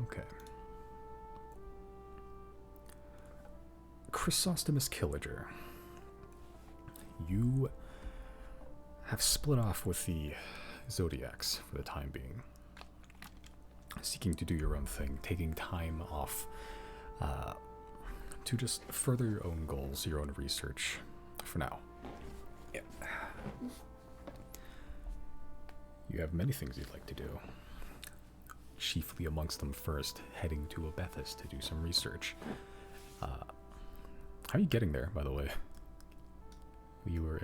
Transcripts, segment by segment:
Okay. Chrysostomus Killager. You have split off with the Zodiacs for the time being, seeking to do your own thing, taking time off to just further your own goals, your own research for now. Yeah. You have many things you'd like to do. Chiefly amongst them first, heading to Abethus to do some research. How are you getting there, by the way? You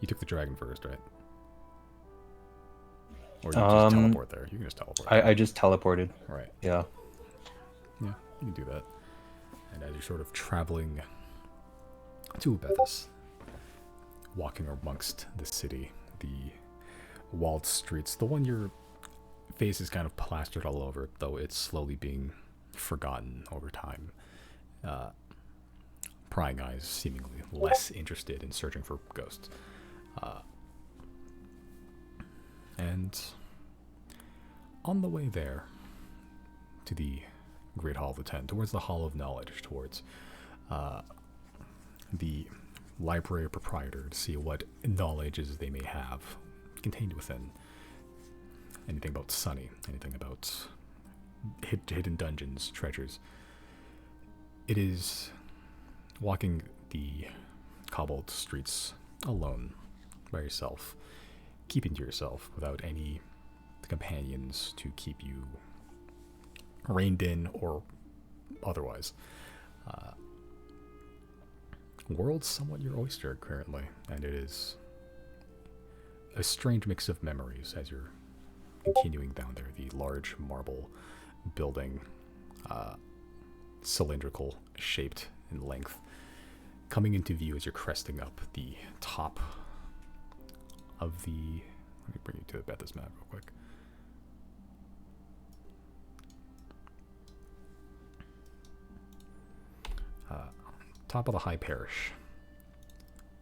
took the dragon first, right? Or you just teleport there? You can just teleport. I just teleported. Right. Yeah. Yeah, you can do that. And as you're sort of traveling to Abethus, walking amongst the city, the walled streets, the one your face is kind of plastered all over, though it's slowly being forgotten over time. Prying eyes seemingly less interested in searching for ghosts. And on the way there to the Great Hall of the Ten, towards the Hall of Knowledge, towards the library proprietor to see what knowledges they may have contained within. Anything about Sunny, anything about hidden dungeons, treasures. It is walking the cobbled streets alone, by yourself, keeping to yourself without any companions to keep you reined in or otherwise. World's somewhat your oyster currently, and it is a strange mix of memories as you're continuing down there. The large marble building, cylindrical shaped in length, coming into view as you're cresting up the top of the... Let me bring you to the Bethesda map real quick. Top of the High Parish,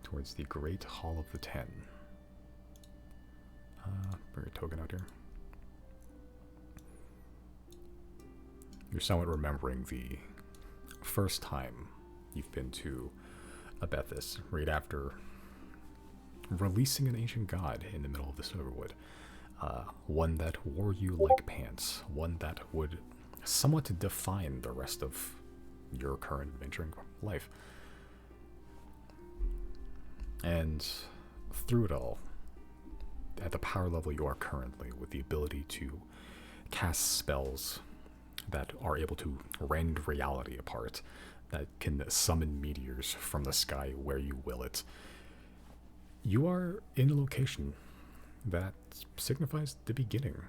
towards the Great Hall of the Ten. Bring your token out here. You're somewhat remembering the first time you've been to Abethus, right after releasing an ancient god in the middle of the Silverwood. One that wore you like pants, one that would somewhat define the rest of your current adventuring life. And through it all, at the power level you are currently, with the ability to cast spells that are able to rend reality apart, that can summon meteors from the sky where you will it, you are in a location that signifies the beginning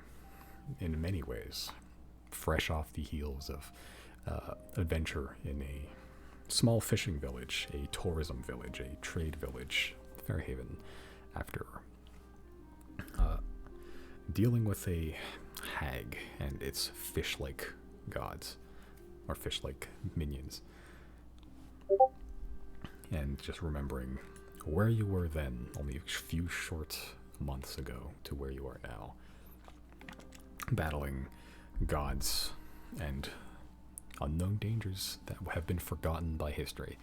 in many ways. Fresh off the heels of adventure in a small fishing village, a tourism village, a trade village, Fairhaven, after dealing with a hag and its fish-like gods, or fish-like minions, and just remembering where you were then, only a few short months ago, to where you are now, battling gods and unknown dangers that have been forgotten by history.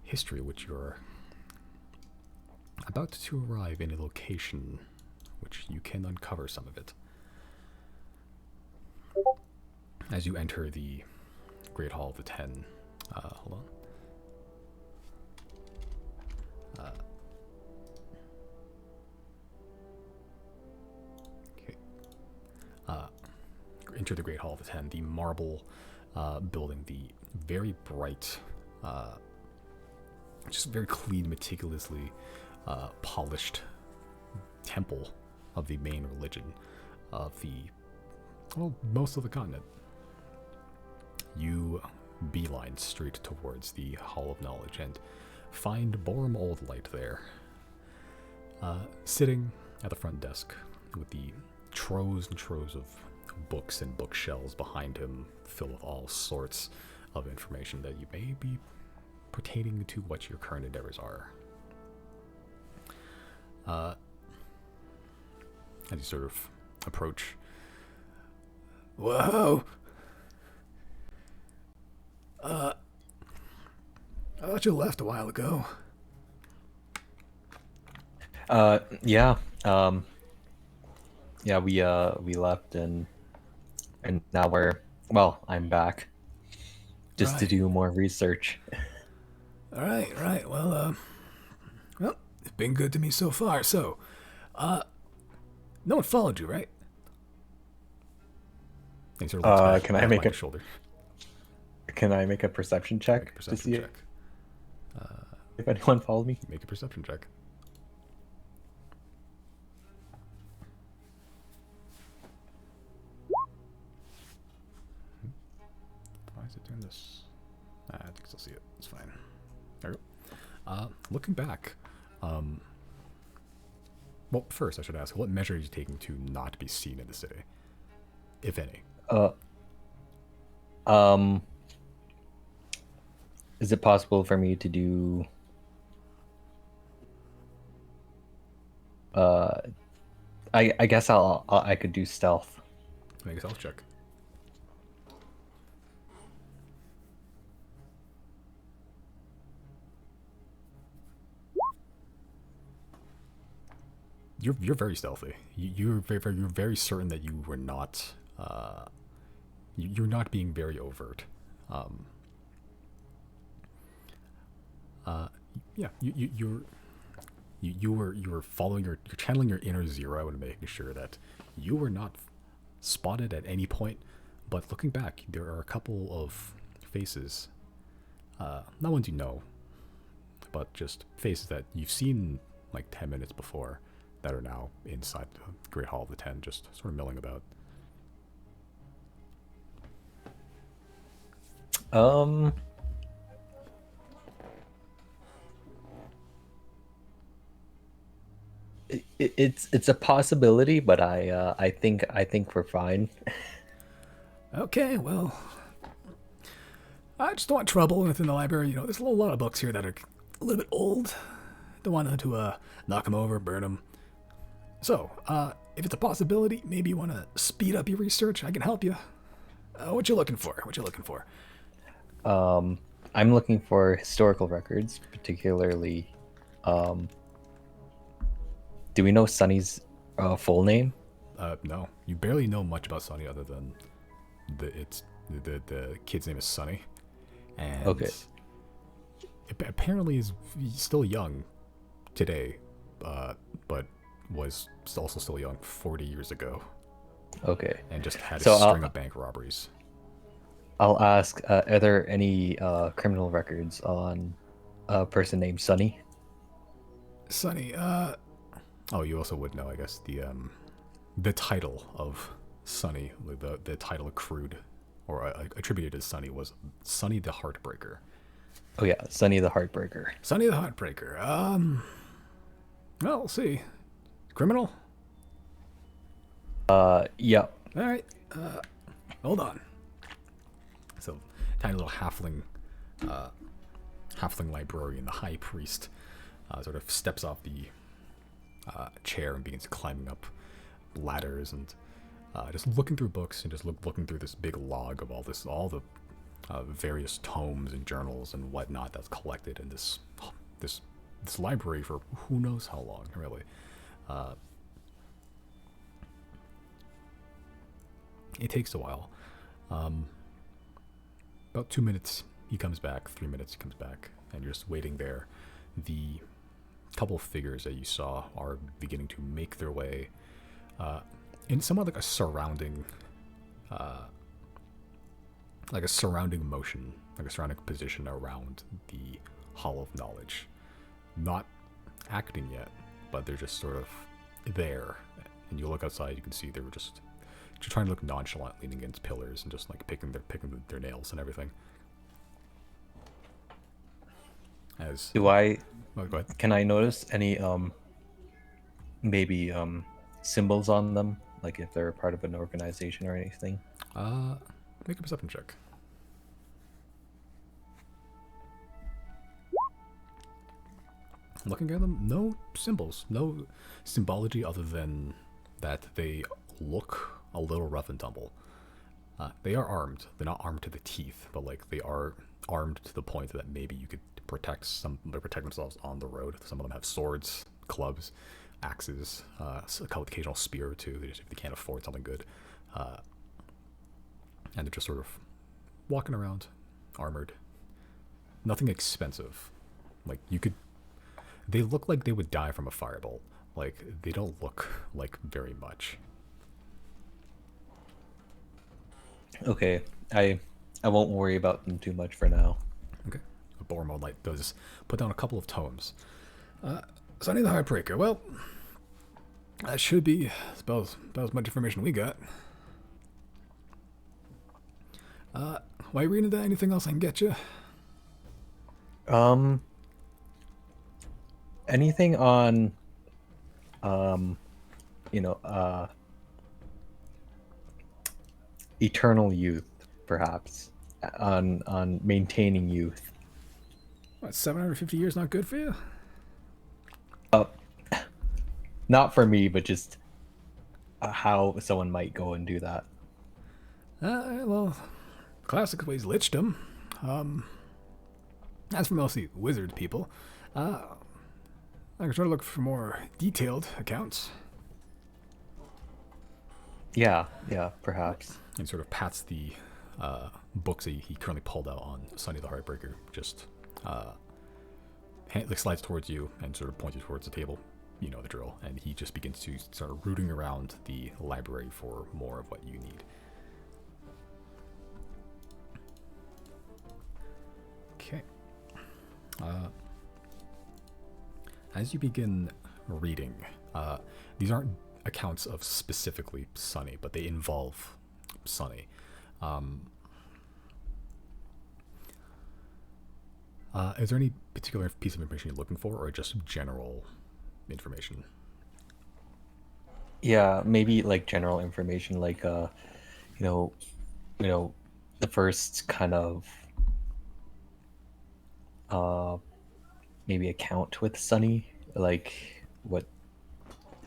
History which you're about to arrive in a location which you can uncover some of it. As you enter the Great Hall of the Ten, hold on. Okay. Enter the Great Hall of the Ten, the marble building, the very bright, just very clean, meticulously polished temple of the main religion of most of the continent. You beeline straight towards the Hall of Knowledge and find Borum Old Light there, sitting at the front desk with the troves and troves of books and bookshelves behind him, filled with all sorts of information that you may be pertaining to what your current endeavors are. As you sort of approach, whoa, I thought you left a while ago. Yeah. Yeah, we left and now I'm back just to Right. do more research. Right. Well, it's been good to me so far. So, no one followed you, right? And he sort of looks back Can I behind make his a shoulder. perception Make a check to perception see check. if anyone followed me? Make a perception check. Why is it doing this? I can still see it. It's fine. There we go. Looking back, well, first I should ask, what measure are you taking to not be seen in the city, if any? Uh, um, is it possible for me to do uh I guess I could do stealth. Make a stealth check. You're very stealthy. You're very certain that you were not you're not being very overt. Um, yeah, you were following you're channeling your inner zero and making sure that you were not spotted at any point. But looking back, there are a couple of faces, not ones you know, but just faces that you've seen like 10 minutes before that are now inside the Great Hall of the Ten, just sort of milling about. Um, it's a possibility, but I think we're fine. Okay, well, I just don't want trouble within the library. You know, there's a lot of books here that are a little bit old. Don't want to knock them over, burn them. So, if it's a possibility, maybe you want to speed up your research. I can help you. What you looking for? What you looking for? I'm looking for historical records, particularly. Um, do we know Sunny's full name? No, you barely know much about Sonny other than the kid's name is Sonny, and Okay, apparently he's still young today, but was also still young 40 years ago, okay. and just had a So string of bank robberies. I'll ask: are there any criminal records on a person named Sunny? Sonny, oh, you also would know, I guess, the title of Sonny, the title accrued or attributed to Sonny was Sonny the Heartbreaker. Oh yeah, Sunny the Heartbreaker. Sonny the Heartbreaker. Well, we'll see. Criminal? Yeah. All right. Hold on. So, tiny little halfling librarian, the high priest, sort of steps off the chair and begins climbing up ladders and just looking through books and just looking through this big log of all the various tomes and journals and whatnot that's collected in this library for who knows how long, really. It takes a while. About 2 minutes, he comes back. 3 minutes, he comes back, and you're just waiting there. The couple of figures that you saw are beginning to make their way in somewhat like a surrounding motion, like a surrounding position around the Hall of Knowledge. Not acting yet, but they're just sort of there. And you look outside, you can see they were just trying to look nonchalant, leaning against pillars and just like picking their nails and everything. As Do I? oh, go ahead. Can I notice any maybe symbols on them, like if they're part of an organization or anything? Make a perception check. Looking at them, no symbols, no symbology other than that they look a little rough and tumble. They are armed. They're not armed to the teeth, but like they are armed to the point that maybe you could protect themselves on the road. Some of them have swords, clubs, axes, a couple occasional spear or two. If they can't afford something good, and they're just sort of walking around, armored. Nothing expensive. Like you could. They look like they would die from a firebolt. Like they don't look like very much. Okay, I won't worry about them too much for now. Okay. Bormo Light does put down a couple of tomes. Sonny the Heartbreaker. Well, that should be about as much information we got. While you're reading that, anything else I can get you? Um, anything on, you know, eternal youth, perhaps, on maintaining youth. What, 750 years not good for you? Not for me, but just how someone might go and do that. Well, classic ways liched him. As for mostly wizard people, I can try to look for more detailed accounts. Yeah, perhaps. And sort of pats the books he currently pulled out on Sonny the Heartbreaker. Just slides towards you and sort of points you towards the table. You know the drill. And he just begins to start rooting around the library for more of what you need. Okay. As you begin reading, these aren't accounts of specifically Sonny, but they involve Sonny. Is there any particular piece of information you're looking for, or just general information? Yeah, maybe like general information, like you know, the first kind of maybe account with Sunny, like what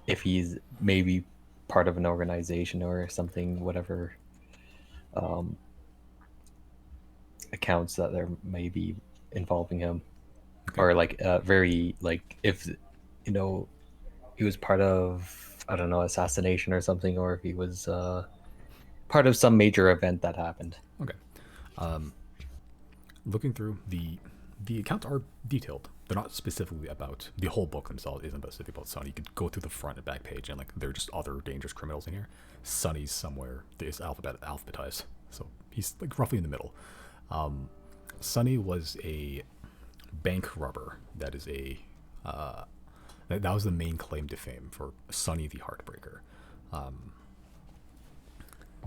if he's maybe part of an organization or something, whatever accounts that there may be involving him. Okay. Or like very like if he was part of, I don't know, assassination or something, or if he was part of some major event that happened. Okay. Looking through the accounts are detailed. They're not specifically about the whole book themselves. Isn't specifically about Sonny. You could go through the front and back page, and like there are just other dangerous criminals in here. Sonny's somewhere. It's alphabetized, so he's like roughly in the middle. Sonny was a bank robber. That is that was the main claim to fame for Sonny the Heartbreaker.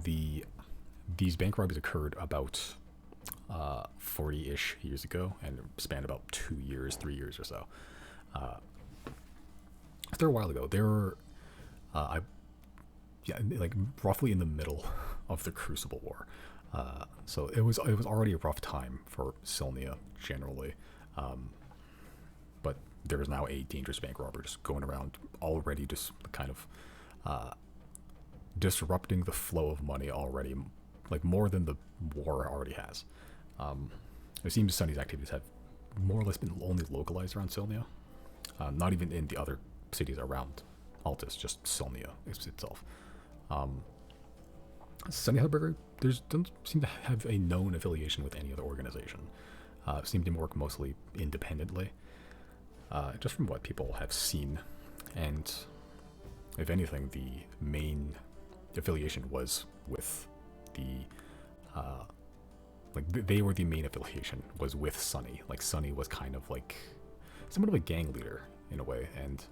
These bank robberies occurred about 40-ish years ago and spanned about 2 years, 3 years or so. They're a while ago. They were, like roughly in the middle of the Crucible War. So it was already a rough time for Sylnia generally. But there is now a dangerous bank robber just going around already, just kind of disrupting the flow of money already, like more than the war already has. It seems Sonny's activities have more or less been only localized around Sylnia, not even in the other cities around Altus, just Sylnia itself. Sonny Hellberger doesn't seem to have a known affiliation with any other organization. Seem to work mostly independently, just from what people have seen. And if anything, the main affiliation was with the they were the main affiliation was with Sonny. Like Sonny was kind of like somewhat of a gang leader in a way, and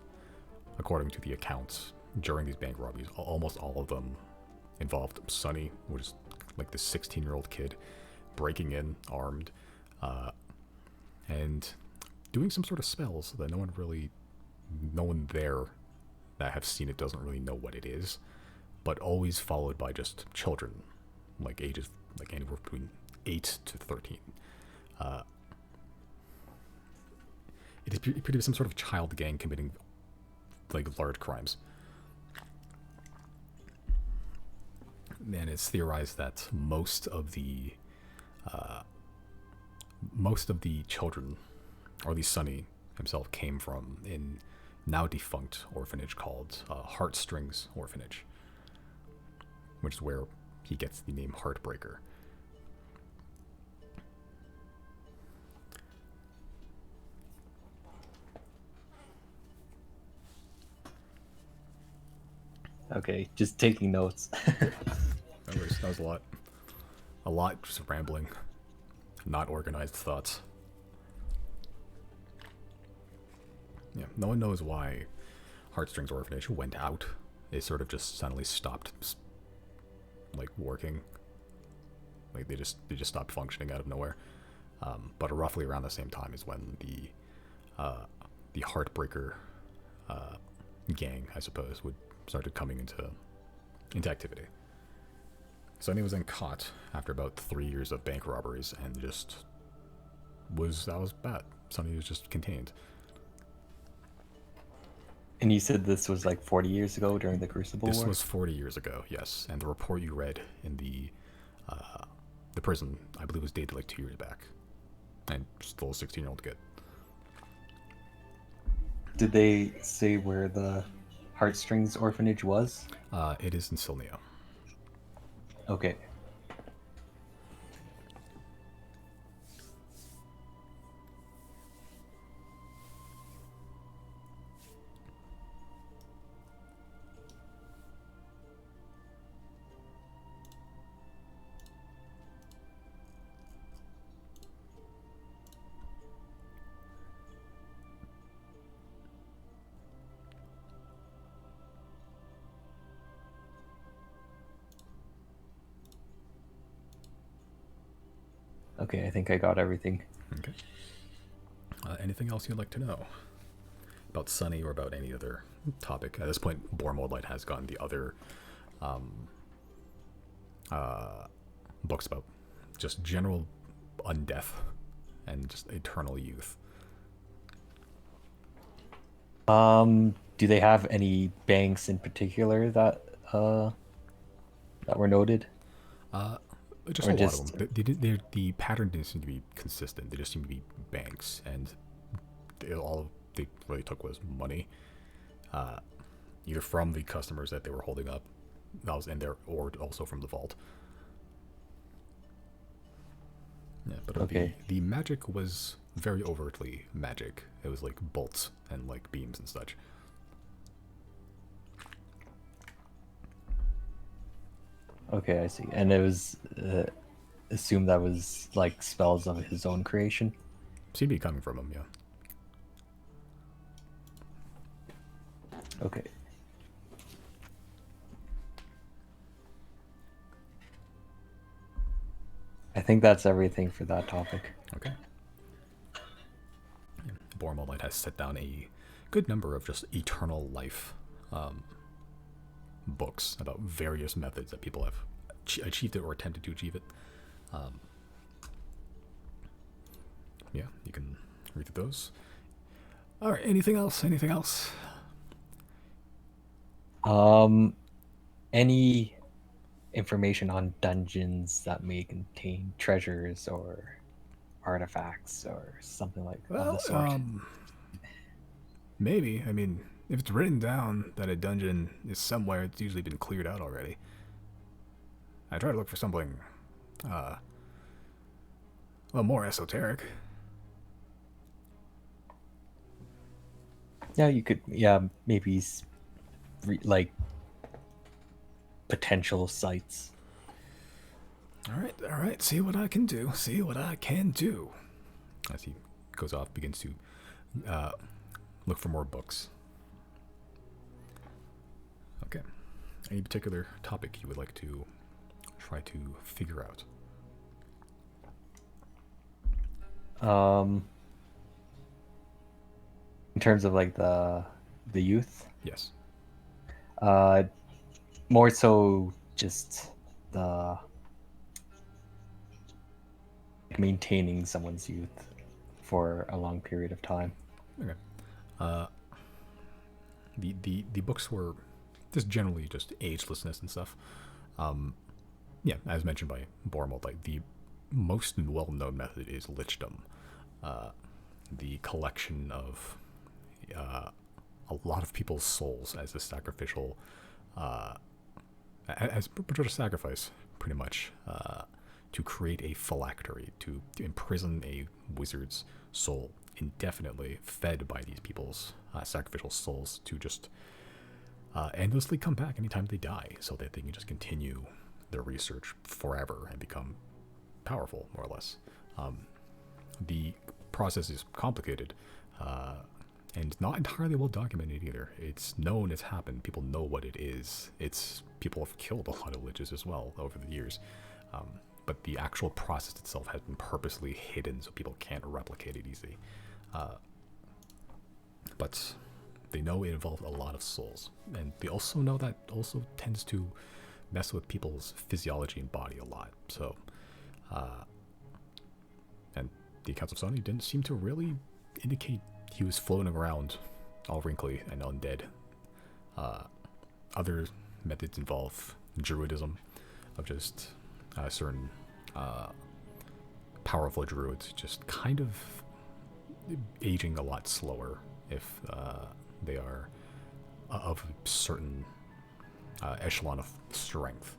according to the accounts during these bank robberies, almost all of them involved Sonny, which is like this 16-year-old kid breaking in armed and doing some sort of spells that no one there that have seen it doesn't really know what it is, but always followed by just children, like ages like anywhere between 8 to 13. It appeared to be some sort of child gang committing like large crimes. And it's theorized that most of the most of the children, or at least Sonny himself, came from in now defunct orphanage called Heartstrings Orphanage, which is where he gets the name Heartbreaker. Okay, just taking notes. Anyways, that was a lot. A lot just rambling, not organized thoughts. Yeah, no one knows why Heartstrings Orphanage went out. They sort of just suddenly stopped, like, working. Like they just stopped functioning out of nowhere. But roughly around the same time is when the Heartbreaker gang, I suppose, would started coming into activity. Sonny was then caught after about 3 years of bank robberies and that was bad. Sonny was just contained. And you said this was like 40 years ago during the Crucible War? This was 40 years ago, yes. And the report you read in the prison, I believe, was dated like 2 years back. And still a 16-year-old kid. Did they say where the Heartstrings Orphanage was? It is in Silneo. Okay. Okay, I think I got everything. Okay. Anything else you'd like to know about Sunny or about any other topic? At this point, Bormoldlight has gotten the other books about just general undeath and just eternal youth. Do they have any banks in particular that were noted? Just Or a just- lot of them. The pattern didn't seem to be consistent. They just seem to be banks, and all they really took was money, either from the customers that they were holding up, that was in there, or also from the vault. Yeah, but Okay. the magic was very overtly magic. It was like bolts and like beams and such. Okay, I see. And it was assumed that was like spells of his own creation. Seemed to be coming from him, yeah. Okay. I think that's everything for that topic. Okay. Yeah. Bormoldlight has set down a good number of just eternal life books about various methods that people have achieved it or attempted to achieve it. Yeah, you can read through those. All right, anything else? Anything else? Any information on dungeons that may contain treasures or artifacts or something like of the sort? Maybe. I mean, if it's written down that a dungeon is somewhere, it's usually been cleared out already. I try to look for something, well, more esoteric. Yeah, you could. Yeah, maybe like potential sites. All right. See what I can do. See what I can do. As he goes off, begins to look for more books. Okay. Any particular topic you would like to try to figure out? In terms of like the youth, Yes. more so just the maintaining someone's youth for a long period of time. Okay. The books were just generally just agelessness and stuff. Yeah, as mentioned by Bormold, like most well-known method is lichdom, the collection of a lot of people's souls as a sacrificial, as a sacrifice, pretty much, to create a phylactery, to imprison a wizard's soul indefinitely, fed by these people's sacrificial souls to just endlessly come back anytime they die, so that they can just continue their research forever and become powerful, more or less. The process is complicated and not entirely well documented either. It's known it's happened. People know what it is. People have killed a lot of liches as well over the years. But the actual process itself has been purposely hidden so people can't replicate it easily. But they know it involved a lot of souls. And they also know that also tends to mess with people's physiology and body a lot. So, and the accounts of Sony didn't seem to really indicate he was floating around all wrinkly and undead. Other methods involve druidism, of just certain powerful druids just kind of aging a lot slower if they are of a certain echelon of strength.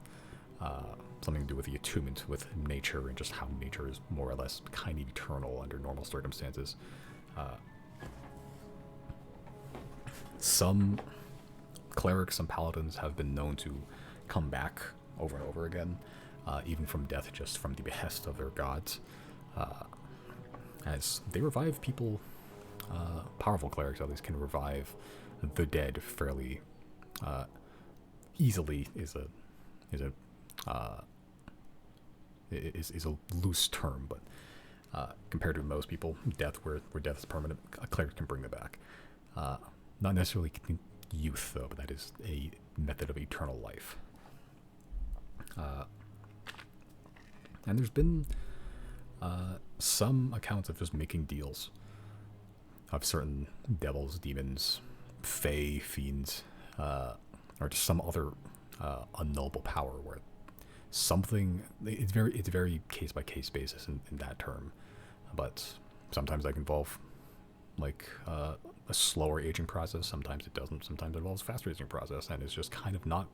Something to do with the attunement with nature and just how nature is more or less kind of eternal under normal circumstances. Some clerics, some paladins have been known to come back over and over again, even from death, just from the behest of their gods, as they revive people. Powerful clerics at least can revive the dead fairly easily. Is a loose term, but compared to most people, death where death is permanent, a cleric can bring them back. Not necessarily youth though, but that is a method of eternal life. And there's been some accounts of just making deals of certain devils, demons, fae, fiends, or just some other unknowable power where something, it's very case by case basis in that term, but sometimes that can involve like a slower aging process, sometimes it doesn't, sometimes it involves a faster aging process, and it's just kind of not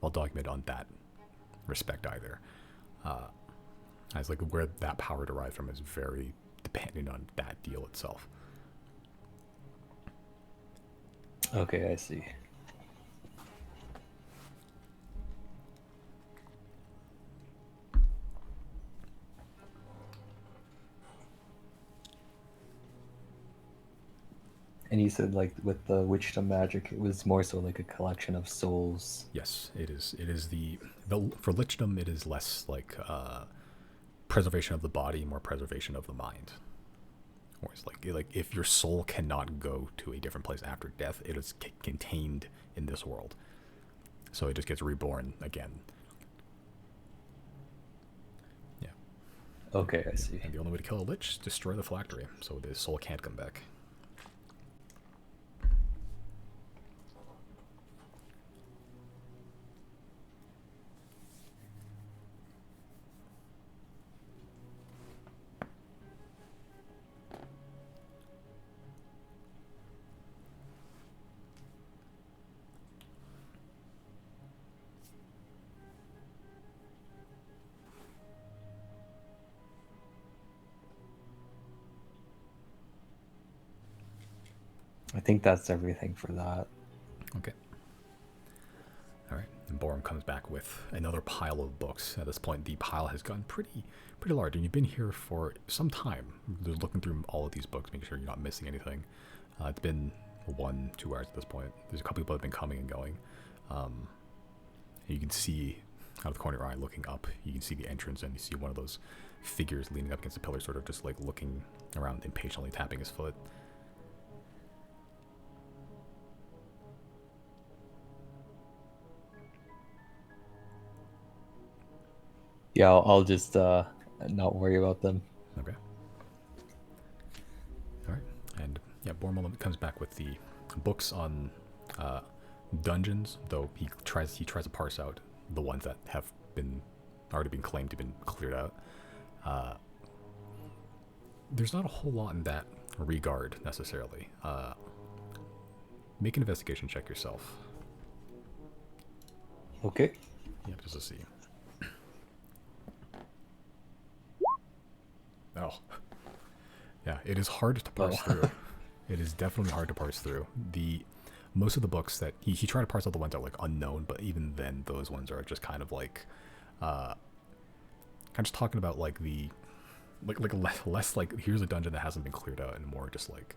well documented on that respect either. As like where that power derives from is very dependent on that deal itself. Okay, I see. And you said like with the witchdom magic, it was more so like a collection of souls. Yes, it is. It is the for lichdom, it is less like preservation of the body, more preservation of the mind. Or it's like if your soul cannot go to a different place after death, it is contained in this world, so it just gets reborn again. Yeah. Okay, I see. And the only way to kill a lich is destroy the phylactery, so the soul can't come back. I think that's everything for that. Okay. All right. And Borum comes back with another pile of books. At this point, the pile has gotten pretty large, and you've been here for some time, looking through all of these books, making sure you're not missing anything. It's been 1-2 hours at this point. There's a couple people that have been coming and going. You can see out of the corner of your eye, looking up, you can see the entrance, and you see one of those figures leaning up against the pillar, sort of just like looking around, impatiently tapping his foot. Yeah, I'll just not worry about them. Okay. All right. And yeah, Bormel comes back with the books on dungeons, though he tries to parse out the ones that have already been claimed to have been cleared out. There's not a whole lot in that regard necessarily. Make an investigation check yourself. Okay. Yeah, just to see. Oh. Yeah, it is hard to parse through. It is definitely hard to parse through. Most of the books that he tried to parse out the ones that are like unknown, but even then those ones are just kind of like kind of just talking about like the like less like here's a dungeon that hasn't been cleared out, and more just like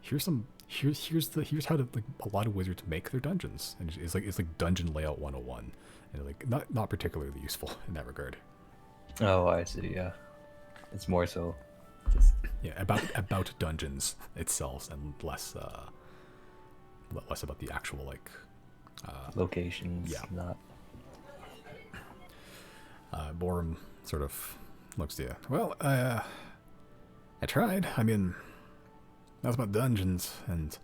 here's how to like a lot of wizards make their dungeons, and it's like dungeon layout 101, and like not particularly useful in that regard. Oh, I see. Yeah, it's more so just Yeah, about dungeons itself, and less about the actual like locations. yeah. Not. Borum sort of looks to you. Well, I tried. I mean, that's about dungeons and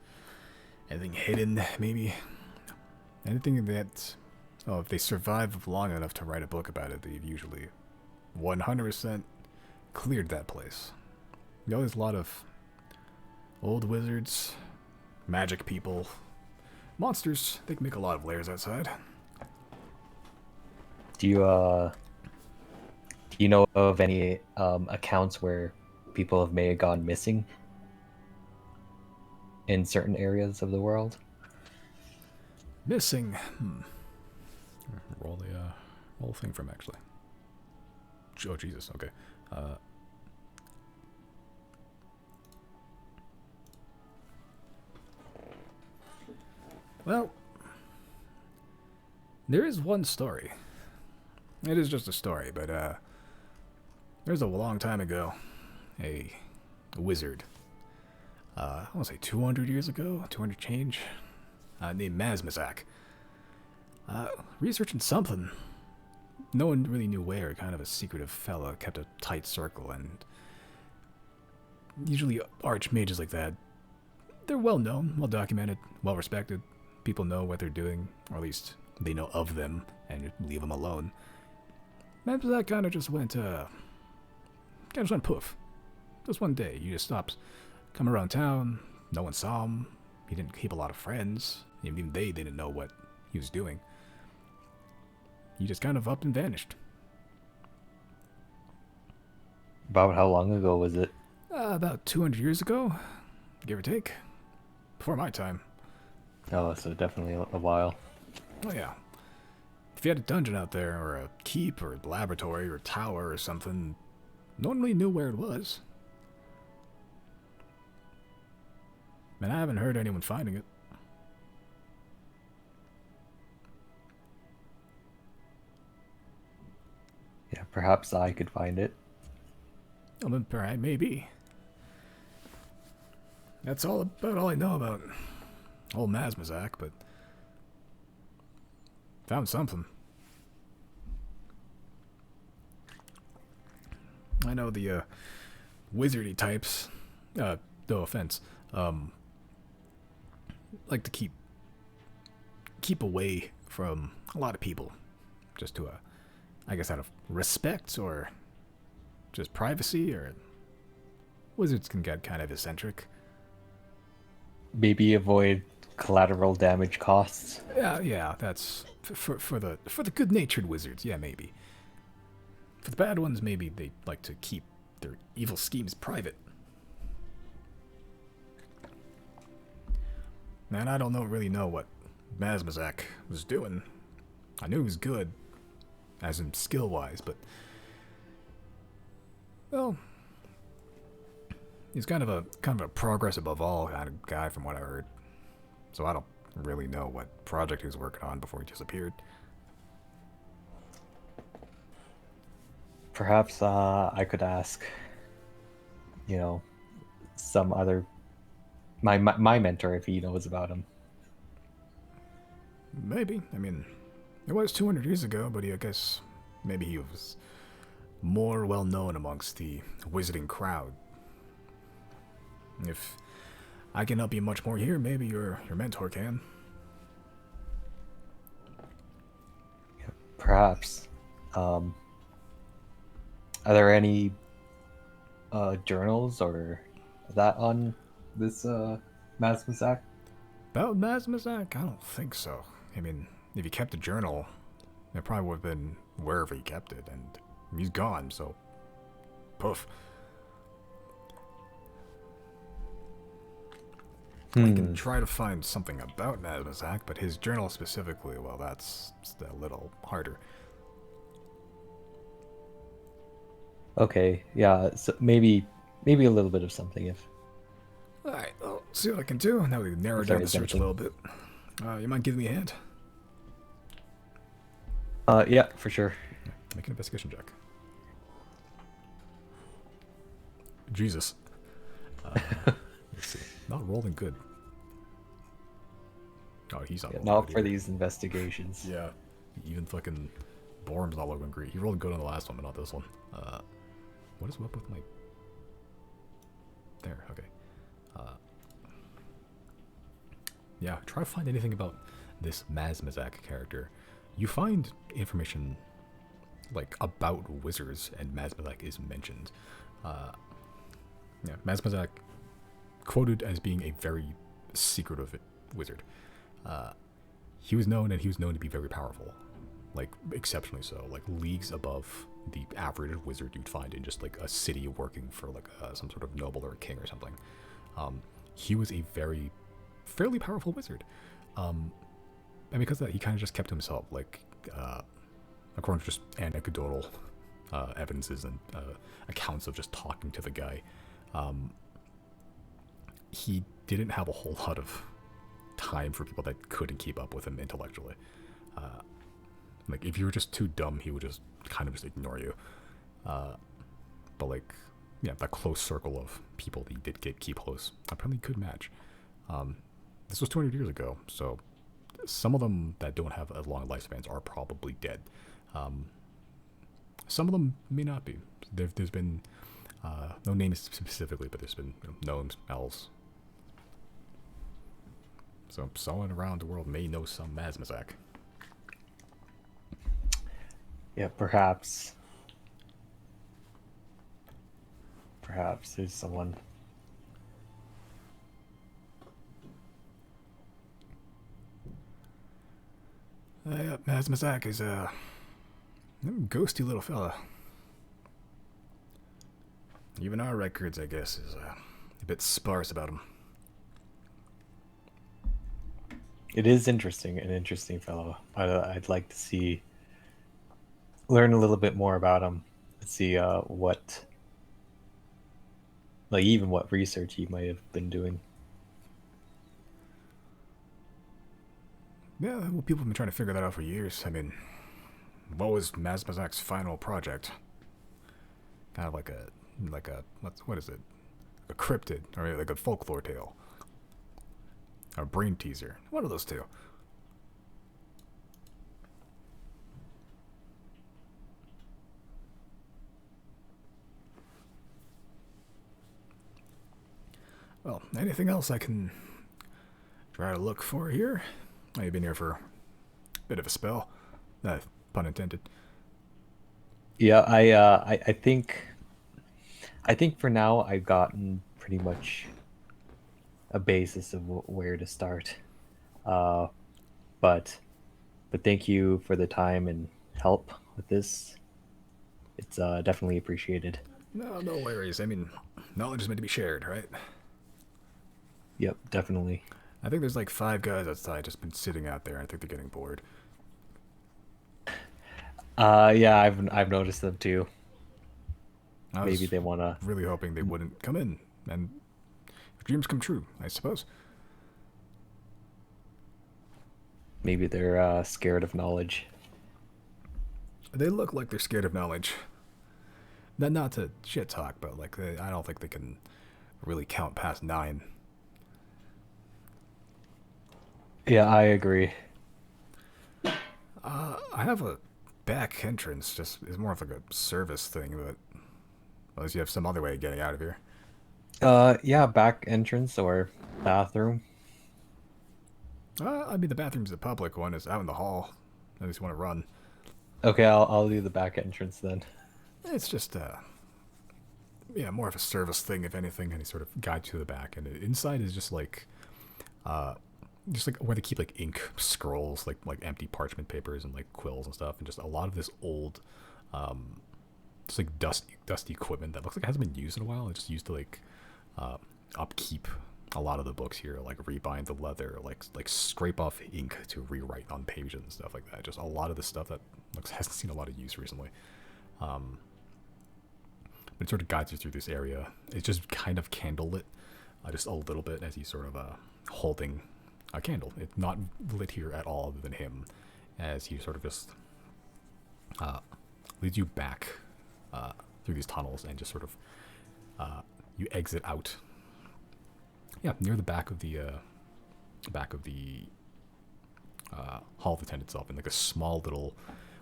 anything hidden, maybe. Anything that, oh, if they survive long enough to write a book about it, they've usually 100% cleared that place. You know, there's a lot of old wizards, magic people, monsters. They can make a lot of lairs outside. Do you know of any accounts where people may have gone missing in certain areas of the world? Missing. Roll the thing from actually. Oh Jesus. Okay. Well, there is one story. It is just a story, but there's a long time ago, a wizard. I want to say 200 years ago, 200 change, named Mazmazak. Researching something. No one really knew where. Kind of a secretive fella, kept a tight circle, and usually archmages like that, they're well known, well documented, well respected. People know what they're doing, or at least they know of them, and leave them alone. Mazmazak kind of just went poof. Just one day, you just stopped coming around town. No one saw him. He didn't keep a lot of friends. Even they didn't know what he was doing. He just kind of up and vanished. About how long ago was it? About 200 years ago, give or take. Before my time. Oh, so definitely a while. Oh yeah. If you had a dungeon out there, or a keep, or a laboratory, or a tower, or something, no one really knew where it was. And I haven't heard anyone finding it. Yeah, perhaps I could find it. I mean, perhaps, maybe. That's about all I know about old Mazmazak, but found something. I know the wizardy types, no offense, like to keep away from a lot of people, just to I guess out of respect or just privacy, or wizards can get kind of eccentric. Maybe avoid collateral damage costs. Yeah, that's for the good-natured wizards. Yeah, maybe. For the bad ones, maybe they like to keep their evil schemes private. And I don't really know what Mazmazak was doing. I knew he was good, as in skill-wise, but well, he's kind of a progress above all kind of guy, from what I heard. So I don't really know what project he was working on before he disappeared. Perhaps I could ask, some other my mentor if he knows about him. Maybe. I mean, it was 200 years ago, but I guess maybe he was more well known amongst the wizarding crowd. If I can help you much more here, maybe your mentor can. Perhaps. Are there any journals or that on this Mazmazak? About Mazmazak? I don't think so. I mean, if he kept a journal, it probably would have been wherever he kept it, and he's gone, so poof. We can try to find something about Mazmazak, but his journal specifically, well, that's a little harder. Okay, yeah, so maybe a little bit of something Alright, I'll see what I can do. Now we narrow if there down the is search a anything. little bit. You mind giving me a hand? Yeah, for sure. Make an investigation check. Jesus. Let's see. Not rolling good. Oh, he's not Yeah, rolling not good for either. these investigations. Yeah. Even fucking Borm's not looking great. He rolled good on the last one, but not this one. What is up with my... There, okay. Yeah, try to find anything about this Mazmazak character. You find information, like, about wizards, and Mazmazak is mentioned. Yeah, Mazmazak quoted as being a very secretive wizard. He was known, and he was known to be very powerful, like exceptionally so, like leagues above the average wizard you'd find in just like a city working for like some sort of noble or a king or something. He was a very fairly powerful wizard, and because of that, he kind of just kept himself. Like, according to just anecdotal evidences and accounts of just talking to the guy, he didn't have a whole lot of time for people that couldn't keep up with him intellectually. Like, if you were just too dumb, he would just kind of just ignore you. But like, yeah, that close circle of people that he did keep close, apparently could match. This was 200 years ago, so some of them that don't have as long lifespans are probably dead. Some of them may not be. There's been no names specifically, but there's been gnomes, elves. So someone around the world may know some Mazmazak. Yeah, perhaps there's someone. Yeah, Mazmazak is a ghosty little fella. Even our records, I guess, is a bit sparse about him. It is interesting, an interesting fellow. I'd like to learn a little bit more about him. See what, like, even what research he might have been doing. Yeah, well, people have been trying to figure that out for years. I mean, what was Mazmazak's final project? Kind of like a what is it? A cryptid, or maybe like a folklore tale, or a brain teaser. One of those two. Well, anything else I can try to look for here? I've been here for a bit of a spell. Pun intended. Yeah, I think for now I've gotten pretty much a basis of where to start. Uh, but thank you for the time and help with this. It's definitely appreciated. No, no worries. I mean, knowledge is meant to be shared, right? Yep, definitely. I think there's like 5 guys outside just been sitting out there. I think they're getting bored. Yeah, I've noticed them too. I Maybe was they wanna. really hoping they wouldn't come in, and dreams come true, I suppose. Maybe they're scared of knowledge. They look like they're scared of knowledge. Not to shit talk, but like I don't think they can really count past 9. Yeah, I agree. I have a back entrance. Just it's more of like a service thing, but unless you have some other way of getting out of here. Yeah, back entrance or bathroom. I mean, the bathroom's the public one. It's out in the hall. At least want to run. Okay, I'll do the back entrance then. It's just yeah, more of a service thing, if anything. And he sort of guides you to the back, and inside is uh, just like where they keep like ink scrolls, like empty parchment papers and like quills and stuff, and just a lot of this old, just like dusty equipment that looks like it hasn't been used in a while. It's just used to like upkeep a lot of the books here, like rebind the leather, like scrape off ink to rewrite on pages and stuff like that. Just a lot of the stuff that looks hasn't seen a lot of use recently. Um, but it sort of guides you through this area. It's just kind of candlelit, just a little bit as he's sort of holding a candle. It's not lit here at all, other than him, as he sort of just leads you back through these tunnels and just sort of you exit out. Yeah, near the back of the hall of the tent itself, in like a small little,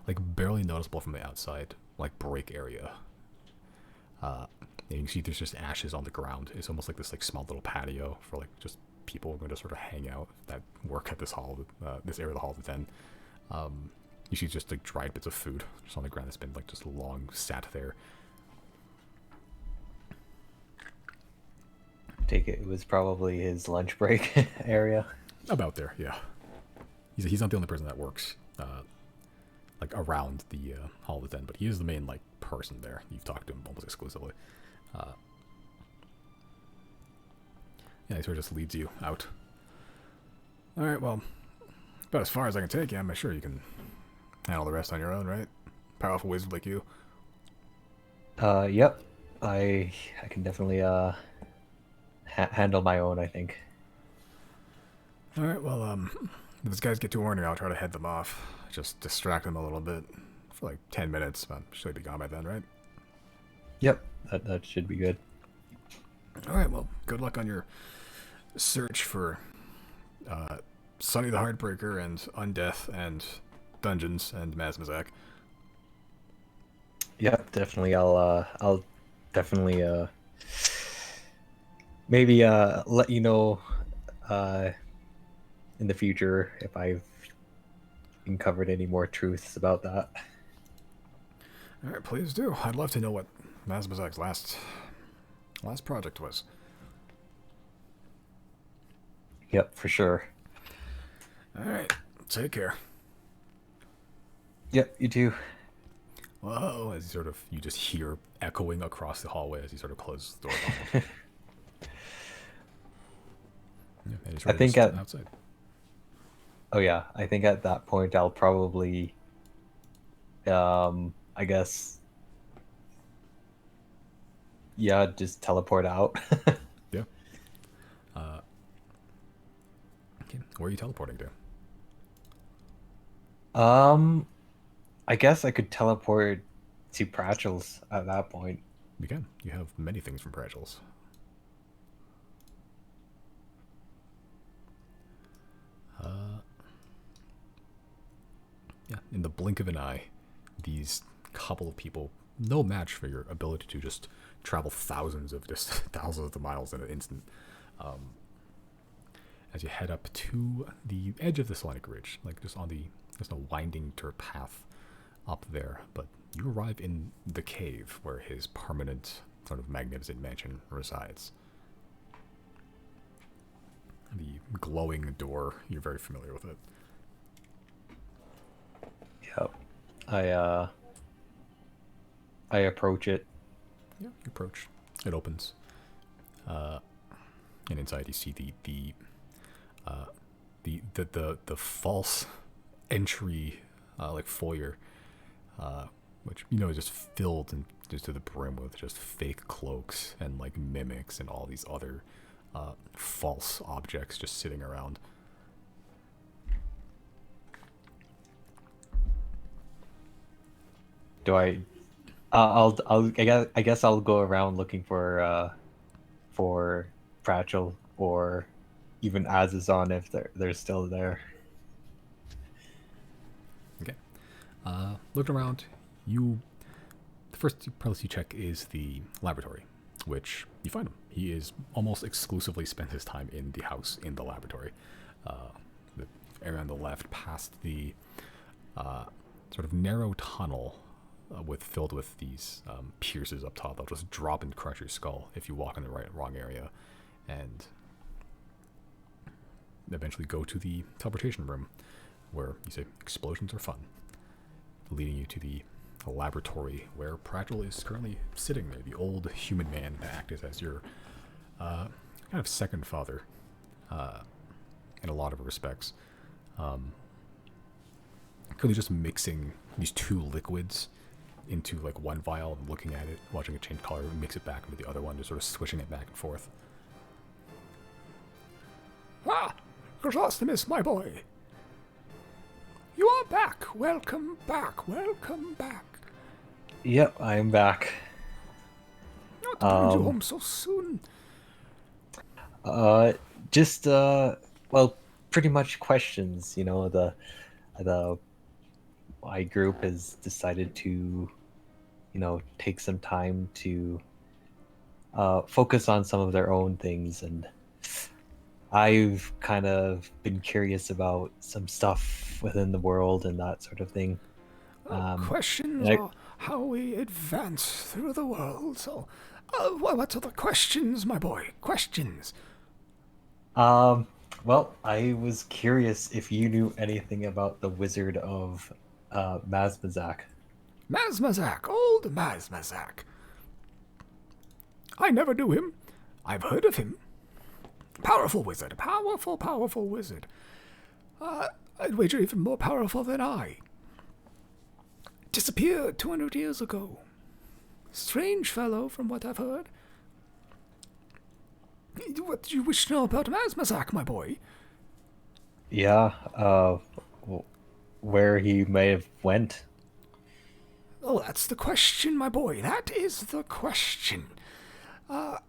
like barely noticeable from the outside, like break area. And you can see there's just ashes on the ground. It's almost like this like small little patio for like just people going to sort of hang out that work at this this area of the hall of the tent. You see just like dried bits of food just on the ground that's been like just long sat there. Take it was probably his lunch break area. About there, yeah. He's not the only person that works like around the hall of the tent, but he is the main like person there. You've talked to him almost exclusively. Yeah, he sort of just leads you out. All right, well, about as far as I can take you. I'm sure you can handle the rest on your own, right? Powerful wizard like you. Yep. I can definitely handle my own, I think. All right, well, if these guys get too ornery, I'll try to head them off. Just distract them a little bit for like 10 minutes. I'm sure they'll be gone by then, right? Yep, that should be good. All right, well, good luck on your search for Sonny the Heartbreaker and Undeath and Dungeons and Mazmazak. Yep, definitely. I'll definitely maybe let you know in the future if I've uncovered any more truths about that. All right, please do. I'd love to know what Mazmazak's last project was. Yep, for sure. All right, take care. Yep, you too. Whoa, as you just hear echoing across the hallway as he sort of closes the door behind him. Yeah, and he's I think just outside. Oh yeah, I think at that point I'll probably, I guess, yeah, just teleport out. Yeah. Okay. Where are you teleporting to? I guess I could teleport to Pratchell's at that point. You can. You have many things from Pratchell's. Yeah, in the blink of an eye, these couple of people, no match for your ability to just travel thousands of miles in an instant. As you head up to the edge of the Sonic Ridge, like just there's no winding dirt path up there, but you arrive in the cave where his permanent, sort of magnificent mansion resides. The glowing door, you're very familiar with it. Yep. I approach it. Yeah, you approach. It opens. And inside you see the false entry like foyer, which is just filled and just to the brim with just fake cloaks and like mimics and all these other false objects just sitting around. Do I? I guess I'll go around looking for Pratchell or even Azazon if they're still there. Okay. Looking around, the first place you check is the laboratory, which you find him. He is almost exclusively spent his time in the house in the laboratory. The area on the left, past the sort of narrow tunnel filled with these pierces up top. They'll just drop and crush your skull if you walk in the wrong area, and eventually go to the teleportation room, where you say explosions are fun, leading you to the laboratory where Pratchell is currently sitting there, the old human man that acted as your kind of second father in a lot of respects. Currently just mixing these two liquids into like one vial and looking at it, watching it change color, and mix it back into the other one, just sort of switching it back and forth. Ah, Chrysosthemis, my boy. You are back. Welcome back. Welcome back. Yep, I am back. Not to bring you home so soon. Just well, pretty much questions. You know, the my group has decided to, you know, take some time to focus on some of their own things, and I've kind of been curious about some stuff within the world and that sort of thing. Questions are how we advance through the world. So, what are the questions, my boy? Questions. Well, I was curious if you knew anything about the Wizard of Mazmazak. Mazmazak, old Mazmazak. I never knew him. I've heard of him. Powerful wizard. Powerful wizard. I'd wager even more powerful than I. Disappeared 200 years ago. Strange fellow, from what I've heard. What do you wish to know about Mazmazak, my boy? Yeah, where he may have went. Oh, that's the question, my boy. That is the question. Have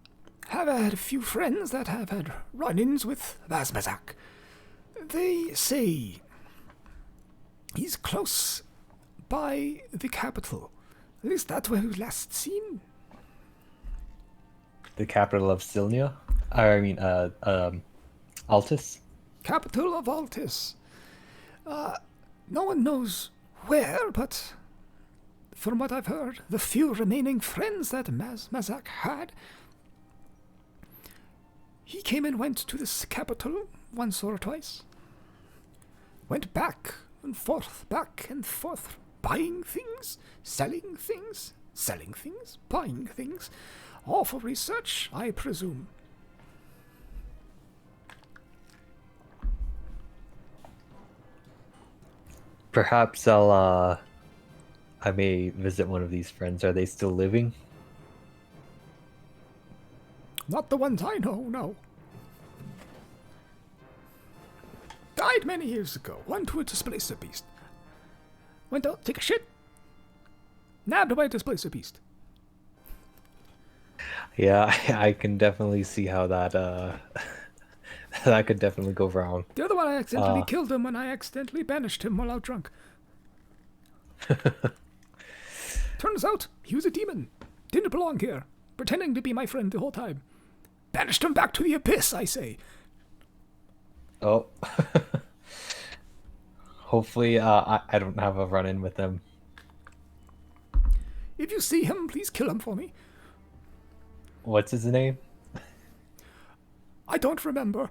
had a few friends that have had run-ins with Mazmazak. They say he's close by the capital. At least that's where he was last seen. The capital of Silnia? I mean, Altus? Capital of Altus. No one knows where, but from what I've heard, the few remaining friends that Mazmazak had, he came and went to this capital once or twice. Went back and forth, buying things, selling things, buying things. All for research, I presume. Perhaps I may visit one of these friends. Are they still living? Not the ones I know, no. Died many years ago. Went to a displacer beast. Went out, take a shit. Nabbed by a displacer beast. Yeah, I can definitely see how that that could definitely go wrong. The other one, I accidentally killed him when I accidentally banished him while out drunk. Turns out he was a demon. Didn't belong here. Pretending to be my friend the whole time. Banished him back to the abyss, I say. Oh. Hopefully I don't have a run-in with them. If you see him, please kill him for me. What's his name? I don't remember,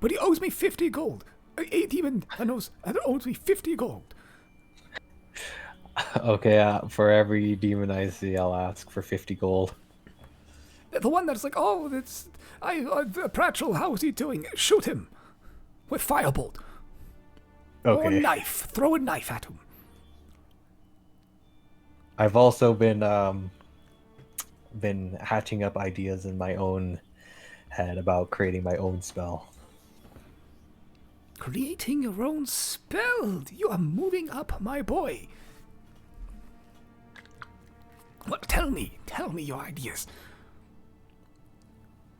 but he owes me 50 gold. A demon that owes me 50 gold. Okay, for every demon I see, I'll ask for 50 gold. The one that's like, oh, Pratchell, how is he doing? Shoot him with firebolt. Okay. Or a knife. Throw a knife at him. I've also been hatching up ideas in my own head about creating my own spell. Creating your own spell? You are moving up, my boy. Well, tell me your ideas.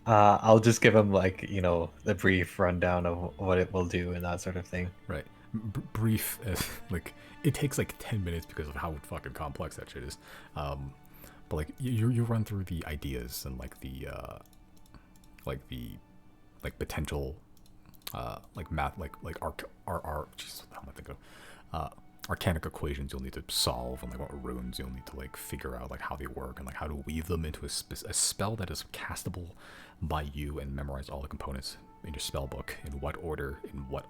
I'll just give him, like, you know, the brief rundown of what it will do and that sort of thing. Right. Brief, like, it takes like 10 minutes because of how fucking complex that shit is. But like, you run through the ideas and like the potential, like math, like jeez, what the hell am I thinking of? arcanic equations you'll need to solve, and like what runes you'll need to like figure out like how they work and like how to weave them into a spell that is castable by you, and memorize all the components in your spell book in what order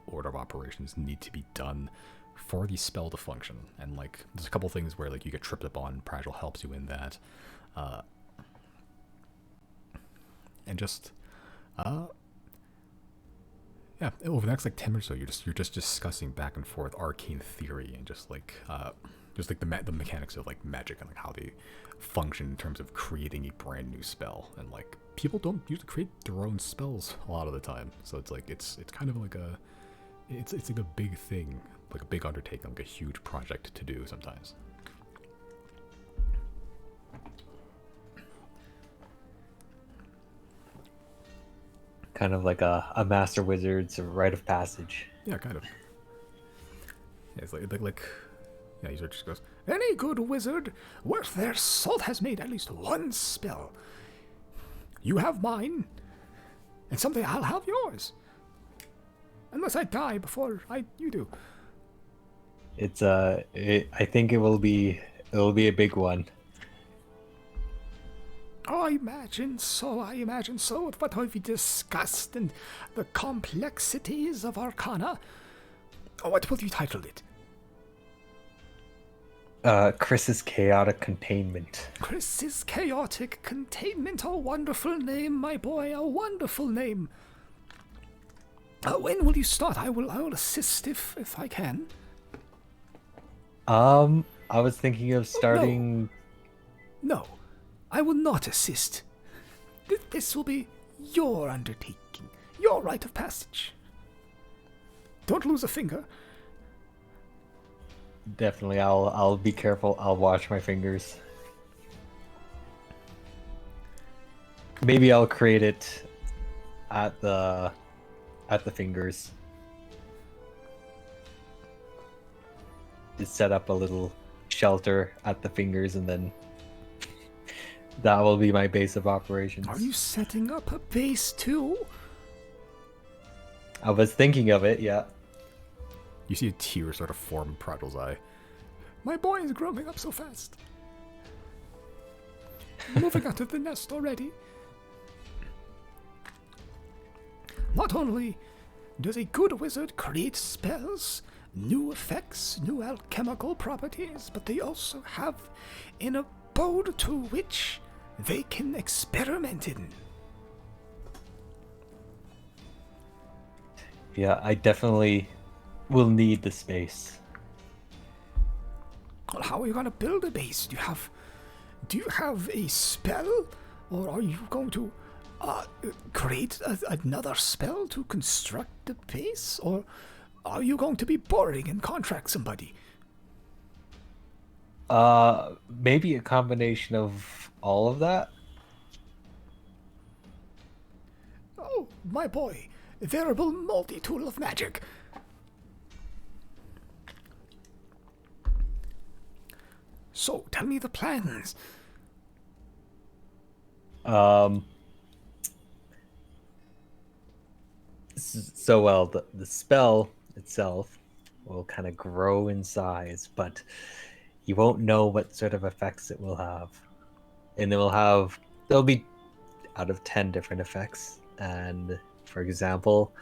of operations need to be done for the spell to function. And like there's a couple things where like you get tripped up on. Pragil helps you in that, and just yeah, over the next like 10 minutes or so, you're just discussing back and forth arcane theory and just like the mechanics of like magic and like how they function in terms of creating a brand new spell. And like people don't usually create their own spells a lot of the time, so it's like it's kind of like it's like a big thing, like a big undertaking, like a huge project to do sometimes. Kind of like a master wizard's rite of passage. Yeah, kind of. Yeah, it's like yeah, he just goes, any good wizard worth their salt has made at least one spell. You have mine, and someday I'll have yours. Unless I die before you do. It's I think it will be a big one. Oh, I imagine so. With what have we discussed and the complexities of Arcana. What will you title it? Chrys's Chaotic Containment. Chrys's Chaotic Containment. A wonderful name, my boy. A wonderful name. When will you start? I will assist if I can. I was thinking of starting. No, I will not assist. This will be your undertaking, your rite of passage. Don't lose a finger. Definitely, I'll be careful. I'll watch my fingers. Maybe I'll create it at the fingers. Just set up a little shelter at the fingers, and then that will be my base of operations. Are you setting up a base too? I was thinking of it, yeah. You see a tear sort of form in Pragil's eye. My boy is growing up so fast. Moving out of the nest already. Not only does a good wizard create spells, new effects, new alchemical properties, but they also have an abode to which they can experiment in. Yeah, I definitely will need the space. Well, how are you going to build a base? Do you have a spell, or are you going to create another spell to construct the base, or are you going to be boring and contract somebody? Maybe a combination of all of that. Oh, my boy, a veritable multi-tool of magic. So, tell me the plans. So well, the spell itself will kind of grow in size, but you won't know what sort of effects it will have. And there'll be out of 10 different effects. And for example,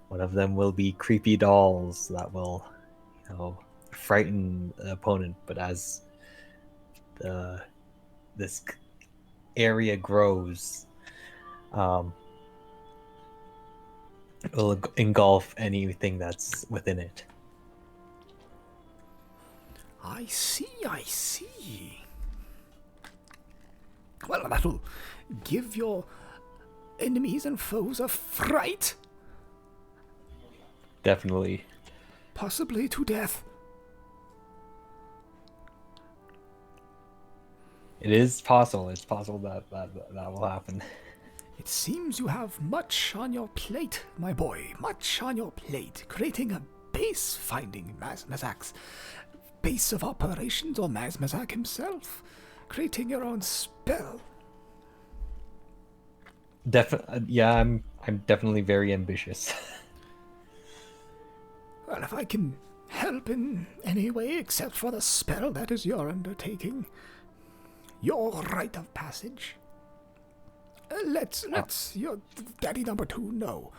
one of them will be creepy dolls that will, frighten the opponent. But as this area grows, it will engulf anything that's within it. I see. Well, that'll give your enemies and foes a fright. Definitely. Possibly to death. It is possible. It's possible that will happen. It seems you have much on your plate, my boy. Much on your plate. Creating a base finding Mazak's base of operations, or Mazak himself. Creating your own spell. Yeah, I'm definitely very ambitious. Well, if I can help in any way except for the spell that is your undertaking. Your rite of passage. Let's your daddy number 2 know.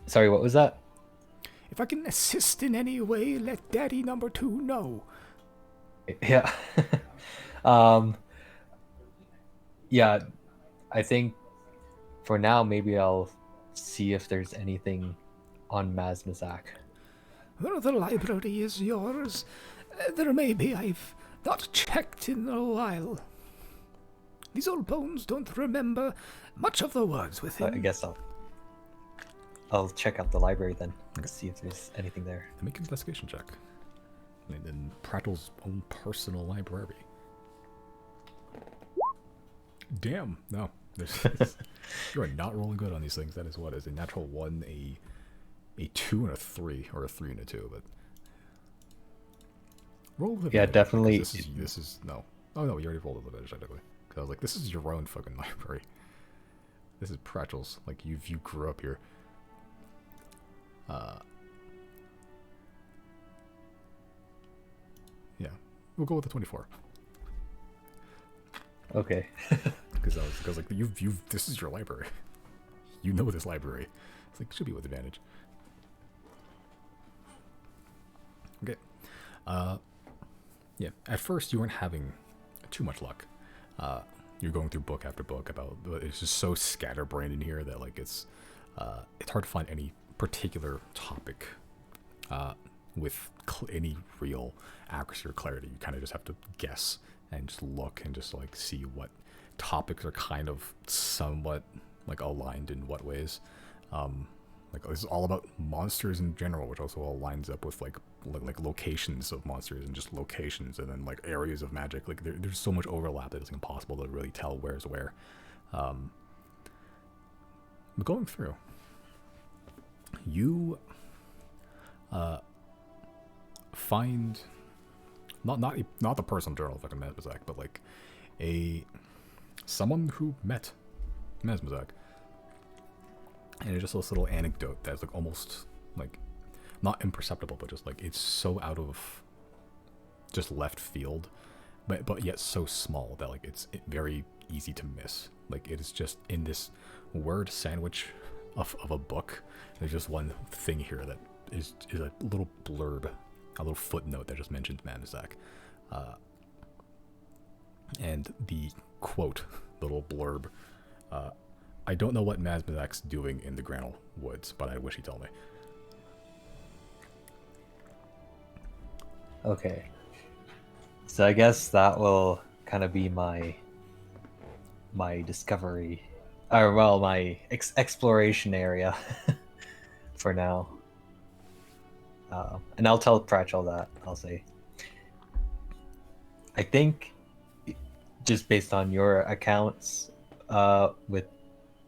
Sorry, what was that? If I can assist in any way, let daddy number 2 know. Yeah. um, yeah, I think for now, maybe I'll see if there's anything on Mazmazak. Well, the library is yours. There may be. I've not checked in a while. These old bones don't remember much of the words within. I guess I'll check out the library then and see if there's anything there. Make an investigation check. In Prattle's own personal library. Damn, no. You are not rolling good on these things. That is what is a natural 1, a 2 and a 3, or a 3 and a 2, but roll with yeah, definitely. This is no. Oh no, you already rolled with advantage technically. Because I was like, this is your own fucking library. This is Pratchell's. Like you grew up here. Yeah, we'll go with the 24. Okay. Because I was like, this is your library. You know this library. It's like, it should be with advantage. Okay. Yeah, at first you weren't having too much luck. You're going through book after book about, it's just so scatterbrained in here that like it's hard to find any particular topic with any real accuracy or clarity. You kind of just have to guess and just look and just like see what topics are kind of somewhat like aligned in what ways. Like this is all about monsters in general, which also all lines up with like locations of monsters and just locations, and then like areas of magic. Like there's so much overlap that it's impossible to really tell where's where. But going through, you find not the personal journal of fucking Mazmazak, but like someone who met Mazmazak. And it's just this little anecdote that's like almost like not imperceptible, but just like it's so out of just left field, but yet so small that like it's very easy to miss. Like it is just in this word sandwich of a book. There's just one thing here that is a little blurb, a little footnote that just mentions Mazmazak. And the quote, little blurb, I don't know what Mazmazak's doing in the Granal Woods, but I wish he'd tell me. Okay. So I guess that will kind of be my discovery, or well, my exploration area for now. And I'll tell Pratchell that. I'll say, I think, just based on your accounts, with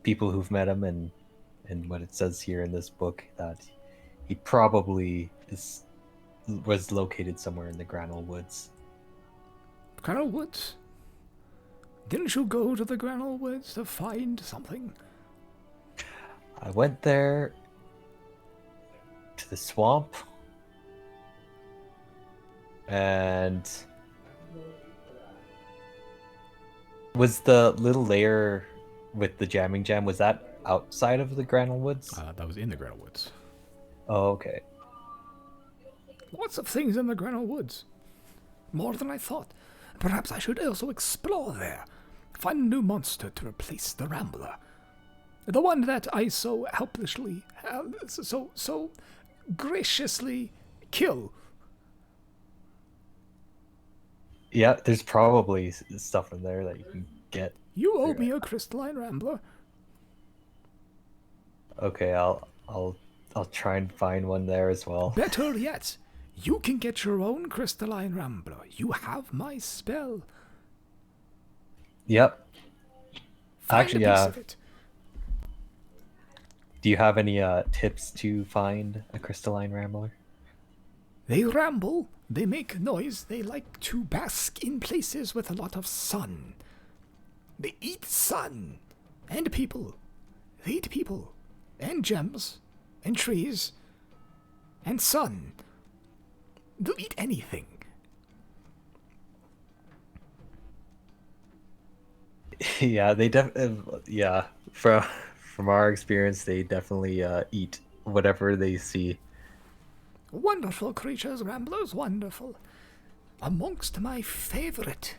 people who've met him and what it says here in this book, that he probably was located somewhere in the Granal Woods. Granal Woods? Didn't you go to the Granal Woods to find something? I went there to the swamp and was the little lair with the jamming jam, was that outside of the Granal Woods? That was in the Granal Woods. Oh, okay. Lots of things in the Granal Woods. More than I thought. Perhaps I should also explore there. Find a new monster to replace the Rambler. The one that I so helplessly, so graciously kill. Yeah, there's probably stuff in there that you can get. You owe me a crystalline Rambler. Okay, I'll try and find one there as well. Better yet, you can get your own crystalline Rambler. You have my spell. Yep. Find Actually, a piece of it. Do you have any tips to find a crystalline Rambler? They ramble, they make noise, they like to bask in places with a lot of sun. They eat sun and people. They eat people. and gems, and trees, and sun. They'll eat anything. Yeah, yeah, from our experience, they definitely eat whatever they see. Wonderful creatures, ramblers, wonderful. Amongst my favorite,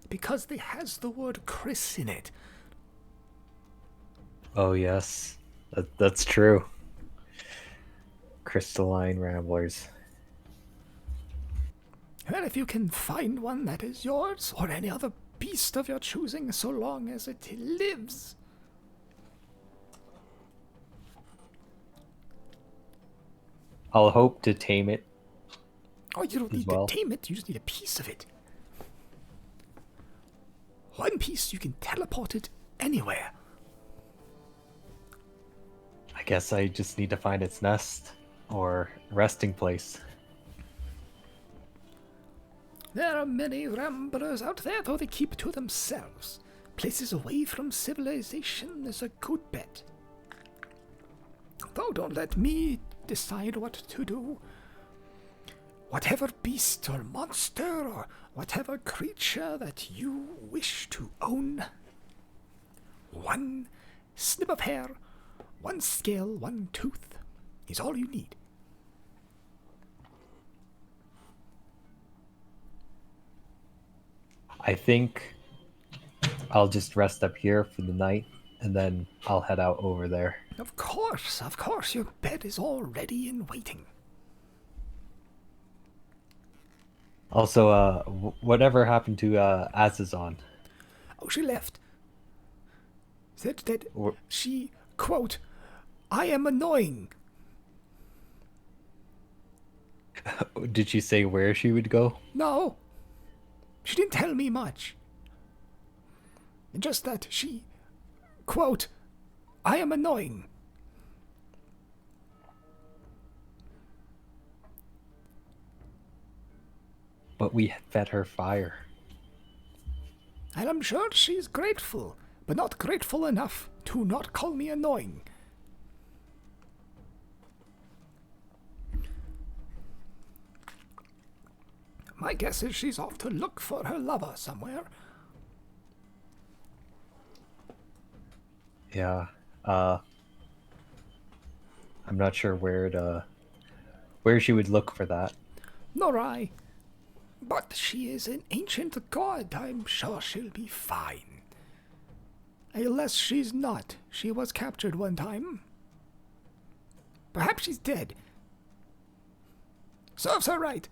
because they has the word Chrys in it. Oh yes, that's true. Crystalline ramblers. And if you can find one that is yours, or any other beast of your choosing, so long as it lives. I'll hope to tame it Oh, you don't as need to well. tame it, you just need a piece of it. One piece, you can teleport it anywhere. I guess I just need to find its nest or resting place. There are many ramblers out there, though they keep to themselves. Places away from civilization is a good bet. Though don't let me decide what to do. Whatever beast or monster or whatever creature that you wish to own, one snip of hair, one scale, one tooth is all you need. I think I'll just rest up here for the night and then I'll head out over there. Of course, your bed is all ready and waiting. Also, whatever happened to Azazon? Oh, she left. Said that Or- she, quote, I am annoying. Did she say where she would go? No, she didn't tell me much. Just that she, quote, I am annoying. But we fed her fire. And I'm sure she's grateful, but not grateful enough to not call me annoying. My guess is she's off to look for her lover somewhere. Yeah. I'm not sure where she would look for that. Nor I. But she is an ancient god. I'm sure she'll be fine. Unless she's not. She was captured one time. Perhaps she's dead. Serves her right.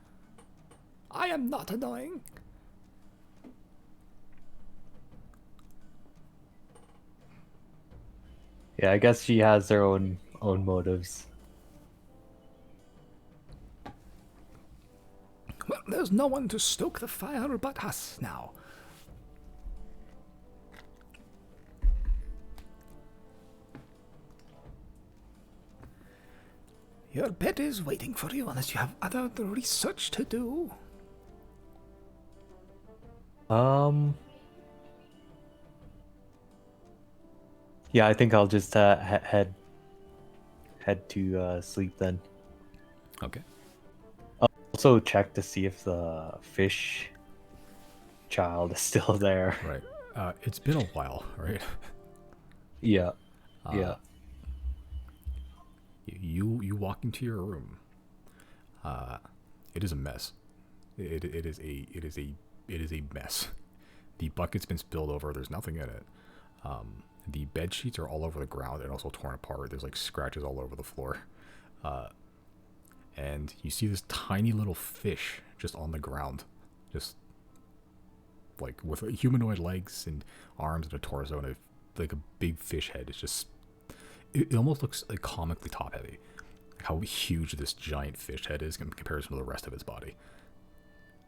I am not annoying. Yeah, I guess she has her own motives. Well, there's no one to stoke the fire but us now. Your bed is waiting for you unless you have other research to do. Yeah, I think I'll just head to sleep then. Okay. Also check to see if the fish child is still there. Right. It's been a while, right? Yeah. Yeah. You walk into your room. It is a mess. It is a mess. The bucket's been spilled over. There's nothing in it. The bed sheets are all over the ground and also torn apart. There's like scratches all over the floor. And you see this tiny little fish just on the ground, just like with humanoid legs and arms and a torso and like a big fish head. It's just it almost looks like comically top heavy. How huge this giant fish head is in comparison to the rest of its body.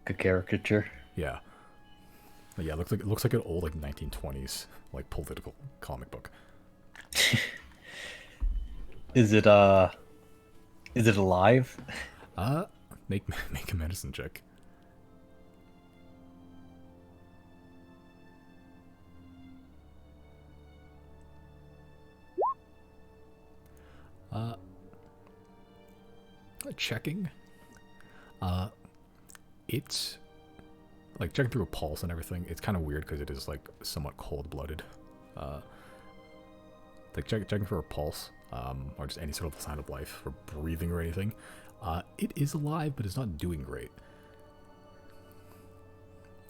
A caricature. Yeah. Yeah, it looks like an old like 1920s like political comic book. Is it alive? Make a medicine check. checking, it's like checking through a pulse and everything. It's kind of weird because it is like somewhat cold-blooded. Like checking for a pulse, or just any sort of sign of life, or breathing or anything. It is alive, but it's not doing great.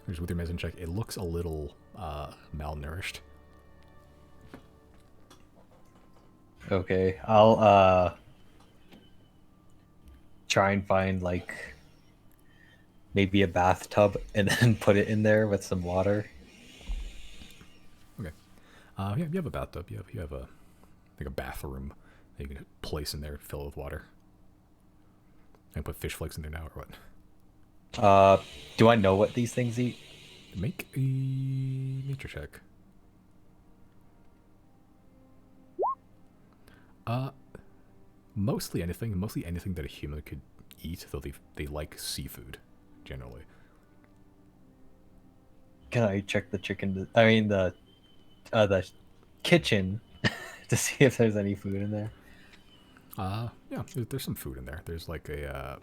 Just with your medicine check, it looks a little malnourished. Okay, I'll try and find like maybe a bathtub and then put it in there with some water. Okay. Yeah, you have a bathtub. You have a like a bathroom that you can place in there, fill it with water. And put fish flakes in there now, or what? Do I know what these things eat? Make a nature check. Mostly anything that a human could eat, though they like seafood, generally. Can I check the chicken? I mean the kitchen to see if there's any food in there. Yeah, there's some food in there. There's like it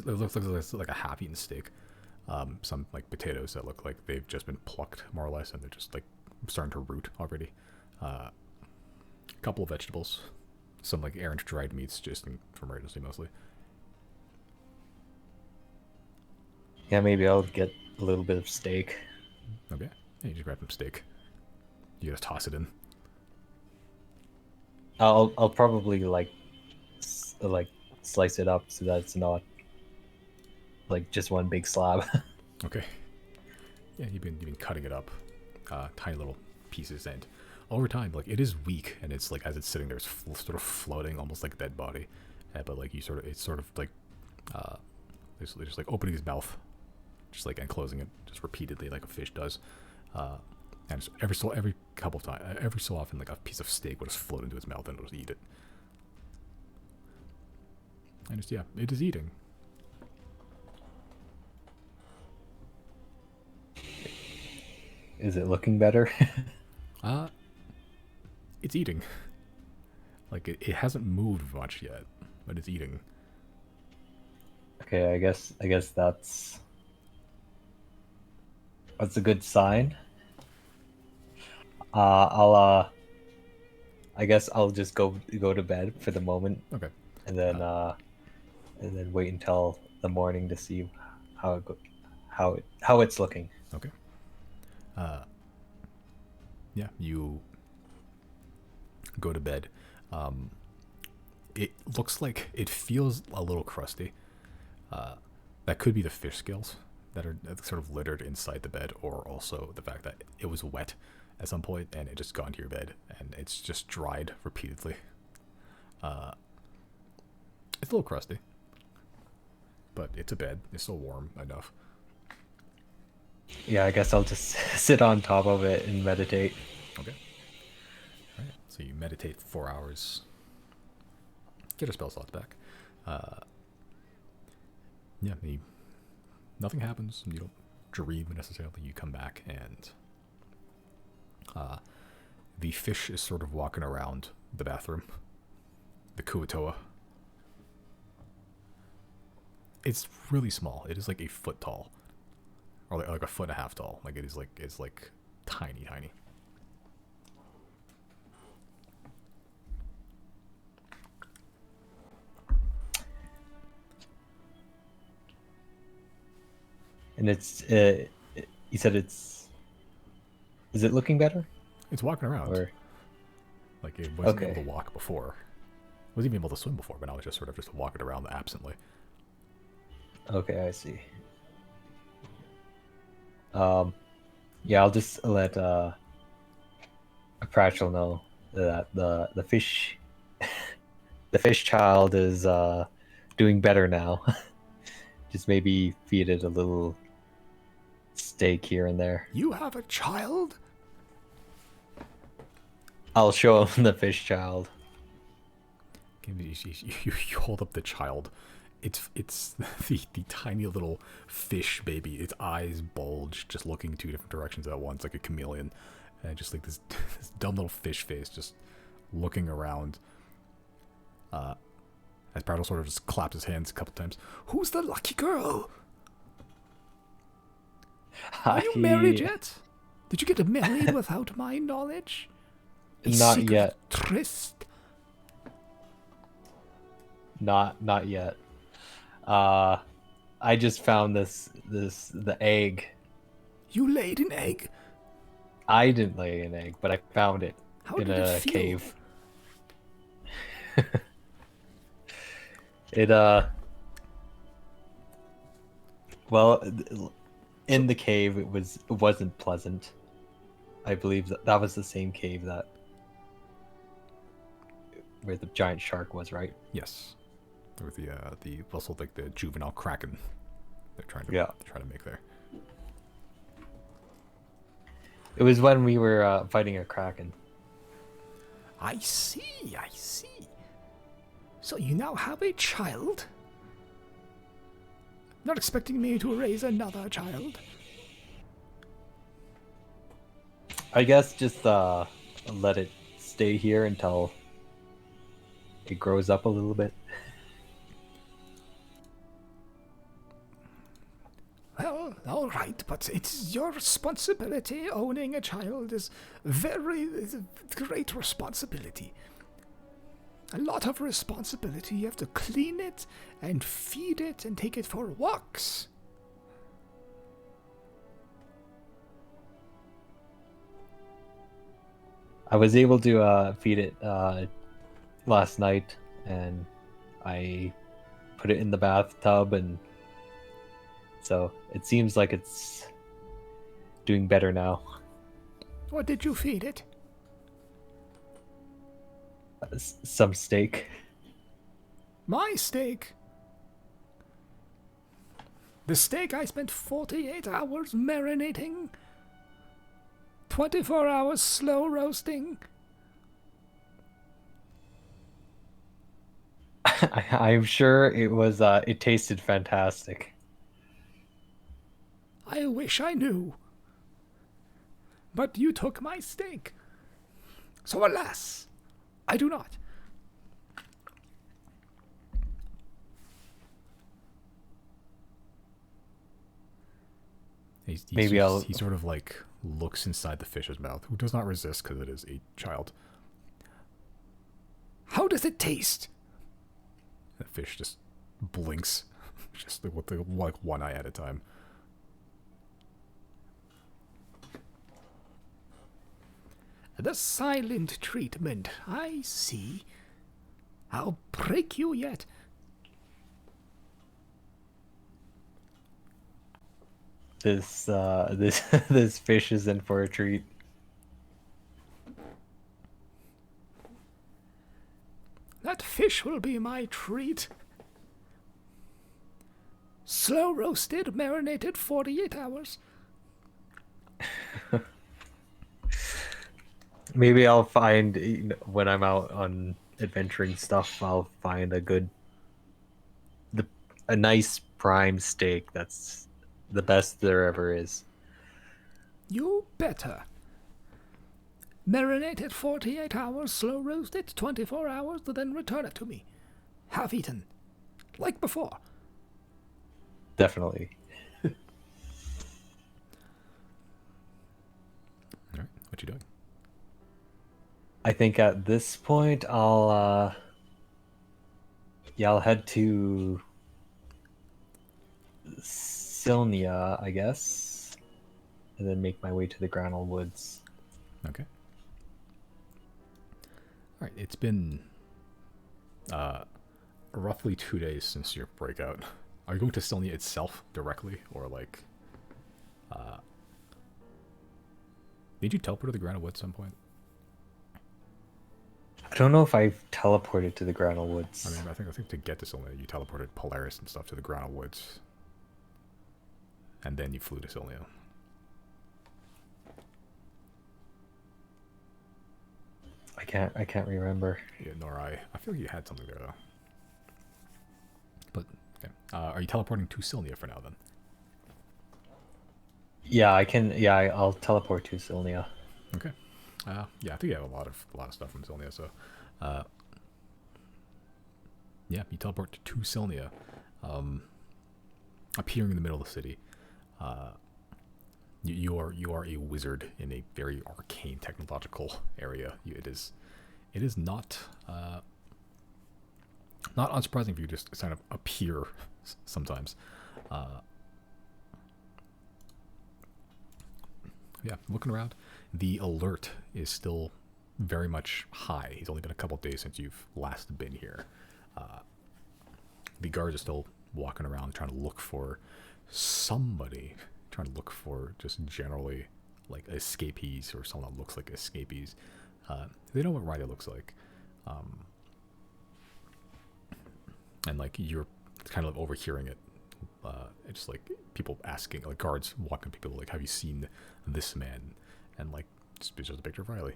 looks like a half-eaten steak. Some like potatoes that look like they've just been plucked, more or less, and they're just like starting to root already. A couple of vegetables, some like errant dried meats, just for emergency mostly. Yeah, maybe I'll get a little bit of steak. Okay, yeah, you just grab some steak. You gotta toss it in. I'll probably like slice it up so that it's not like just one big slab. Okay. Yeah, you've been cutting it up, tiny little pieces, and over time, like it is weak, and it's like as it's sitting there, it's sort of floating, almost like a dead body. But like it's sort of like, just like opening his mouth, just like and closing it, just repeatedly, like a fish does. And just every couple of times, every so often, like a piece of steak would just float into his mouth and it'll just eat it. And just yeah, it is eating. Is it looking better? It's eating. Like it hasn't moved much yet, but it's eating. Okay, I guess that's a good sign. I guess I'll just go to bed for the moment. Okay. And then wait until the morning to see how it's looking. Okay. Yeah, you go to bed. It looks like it feels a little crusty. That could be the fish scales that are sort of littered inside the bed, or also the fact that it was wet at some point and it just got into your bed and it's just dried repeatedly. It's a little crusty, but it's a bed. It's still warm enough. Yeah, I guess I'll just sit on top of it and meditate. Okay. All right. So you meditate for 4 hours. Get your spell slots back. Yeah, nothing happens. You don't dream necessarily. You come back and the fish is sort of walking around the bathroom. The Kuatoa. It's really small. It is like a foot tall, or like a foot and a half tall. Like it's like tiny. And it's you said is it looking better? It's walking around. Or like it wasn't able to walk before. It wasn't even able to swim before, but now it's just sort of just walking around absently. okay, I see. Yeah, I'll just let Pratchell know that the fish the fish child is doing better now. Just maybe feed it a little steak here and there. You have a child? I'll show him the fish child. You hold up the child. It's the tiny little fish baby. Its eyes bulge, just looking two different directions at once, like a chameleon, and just like this dumb little fish face, just looking around. As Brattle sort of just claps his hands a couple times. Who's the lucky girl? Are you married yet? Did you get married without my knowledge? Not yet. Tryst? Not yet. I just found the egg. You laid an egg? I didn't lay an egg, but I found it in a cave. It well, in the cave it wasn't pleasant. I believe that was the same cave where the giant shark was, right? Yes. With the also like the juvenile kraken they're trying to make there. It was when we were fighting a kraken. I see. So you now have a child? Not expecting me to raise another child? I guess just let it stay here until it grows up a little bit. Well, all right, but it's your responsibility. Owning a child is a great responsibility. A lot of responsibility. You have to clean it and feed it and take it for walks. I was able to feed it last night, and I put it in the bathtub, and so it seems like it's doing better now. What did you feed it? Some steak. My steak? The steak I spent 48 hours marinating? 24 hours slow roasting? I'm sure it was. It tasted fantastic. I wish I knew. But you took my steak. So alas, I do not. He sort of like looks inside the fish's mouth, who does not resist because it is a child. How does it taste? The fish just blinks, just with like one eye at a time. The silent treatment, I see. I'll break you yet. This this fish is in for a treat. That fish will be my treat. Slow roasted, marinated 48 hours. Maybe I'll find, when I'm out on adventuring stuff, I'll find a nice prime steak that's the best there ever is. You better. Marinate it 48 hours, slow roast it 24 hours, then return it to me. Half eaten. Like before. Definitely. Alright, what you doing? I think at this point I'll head to Silnia, I guess, and then make my way to the Granal Woods. Okay. Alright, it's been roughly 2 days since your breakout. Are you going to Silnia itself directly, or like did you teleport to the Granal Woods at some point? I don't know if I've teleported to the Granal Woods. I mean, I think to get to Silnia, you teleported Polaris and stuff to the Granal Woods, and then you flew to Silnia. I can't remember. Yeah, nor I. I feel like you had something there though. But okay. Are you teleporting to Silnia for now then? Yeah, I can. Yeah, I'll teleport to Silnia. Okay. Yeah, I think you have a lot of stuff from Silnia. So, Yeah, you teleport to Sylnia, appearing in the middle of the city. Uh, you are a wizard in a very arcane technological area. It is not unsurprising for you to just kind of appear sometimes. Uh, yeah, looking around, the alert is still very much high. It's only been a couple of days since you've last been here. Uh, the guards are still walking around trying to look for somebody, trying to look for just generally like escapees or someone that looks like escapees. They know what Ryder looks like. Um, and like you're kind of overhearing it. It's like people asking, like guards walking people, like, "Have you seen this man?" And like, just a picture of Riley.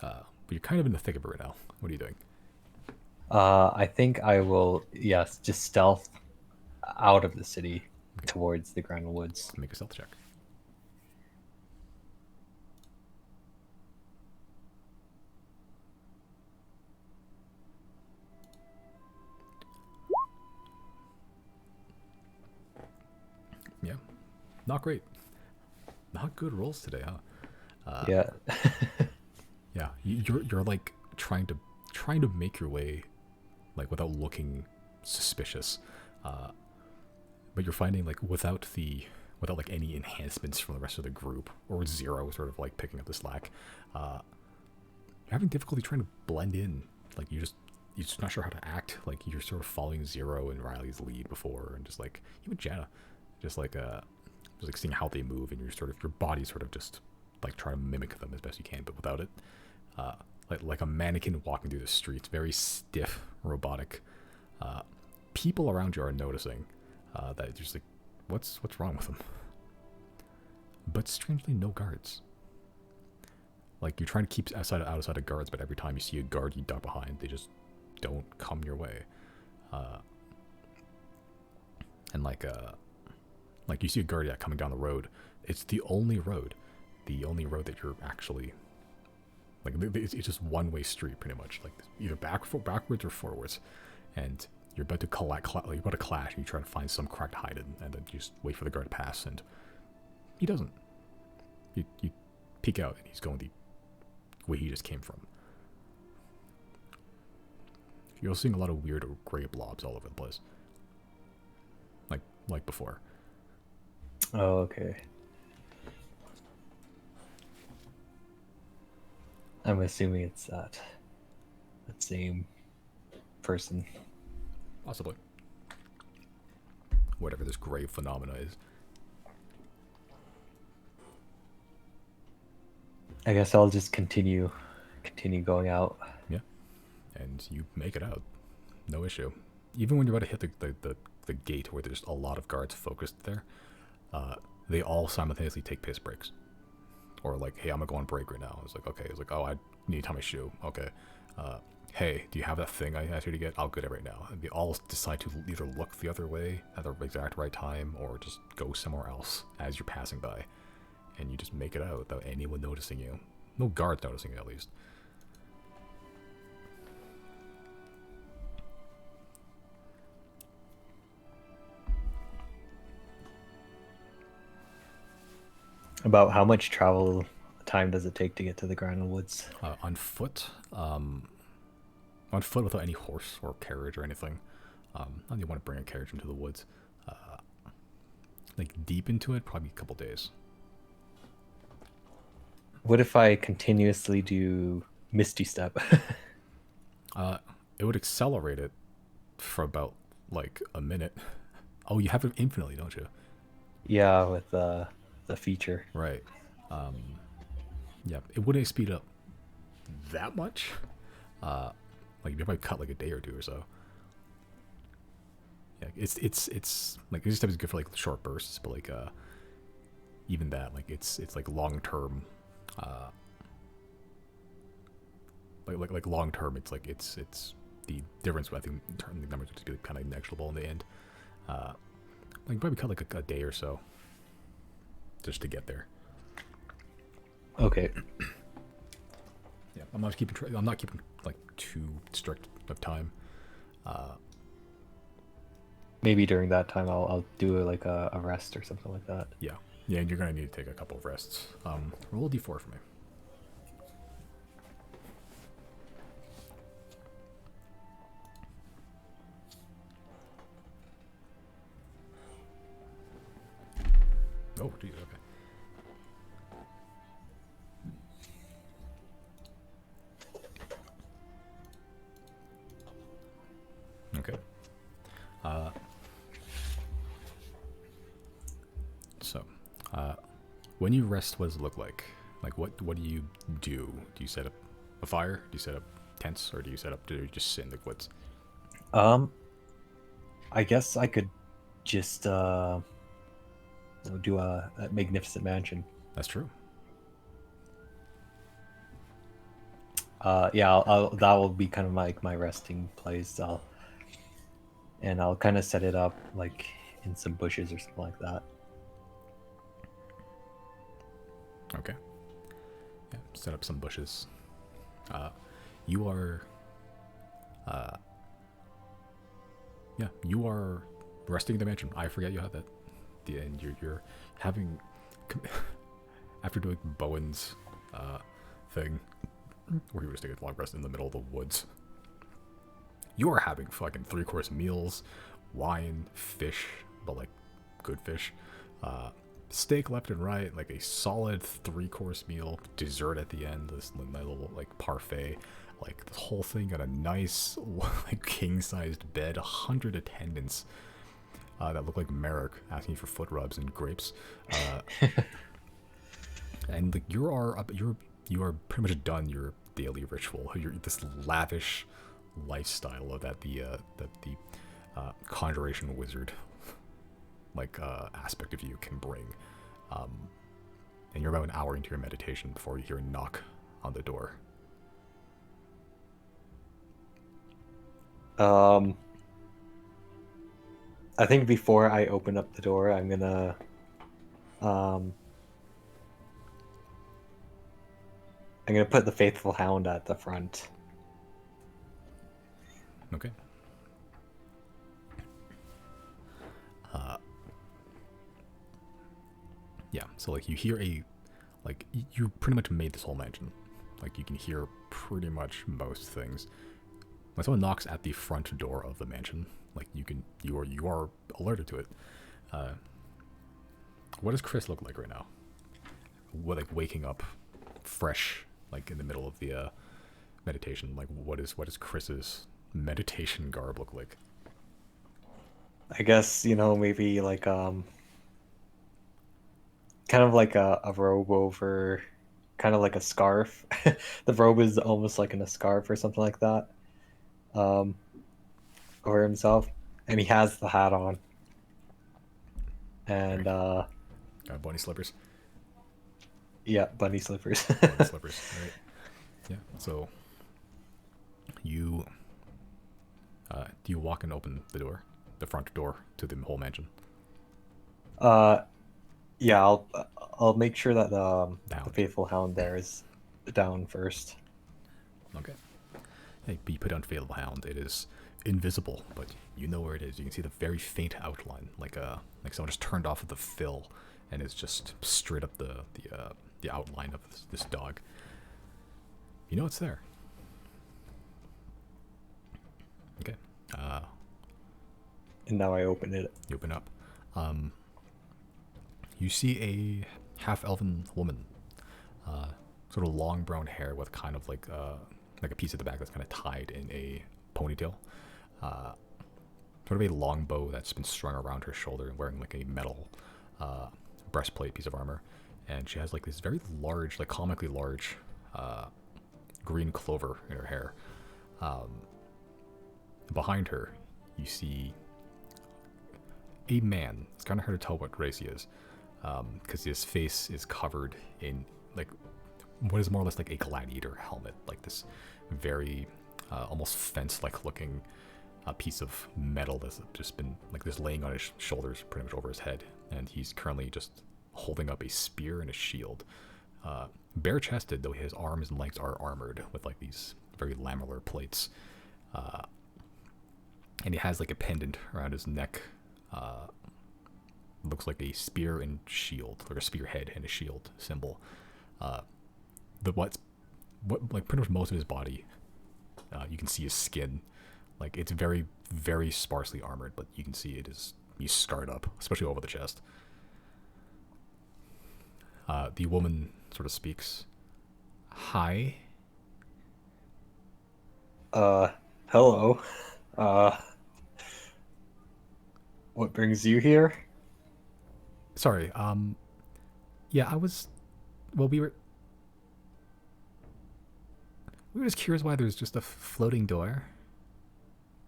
But you're kind of in the thick of it right now. What are you doing? I think I will, yes, just stealth out of the city Okay. towards the Grand Woods. Make a stealth check. Yeah, not great. Not good rolls today, huh? Yeah. Yeah, you're like trying to make your way, like without looking suspicious, uh, but you're finding like without like any enhancements from the rest of the group or zero sort of like picking up the slack, uh, you're having difficulty trying to blend in. Like you're just not sure how to act. Like you're sort of following Zero and Riley's lead before, and just like even Jana, just like just like seeing how they move, and your body sort of just like trying to mimic them as best you can, but without it. Uh, like a mannequin walking through the streets, very stiff, robotic. Uh, People around you are noticing that you're just like, what's wrong with them? But strangely, no guards. Like you're trying to keep outside of guards, but every time you see a guard, you duck behind. They just don't come your way. Uh, and like you see a guard coming down the road. It's the only road that you're actually like. It's just one way street, pretty much. Like either backwards or forwards, and you're about to you're about to clash. And you try to find some crack to hide in, and then you just wait for the guard to pass, and he doesn't. You peek out, and he's going the way he just came from. You're seeing a lot of weird gray blobs all over the place, like before. Oh, okay. I'm assuming it's that same person. Possibly. Whatever this gray phenomena is. I guess I'll just continue going out. Yeah. And you make it out. No issue. Even when you're about to hit the gate where there's a lot of guards focused there, they all simultaneously take piss breaks. Or like, hey, I'm gonna go on break right now. It's like, okay. It's like, oh, I need to tie my shoe. Okay. Hey, do you have that thing I asked you to get? I'll get it right now. And they all decide to either look the other way at the exact right time or just go somewhere else as you're passing by. And you just make it out without anyone noticing you. No guards noticing you, at least. About how much travel time does it take to get to the Grand Woods? On foot without any horse or carriage or anything. I don't want to bring a carriage into the woods. Like deep into it, probably a couple days. What if I continuously do Misty Step? It would accelerate it for about like a minute. Oh, you have it infinitely, don't you? Yeah, with the feature. Right. Yeah, it wouldn't speed up that much. Like you might cut like a day or two or so. Yeah, it's like this type is good for like short bursts, but like even that like it's like long term. Like long term, it's like it's the difference. I think the numbers would just be kind of negligible in the end. Like probably cut like a day or so just to get there. Okay. Yeah, I'm not keeping like too strict of time. Maybe during that time I'll do like a rest or something like that. Yeah. Yeah, and you're gonna need to take a couple of rests. Roll a d4 for me. Oh, geez, okay. Okay. So, when you rest, what does it look like? Like, what do you do? Do you set up a fire? Do you set up tents, or do you set up? Do you just sit in the woods? I guess I could just do a magnificent mansion. That's true. Yeah, that will be kind of like my resting place. I'll kind of set it up like in some bushes or something like that. Okay. Yeah, set up some bushes. You are. Yeah, you are resting in the mansion. I forget you had that. The end. You're having after doing Bowen's thing, where he was taking a long rest in the middle of the woods. You are having fucking 3-course meals, wine, fish, but like good fish, steak left and right, like a solid 3-course meal, dessert at the end, this little like parfait, like the whole thing got a nice like king-sized bed, 100 attendants that look like Merrick asking for foot rubs and grapes, and like you are pretty much done your daily ritual. You're this lavish lifestyle of that the conjuration wizard like aspect of you can bring, and you're about an hour into your meditation before you hear a knock on the door. I think before I open up the door, I'm gonna put the faithful hound at the front. Okay. Yeah, so like you hear you pretty much made this whole mansion. Like you can hear pretty much most things. When someone knocks at the front door of the mansion, like you are alerted to it. What does Chrys look like right now? What, like waking up fresh, like in the middle of the meditation? Like what is Chris's meditation garb look like? I guess, maybe like kind of like a robe over, kind of like a scarf. The robe is almost like in a scarf or something like that, over himself, and he has the hat on, and Bunny slippers. yeah, bunny slippers. Bunny slippers, right? Yeah. So you do you walk and open the door, the front door to the whole mansion? Yeah, I'll make sure that the Down. faithful hound there is down first. Okay. Hey, you put on Fatal Hound. It is invisible, but you know where it is. You can see the very faint outline, like someone just turned off the fill, and it's just straight up the outline of this dog. You know it's there. Okay. And now I open it. You open up. You see a half-elven woman, sort of long brown hair with kind of like a piece at the back that's kind of tied in a ponytail. Sort of a long bow that's been strung around her shoulder and wearing like a metal breastplate piece of armor. And she has like this very large, like comically large green clover in her hair. Behind her, you see a man. It's kind of hard to tell what race he is, because his face is covered in like what is more or less like a gladiator helmet, like this very almost fence-like looking piece of metal that's just been like this laying on his shoulders, pretty much over his head, and he's currently just holding up a spear and a shield. Bare-chested, though his arms and legs are armored with like these very lamellar plates. and he has like a pendant around his neck. Looks like a spear and shield, like a spearhead and a shield symbol. The what like pretty much most of his body, you can see his skin. Like it's very very sparsely armored, but you can see he's scarred up, especially over the chest. The woman sort of speaks. Hi. Hello. Uh, what brings you here? Sorry. Yeah, I was. Well, we were just curious why there's just a floating door,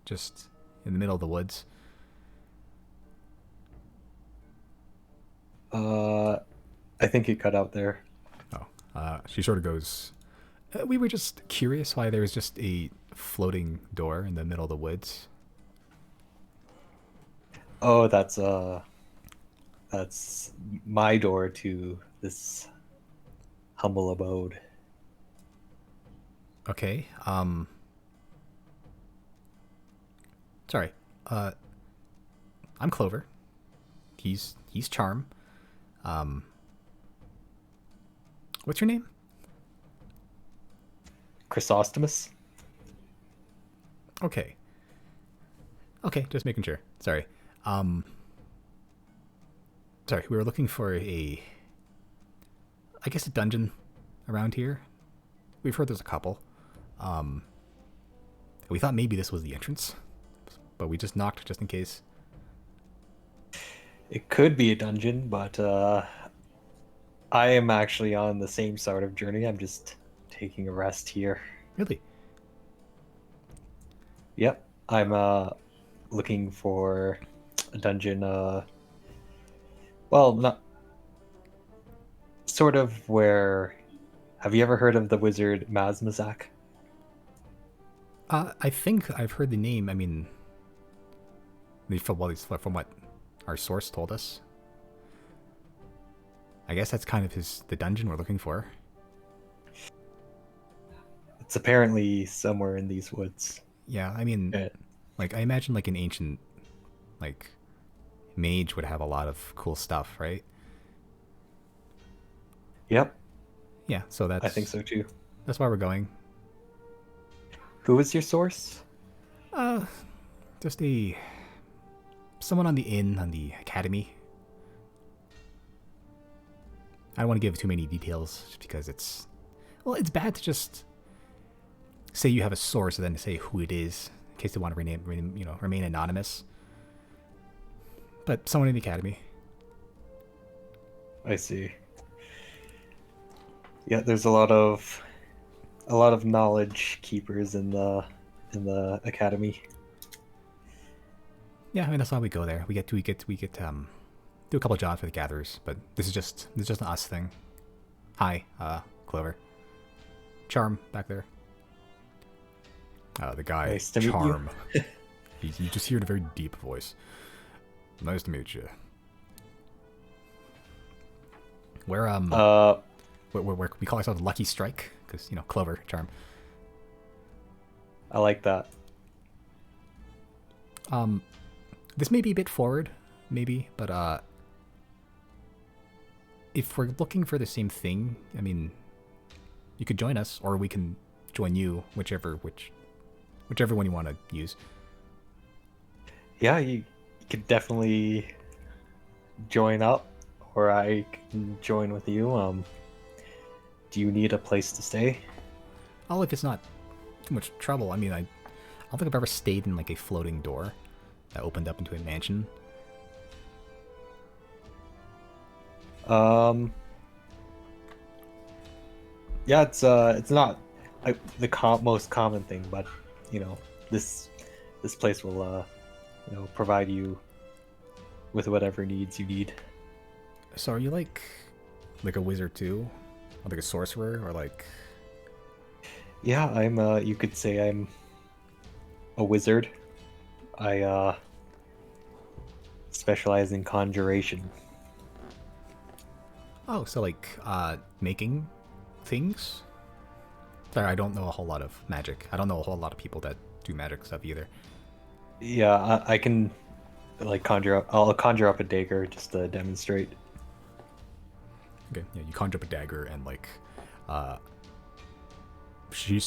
just in the middle of the woods. Uh, I think it cut out there. Oh, she sort of goes. We were just curious why there's just a floating door in the middle of the woods. Oh, that's my door to this humble abode. Okay. Sorry. I'm Clover. He's Charm. Um. What's your name? Chrysostomus? Okay. Okay, just making sure. Sorry. Um. Sorry, we were looking for I guess a dungeon around here. We've heard there's a couple. Um. We thought maybe this was the entrance, but we just knocked just in case. It could be a dungeon, but I am actually on the same sort of journey. I'm just taking a rest here. Really? Yep. I'm looking for a dungeon well, not sort of where have you ever heard of the wizard Mazmazak? I think I've heard the name. I mean, from what our source told us. I guess that's kind of the dungeon we're looking for. It's apparently somewhere in these woods. Yeah, I mean, Uh, like I imagine like an ancient, like, mage would have a lot of cool stuff, right? yep, Yeah, so I think so too. that's why we're going. Who is your source? Uh, just someone on the inn on the academy. I don't want to give too many details just because it's bad to just say you have a source and then to say who it is in case they want to remain anonymous. But someone in the academy. I see. Yeah, there's a lot of knowledge keepers in the academy. Yeah, I mean that's why we go there. We get do a couple of jobs for the gatherers, but this is just an us thing. Hi, Clover. Charm back there. The guy Nice to meet you. Charm. you just hear in a very deep voice. Nice to meet you. We're we call ourselves Lucky Strike because Clover Charm. I like that. This may be a bit forward, maybe, but if we're looking for the same thing, I mean, you could join us, or we can join you, whichever one you want to use. Yeah, you could definitely join up, or I can join with you. Do you need a place to stay? Oh, if it's not too much trouble. I mean, I don't think I've ever stayed in like a floating door that opened up into a mansion. Yeah, it's not the most common thing, but this place will provide you with whatever needs you need. So are you like a wizard too? Or like a sorcerer, or like... Yeah, I'm you could say I'm a wizard. I specialize in conjuration. Oh, so like making things? Sorry, I don't know a whole lot of magic. I don't know a whole lot of people that do magic stuff either. Yeah, I can like conjure up. I'll conjure up a dagger just to demonstrate. Okay, yeah, you conjure up a dagger and like, uh, she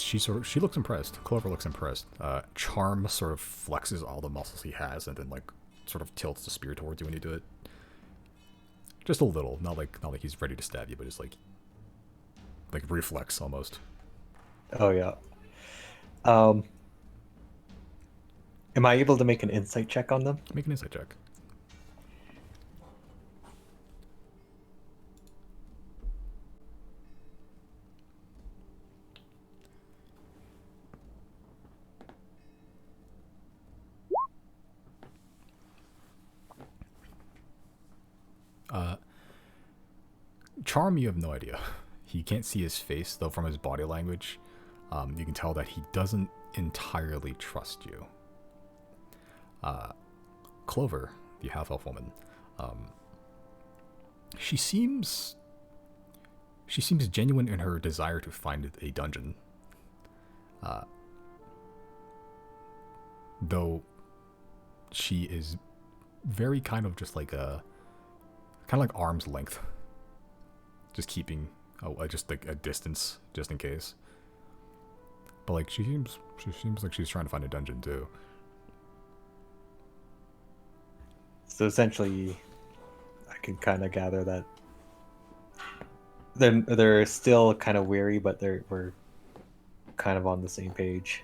looks impressed. Clover looks impressed. Charm sort of flexes all the muscles he has and then like sort of tilts the spear towards you when you do it. Just a little, not like he's ready to stab you, but just like reflex almost. Oh yeah. Um, am I able to make an insight check on them? Make an insight check. Charm, you have no idea. You can't see his face, though from his body language, you can tell that he doesn't entirely trust you. Clover, the half-elf woman, she seems genuine in her desire to find a dungeon. Though she is very kind of just like a kind of like arm's length, just keeping just like a distance just in case. But like she seems like she's trying to find a dungeon too. So essentially, I can kind of gather that they're still kind of weary, but we're kind of on the same page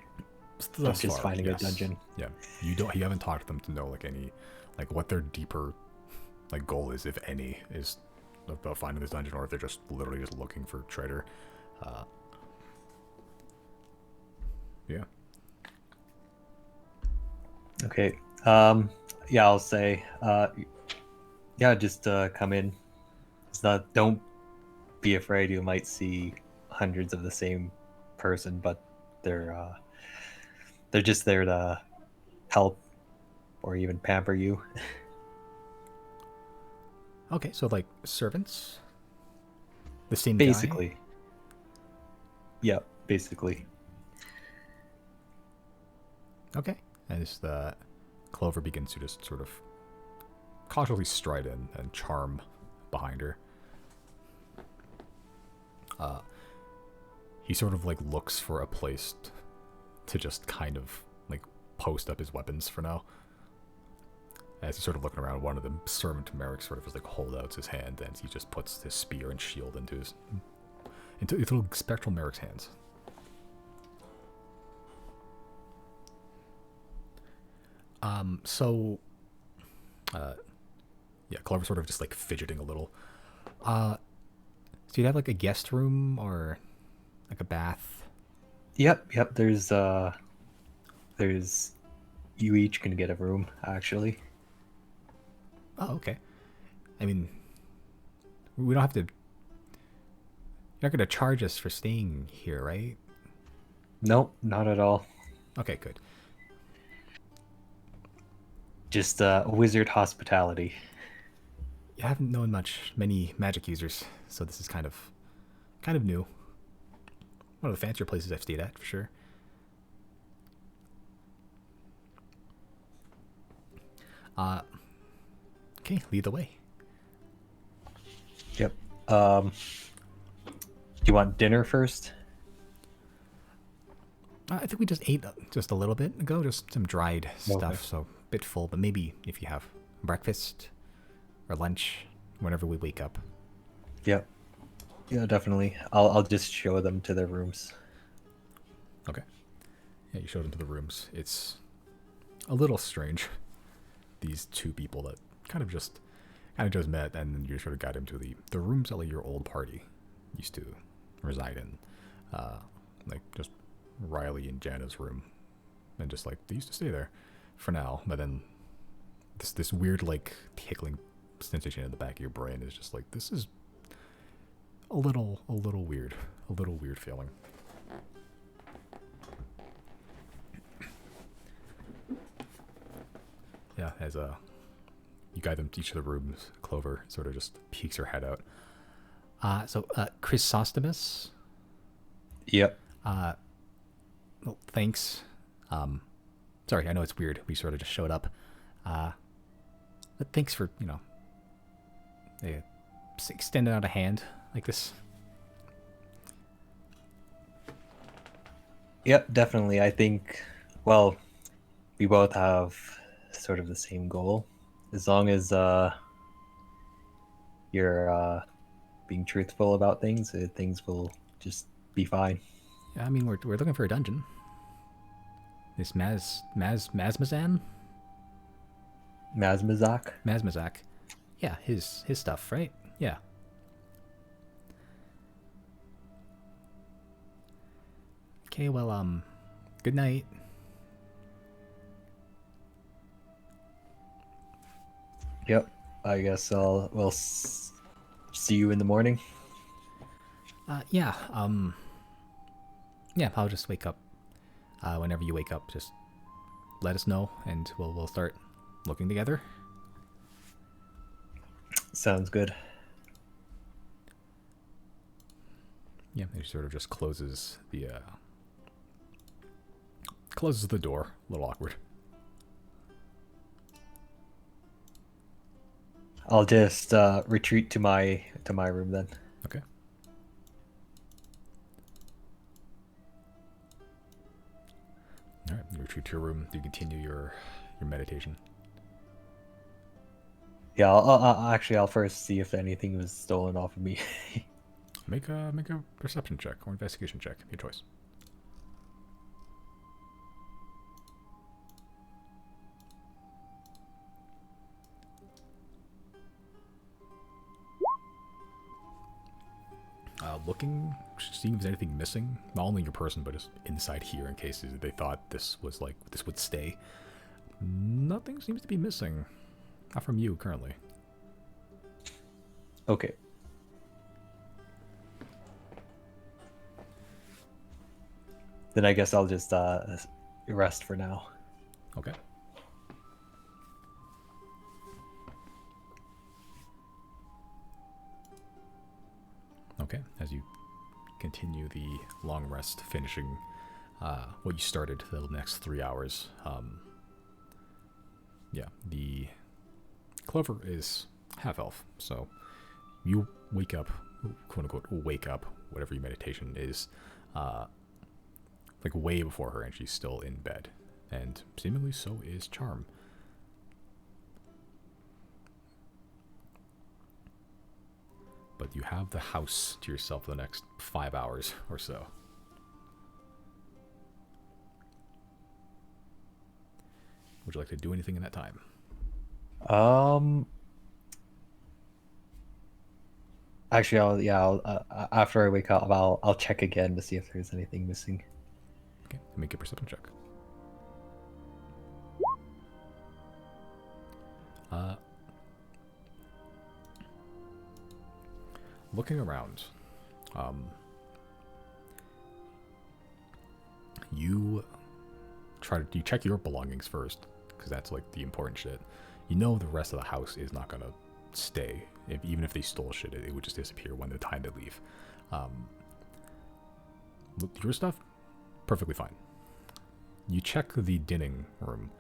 of Thus just far, finding a yes. dungeon. Yeah. You haven't talked to them to know like any like what their deeper like goal is, if any, is about finding this dungeon, or if they're just literally just looking for treasure. Uh, yeah. Okay. Yeah, I'll say. Yeah, just come in. It's not. Don't be afraid. You might see hundreds of the same person, but they're just there to help or even pamper you. Okay, so like servants, the same guy. Basically. Yeah, basically. Okay, and as the Clover begins to just sort of cautiously stride in and charm behind her. He sort of like looks for a place to just kind of like post up his weapons for now. As he's sort of looking around, one of the servant Merrick sort of just like hold out his hand, and he just puts his spear and shield into little spectral Merrick's hands. So, yeah, Clover sort of just like fidgeting a little. So you'd have like a guest room or like a bath. Yep. There's you each can get a room actually. Oh, okay. I mean, we don't have to. You're not going to charge us for staying here, right? Nope, not at all. Okay, good. Just wizard hospitality. You haven't known many magic users, so this is kind of new. One of the fancier places I've stayed at, for sure. Uh, okay, lead the way. Yep. Do you want dinner first? I think we just ate just a little bit ago, just some dried Okay. stuff, so a bit full. But maybe if you have breakfast or lunch, whenever we wake up. Yep. Yeah, definitely. I'll just show them to their rooms. Okay. Yeah, you showed into the rooms. It's a little strange. These two people that kind of just met, and then you sort of got into the rooms that like your old party used to reside in, like just Riley and Jana's room, and just like they used to stay there for now. But then this weird like tickling sensation in the back of your brain is just like this is a little weird, a little weird feeling. Yeah, as you guide them to each of the rooms, Clover sort of just peeks her head out. So Chrysostomus, Yep. well, thanks. Sorry, I know it's weird. We sort of just showed up. But thanks for, extending out a hand like this. Yep, definitely. I think, well, we both have sort of the same goal. As long as you're being truthful about things, things will just be fine. Yeah, I mean, we're looking for a dungeon. This Mazmazan? Mazmazak? Mazmazak. Yeah, his stuff, right? Yeah. Okay, well, good night. Yep. I guess we'll see you in the morning. Yeah, yeah, I'll just wake up. Whenever you wake up, just let us know, and we'll start looking together. Sounds good. Yeah, he sort of just closes the door. A little awkward. I'll just retreat to my room then. Okay. All right, you retreat to your room. You continue your meditation. Yeah, I'll first see if anything was stolen off of me. Make a perception check or investigation check. Your choice. Looking, seeing if there's anything missing. Not only your person, but just inside here in case they thought this would stay. Nothing seems to be missing. Not from you currently. Okay. Then I guess I'll just rest for now. Okay. Okay, as you continue the long rest, finishing what you started the next 3 hours. Yeah, the Clover is half elf, so you wake up, quote unquote, wake up, whatever your meditation is, like way before her, and she's still in bed, and seemingly so is Charm. But you have the house to yourself for the next 5 hours or so. Would you like to do anything in that time? Actually, I'll after I wake up, I'll check again to see if there's anything missing. Okay, make a perception check. Looking around, you check your belongings first, because that's like the important shit. You know the rest of the house is not gonna stay. Even if they stole shit, it would just disappear when the time they leave. Your stuff, perfectly fine. You check the dinning room.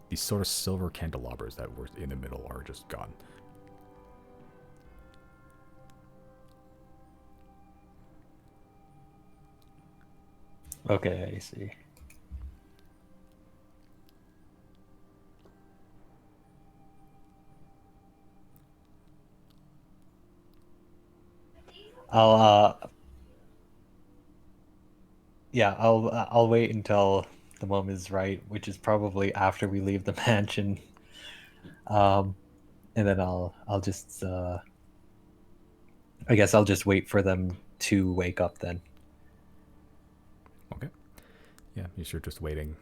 These sort of silver candelabras that were in the middle are just gone. Okay, I see. I'll I'll wait until the moment is right, which is probably after we leave the mansion. And then I'll just I guess I'll just wait for them to wake up then. Okay. Yeah, you're just waiting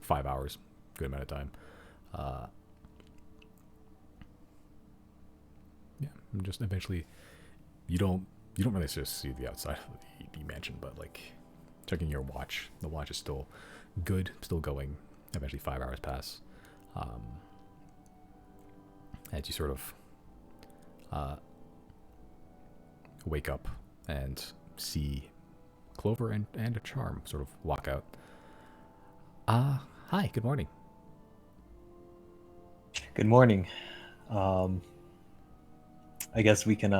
5 hours, good amount of time. Yeah, and just eventually, you don't really just see the outside of the mansion, but like checking your watch, the watch is still good, still going. Eventually, 5 hours pass. As you sort of wake up and see Clover and a Charm sort of walk out. Hi, good morning. Good morning. Um, I guess we can,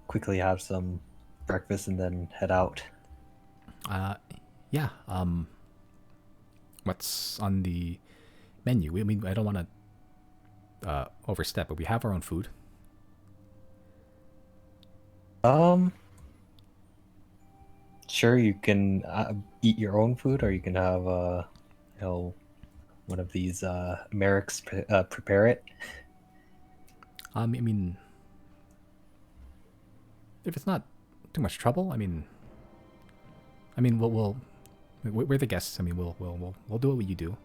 quickly have some breakfast and then head out. Uh, yeah, what's on the menu? I mean, I don't want to overstep, but we have our own food. Um, sure, you can eat your own food, or you can have, you know, one of these Merrick's prepare it. I mean, if it's not too much trouble, we'll we're the guests. I mean, we'll do what you do.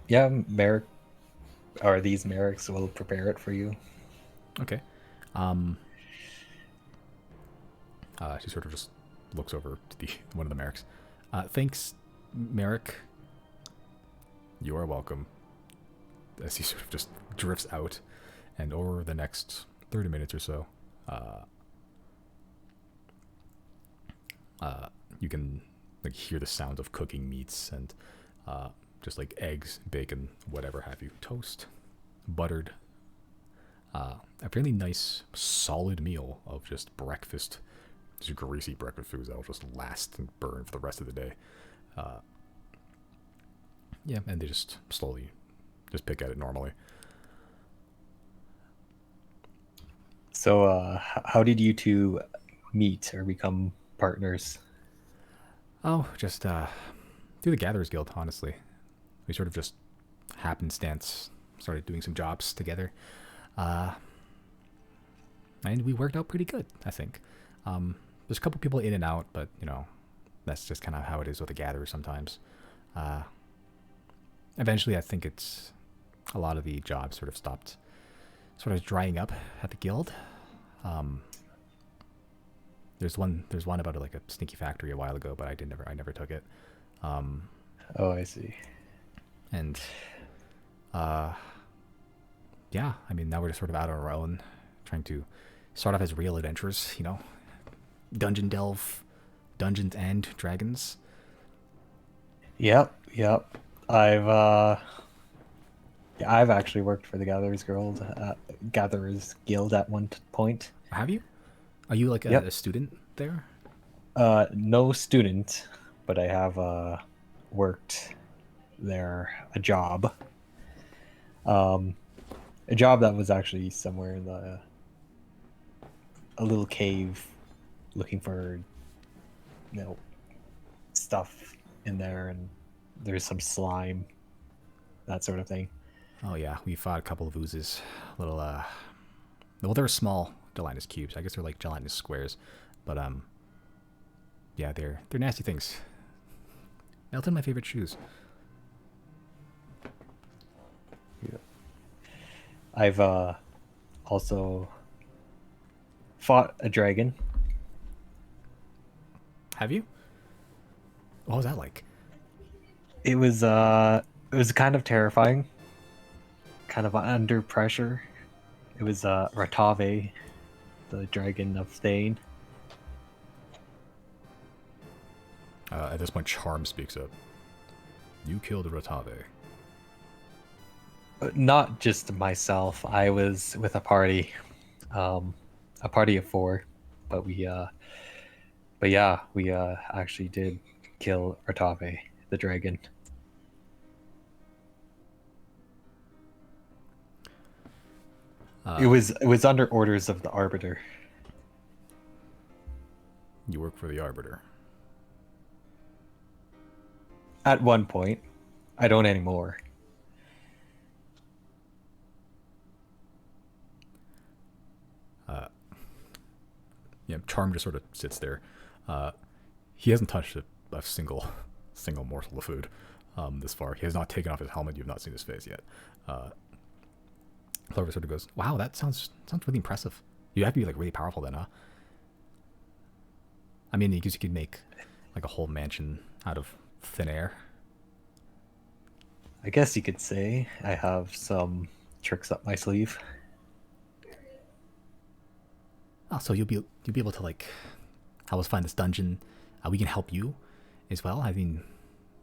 Yeah, Merrick, or these Merricks will prepare it for you. Okay. She sort of just looks over to the one of the Merricks. Thanks, Merrick. You are welcome. As he sort of just drifts out, and over the next 30 minutes or so, you can like hear the sound of cooking meats and just like eggs, bacon, whatever have you, toast, buttered. A fairly nice, solid meal of just breakfast, just greasy breakfast foods that'll just last and burn for the rest of the day. Yeah, and they just slowly just pick at it normally. So, how did you two meet or become partners? Oh, just through the Gatherers Guild, honestly. We sort of just happenstance started doing some jobs together. Uh, and we worked out pretty good, I think. There's a couple people in and out, but, that's just kind of how it is with the Gatherers sometimes. Eventually, I think it's a lot of the jobs sort of stopped sort of drying up at the guild. There's one about like a sneaky factory a while ago, but I never took it. Oh, I see. And yeah, I mean now we're just sort of out on our own, trying to start off as real adventurers, dungeon delve, Dungeons and Dragons. Yep. I've uh yeah, I've actually worked for the Gatherers Guild at one point. Have you? Are you like a Yep. student there? No student, but I have worked there Um a job that was actually somewhere in the a little cave looking for you know stuff in there, and there's some slime, that sort of thing. Oh yeah, we fought a couple of oozes. Little well they're small gelatinous cubes. I guess they're like gelatinous squares, but yeah, they're nasty things. Melted my favorite shoes. Yeah. I've also fought a dragon. Have you? What was that like? It was kind of terrifying, kind of under pressure. It was Ratave, the dragon of Thane. At this point, Charm speaks up. You killed Rotave. Not just myself. I was with a party of four, but we actually did kill Ratave, the dragon. It was under orders of the Arbiter. You work for the Arbiter. At one point, I don't anymore. Yeah, Charm just sort of sits there. He hasn't touched a single morsel of food this far. He has not taken off his helmet. You have not seen his face yet. Clover sort of goes, "Wow, that sounds really impressive. You have to be like really powerful then, huh?" I mean, you could make like a whole mansion out of thin air. I guess you could say I have some tricks up my sleeve. Oh, so you'll be able to like help us find this dungeon. We can help you as well. I mean,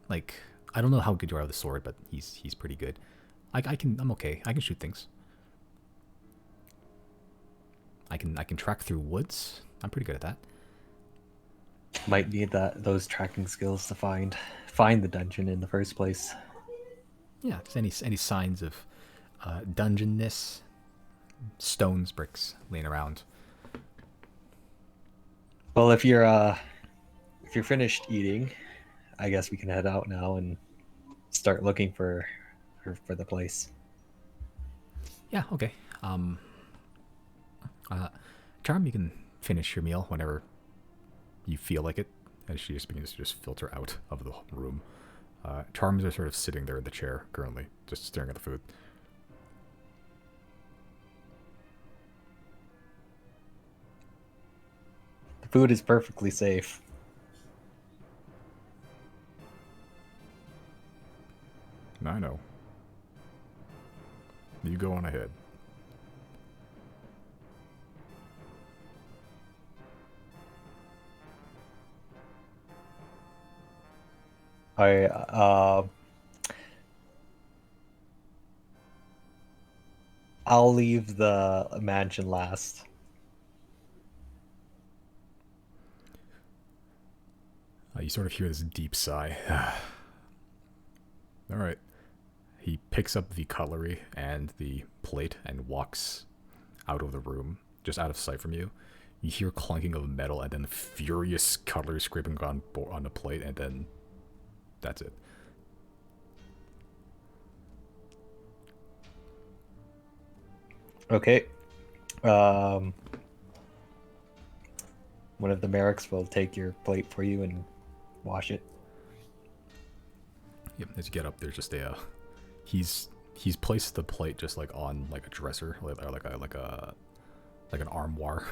like I don't know how good you are with the sword, but he's pretty good. I'm okay. I can shoot things. I can track through woods. I'm pretty good at that. Might need those tracking skills to find the dungeon in the first place. Yeah, if there's any signs of dungeonness, stones, bricks laying around. Well, if you're finished eating, I guess we can head out now and start looking for the place. Yeah, okay. Charm, you can finish your meal whenever you feel like it, as she just begins to just filter out of the room. Charms are sort of sitting there in the chair currently, just staring at the food. The food is perfectly safe. I know. You go on ahead. I I'll leave the mansion last. You sort of hear this deep sigh. All right. He picks up the cutlery and the plate and walks out of the room, just out of sight from you. You hear clunking of metal and then furious cutlery scraping on the plate, and then that's it. Okay. One of the merrics will take your plate for you and wash it. Yep. As you get up, there's just a he's placed the plate just like on like a dresser, or like an armoire,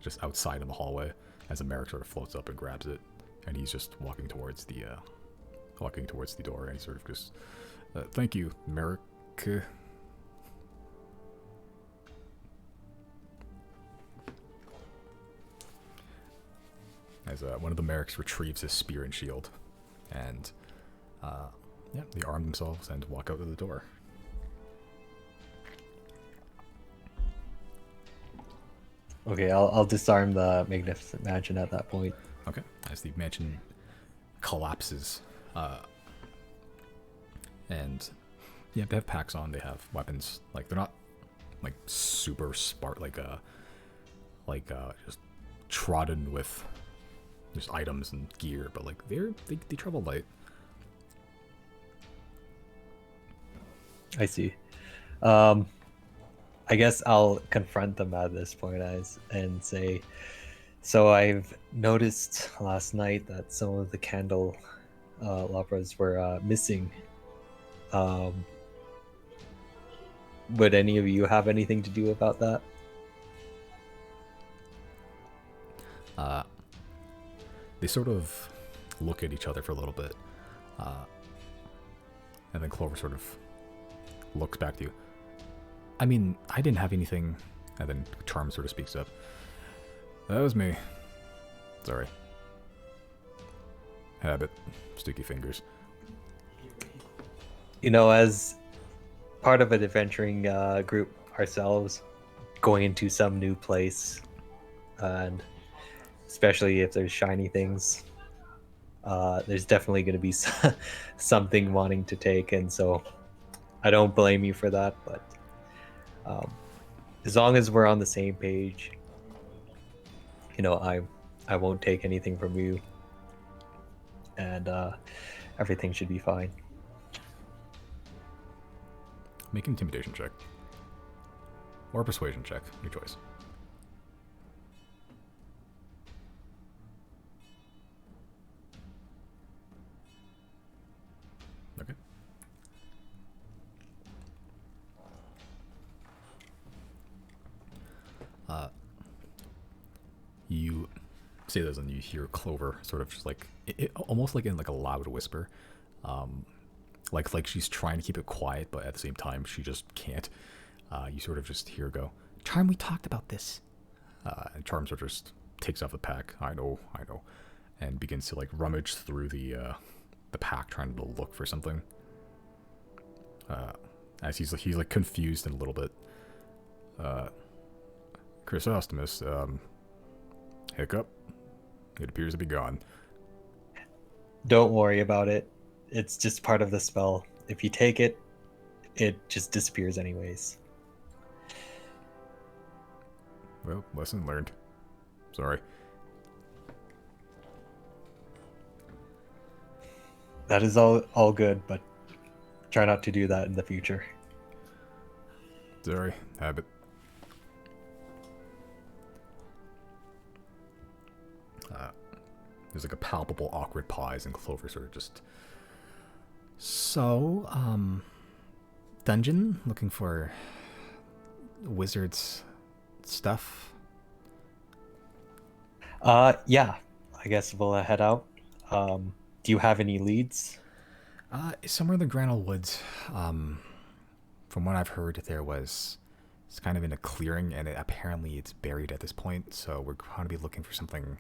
just outside in the hallway. As a merrick sort of floats up and grabs it, and he's just walking towards the door, and he sort of just, thank you, merrick. As one of the merricks retrieves his spear and shield, and yeah, they arm themselves and walk out of the door. Okay, I'll disarm the magnificent mansion at that point. Okay, as the mansion collapses, and yeah, they have packs on. They have weapons. Like they're not like super smart, just trodden with just items and gear, but like they travel light. I see. I guess I'll confront them at this point and say, so I've noticed last night that some of the candle labras were missing. Would any of you have anything to do about that? They sort of look at each other for a little bit, and then Clover sort of looks back to you. I mean, I didn't have anything. And then Charm sort of speaks up. That was me. Sorry. Habit. Sticky fingers. You know, as part of an adventuring group ourselves, going into some new place, and especially if there's shiny things, there's definitely going to be something wanting to take, and so I don't blame you for that, but as long as we're on the same page, you know, I won't take anything from you, and everything should be fine. Make an intimidation check. Or a persuasion check, your choice. Okay. You say this and you hear Clover sort of just like, almost like in like a loud whisper. Like she's trying to keep it quiet, but at the same time, she just can't. You sort of just hear her go, Charm, we talked about this. And Charmsor just takes off the pack. I know, and begins to like rummage through the pack, trying to look for something. As he's like confused and a little bit. Chrysostomus, hiccup. It appears to be gone. Don't worry about it. It's just part of the spell. If you take it, it just disappears anyways. Well, lesson learned. Sorry. That is all good, but try not to do that in the future. Sorry, habit. There's like a palpable awkward pause, and Clover sort of just. So, dungeon looking for wizards stuff. Yeah. I guess we'll head out. Do you have any leads? Somewhere in the Granal Woods. From what I've heard, it's kind of in a clearing, and apparently it's buried at this point. So we're going to be looking for something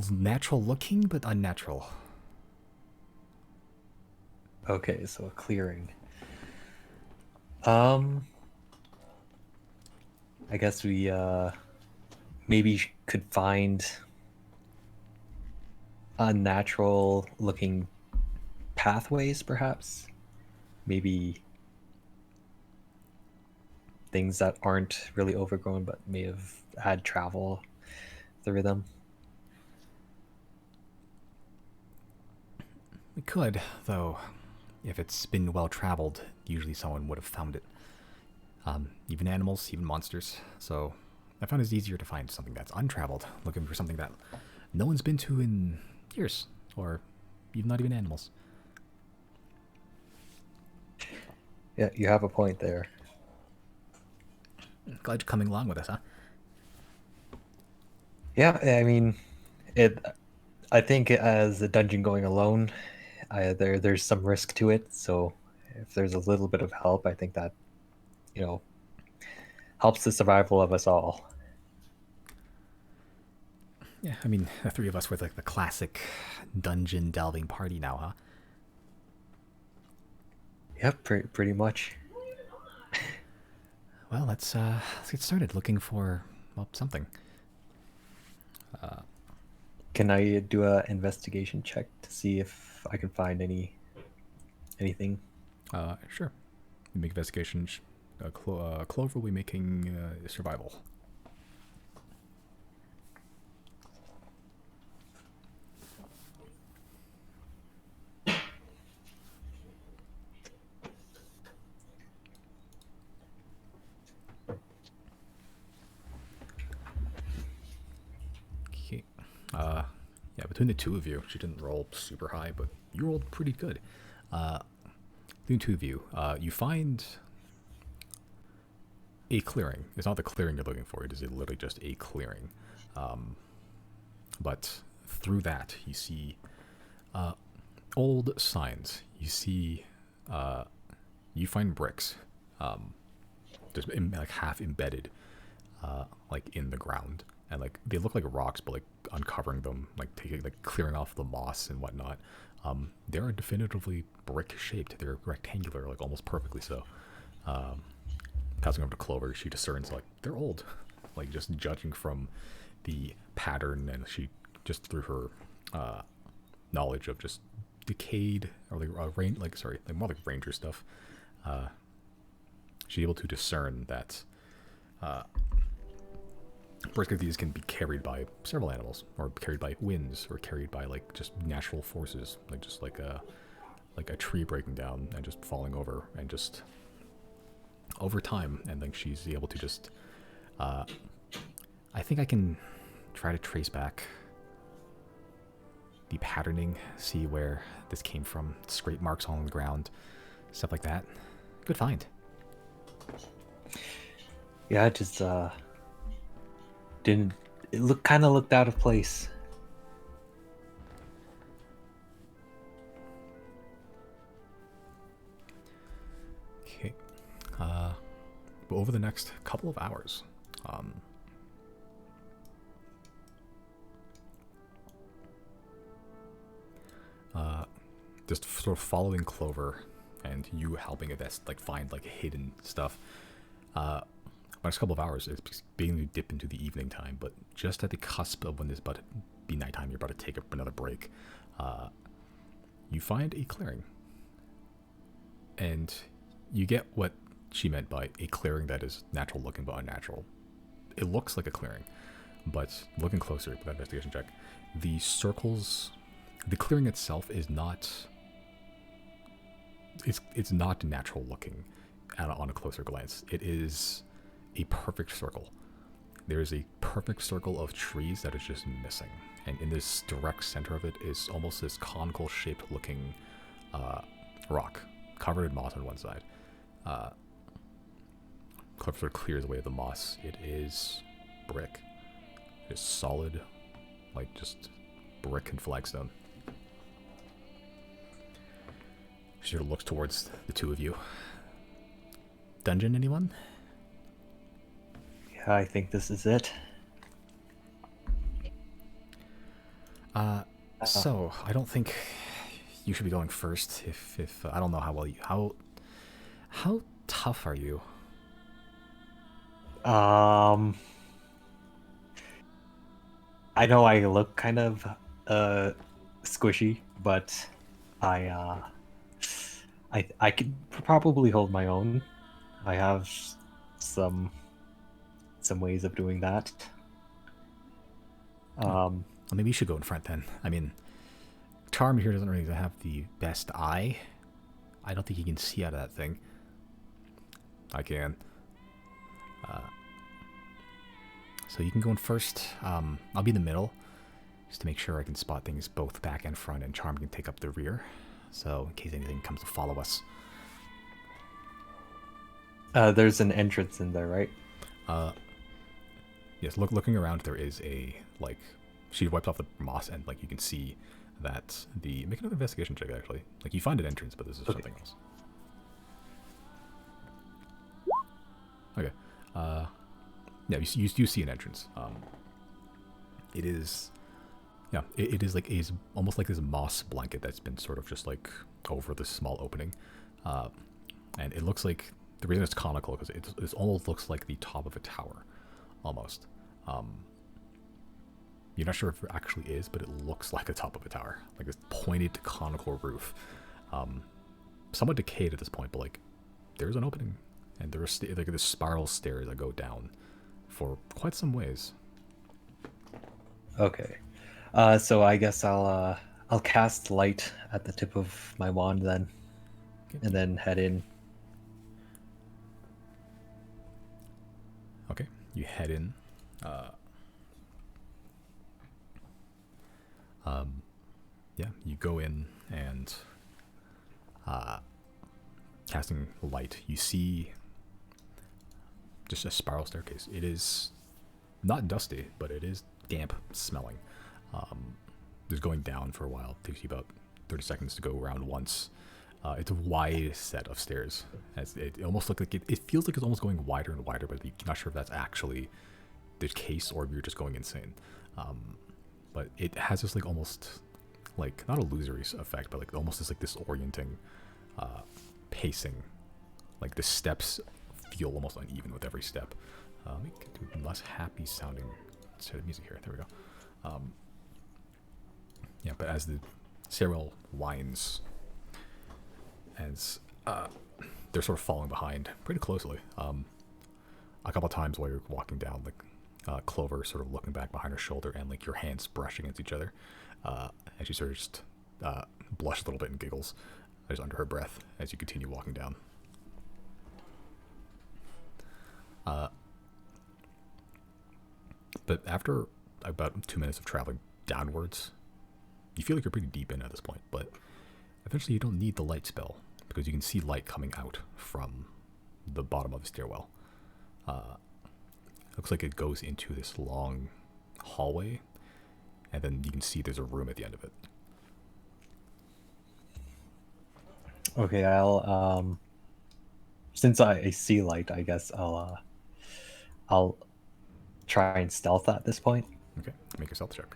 natural looking, but unnatural. Okay, so a clearing. I guess we maybe could find unnatural looking pathways, perhaps. Maybe things that aren't really overgrown but may have had travel through them. We could, though, if it's been well traveled, usually someone would have found it. Even animals, even monsters. So I found it's easier to find something that's untraveled, looking for something that no one's been to in years, or even not even animals. Yeah, you have a point there. Glad you're coming along with us, huh? Yeah, I mean, it. I think as a dungeon going alone, there's some risk to it. So if there's a little bit of help, I think that helps the survival of us all. Yeah, I mean, the three of us were like the classic dungeon delving party now, huh? Yep, pretty much. Well, let's get started looking for something. Can I do a investigation check to see if I can find anything? Sure. You make investigation. Clover will be making survival. Okay. Yeah, between the two of you, she didn't roll super high, but you rolled pretty good. Between the two of you, you find a clearing. It's not the clearing you're looking for. It is literally just a clearing. But through that, you see old signs. You see, you find bricks, just like half embedded, like in the ground, and like they look like rocks, but like uncovering them, like clearing off the moss and whatnot. They are definitively brick shaped. They're rectangular, like almost perfectly so. Passing over to Clover, she discerns like they're old, like just judging from the pattern, and she just through her knowledge of just decayed or like more like ranger stuff. She's able to discern that bricks like these can be carried by several animals, or carried by winds, or carried by like just natural forces, like just like a tree breaking down and just falling over, and just over time. And then she's able to just I think I can try to trace back the patterning, see where this came from, scrape marks on the ground, stuff like that. Good find. Yeah, it just didn't. It kind of looked out of place. Okay. But over the next couple of hours, just sort of following Clover, and you helping it like find like hidden stuff. Next couple of hours, it's beginning to dip into the evening time, but just at the cusp of when this about to be nighttime, you're about to take another break. You find a clearing, and you get what she meant by a clearing that is natural looking but unnatural. It looks like a clearing, but looking closer with that investigation check, the circles, the clearing itself is not. It's not natural looking on a closer glance. It is a perfect circle. There is a perfect circle of trees that is just missing, and in this direct center of it is almost this conical shaped looking rock covered in moss on one side. Cliff sort of clears away the moss. It is brick. It is solid, like just brick and flagstone. She sort of looks towards the two of you. Dungeon, anyone? Yeah, I think this is it. So I don't think you should be going first. If I don't know how well you how tough are you? I know I look kind of squishy, but I I could probably hold my own. I have some ways of doing that. Well, maybe you should go in front then. I mean, Charm here doesn't really have the best eye. I don't think he can see out of that thing. I can. So you can go in first. I'll be in the middle, just to make sure I can spot things both back and front, and Charm can take up the rear. So in case anything comes to follow us. There's an entrance in there, right? Yes. Looking around, there is a like. She wiped off the moss, and like you can see that the make another investigation check actually. Like you find an entrance, but this is something else. Okay. Yeah, you see an entrance. It is, yeah, it is like is almost like this moss blanket that's been sort of just like over this small opening, and it looks like the reason it's conical because it almost looks like the top of a tower, almost. You're not sure if it actually is, but it looks like the top of a tower, like this pointed conical roof, somewhat decayed at this point, but like there's an opening, and there's like this spiral stairs that go down for quite some ways. Okay. So I guess I'll cast light at the tip of my wand then, Okay. and then head in. Okay, you head in. Yeah, you go in and casting light, you see just a spiral staircase. It is not dusty, but it is damp smelling. Just going down for a while. It takes you about 30 seconds to go around once. It's a wide set of stairs. As it almost looks like it feels like it's almost going wider and wider, but you're not sure if that's actually the case or if you're just going insane. But it has this like almost like not a illusory effect, but like almost this orienting pacing. Like the steps feel almost uneven with every step. Let me get to a less happy sounding set of music here. There we go. Yeah, but as the stairwell winds, as they're sort of falling behind pretty closely. A couple times while you're walking down, like Clover sort of looking back behind her shoulder, and like your hands brushing against each other, and she sort of just blushes a little bit and giggles, just under her breath as you continue walking down. But after about 2 minutes of traveling downwards, you feel like you're pretty deep in at this point, but eventually you don't need the light spell because you can see light coming out from the bottom of the stairwell. Looks like it goes into this long hallway, and then you can see there's a room at the end of it. Okay, I'll since I see light, I guess I'll try and stealth at this point. Okay, make a stealth check.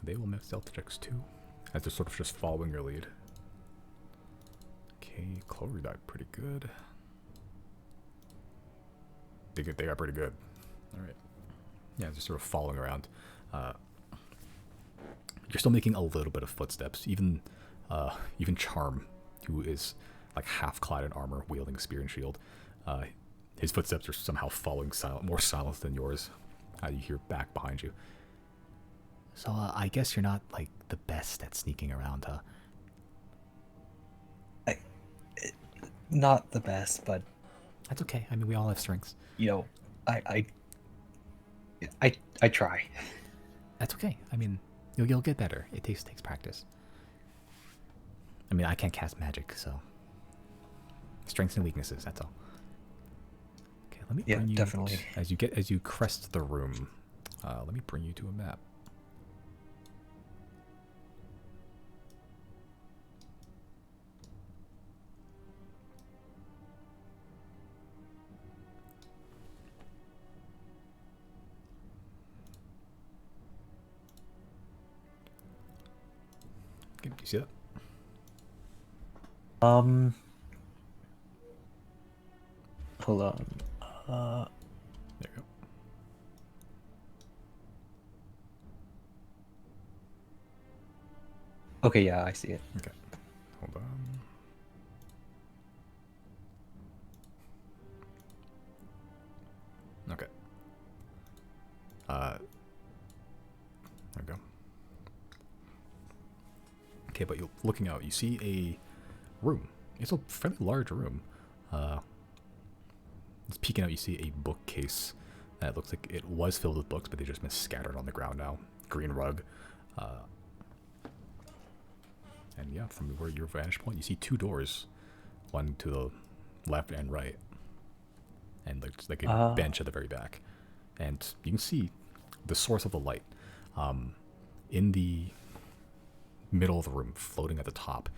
They will make stealth checks too, as they're sort of just following your lead. Okay, Clover got pretty good. They got pretty good. All right. Yeah, just sort of following around. You're still making a little bit of footsteps. Even Charm, who is like half clad in armor, wielding a spear and shield, his footsteps are somehow following more silent than yours. You hear back behind you. So I guess you're not like the best at sneaking around, huh? Not the best, but That's okay. I mean, we all have strengths. you know, I try. That's okay. I mean, you'll get better. It takes practice. I mean, I can't cast magic, so strengths and weaknesses. That's all. Okay, let me bring you definitely. as you crest the room. Let me bring you to a map. Okay, do you see that? Hold on. There you go. Okay, yeah, I see it. Okay, hold on. Okay. There we go. Okay, but you're looking out, you see a room. It's a fairly large room. It's peeking out, you see a bookcase that looks like it was filled with books, but they just been scattered on the ground now. Green rug. And yeah, from where your vantage point, you see two doors. One to the left and right. And like a bench at the very back. And you can see the source of the light. In the middle of the room, floating at the top,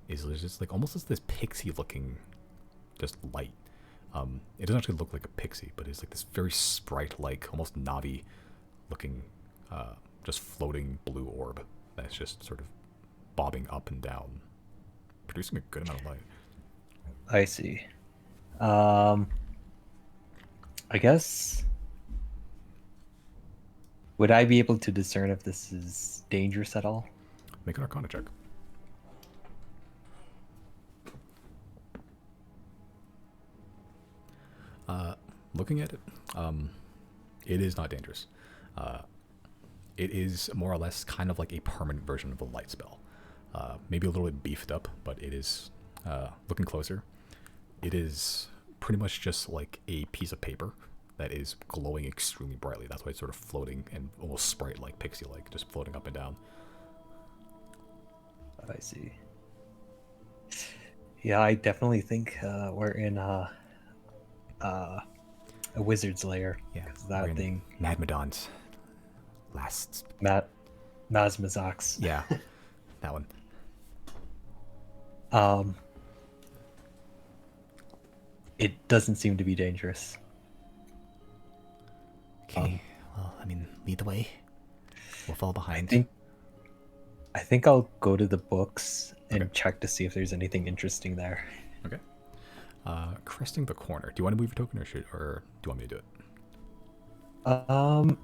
is just like almost this pixie looking just light. It doesn't actually look like a pixie, but it's like this very sprite like, almost Navi looking just floating blue orb that's just sort of bobbing up and down, producing a good amount of light. I see. I guess, would I be able to discern if this is dangerous at all? Make an Arcana check. Looking at it, it is not dangerous. It is more or less kind of like a permanent version of a light spell. Maybe a little bit beefed up, but it is, looking closer, it is pretty much just like a piece of paper that is glowing extremely brightly. That's why it's sort of floating and almost sprite-like, pixie-like, just floating up and down. I see. Yeah, I definitely think we're in a wizard's lair. Yeah, That thing. Madmadon's last. Mazmazox. Yeah, that one. It doesn't seem to be dangerous. Okay, well, I mean, lead the way. We'll fall behind. I think I'll go to the books and Okay. check to see if there's anything interesting there. Okay. Cresting the corner. Do you want to move your token, or do you want me to do it?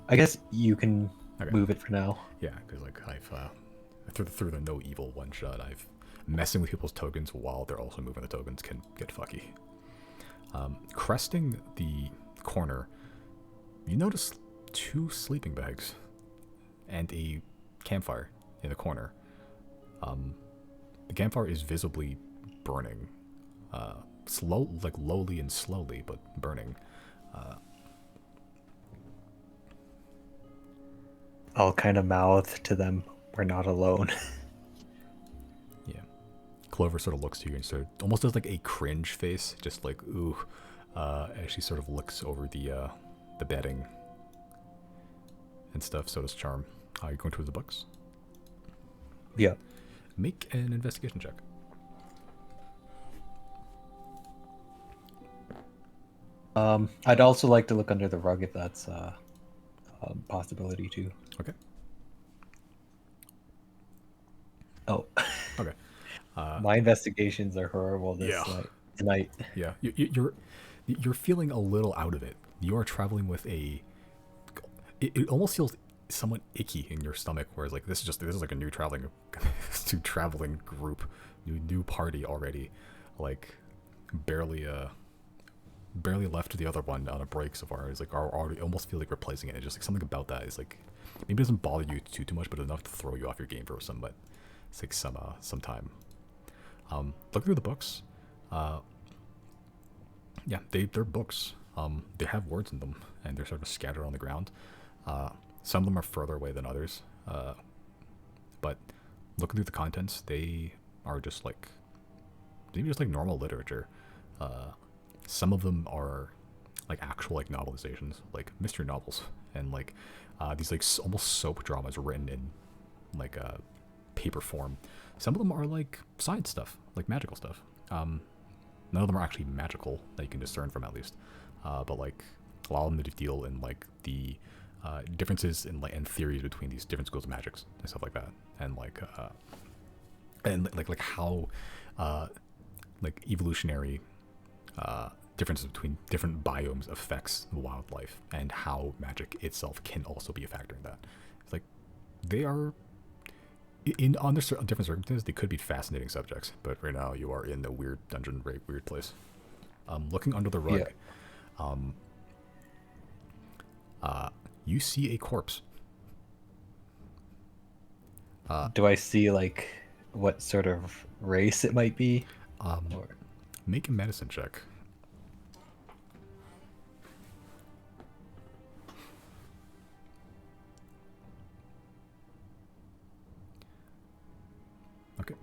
I guess you can Okay. move it for now. Yeah, because like I've through the no evil one shot, I've messing with people's tokens while they're also moving the tokens can get fucky. Cresting the corner, you notice 2 sleeping bags and a campfire in the corner. The campfire is visibly burning, lowly and slowly, but burning. I'll kind of mouth to them, "We're not alone." Yeah. Clover sort of looks to you and sort of almost does like a cringe face, just like ooh, as she sort of looks over the bedding and stuff. So does Charm. You're going towards the books. Yeah. Make an investigation check. I'd also like to look under the rug if that's a possibility too. Okay. My investigations are horrible Yeah, tonight. yeah. You're feeling a little out of it. You are traveling with a. It almost feels somewhat icky in your stomach, whereas like this is like a new traveling, new traveling group, new party already, like barely barely left the other one on a break so far. It's like already almost feel like replacing it. It's just like something about that is like maybe it doesn't bother you too much, but enough to throw you off your game for some. But it's like some time. Look through the books. Uh, yeah, they're books. They have words in them, and they're sort of scattered on the ground. Some of them are further away than others. But looking through the contents, they are just like maybe just like normal literature. Some of them are like actual like novelizations, like mystery novels, and like these like almost soap dramas written in like paper form. Some of them are like science stuff, like magical stuff. None of them are actually magical that you can discern from at least, but like a lot of them deal in like the differences in like and theories between these different schools of magics and stuff like that, and like how like evolutionary differences between different biomes affects wildlife and how magic itself can also be a factor in that. It's like they are in under different circumstances they could be fascinating subjects, but right now you are in a weird dungeon, very weird place. Looking under the rug, Yeah. you see a corpse. Do I see like what sort of race it might be? Or Make a medicine check. Okay.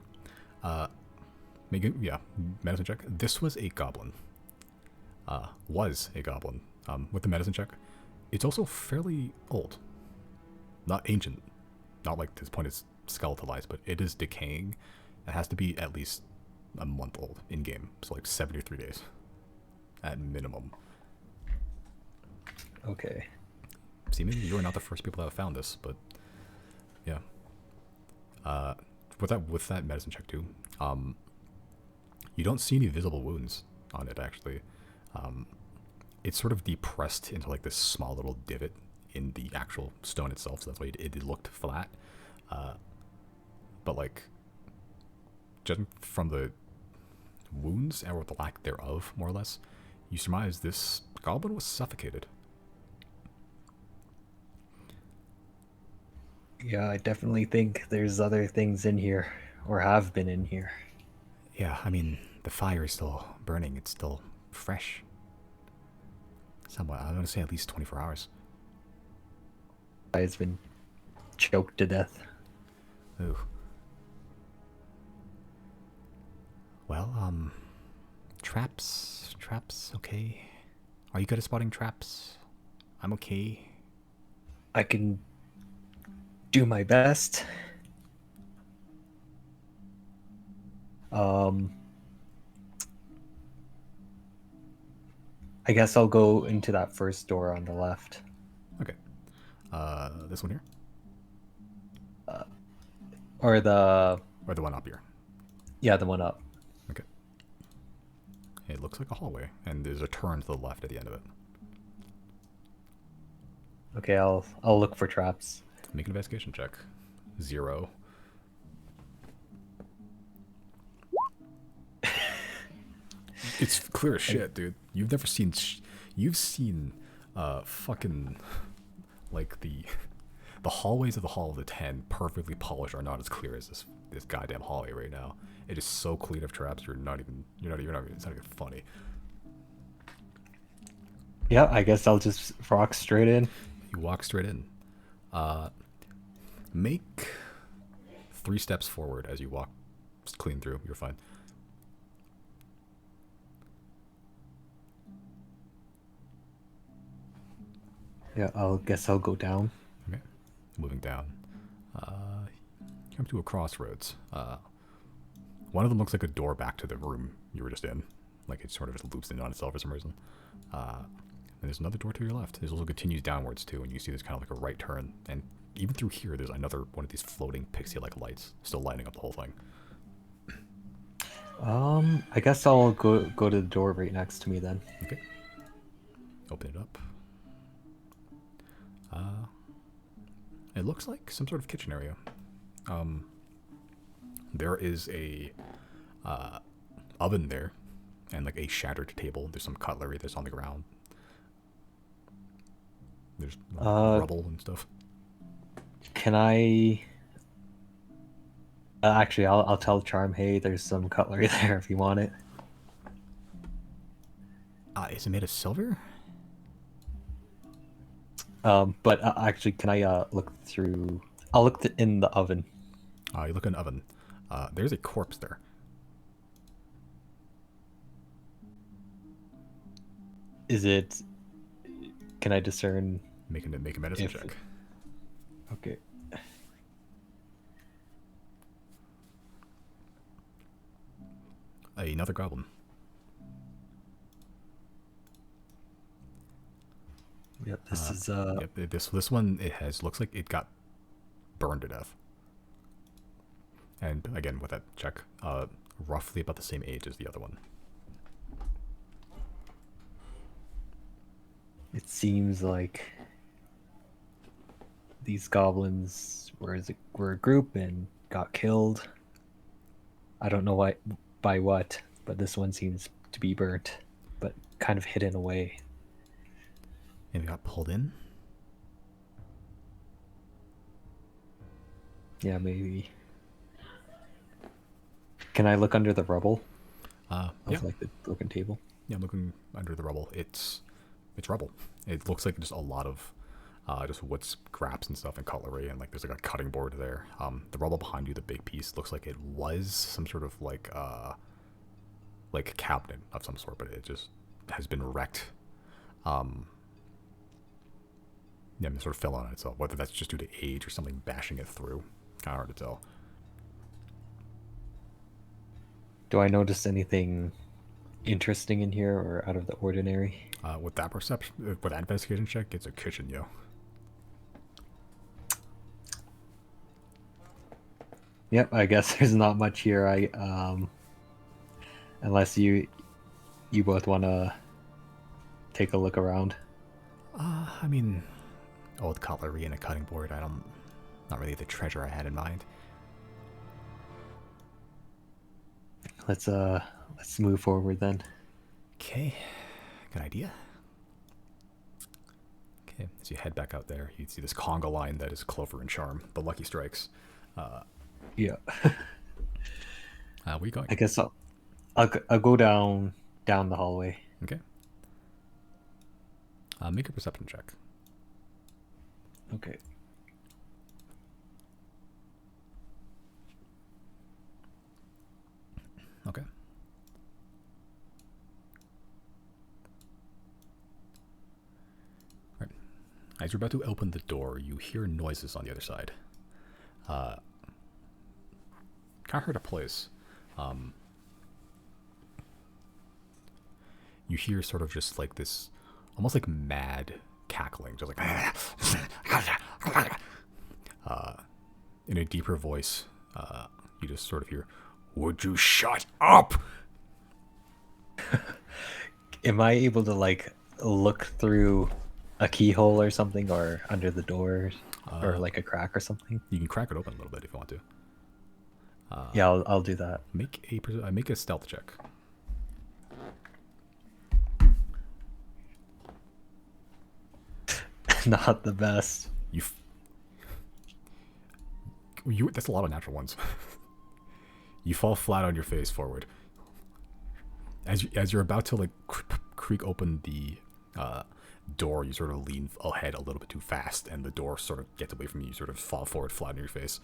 Make it, yeah, medicine check. This was a goblin. Was a goblin. With the medicine check, it's also fairly old. Not ancient. Not like to this point it's skeletalized, but it is decaying. It has to be at least a month old in game. So like 73 days. At minimum. okay. Seemingly you are not the first people that have found this, but yeah. With that medicine check too, you don't see any visible wounds on it actually. It's sort of depressed into like this small little divot in the actual stone itself, so that's why it looked flat. But like, judging from the wounds or the lack thereof, more or less, you surmise this goblin was suffocated. Yeah, I definitely think there's other things in here, or have been in here. Yeah, I mean, the fire is still burning. It's still fresh. Somewhat. I'm gonna say at least 24 hours. Guy's been choked to death. Ooh. Well, traps, okay. Are you good at spotting traps? I'm okay. I can do my best. I guess I'll go into that first door on the left. Okay. This one here? Or the Or the one up here? yeah, the one up. Okay. It looks like a hallway, and there's a turn to the left at the end of it. Okay, I'll look for traps. Make an investigation check. 0. It's clear as shit, dude. You've never seen. You've seen, fucking, like the hallways of the Hall of the Ten, perfectly polished, are not as clear as this goddamn hallway right now. It is so clean of traps. You're not even. It's not even funny. Yeah, I guess I'll just rock straight in. You walk straight in. Make 3 steps forward as you walk clean through. You're fine. Yeah, I'll go down. Okay. Moving down. You come to a crossroads. One of them looks like a door back to the room you were just in. Like it sort of just loops in on itself for some reason. And there's another door to your left. This also continues downwards too, and you see there's kind of like a right turn. And even through here, there's another one of these floating pixie-like lights still lighting up the whole thing. I guess I'll go to the door right next to me then. Okay. Open it up. Uh, it looks like some sort of kitchen area. There is a oven there, and like a shattered table. There's some cutlery that's on the ground. There's rubble and stuff. Can I? Actually, I'll tell Charm. Hey, there's some cutlery there if you want it. Is it made of silver? But actually, can I look through? I'll look in the oven. You look in the oven. There's a corpse there. Is it? Can I discern? Make a medicine check. Okay. Another goblin. Yep. This is Yep, this one looks like it got burned to death. And again with that check, roughly about the same age as the other one. It seems like these goblins were a group and got killed. I don't know why by what, but this one seems to be burnt, but kind of hidden away. And it got pulled in. Yeah, maybe. Can I look under the rubble Yeah. of like the broken table? Yeah, I'm looking under the rubble. It's rubble. It looks like just a lot of just wood scraps and stuff and cutlery, and like there's like a cutting board there. The rubble behind you, the big piece, looks like it was some sort of like a cabinet of some sort, but it just has been wrecked. Yeah, it sort of fell on itself. Whether that's just due to age or something bashing it through, kind of hard to tell. Do I notice anything interesting in here or out of the ordinary? With that perception, with that investigation check, it's a kitchen, yo. Yep, I guess there's not much here. Unless you both want to take a look around. I mean, old cutlery and a cutting board. Not really the treasure I had in mind. Let's move forward then. Okay, good idea. Okay, as you head back out there, you see this conga line that is Clover and Charm, the Lucky Strikes. Yeah. Where are you going? I guess I'll go down the hallway. Okay. Make a perception check. Okay. Okay. Right. As you're about to open the door, you hear noises on the other side. Kind of hard to place. You hear sort of just like this, almost like mad cackling, just like in a deeper voice. You just sort of hear, "Would you shut up?" Am I able to like look through a keyhole or something, or under the door, or like a crack or something? You can crack it open a little bit if you want to. Yeah, I'll do that. Make a stealth check. Not the best. That's a lot of natural ones. You fall flat on your face forward. As you're about to like creak open the door, you sort of lean ahead a little bit too fast, and the door sort of gets away from you. You sort of fall forward flat on your face.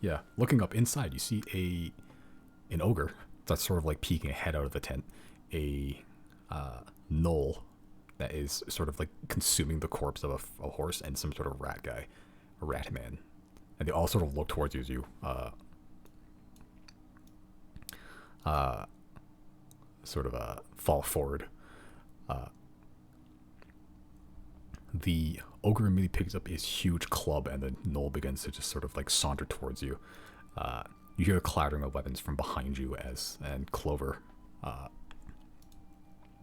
Yeah, looking up inside, you see an ogre that's sort of like peeking a head out of the tent. A gnoll that is sort of like consuming the corpse of a horse, and some sort of rat guy, a rat man, and they all sort of look towards you as you fall forward. The ogre immediately picks up his huge club, and the gnoll begins to just sort of like saunter towards you. You hear a clattering of weapons from behind you and Clover got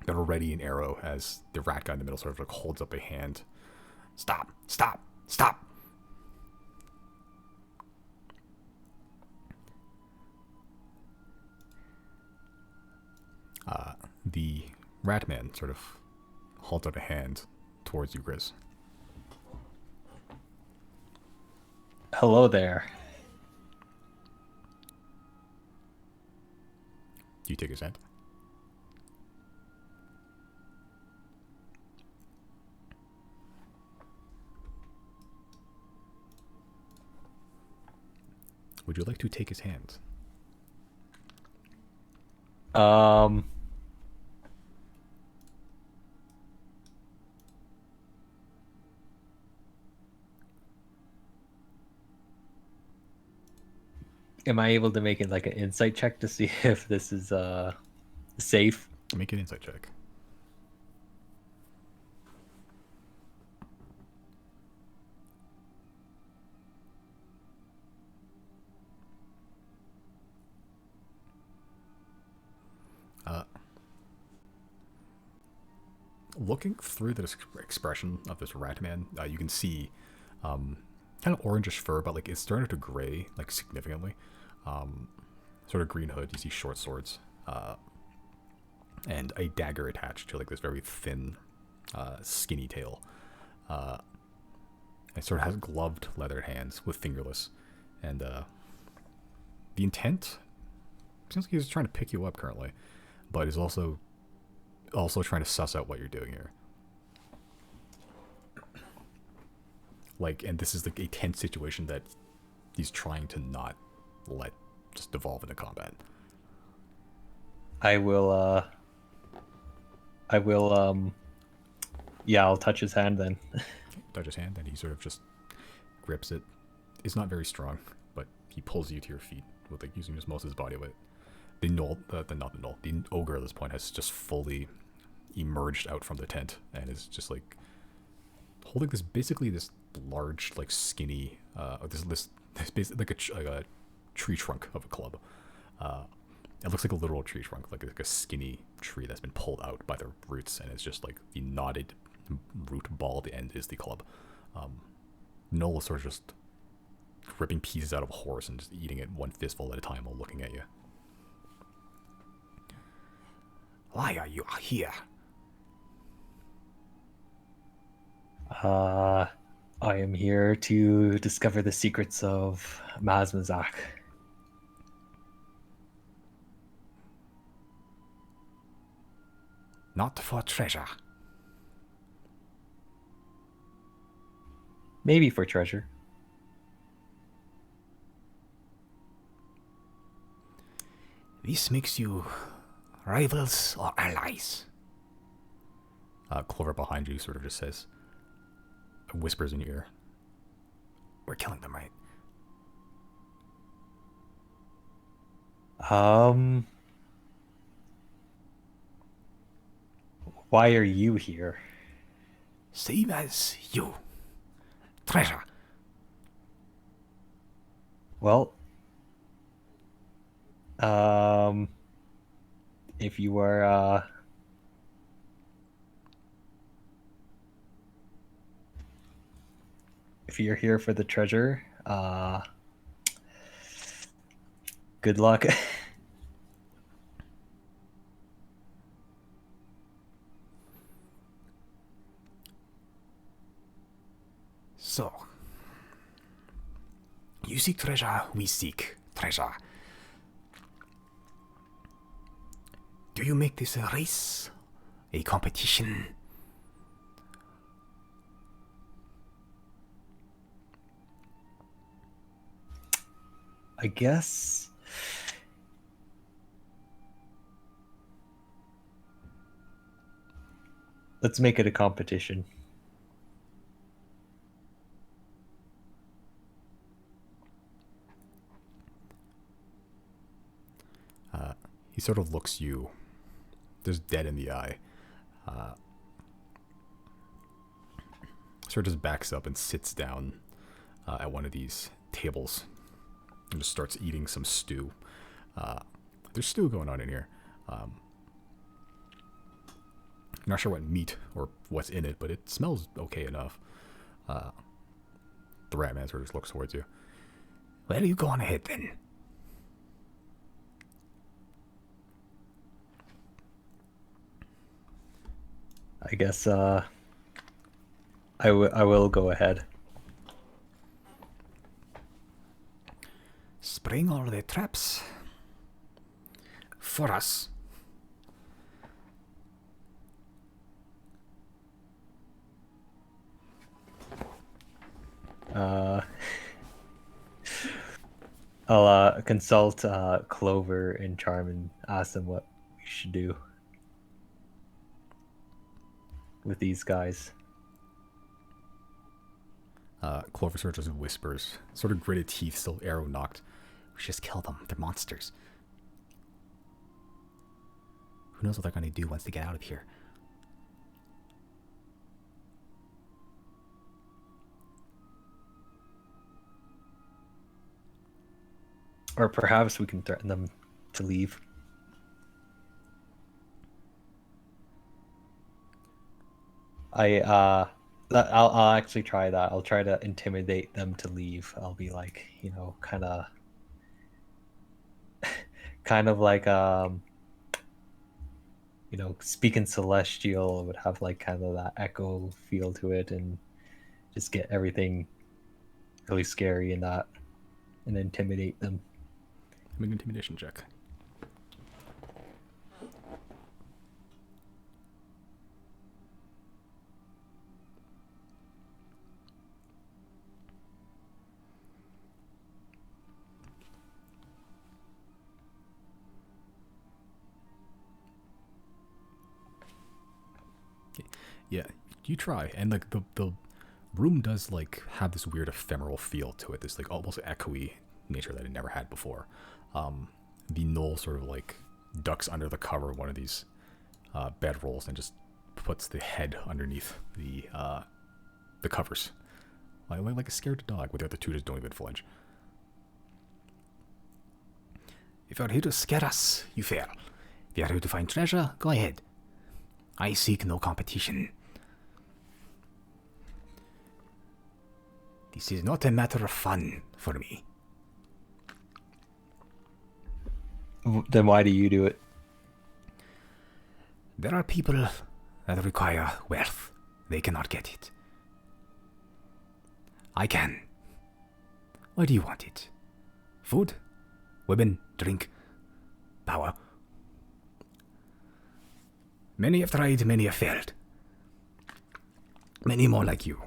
a ready an arrow as the rat guy in the middle sort of like holds up a hand. Stop! Stop! Stop! The rat man sort of holds up a hand towards you, Chrys. Hello there. Do you take his hand? Would you like to take his hand? Am I able to make it like an insight check to see if this is safe? Make an insight check. Looking through the expression of this rat man, you can see kind of orangish fur, but like it's starting to gray like significantly. Sort of green hood. You see short swords and a dagger attached to like this very thin, skinny tail. It sort of has gloved leather hands with fingerless, and the intent seems like he's trying to pick you up currently, but is also trying to suss out what you're doing here. Like, and this is like a tense situation that he's trying to not let just devolve into combat. I will yeah, I'll touch his hand then. Touch his hand, and he sort of just grips it. It's not very strong, but he pulls you to your feet with like using just most of his body weight. The gnoll, the ogre at this point has just fully emerged out from the tent and is just like holding this basically this large like skinny this basically like a tree trunk of a club. It looks like a literal tree trunk, like a skinny tree that's been pulled out by the roots, and it's just like the knotted root ball at the end is the club. Noel is sort of just ripping pieces out of a horse and just eating it one fistful at a time while looking at you. Why are you here? I am here to discover the secrets of Mazmazak. Not for treasure. Maybe for treasure. This makes you rivals or allies? Clover behind you sort of just says, whispers in your ear. We're killing them, right? Why are you here? Same as you. Treasure. Well, if you were, if you're here for the treasure, good luck. So, you seek treasure, we seek treasure. Do you make this a race? A competition? I guess. Let's make it a competition. He sort of looks you. There's dead in the eye. sort of just backs up and sits down at one of these tables and just starts eating some stew. There's stew going on in here. Not sure what meat or what's in it, but it smells okay enough. The rat man sort of just looks towards you. Well, you go on ahead then. I guess I will go ahead. Spring all the traps for us. I'll consult Clover and Charm and ask them what we should do with these guys. Clover sort of just whispers, sort of gritted teeth, still arrow knocked. We should just kill them. They're monsters. Who knows what they're going to do once they get out of here? Or perhaps we can threaten them to leave. I'll actually try that. I'll try to intimidate them to leave. I'll be like, kind of like speaking Celestial would have like kind of that echo feel to it, and just get everything really scary in that, and intimidate them. Make an intimidation check. Yeah, you try, and like the room does like have this weird ephemeral feel to it, this like almost echoey nature that it never had before. The gnoll sort of like ducks under the cover of one of these bedrolls and just puts the head underneath the covers, like a scared dog. Where the other two just don't even flinch. If you're here to scare us, you fail. If you're here to find treasure, go ahead. I seek no competition. This is not a matter of fun for me. Then why do you do it? There are people that require wealth. They cannot get it. I can. Why do you want it? Food? Women? Drink? Power? Many have tried, many have failed. Many more like you.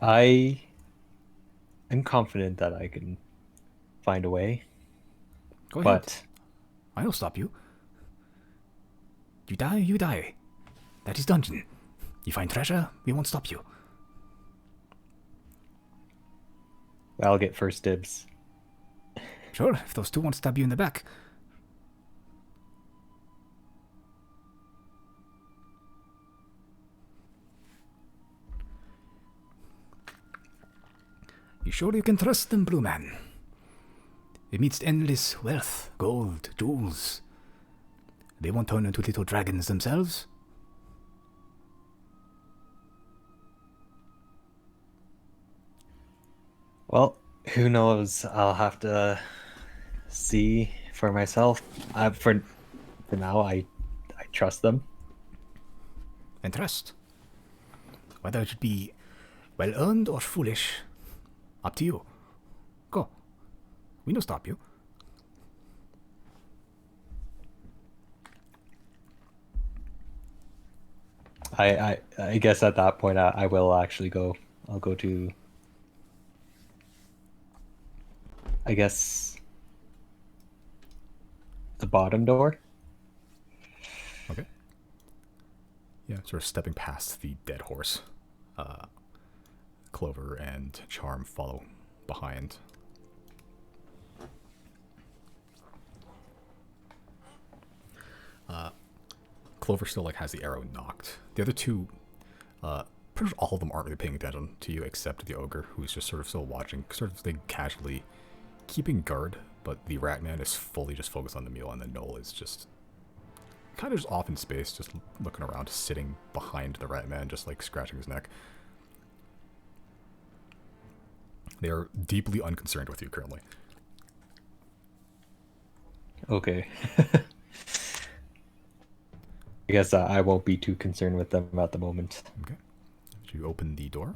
I am confident that I can find a way. Go ahead. But I will stop you. You die, you die. That is dungeon. You find treasure, we won't stop you. I'll get first dibs. Sure, if those two won't stab you in the back. You sure you can trust them, Blue Man? Amidst endless wealth, gold, jewels, they won't turn into little dragons themselves? Well, who knows? I'll have to see for myself. For now, I trust them. And trust. Whether it should be well earned or foolish, up to you. Go. We no stop you. I guess at that point I will actually go. I'll go to, I guess, the bottom door. Okay. Yeah, sort of stepping past the dead horse. Clover and Charm follow behind. Clover still like has the arrow knocked. The other two, pretty much all of them aren't really paying attention to you except the ogre, who's just sort of still watching, sort of like casually keeping guard. But the Ratman is fully just focused on the meal, and the Knoll is just kind of just off in space, just looking around, sitting behind the Ratman, just like scratching his neck. They are deeply unconcerned with you currently. Okay. I guess I won't be too concerned with them at the moment. Okay. Did you open the door?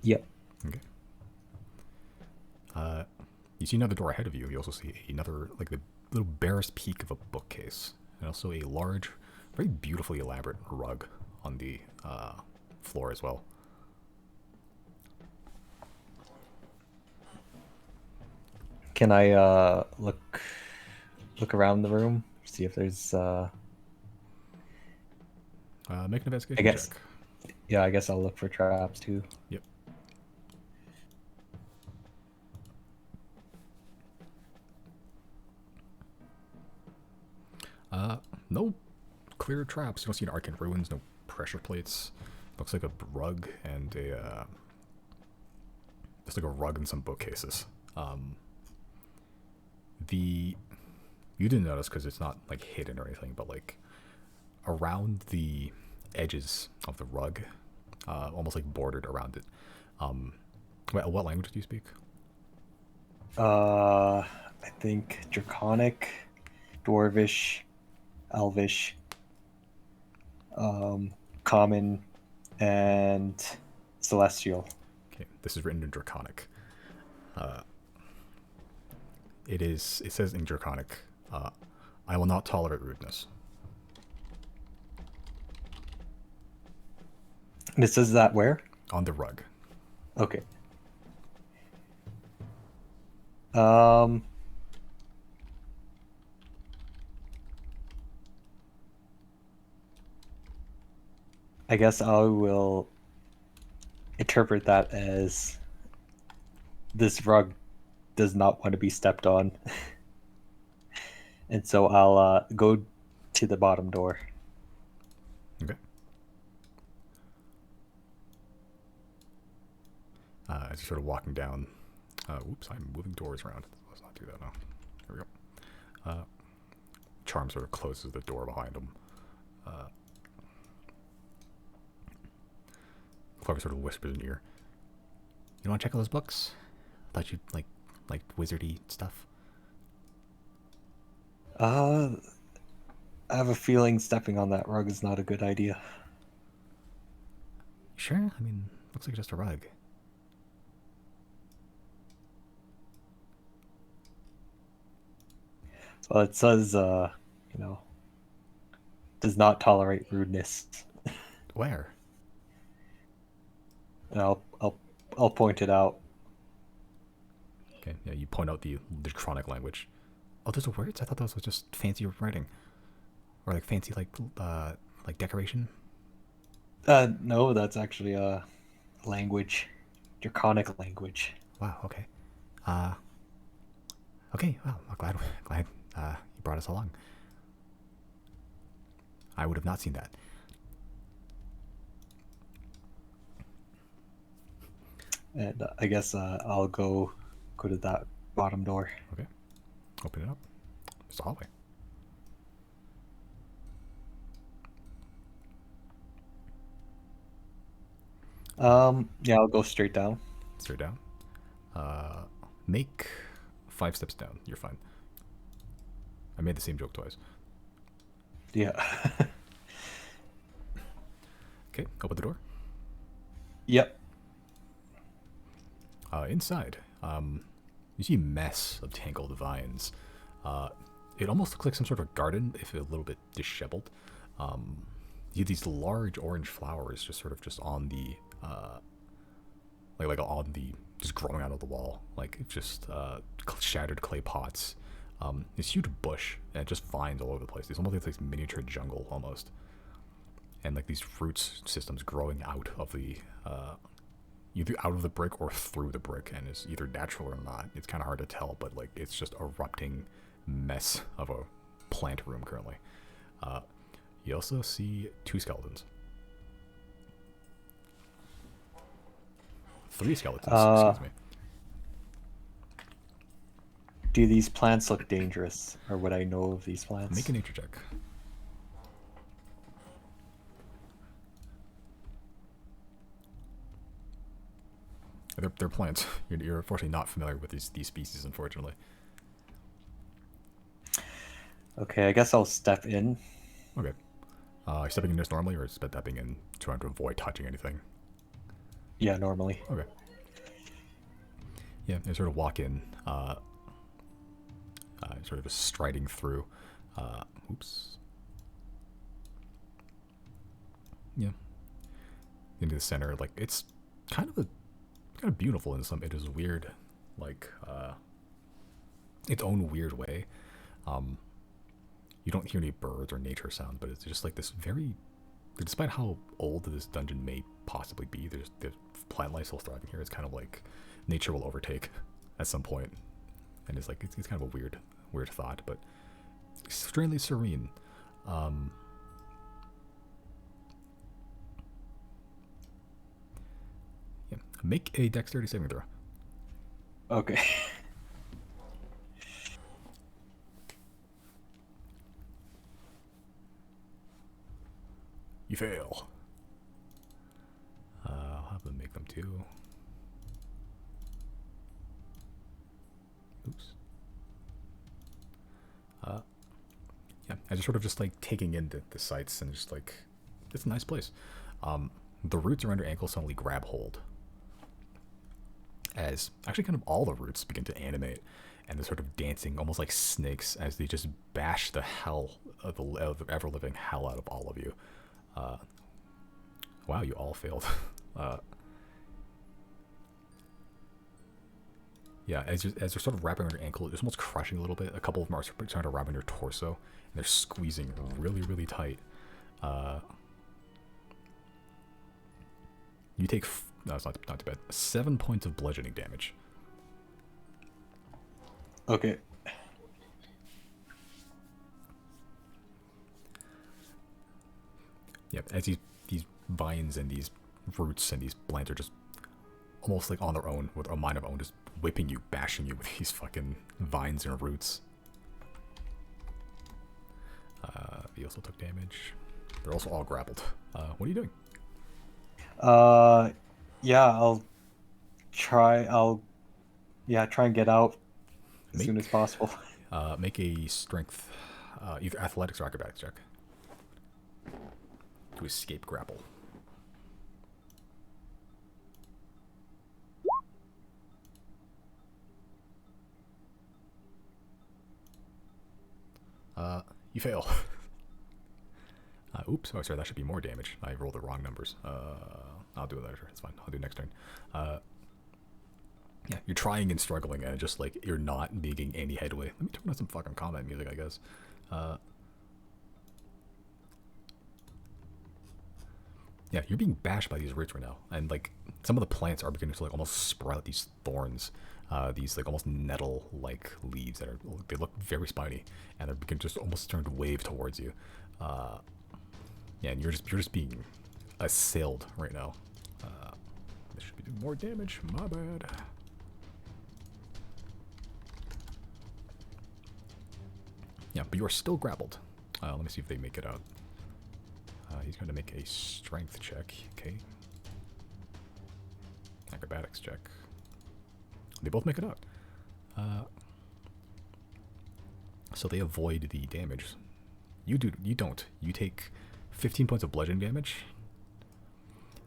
Yep. Okay. You see another door ahead of you. You also see another, like the little barest peak of a bookcase, and also a large, very beautifully elaborate rug on the floor as well. Can I look around the room, see if there's Make an investigation I guess. check. Yeah, I guess I'll look for traps too. Yep. No clear traps. You don't see an arcane ruins, no pressure plates. Looks like a rug and a just like a rug and some bookcases. You didn't notice because it's not like hidden or anything, but like around the edges of the rug, almost like bordered around it. What language do you speak? I think Draconic, Dwarvish, Elvish, Common, and Celestial. Okay, this is written in Draconic. It says in Draconic, I will not tolerate rudeness. And it says that where? On the rug. Okay. I guess I will interpret that as this rug does not want to be stepped on. And so I'll go to the bottom door. Okay. As you're sort of walking down, oops, I'm moving doors around. Let's not do that now. Here we go. Charm sort of closes the door behind him. Clover sort of whispers in your ear. You want to check out those books? I thought you'd like wizardy stuff. I have a feeling stepping on that rug is not a good idea. Sure. I mean, looks like just a rug. Well, it says, does not tolerate rudeness. Where? And I'll point it out. Okay. Yeah, you point out the Draconic language. Oh, those are words? I thought those was just fancy writing, or like fancy like decoration. No, that's actually a language, Draconic language. Wow. Okay. Okay. Wow. I'm glad you brought us along. I would have not seen that. And I guess I'll go to that bottom door. Okay. Open it up. It's a hallway. Yeah, I'll go straight down. Straight down. Make 5 steps down. You're fine. I made the same joke twice. Yeah. Okay. Open the door. Yep. Inside, you see a mess of tangled vines. It almost looks like some sort of garden, if a little bit disheveled. You have these large orange flowers just on the on the just growing out of the wall, like just shattered clay pots. This huge bush and just vines all over the place. It's almost like miniature jungle almost, and like these roots systems growing out of the either out of the brick or through the brick, and it's either natural or not. It's kind of hard to tell, but like it's just erupting mess of a plant room currently. You also see 2 skeletons. 3 skeletons, excuse me. Do these plants look dangerous, or would I know of these plants? Make a nature check. They're plants. You're unfortunately not familiar with these species, unfortunately. Okay, I guess I'll step in. Okay. Stepping in just normally, or stepping in trying to avoid touching anything? Yeah, normally. Okay. Yeah, you sort of walk in, sort of just striding through. Oops. Yeah. Into the center, like it's kind of beautiful in some. It is weird, like its own weird way. You don't hear any birds or nature sounds, but it's just like this very. Despite how old this dungeon may possibly be, there's plant life still thriving here. It's kind of like nature will overtake at some point, and it's like it's kind of a weird thought, but extremely serene. Yeah, make a dexterity saving throw. Okay. You fail. I'll have to make them too. Oops. Yeah, I just sort of just like taking in the sights and just like, it's a nice place. The roots around your ankle suddenly grab hold. As actually kind of all the roots begin to animate and they're sort of dancing almost like snakes as they just bash the hell of the ever-living hell out of all of you. Wow, you all failed. Yeah, as they're sort of wrapping around your ankle, it's almost crushing a little bit. A couple of them are trying to wrap on your torso, and they're squeezing really, really tight. You take, no, it's not too bad, 7 points of bludgeoning damage. Okay. Yep, as these vines and these roots and these plants are just almost like on their own, with a mind of own, just whipping you, bashing you with these fucking vines and roots. He also took damage. They're also all grappled. What are you doing? Yeah, I'll try and get out as soon as possible. Make a strength, either athletics or acrobatics check. To escape grapple. You fail. Oops. Oh, sorry. That should be more damage. I rolled the wrong numbers. I'll do it later. It's fine. I'll do next turn. Yeah, you're trying and struggling, and just like you're not making any headway. Let me turn on some fucking combat music, I guess. Yeah, you're being bashed by these roots right now, and like some of the plants are beginning to like almost sprout these thorns, these like almost nettle-like leaves that they look very spiny, and they're beginning just almost starting to wave towards you. Yeah, and you're just being assailed right now. This should be doing more damage. My bad. Yeah, but you are still grappled. Let me see if they make it out. He's going to make a strength check. Okay. Acrobatics check. They both make it out. So they avoid the damage. You don't. You take 15 points of bludgeoning damage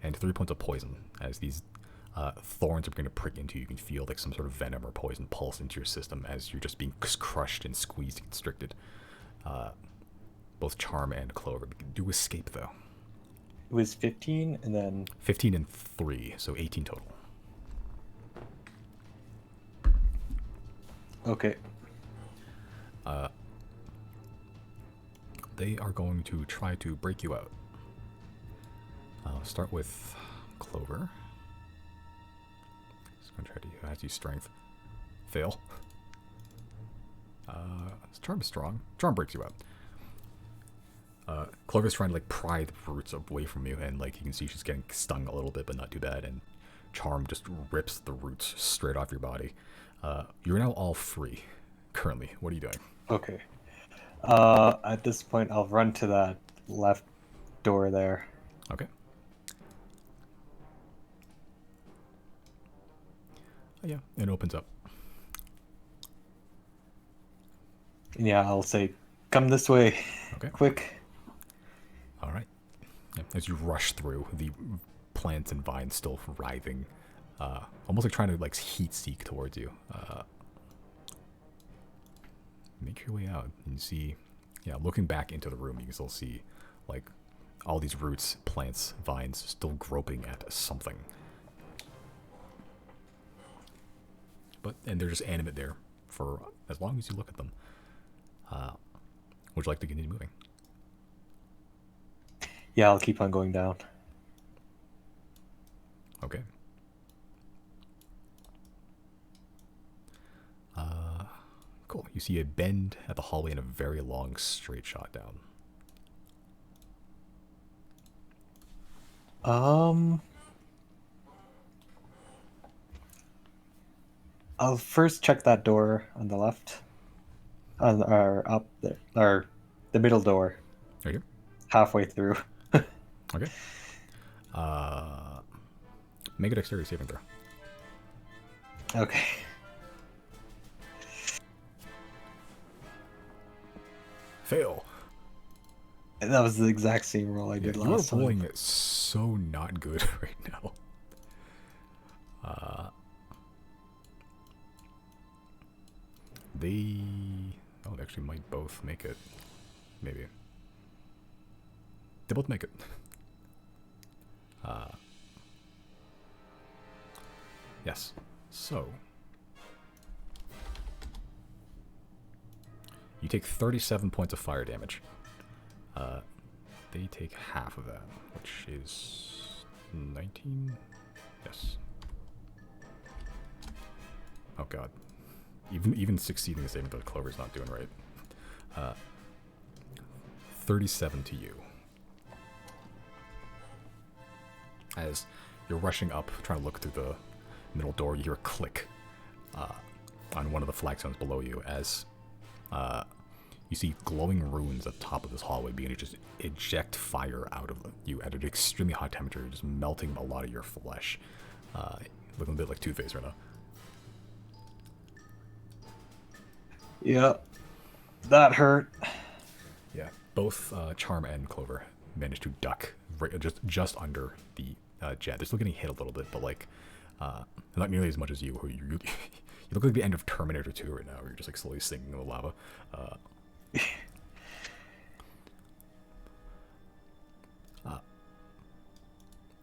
and 3 points of poison as these thorns are beginning to prick into you. You can feel like some sort of venom or poison pulse into your system as you're just being crushed and squeezed and constricted. Both Charm and Clover do escape, though. It was 15 and then... 15 and 3, so 18 total. Okay. They are going to try to break you out. I'll start with Clover. Just going to try to use strength. Fail. Charm is strong. Charm breaks you out. Clover's trying to like pry the roots away from you, and like you can see she's getting stung a little bit, but not too bad. And Charm just rips the roots straight off your body. You're now all free. Currently, what are you doing? Okay. At this point, I'll run to that left door there. Okay. Oh, yeah, it opens up. Yeah, I'll say, "Come this way, Okay. quick." All right. Yeah, as you rush through, the plants and vines still writhing, almost like trying to like heat seek towards you. Make your way out and see. Yeah, looking back into the room, you can still see like all these roots, plants, vines still groping at something. And they're just animate there for as long as you look at them. Would you like to continue moving? Yeah, I'll keep on going down. Okay. Cool. You see a bend at the hallway and a very long straight shot down. I'll first check that door on the left, or up there, or the middle door, Right here. halfway through. Okay. Make a dexterity saving throw. Okay. Fail. That was the exact same roll I did last time. You are rolling so not good right now. They actually might both make it. Maybe. They both make it. Yes. So you take 37 points of fire damage. They take half of that, which is 19. Yes. Oh god. Even succeeding the saving throw, Clover's not doing right. 37 to you. As you're rushing up, trying to look through the middle door, you hear a click on one of the flagstones below you as you see glowing runes at the top of this hallway beginning to just eject fire out of you at an extremely hot temperature, just melting a lot of your flesh. Looking a bit like Two-Face right now. Yeah, that hurt. Yeah, both Charm and Clover managed to duck right, just under the jet. They're still getting hit a little bit, but like not nearly as much as you. You look like the end of Terminator 2 right now, where you're just like slowly sinking in the lava.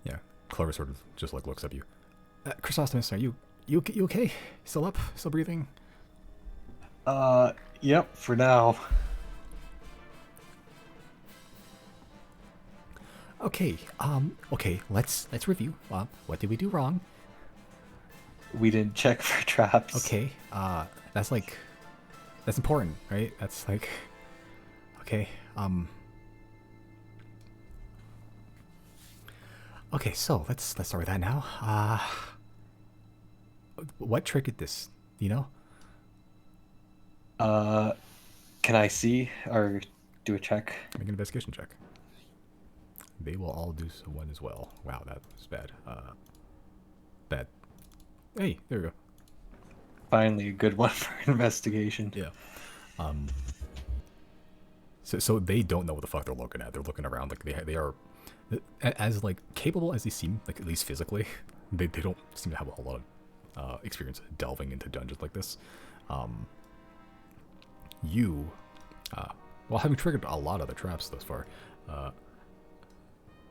Yeah, Clover sort of just like looks up you. Chrysostomus, are you okay? Still up? Still breathing? Yep, for now. Okay, okay, let's review. What did we do wrong? We didn't check for traps. Okay, that's important, right? That's like, okay, okay, so let's start with that now. What triggered this, you know? Can I see or do a check? Make an investigation check. They will all do one as well. Wow, that was bad. Bad. Hey, there we go. Finally, a good one for investigation. Yeah. So they don't know what the fuck they're looking at. They're looking around like they are as like capable as they seem, like at least physically. They don't seem to have a whole lot of experience delving into dungeons like this. You, well, having triggered a lot of the traps thus far,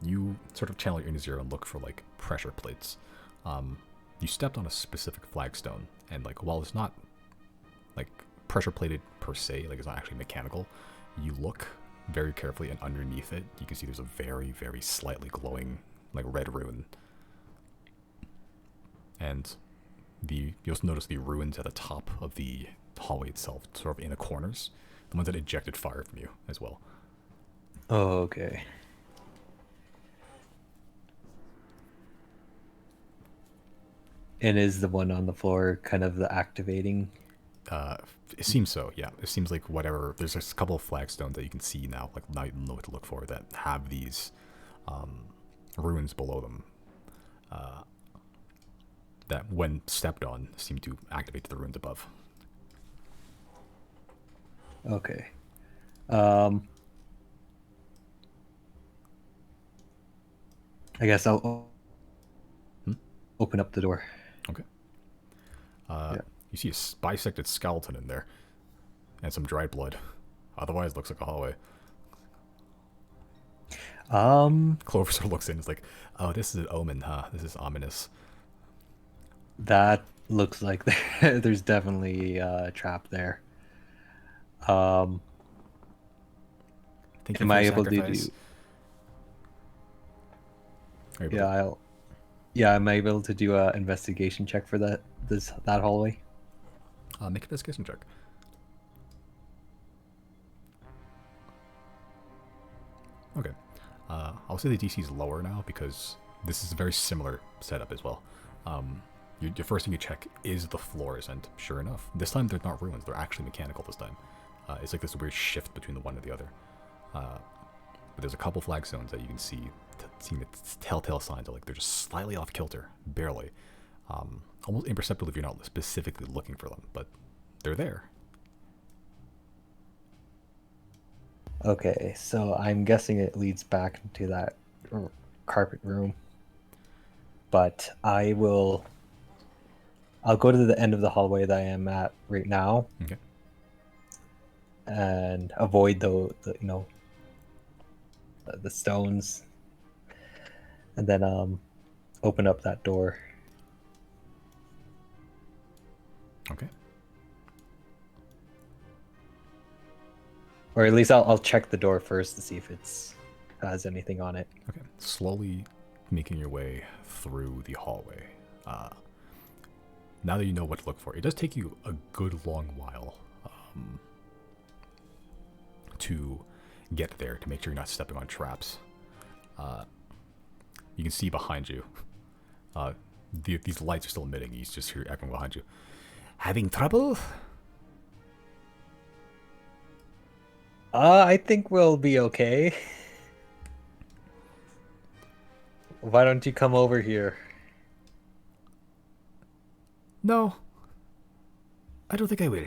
you sort of channel your inner zero and look for like pressure plates. You stepped on a specific flagstone, and like while it's not like pressure plated per se, like it's not actually mechanical, you look very carefully, and underneath it, you can see there's a very, very slightly glowing like red rune. And you also notice the runes at the top of the hallway itself, sort of in the corners, the ones that ejected fire from you as well. Oh, okay. And is the one on the floor kind of the activating? It seems so, yeah. It seems like whatever. There's a couple of flagstones that you can see now, like now you know what to look for, that have these runes below them. That, when stepped on, seem to activate the runes above. Okay. I guess I'll open up the door. Okay. Yeah. You see a bisected skeleton in there, and some dried blood. Otherwise, it looks like a hallway. Clover sort of looks in and is like, oh, this is an omen, huh? This is ominous. That looks like there's definitely a trap there. Thank you Am for I your able to sacrifice. do? Are you able Yeah, to- am I able to do a investigation check for that hallway? Make an investigation check. Okay. I'll say the DC is lower now because this is a very similar setup as well. Your first thing you check is the floors, and sure enough, this time they're not ruins, they're actually mechanical this time. It's like this weird shift between the one and the other. But there's a couple flagstones that you can see, seeing the telltale signs of like they're just slightly off kilter, barely. Almost imperceptible if you're not specifically looking for them, but they're there. Okay, so I'm guessing it leads back into that carpet room. But I'll go to the end of the hallway that I am at right now. Okay. And avoid the stones, and then open up that door. Okay. Or at least I'll check the door first to see if it's has anything on it. Okay. Slowly making your way through the hallway. Now that you know what to look for, it does take you a good long while to get there, to make sure you're not stepping on traps. You can see behind you. These lights are still emitting. You just hear echoing behind you. Having trouble? I think we'll be okay. Why don't you come over here? No. I don't think I will.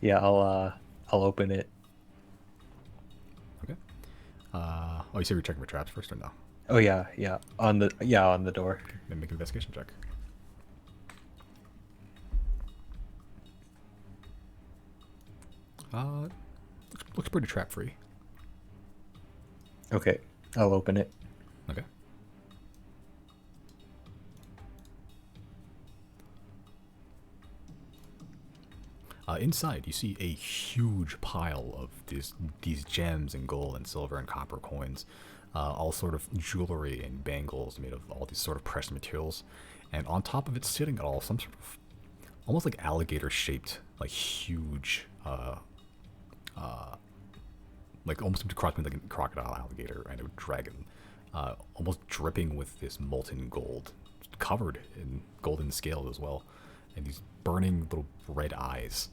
Yeah, I'll open it. Okay. You say you're checking for traps first or no? Oh yeah, on the door. Then make an investigation check. Looks pretty trap free. Okay, I'll open it. Okay. Inside, you see a huge pile of these gems and gold and silver and copper coins, all sort of jewelry and bangles made of all these sort of precious materials, and on top of it, sitting at all, some sort of almost like alligator-shaped, like huge, like almost to cross between like a crocodile, alligator, and a dragon, almost dripping with this molten gold, covered in golden scales as well, and these burning little red eyes.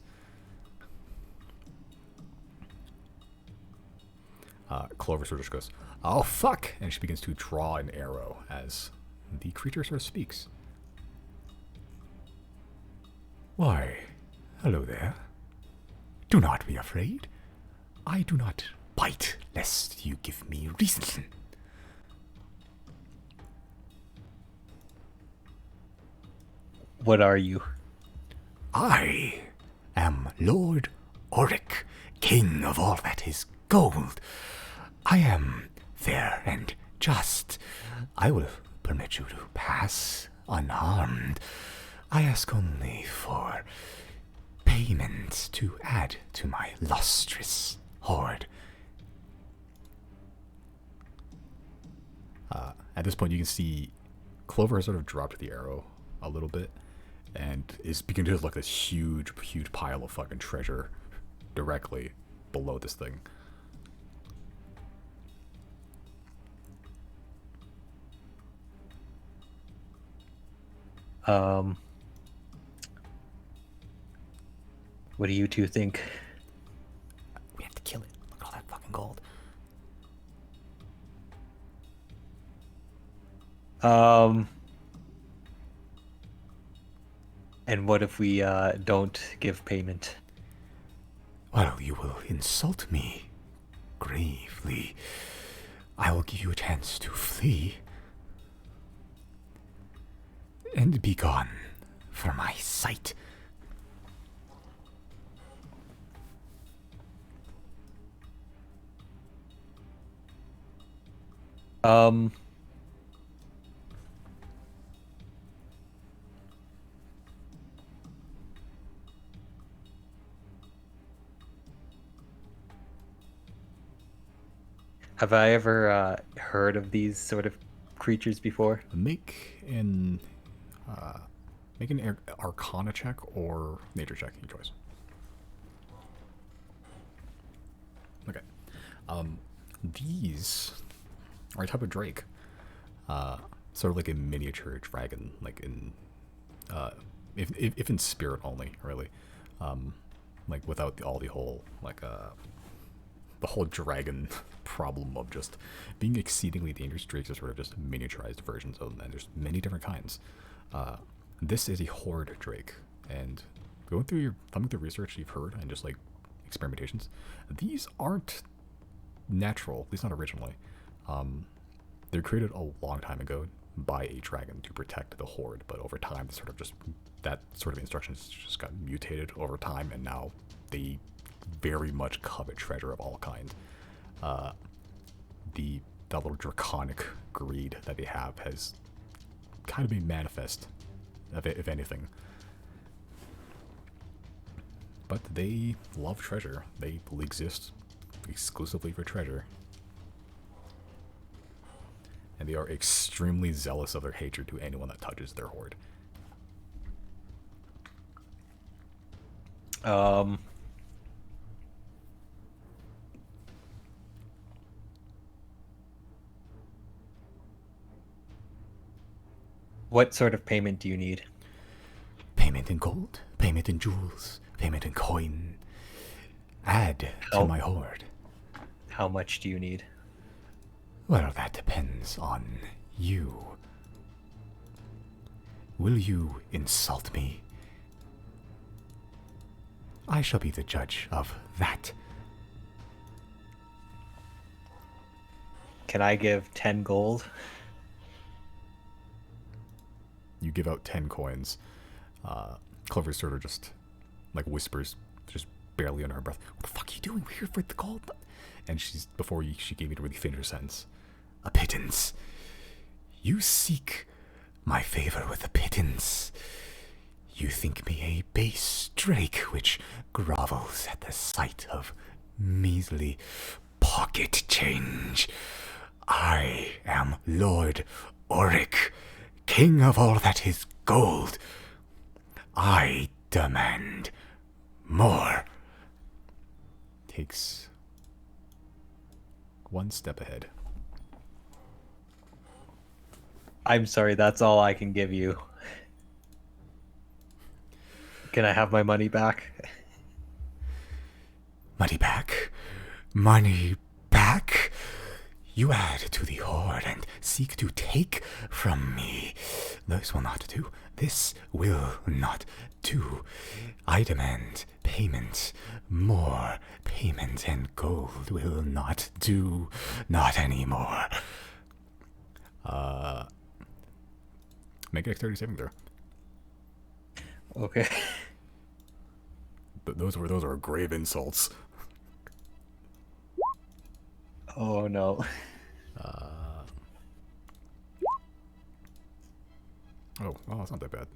Clover sort of just goes, "Oh fuck!" and she begins to draw an arrow as the creature sort of speaks. Why, hello there. Do not be afraid. I do not bite lest you give me reason. What are you? I am Lord Auric, king of all that is gold. I am fair and just. I will permit you to pass unharmed. I ask only for payment to add to my lustrous hoard. At this point, you can see Clover has sort of dropped the arrow a little bit and is beginning to look at this huge, huge pile of fucking treasure directly below this thing. What do you two think? We have to kill it. Look at all that fucking gold. And what if we don't give payment? Well, you will insult me gravely. I will give you a chance to flee and be gone from my sight. Have I ever heard of these sort of creatures before? Make an Arcana check or Nature check, your choice. Okay. These are a type of drake. Sort of like a miniature dragon, like in if in spirit only, really. Like without all the whole the whole dragon problem of just being exceedingly dangerous. Drakes are sort of just miniaturized versions of them, and there's many different kinds. This is a horde drake, and thumbing through research you've heard and just like experimentations, these aren't natural, at least not originally. They're created a long time ago by a dragon to protect the horde, but over time, that sort of instructions just got mutated over time, and now they very much covet treasure of all kind. That little draconic greed that they have has kind of been manifest, if anything. But they love treasure. They exist exclusively for treasure. And they are extremely zealous of their hatred to anyone that touches their horde. What sort of payment do you need? Payment in gold, payment in jewels, payment in coin. Add to my horde. How much do you need? Well, that depends on you. Will you insult me? I shall be the judge of that. Can I give 10 gold? You give out 10 coins. Clover sort of just like whispers, just barely under her breath, "What the fuck are you doing? We're here for the gold." And she gave me to really finish her sentence. A pittance. You seek my favor with a pittance. You think me a base drake which grovels at the sight of measly pocket change. I am Lord Auric, king of all that is gold. I demand more. Takes one step ahead. I'm sorry, that's all I can give you. Can I have my money back? Money back? Money back? You add to the horde and seek to take from me. This will not do. This will not do. I demand payment. More payment, and gold will not do. Not anymore. Make a dexterity saving throw. Okay. But those are grave insults. Oh no. Oh, well, it's not that bad.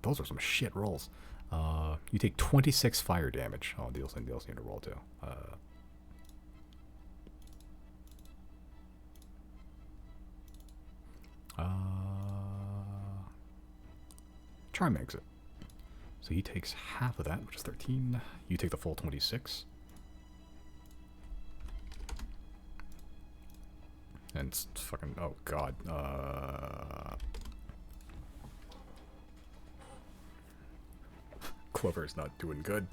Those are some shit rolls. You take 26 fire damage. Oh, deals need to roll too. Charm exit. So he takes half of that, which is 13. You take the full 26. And it's fucking, oh god. Clover's not doing good.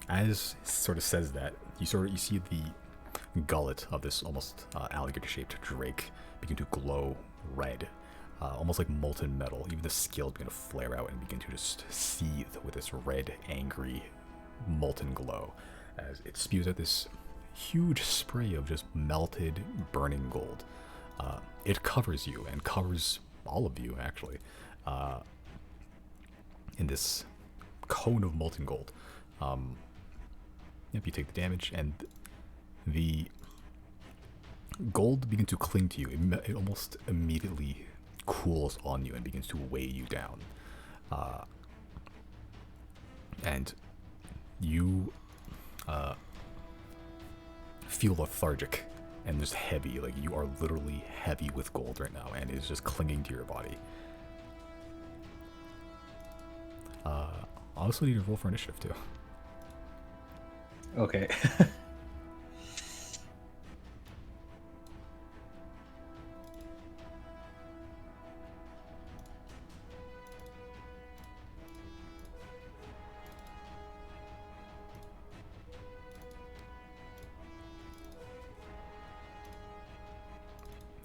As sort of says that, you see the gullet of this almost alligator-shaped drake begin to glow red, almost like molten metal. Even the scales begin to flare out and begin to just seethe with this red, angry, molten glow, as it spews out this huge spray of just melted, burning gold. It covers you and covers all of you, actually, in this cone of molten gold. Yep, you take the damage, and the gold begins to cling to you. It almost immediately cools on you and begins to weigh you down. And you feel lethargic and just heavy. Like, you are literally heavy with gold right now, and it's just clinging to your body. I also need to roll for initiative, too. Okay.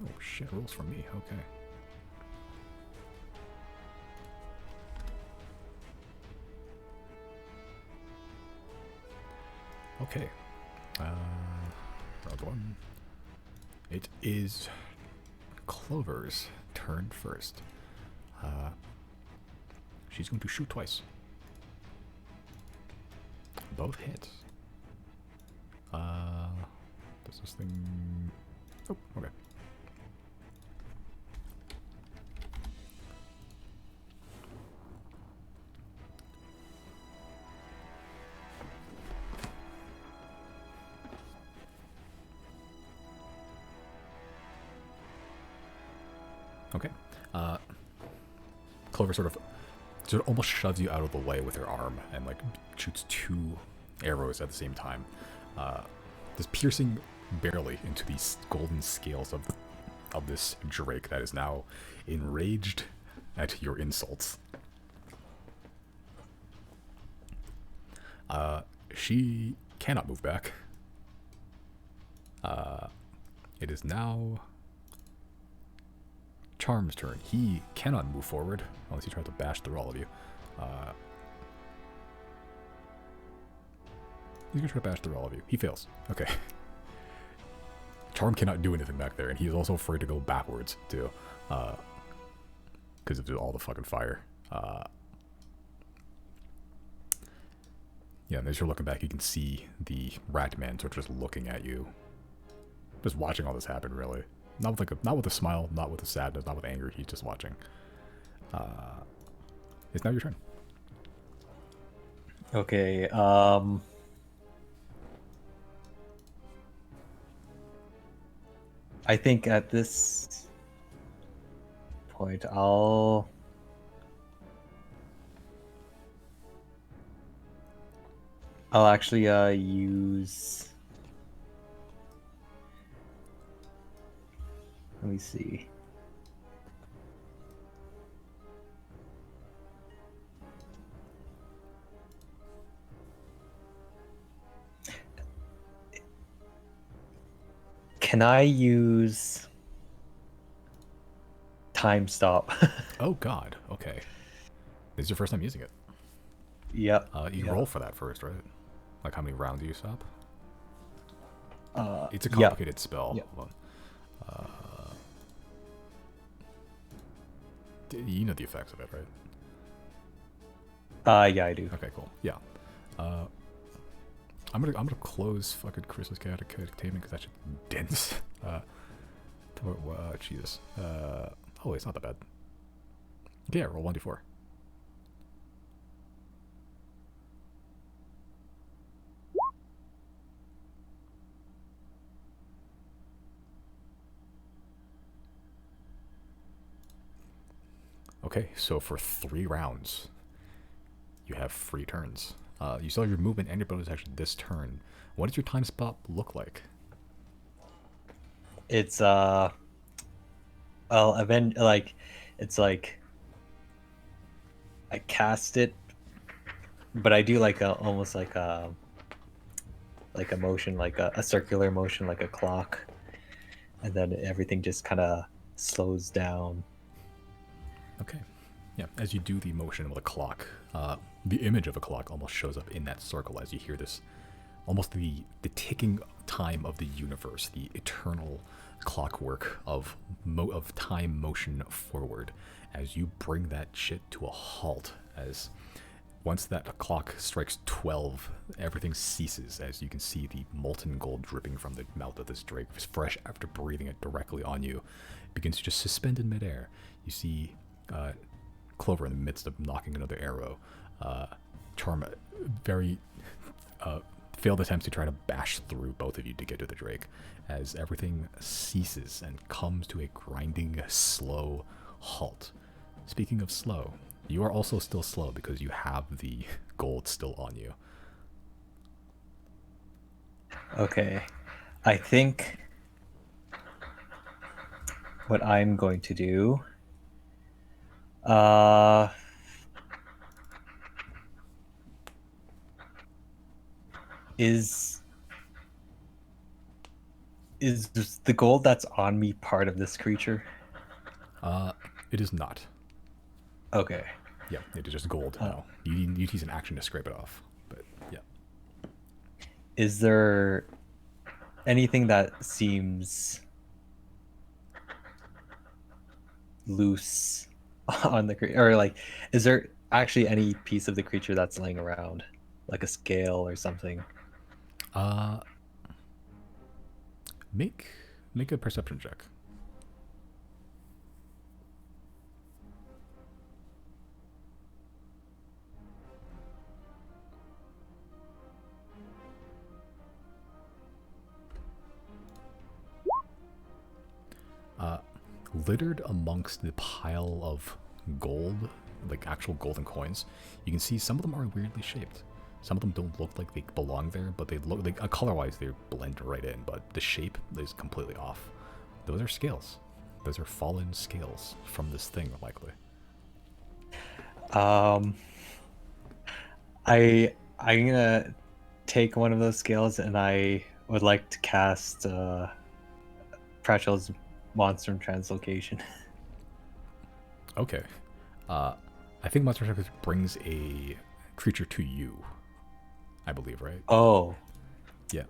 Oh shit, rolls for me, okay. Okay. Round one. It is Clover's turn first. She's going to shoot twice. Both hits. Does this thing... Oh, okay. Okay. Clover sort of almost shoves you out of the way with her arm and like shoots 2 arrows at the same time. Just piercing barely into these golden scales of this drake that is now enraged at your insults. She cannot move back. It is now Charm's turn. He cannot move forward unless he tries to bash through all of you. He's gonna try to bash through all of you. He fails. Okay. Charm cannot do anything back there, and he is also afraid to go backwards too, because of all the fucking fire. Yeah, and as you're looking back, you can see the rat man sort of just looking at you, just watching all this happen. Really. Not with a smile, not with a sadness, not with anger. He's just watching. It's now your turn. Okay. I think at this point, I'll actually use. Let me see. Can I use time stop? Oh god, okay. This is your first time using it. Yep. You roll for that first, right? Like how many rounds do you stop? It's a yeah. complicated spell. Yeah. Hold on. You know the effects of it, right? Yeah, I do. Okay, cool. Yeah. I'm gonna close fucking Chrys's chaotic containment because that shit's dense. Jesus. Oh, it's not that bad. Okay, yeah, roll 1d4. Okay, so for 3 rounds, you have free turns. You still have your movement and your bonus action this turn. What does your time spot look like? It's well, event like it's like I cast it, but I do like a almost like a motion, like a circular motion, like a clock, and then everything just kind of slows down. Okay. Yeah, as you do the motion of a clock, the image of a clock almost shows up in that circle as you hear this, almost the ticking time of the universe, the eternal clockwork of of time motion forward, as you bring that shit to a halt. As once that clock strikes 12, everything ceases as you can see the molten gold dripping from the mouth of this drake, fresh after breathing it directly on you, begins to just suspend in midair. You see Clover in the midst of knocking another arrow. Charm very failed attempts to try to bash through both of you to get to the drake, as everything ceases and comes to a grinding, slow halt. Speaking of slow, you are also still slow because you have the gold still on you. Okay, I think what I'm going to do uh is is the gold that's on me part of this creature? It is not. Okay. Yeah, it is just gold now. You need to use an action to scrape it off. But yeah. Is there anything that seems loose on the creature, or like, is there actually any piece of the creature that's laying around, like a scale or something? Make a perception check. Littered amongst the pile of gold, like actual golden coins, you can see some of them are weirdly shaped. Some of them don't look like they belong there, but they look like color-wise they blend right in. But the shape is completely off. Those are scales. Those are fallen scales from this thing, likely. Um, I'm gonna take one of those scales, and I would like to cast Pratchell's Monstrum Translocation. Okay. I think Monster Truck brings a creature to you. I believe, right? Oh, Yeah.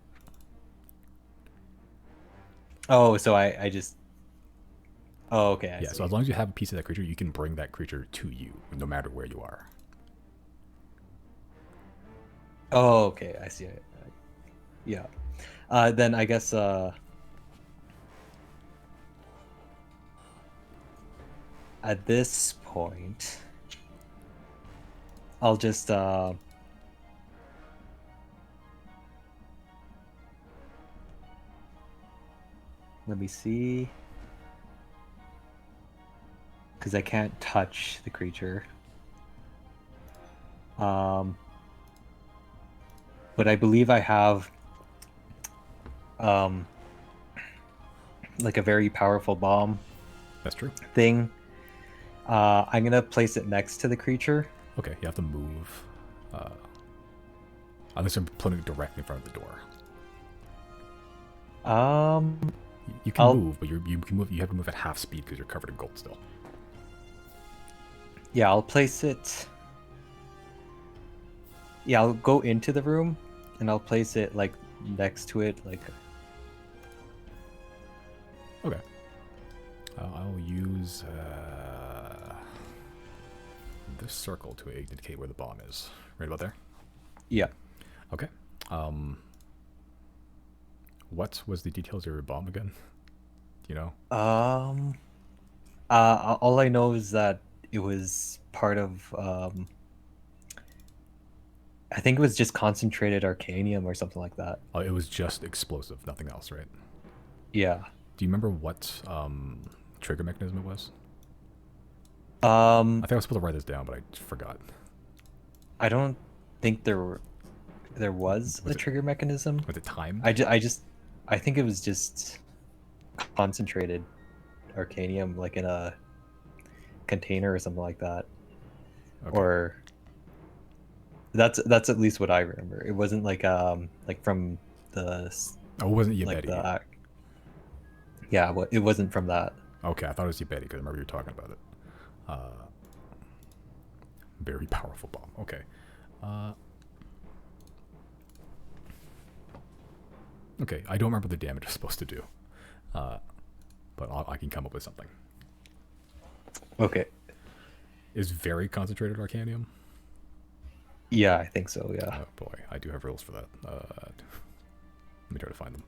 oh, so I just. Oh, okay, I Yeah, so see. as long as you have a piece of that creature, you can bring that creature to you, no matter where you are. Oh, okay, I see. Yeah. Then I guess at this point, I'll just let me see, because I can't touch the creature. But I believe I have um like a very powerful bomb That's true. thing. I'm gonna place it next to the creature. Okay, you have to move. Unless I'm putting it directly in front of the door. You can I'll move, but you can move. You have to move at half speed because you're covered in gold still. yeah, I'll place it. Yeah, I'll go into the room, and I'll place it like next to it, like. Okay. I'll use this circle to indicate where the bomb is. Right about there. Yeah. Okay. What was the details of your bomb again? Do you know? All I know is that it was part of I think it was just concentrated arcanium or something like that. Oh, it was just explosive, nothing else, right? Yeah. Do you remember what trigger mechanism it was? Um, I think I was supposed to write this down, but I forgot. I don't think there was a Was it trigger mechanism. was it timed? I think it was just concentrated arcanium, like in a container or something like that. Okay. Or that's at least what I remember. It wasn't like from the Oh, it wasn't like Yabedi. the yeah, it wasn't from that. Okay, I thought it was Yabedi because I remember you were talking about it. Uh, very powerful bomb. Okay. Uh, okay, I don't remember the damage it's supposed to do, uh, but I can come up with something. Okay. Is very concentrated arcanium? Yeah, I think so. Yeah. Oh boy, I do have rules for that. Let me try to find them.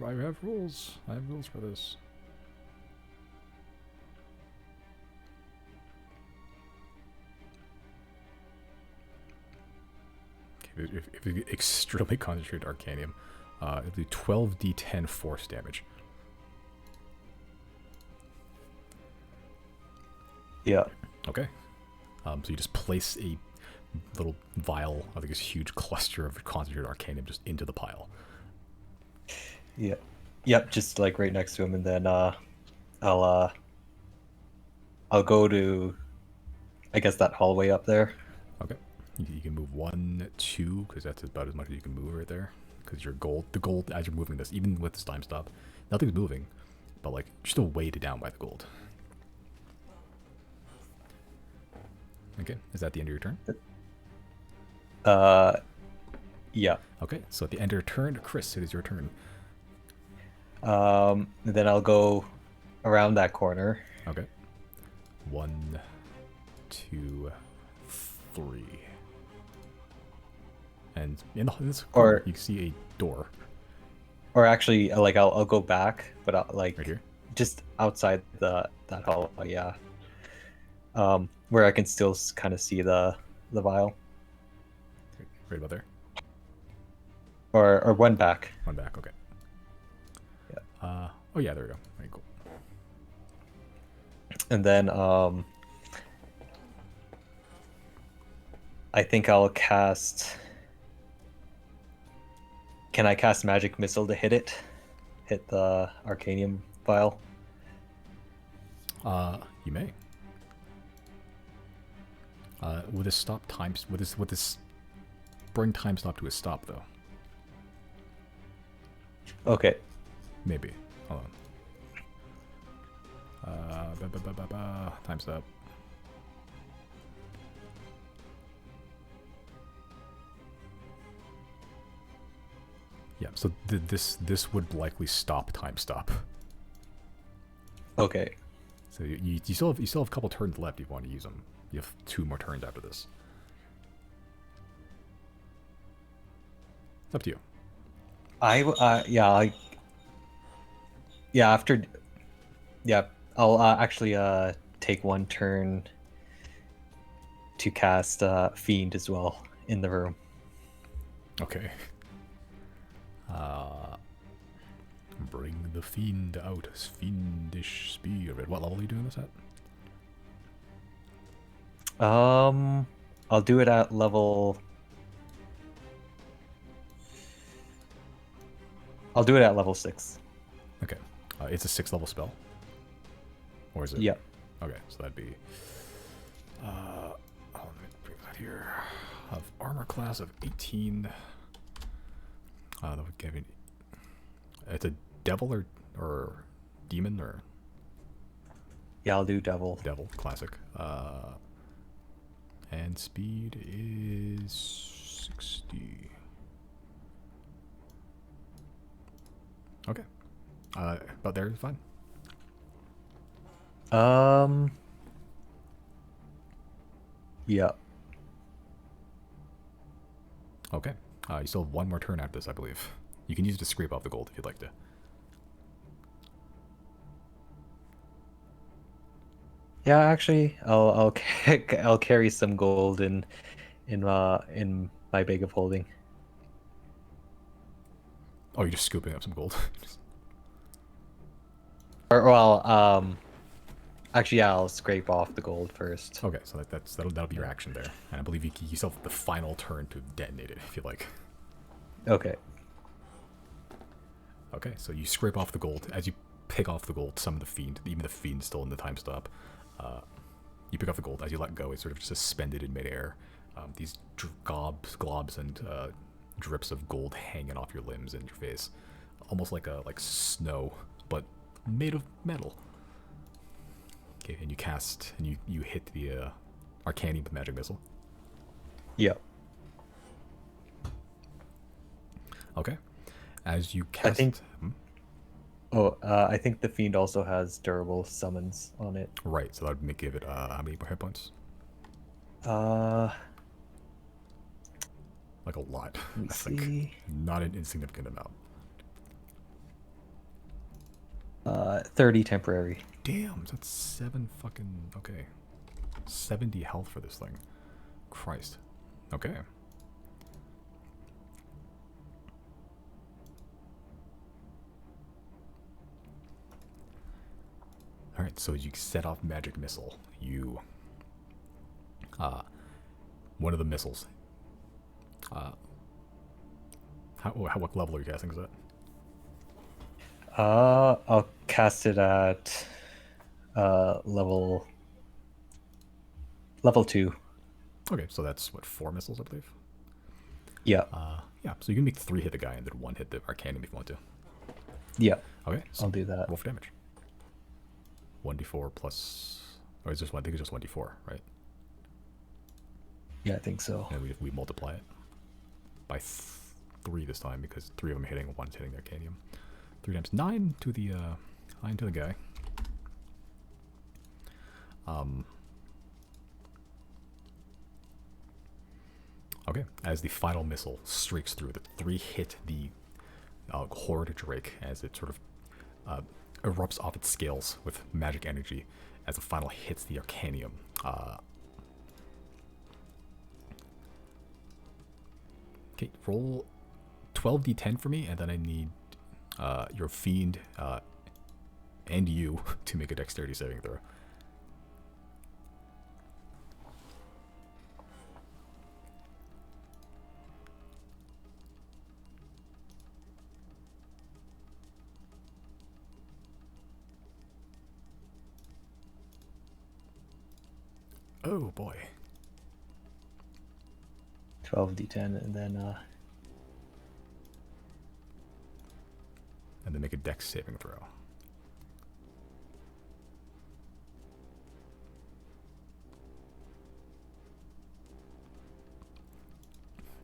I have rules. I have rules for this. Okay, if you get extremely concentrated arcanium, it'll do 12d10 force damage. Yeah. Okay. So you just place a little vial of this huge cluster of concentrated arcanium just into the pile. Yeah. Yep, just like right next to him, and then I'll I'll go to, I guess, that hallway up there. Okay. You can move 1, 2, because that's about as much as you can move right there. Because your gold, the gold, as you're moving this, even with this time stop, nothing's moving, but like you're still weighted down by the gold. Okay, is that the end of your turn? Yeah. Okay, so at the end of your turn, Chrys, it is your turn. Then I'll go around that corner. Okay. 1, 2, 3. And in this corner, Or you can see a door or actually, like I'll go back, but like right here. just outside that hallway. Yeah. Where I can still kind of see the vial. Right about there. Or one back. One back, okay. Yeah. Oh yeah, there we go. Very cool. And then I think I'll cast. Can I cast Magic Missile to hit it? Hit the Arcanium vial? You may. Will this stop time? Would this bring time stop to a stop though? Okay. Maybe. Hold on. Time stop. Yeah. So this would likely stop time stop. Okay. So you still have a couple turns left if you want to use them. You have 2 more turns after this. It's up to you. After I'll actually take 1 turn to cast Fiend as well in the room. Okay. Bring the fiend out, fiendish spirit. What level are you doing this at? I'll do it at level. I'll do it at level 6. Okay. It's a 6th level spell. Or is it? Yeah. Okay, so that'd be. Let me bring that here. Of armor class of 18. That would give me. It's a devil or demon or. Yeah, I'll do devil. Devil, classic. And speed is 60. Okay. About there is fine. Yeah. Okay. You still have one more turn after this, I believe. You can use it to scrape off the gold if you'd like to. Yeah, actually, I'll carry some gold in my bag of holding. Oh, you're just scooping up some gold. Or well, actually, yeah, I'll scrape off the gold first. Okay, so that'll be your action there, and I believe you still have the final turn to detonate it if you like. Okay. Okay, so you scrape off the gold. As you pick off the gold, some of the fiend, even the fiend's still in the time stop. You pick off the gold. As you let go, it's sort of just suspended in midair. These globs and drips of gold hanging off your limbs and your face, almost like snow, but made of metal. Okay, and you cast and you hit the Arcanium magic missile. Yeah. Okay, as you cast. I think. I think the fiend also has durable summons on it. Right, so that would give it how many more hit points? Uh, Like a lot. let me I think see. not an insignificant amount. 30 temporary. Damn, that's 7 fucking okay. 70 health for this thing. Christ. Okay. Alright, so you set off magic missile. You one of the missiles. What level are you casting is that? I'll cast it at level 2. Okay, so that's what, 4 missiles I believe? Yeah. Yeah, so you can make 3 hit the guy and then 1 hit the Arcanum if you want to. Yeah. Okay, so I'll do that. roll for damage. 1d4 plus, or is this one? I think it's just 1d4, right? Yeah, I think so. And we multiply it by 3 this time because 3 of them hitting, 1's hitting the Arcanium. 3 times 9 to the guy. Okay, as the final missile streaks through, the 3 hit the Horde Drake as it sort of erupts off its scales with magic energy as the final hits the Arcanium. Okay, roll 12d10 for me, and then I need your fiend and you to make a dexterity saving throw. Oh boy. 12d10 and then And then make a dex saving throw.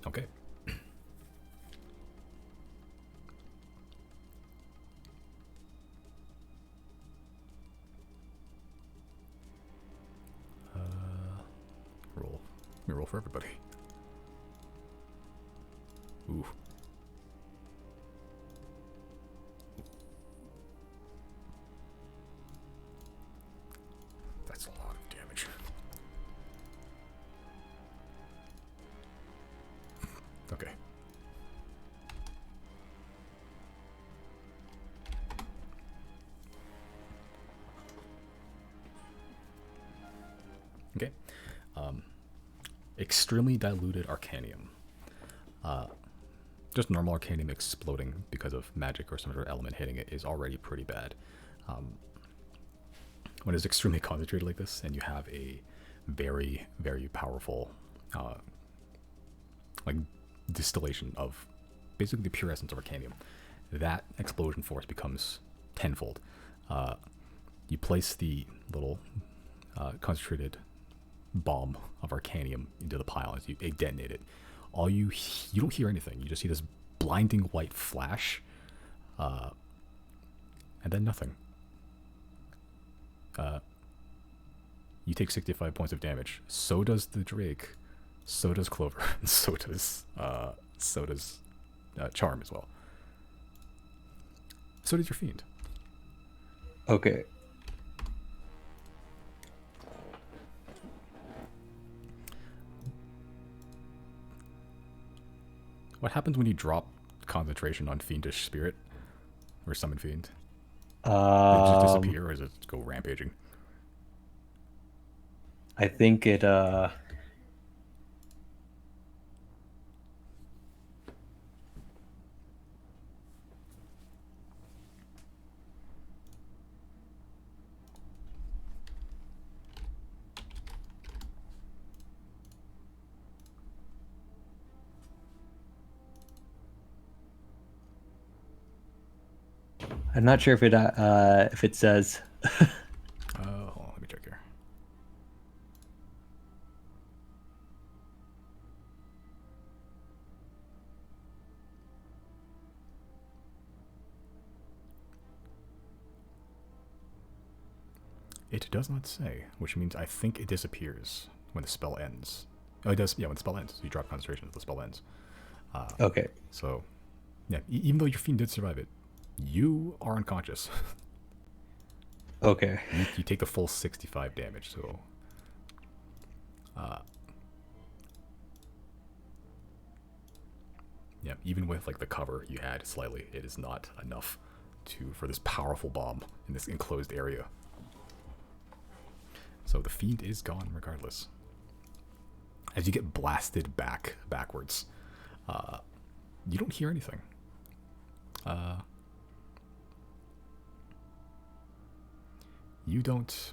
Okay. Roll. Let me roll for everybody. Ooh. That's a lot of damage. Okay. Okay. Extremely diluted Arcanium. Just normal Arcanium exploding because of magic or some other element hitting it is already pretty bad. When it's extremely concentrated like this, and you have a very, very powerful, like distillation of basically the pure essence of Arcanium, that explosion force becomes tenfold. You place the little concentrated bomb of Arcanium into the pile as you detonate it. You don't hear anything. You just see this blinding white flash, and then nothing. You take 65 points of damage. So does the Drake, So does Clover. And so does Charm as well. So does your fiend. Okay. What happens when you drop concentration on fiendish spirit or summon fiend? Does it just Um, disappear, or does it go rampaging? I think it I'm not sure if it says. Hold on, let me check here. It does not say, which means I think it disappears when the spell ends. Oh, it does. Yeah, when the spell ends, you drop concentration. The spell ends. Okay. So, yeah, even though your fiend did survive it, you are unconscious. Okay. You take the full 65 damage. So, yeah, even with like the cover you had slightly, it is not enough for this powerful bomb in this enclosed area. So the fiend is gone regardless. As you get blasted backwards, you don't hear anything. You don't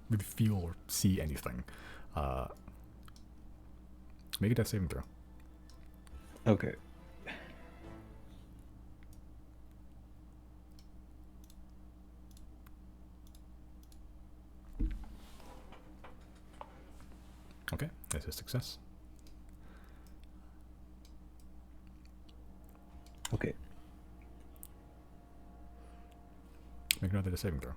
really feel or see anything. Make a death saving throw. Okay. Okay, that's a success. Okay. Make another death saving throw.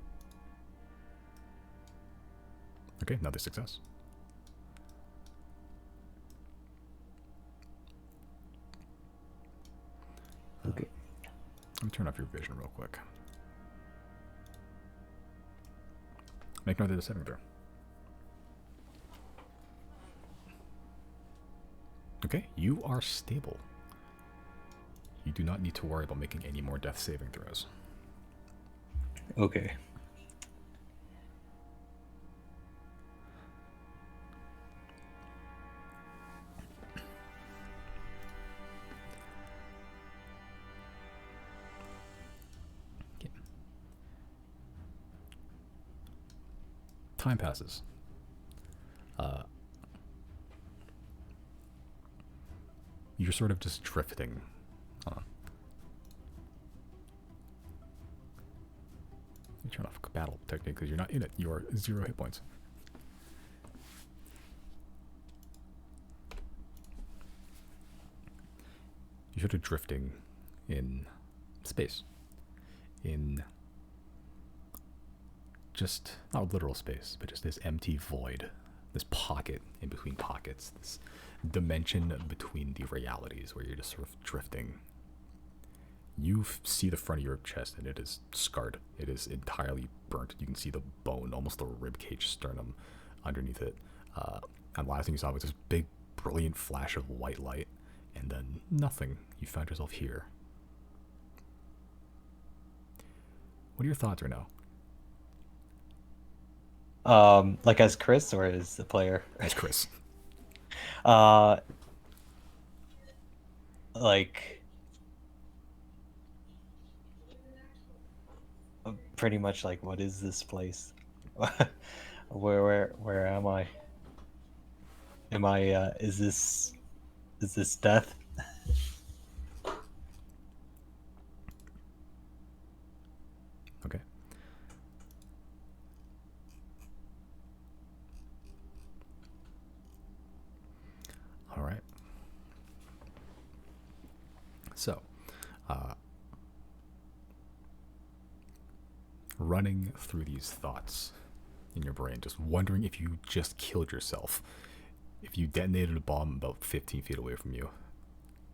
Okay, another success. Okay. Let me turn off your vision real quick. Make another death saving throw. Okay, you are stable. You do not need to worry about making any more death saving throws. Okay. Time passes. You're sort of just drifting. You turn off battle technique because you're not in it. You are 0 hit points. You're sort of drifting in space. In just not literal space, but just this empty void, this pocket in between pockets, this dimension between the realities where you're just sort of drifting. You see the front of your chest and it is scarred. It is entirely burnt. You can see the bone, almost the ribcage sternum underneath it. And last thing you saw was this big, brilliant flash of white light, and then nothing. You found yourself here. What are your thoughts right now? Like as Chrys or as the player? As Chrys. Like pretty much like, what is this place? Where am I? Am I is this death? Okay. All right. So, running through these thoughts in your brain, just wondering if you just killed yourself. if you detonated a bomb about 15 feet away from you,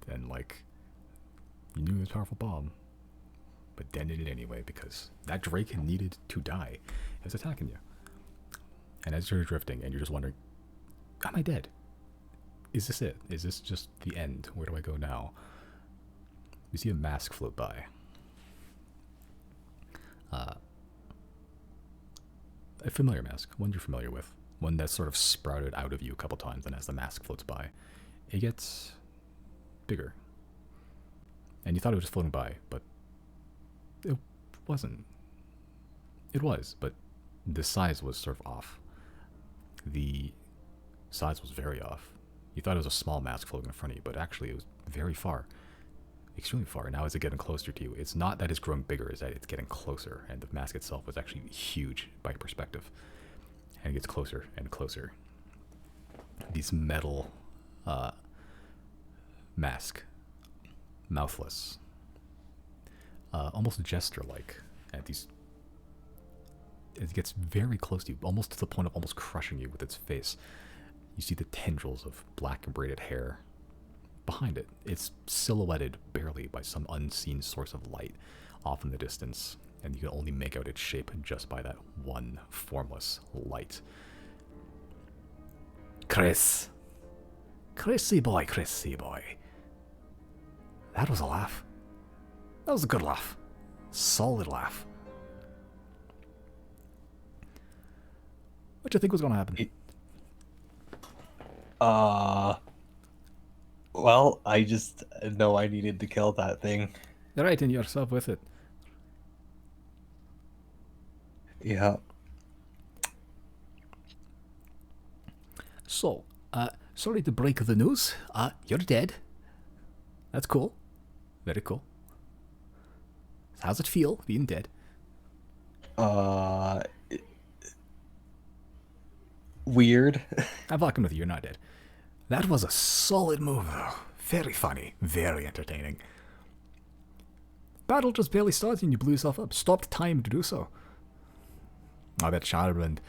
then like you knew it was a powerful bomb, but detonated it anyway because that Drake needed to die. It was attacking you. And as you're drifting and you're just wondering, am I dead? Is this it? Is this just the end? Where do I go now? You see a mask float by. A familiar mask, one you're familiar with, one that's sort of sprouted out of you a couple times, and as the mask floats by, it gets bigger. And you thought it was just floating by, but it wasn't. It was, but the size was sort of off. The size was very off. You thought it was a small mask floating in front of you, but actually it was very far. Extremely far. Now as it's getting closer to you, it's not that it's growing bigger, it's that it's getting closer, and the mask itself was actually huge by perspective. And it gets closer and closer. These metal mask, mouthless, almost jester-like, and these. It gets very close to you, almost to the point of almost crushing you with its face. You see the tendrils of black and braided hair behind it. It's silhouetted barely by some unseen source of light off in the distance, and you can only make out its shape just by that one formless light. Chrys. Chrissy boy, Chrissy boy. That was a laugh. That was a good laugh. Solid laugh. What do you think was going to happen? Well, I just know I needed to kill that thing. You're right in yourself with it. Yeah. So, sorry to break the news. You're dead. That's cool. Very cool. How's it feel being dead? Weird. I'm fucking with you, you're not dead. That was a solid move, though. Very funny. Very entertaining. Battle just barely started and you blew yourself up. Stopped time to do so. I bet Shara and...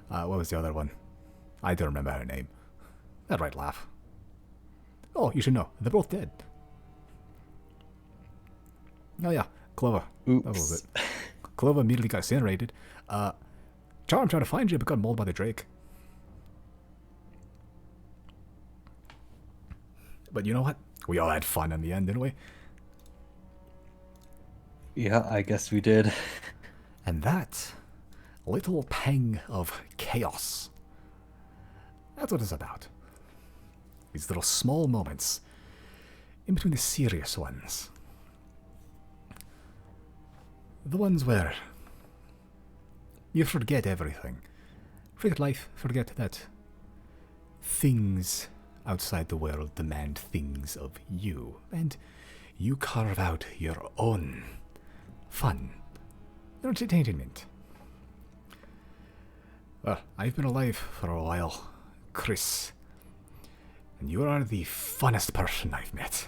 what was the other one? I don't remember her name. That right laugh. Oh, you should know. They're both dead. Oh yeah, Clover. Oops. That was it. Clover immediately got incinerated. Charm tried to find you but got mauled by the Drake. But you know what? We all had fun in the end, didn't we? Yeah, I guess we did. And that little pang of chaos. That's what it's about. These little small moments in between the serious ones. The ones where you forget everything. Forget life, forget that things outside the world demand things of you, and you carve out your own fun, your entertainment. Well, I've been alive for a while, Chrys, and you are the funnest person I've met.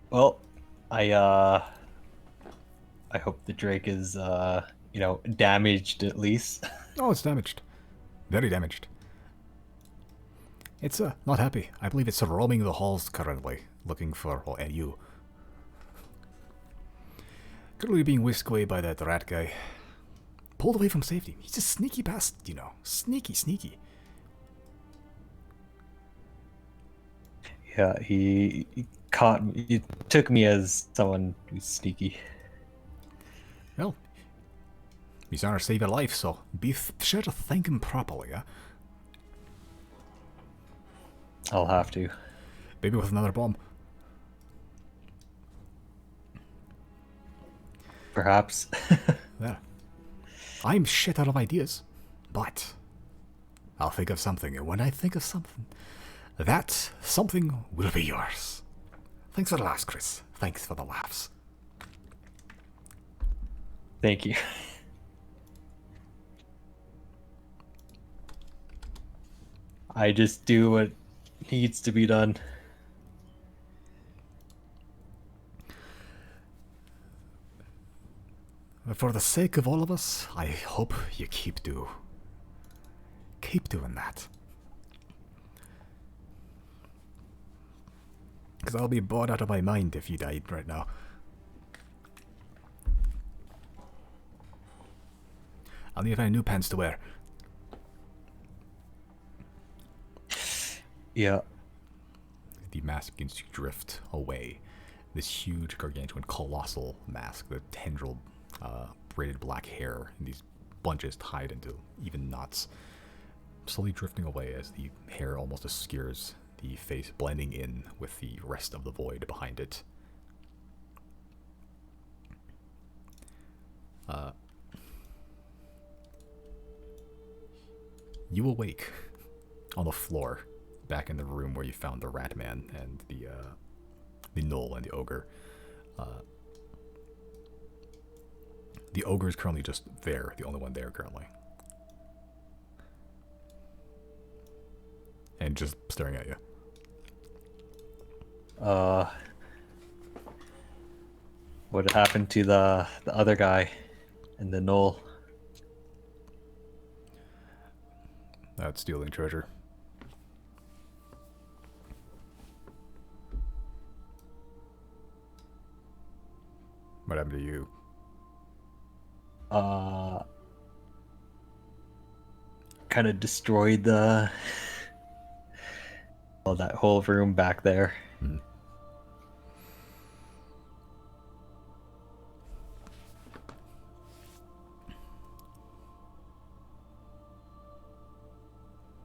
Well, I hope the Drake is damaged at least. Oh, it's damaged. Very damaged. It's not happy. I believe it's roaming the halls currently, looking for you. Currently being whisked away by that rat guy. Pulled away from safety. He's a sneaky bastard, you know. Sneaky, sneaky. Yeah, he caught me. He took me as someone who's sneaky. Well, he's trying to save your life, so be sure to thank him properly, yeah? I'll have to. Maybe with another bomb. Perhaps. There. I'm shit out of ideas, but I'll think of something, and when I think of something, that something will be yours. Thanks for the laughs, Chrys. Thanks for the laughs. Thank you. I just do what needs to be done. For the sake of all of us, I hope you keep doing that. Because I'll be bored out of my mind if you died right now. I'll need to find new pants to wear. Yeah. The mask begins to drift away. This huge, gargantuan, colossal mask, the tendril, braided black hair, and these bunches tied into even knots, slowly drifting away as the hair almost obscures the face, blending in with the rest of the void behind it. You awake on the floor, back in the room where you found the rat man and the gnoll and the ogre. The ogre is currently just there, the only one there currently. And just staring at you. What happened to the other guy and the gnoll? That's stealing treasure. What happened to you? Kind of destroyed that whole room back there.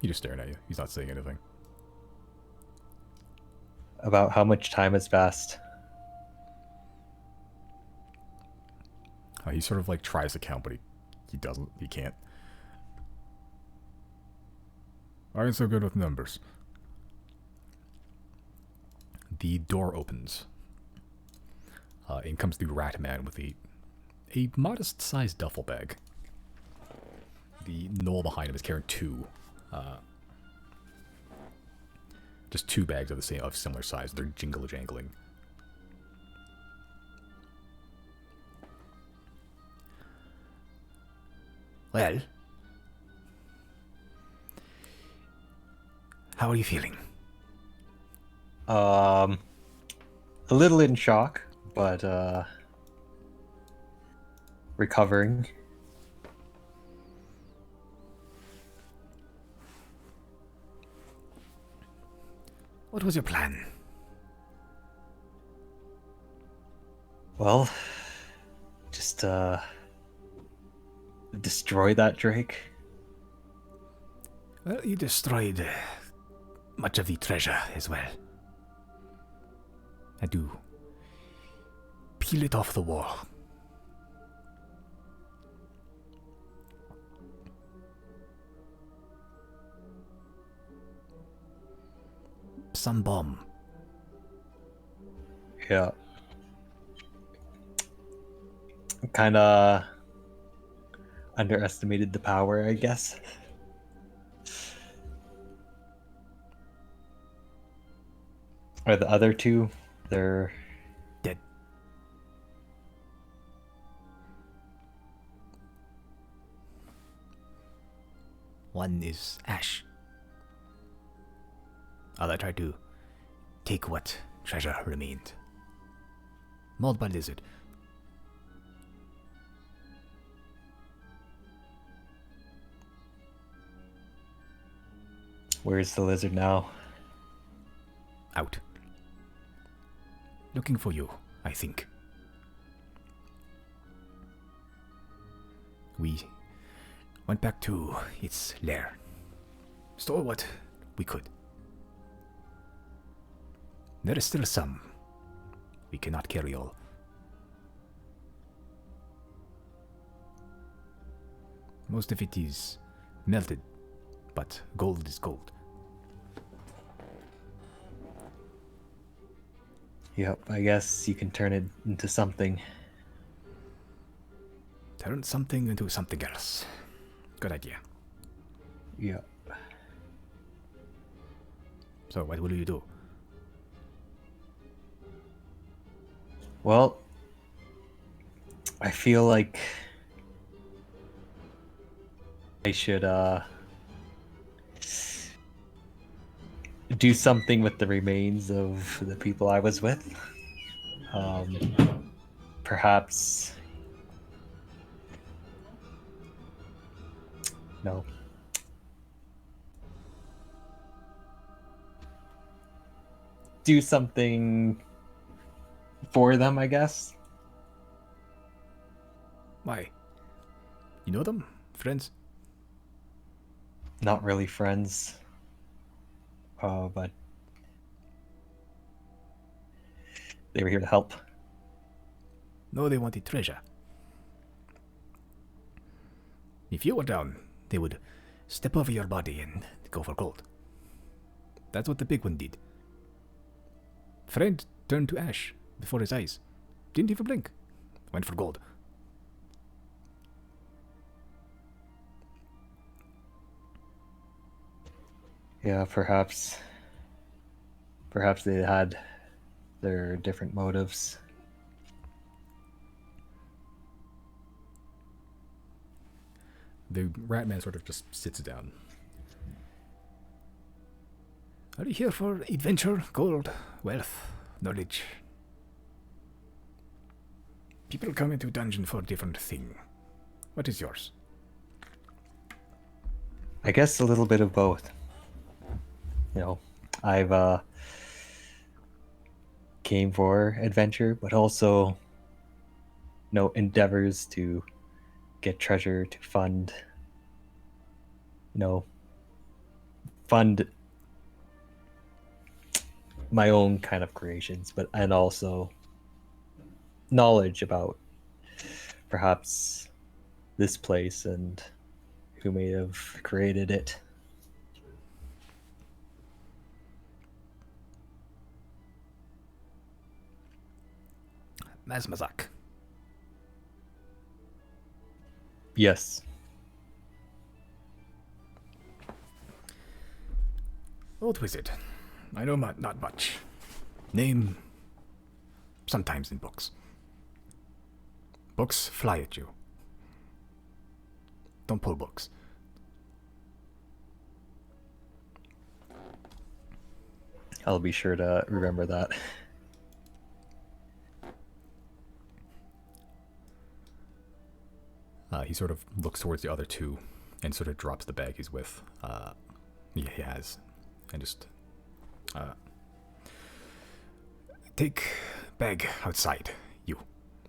He's just staring at you. He's not saying anything. About how much time has passed? He sort of like tries to count, but he doesn't. He can't. I ain't so good with numbers. The door opens. In comes the rat man with a modest-sized duffel bag. The gnoll behind him is carrying two. Just two bags of similar size. They're jangling. Well, how are you feeling? A little in shock, but recovering. What was your plan? Well, just destroy that Drake. Well, you destroyed much of the treasure as well. I do. Peel it off the wall. Some bomb. Yeah. Kind of underestimated the power, I guess. Or the other two, they're dead. One is Ash. Other tried to take what treasure remained. Mauled by lizard. Where's the lizard now? Out. Looking for you, I think. We went back to its lair. Stole what we could. There is still some. We cannot carry all. Most of it is melted, but gold is gold. Yep, I guess you can turn it into something. Turn something into something else. Good idea. Yep. So what will you do? Well, I feel like I should do something with the remains of the people I was with. Perhaps no. Do something for them, I guess. Why? You know them? Friends? Not really friends. But they were here to help. No, they wanted treasure. If you were down, they would step over your body and go for gold. That's what the big one did. Friend turned to ash before his eyes. Didn't even blink. Went for gold. Yeah, perhaps they had their different motives. The rat man sort of just sits down. Are you here for adventure, gold, wealth, knowledge? People come into dungeon for a different thing. What is yours? I guess a little bit of both. You know, I've came for adventure, but also, endeavors to get treasure to fund my own kind of creations, and also knowledge about perhaps this place and who may have created it. Mazmazak. Yes. Old wizard. I know not much. Name sometimes in books. Books fly at you. Don't pull books. I'll be sure to remember that. He sort of looks towards the other two and sort of drops the bag he's with. He has. And just take bag outside, you.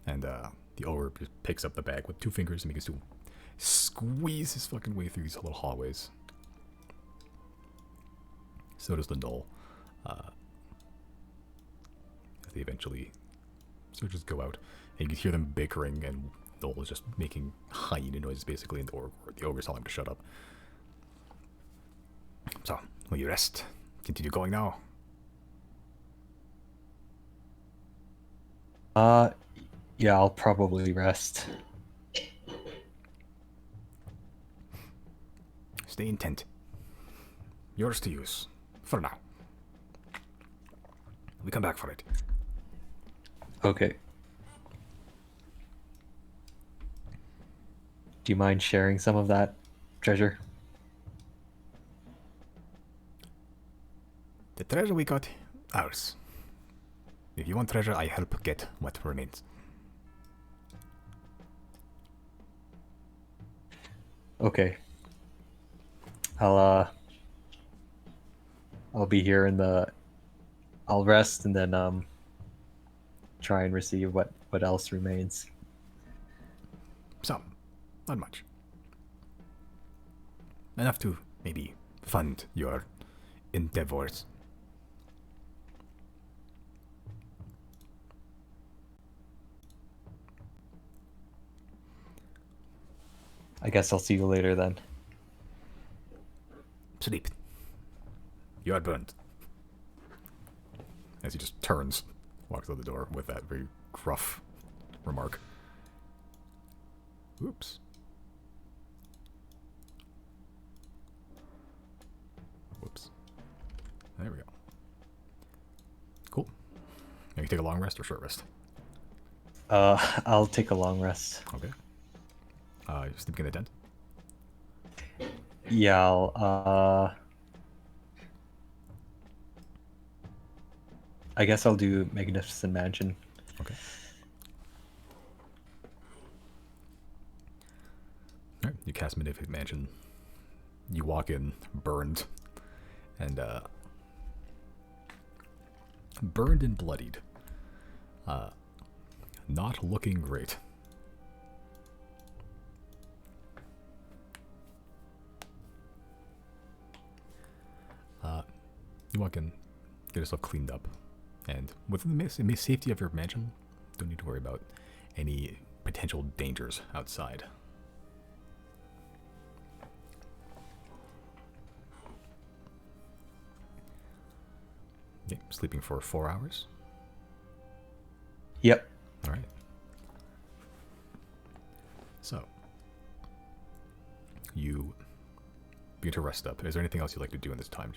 And the ogre just picks up the bag with 2 fingers and begins to squeeze his fucking way through these little hallways. So does the knoll. As they eventually sort of just go out. And you can hear them bickering, and the knoll is just making hyena noises basically, and the ogre's telling him to shut up. So, will you rest? Continue going now? Yeah, I'll probably rest. Stay intent. Yours to use. For now. We come back for it. Okay. Do you mind sharing some of that treasure? The treasure we got, ours. If you want treasure, I help get what remains. Okay. I'll be here I'll rest and then try and receive what else remains. Some. Not much. Enough to maybe fund your endeavors. I guess I'll see you later then. Sleep. You are burned. As he just turns, walks out the door with that very gruff remark. Oops. Whoops. There we go. Cool. Now you take a long rest or short rest? I'll take a long rest. Okay. You're sleeping in the tent? Yeah, I guess I'll do Magnificent Mansion. Okay. Alright, you cast Magnificent Mansion. You walk in, burned, and burned and bloodied. Not looking great. You walk in, get yourself cleaned up, and within the safety of your mansion, don't need to worry about any potential dangers outside. Okay, sleeping for 4 hours. Yep. All right. So, you begin to rest up. Is there anything else you'd like to do in this time?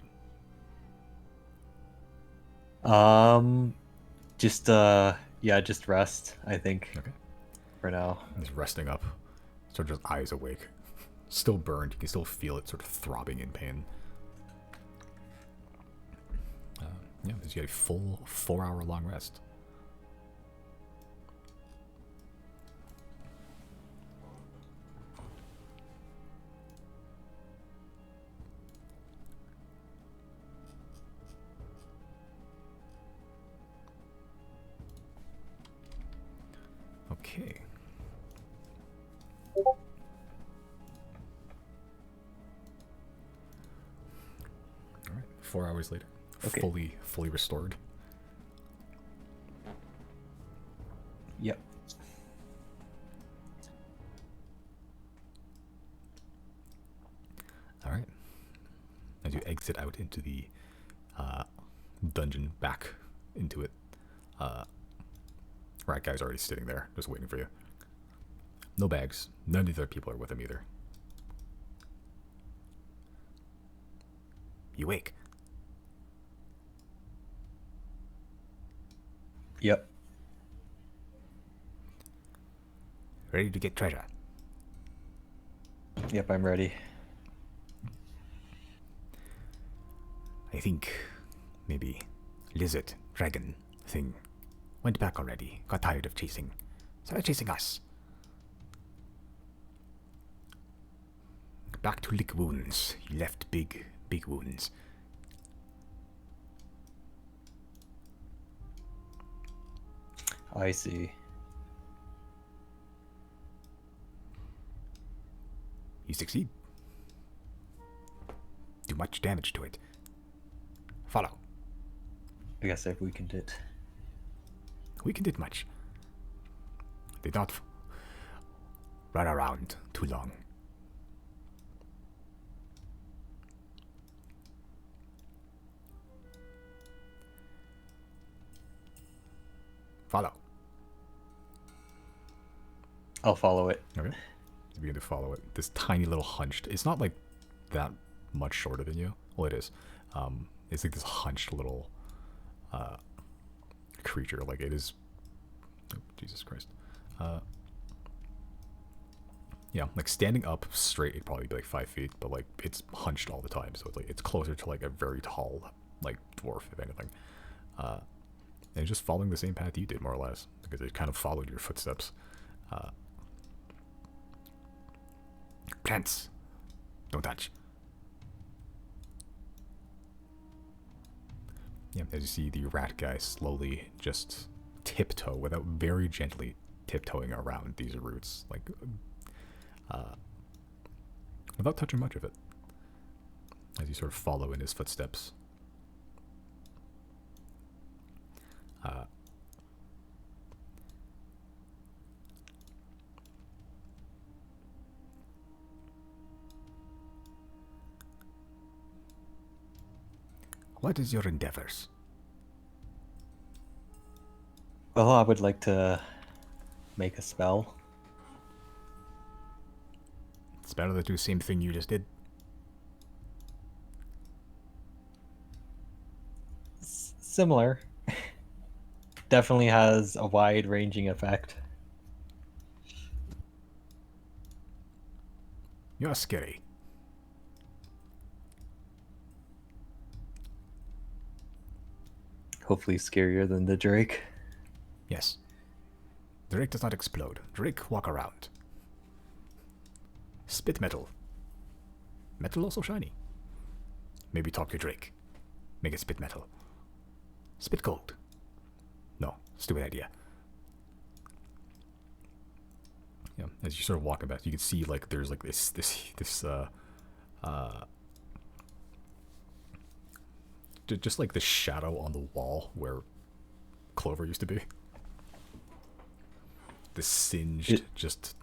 Just yeah, just rest, I think. Okay. For now. Just resting up, sort of just eyes awake. Still burned. You can still feel it sort of throbbing in pain. Yeah, you get a full 4-hour long rest. Okay. All right. 4 hours later, Okay. fully restored. Yep. All right. As you exit out into the dungeon, back into it, rat guy's already sitting there, just waiting for you. No bags. None of the other people are with him either. You wake. Yep. Ready to get treasure. Yep, I'm ready. I think maybe lizard, dragon thing went back already. Got tired of chasing. Started chasing us. Back to lick wounds. He left big wounds. I see. You succeed. Do much damage to it. Follow. I guess I've weakened it. Weakened it much. Did not run around too long. Follow. I'll follow it. Okay. You begin to follow it. This tiny little hunched. It's not like that much shorter than you. Well, it is. It's like this hunched little creature. Like it is. Oh, Jesus Christ. Yeah, like standing up straight, it'd probably be like 5 feet, but like it's hunched all the time, so it's like it's closer to like a very tall, like dwarf, if anything. And it's just following the same path you did, more or less, because it kind of followed your footsteps. Plants, don't touch. Yeah, as you see the rat guy slowly just tiptoe, without very gently tiptoeing around these roots, like without touching much of it, as you sort of follow in his footsteps. What is your endeavors? Well, I would like to make a spell. Spell to do the same thing you just did. Similar. definitely has a wide-ranging effect. You're scary. Hopefully scarier than the Drake. Yes. Drake does not explode. Drake walk around. Spit metal. Metal also shiny. Maybe talk to Drake. Make it spit metal. Spit gold. No, stupid idea. Yeah, as you sort of walk about, you can see like there's like this just like the shadow on the wall where Clover used to be. This singed, just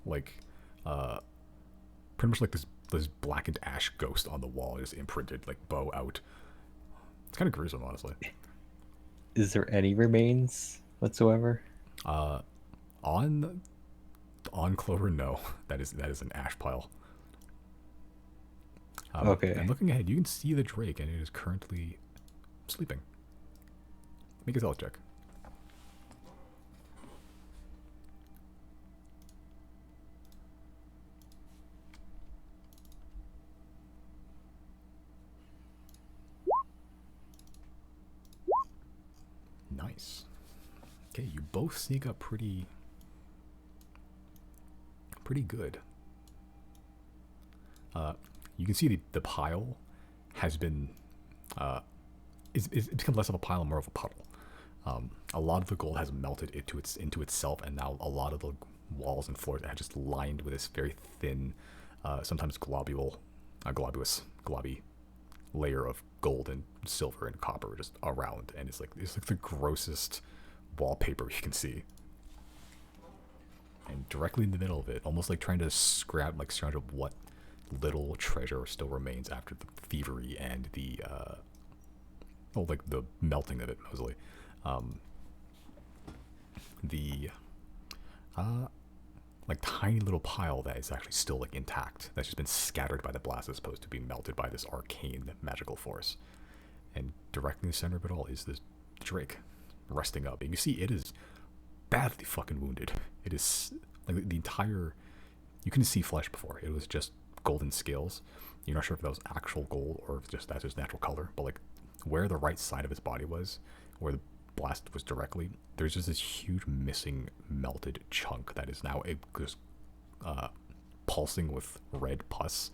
like pretty much like this blackened ash ghost on the wall, just imprinted, like bow out. It's kind of gruesome, honestly. Is there any remains whatsoever? On Clover, no. That is an ash pile. Okay. And looking ahead, you can see the Drake, and it is currently sleeping. Make a stealth check. Nice. Okay, you both sneak up pretty good. You can see the pile has been it's become less of a pile and more of a puddle. A lot of the gold has melted into itself, and now a lot of the walls and floors are just lined with this very thin, sometimes globby layer of gold and silver and copper just around, and it's like the grossest wallpaper you can see. And directly in the middle of it, almost like trying to scrounge up what little treasure still remains after the thievery and the the melting of it, mostly. The like tiny little pile that is actually still like intact, that's just been scattered by the blast as opposed to being melted by this arcane magical force. And directly in the center of it all is this Drake resting up, and you see it is badly fucking wounded. It is like the entire, you couldn't see flesh before. It was just golden scales. You're not sure if that was actual gold or if just that's his natural color, but like where the right side of his body was, where the blast was directly, there's just this huge missing melted chunk that is now just pulsing with red pus,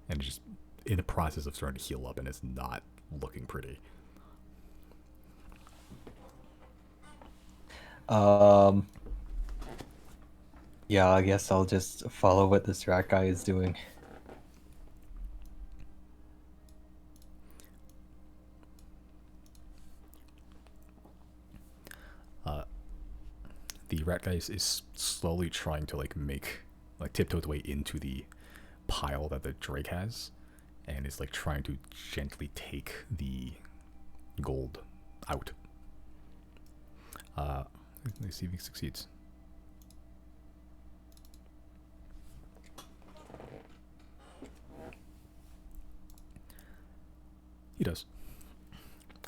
and just in the process of starting to heal up, and it's not looking pretty. Yeah, I guess I'll just follow what this rat guy is doing. The rat guy is slowly trying to tiptoe its way into the pile that the Drake has, and is like trying to gently take the gold out. Let's see if he succeeds. He does.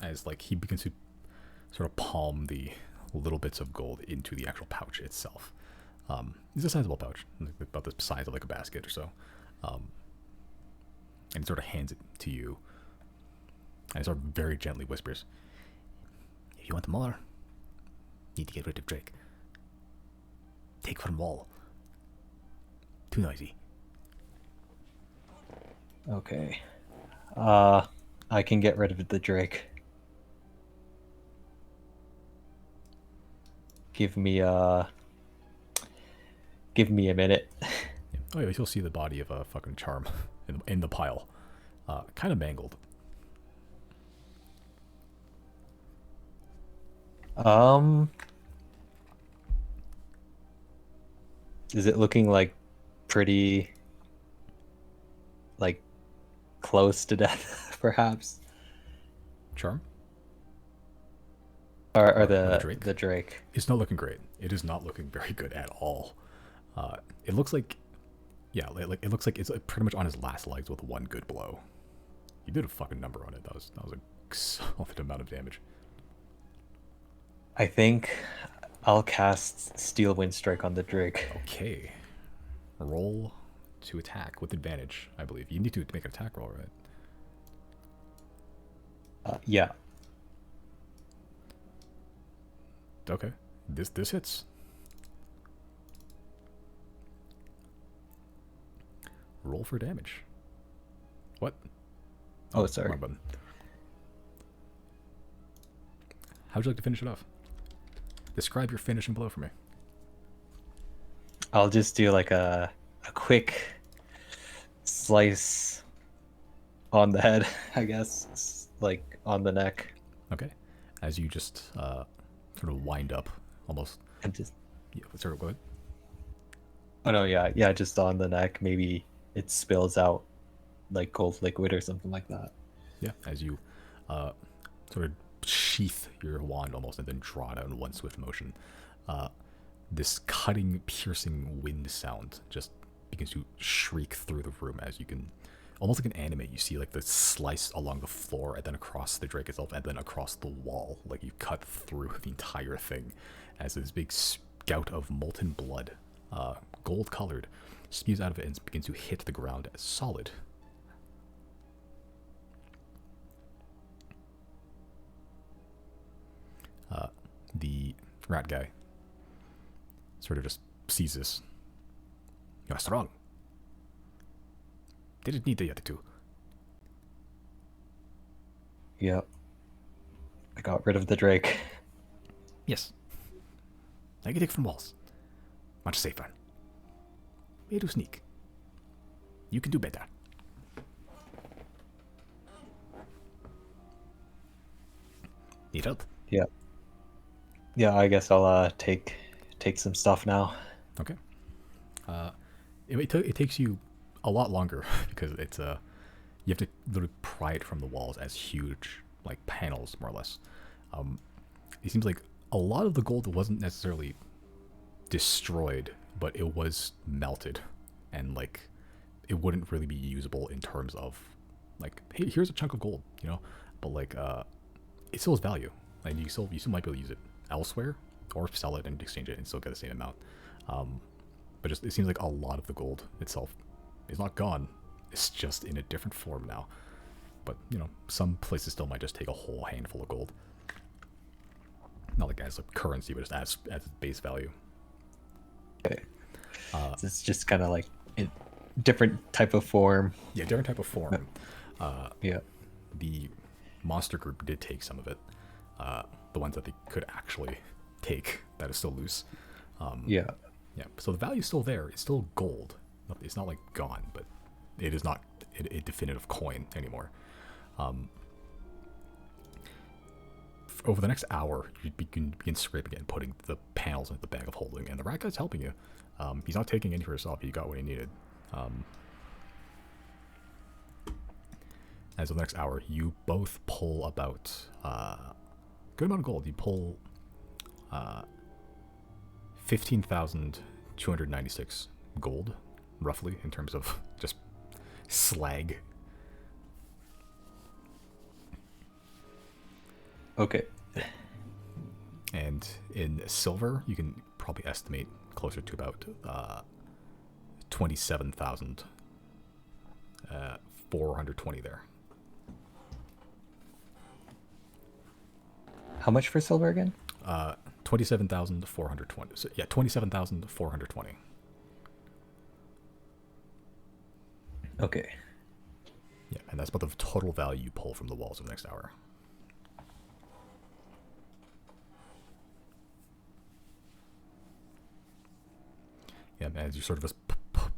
As like he begins to sort of palm the little bits of gold into the actual pouch itself. It's a sizable pouch, about the size of like a basket or so. And he sort of hands it to you, and he sort of very gently whispers, "If you want more, you need to get rid of Drake. Take from wall. Too noisy." Okay. I can get rid of the Drake. Give me a minute. Oh yeah, you'll see the body of a fucking charm in the pile, kind of mangled. Is it looking like pretty like close to death, perhaps? Charm? Or The the Drake? It's not looking great. It is not looking very good at all. It looks like, yeah, like it looks like it's pretty much on his last legs with one good blow. You did a fucking number on it. That was a solid amount of damage. I think I'll cast Steel Wind Strike on the Drake. Okay. Roll to attack with advantage, I believe. You need to make an attack roll, right? Yeah. Okay. This hits. Roll for damage. What? Oh, sorry. Wrong button. How'd you like to finish it off? Describe your finishing blow for me. I'll just do like a quick slice on the head, I guess, like on the neck, Okay. As you just sort of wind up, almost. and just Yeah, sorry, go ahead. oh no, yeah, just on the neck. Maybe it spills out like cold liquid or something like that. Yeah, as you sort of sheath your wand almost and then draw it out in one swift motion, this cutting, piercing wind sound just begins to shriek through the room as you can, almost like an anime, you see like the slice along the floor and then across the drake itself and then across the wall, like you cut through the entire thing as this big spout of molten blood, gold colored, spews out of it and begins to hit the ground as solid. The rat guy sort of just sees this. You're strong. Didn't need the other two. Yep. I got rid of the Drake. Yes. I can take from walls. Much safer. Way to sneak. You can do better. Need help? Yeah. Yeah, I guess I'll take some stuff now. Okay. It takes you a lot longer because it's you have to literally pry it from the walls as huge like panels more or less. It seems like a lot of the gold wasn't necessarily destroyed, but it was melted, and like it wouldn't really be usable in terms of like, hey, here's a chunk of gold, you know, but like it still has value, and you still might be able to use it elsewhere or sell it and exchange it and still get the same amount. But just it seems like a lot of the gold itself is not gone. It's just in a different form now. But you know, some places still might just take a whole handful of gold, not like as a currency, but just as base value. Okay. So it's just kind of like a different type of form. Yeah, different type of form. Yeah. The monster group did take some of it. The ones that they could actually take that is still loose. Yeah. Yeah, so the value's still there. It's still gold. It's not like gone, but it is not a definitive coin anymore. Over the next hour, you begin scraping it and putting the panels into the bag of holding, and the rat guy's helping you. He's not taking any for himself. He got what he needed. As of the next hour, you both pull about good amount of gold. You pull 15,296 gold, roughly, in terms of just slag. Okay. And in silver, you can probably estimate closer to about 27,420 there. How much for silver again? 27,420. So, yeah, 27,420. Okay. Yeah, and that's about the total value you pull from the walls of the next hour. Yeah, as you're sort of just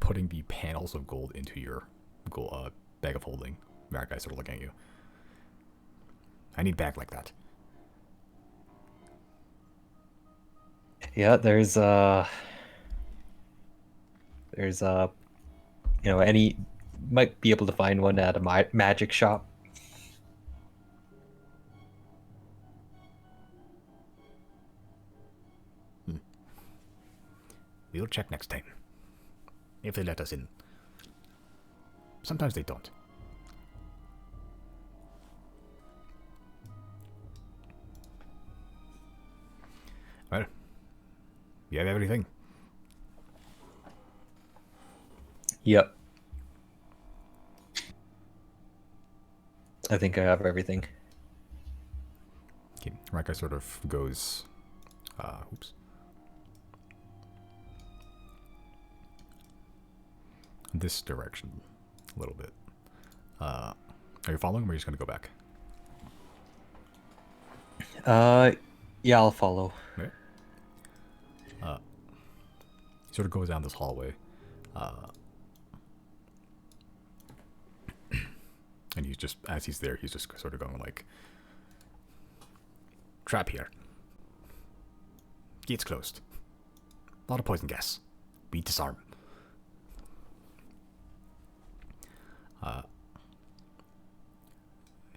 putting the panels of gold into your bag of holding, that guy's sort of looking at you. I need a bag like that. Yeah, there's any might be able to find one at a magic shop. We'll check next time. If they let us in. Sometimes they don't. You have everything? Yep. I think I have everything. Okay. Rakai sort of goes. Oops. This direction, a little bit. Are you following? Or are you just gonna go back? Yeah, I'll follow. Okay. He sort of goes down this hallway, and he's just as he's there, he's just sort of going like, "Trap here. Gates closed. A lot of poison gas. We disarm."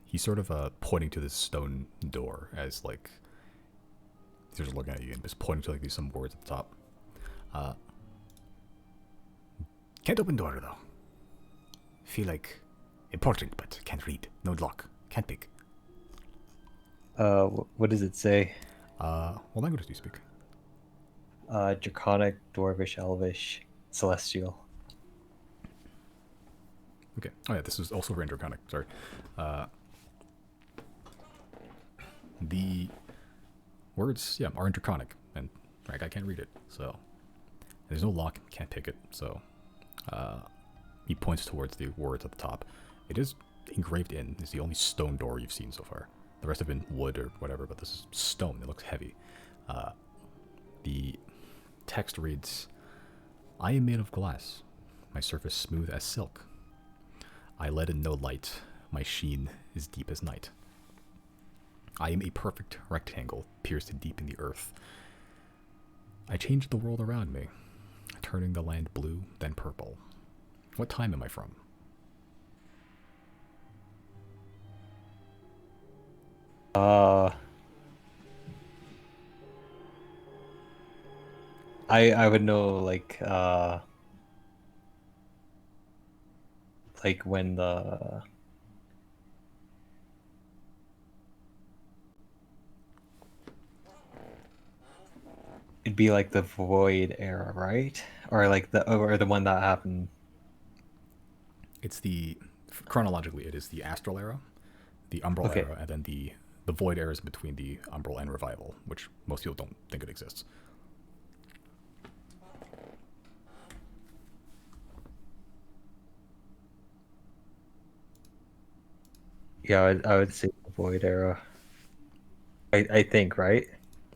He's sort of pointing to this stone door as like he's just looking at you and just pointing to like these some words at the top. Can't open door though. Feel like important, but can't read. No lock. Can't pick. What does it say? What language do you speak? Draconic, Dwarvish, Elvish, Celestial. Okay. Oh yeah, this is also for Draconic. Sorry. The words, yeah, are in Draconic, and like I can't read it, so there's no lock. Can't pick it. So he points towards the words at the top. It is engraved in. It's the only stone door you've seen so far. The rest have been wood or whatever, but this is stone. It looks heavy. The text reads, "I am made of glass, my surface smooth as silk. I let in no light, my sheen is deep as night. I am a perfect rectangle, pierced deep in the earth. I changed the world around me, turning the land blue, then purple. What time am I from?" I would know like when the it'd be like the Void era, right? Or like the one that happened. It's the chronologically, it is the Astral era, the Umbral Okay. era, and then the Void era is between the Umbral and Revival, which most people don't think it exists. Yeah, I would say the Void era. I think, right?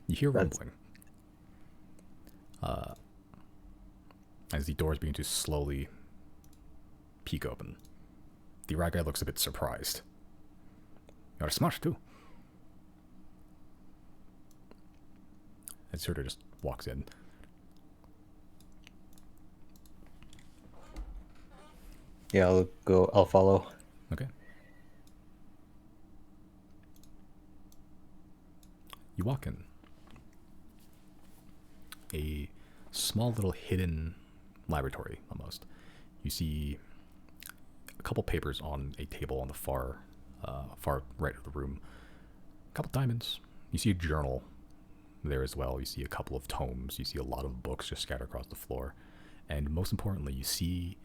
You hear That's rumbling as the doors begin to slowly peek open. The rat guy looks a bit surprised. "You're smart too." And sort of just walks in. yeah, I'll follow. Okay. You walk in. A small little hidden laboratory, almost. You see a couple papers on a table on the far right of the room. A couple diamonds. You see a journal there as well. You see a couple of tomes. You see a lot of books just scattered across the floor. And most importantly, you see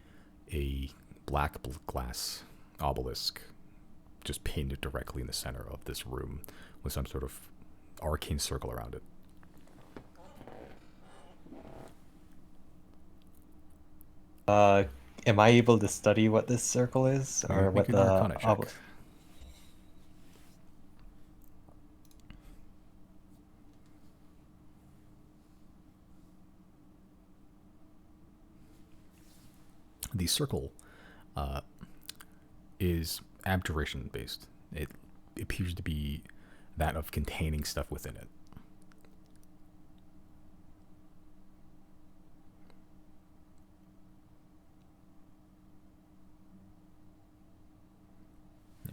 a black glass obelisk just pinned directly in the center of this room with some sort of arcane circle around it. Am I able to study what this circle is, or Make what an the Arcana check. The circle is abjuration based. It appears to be that of containing stuff within it.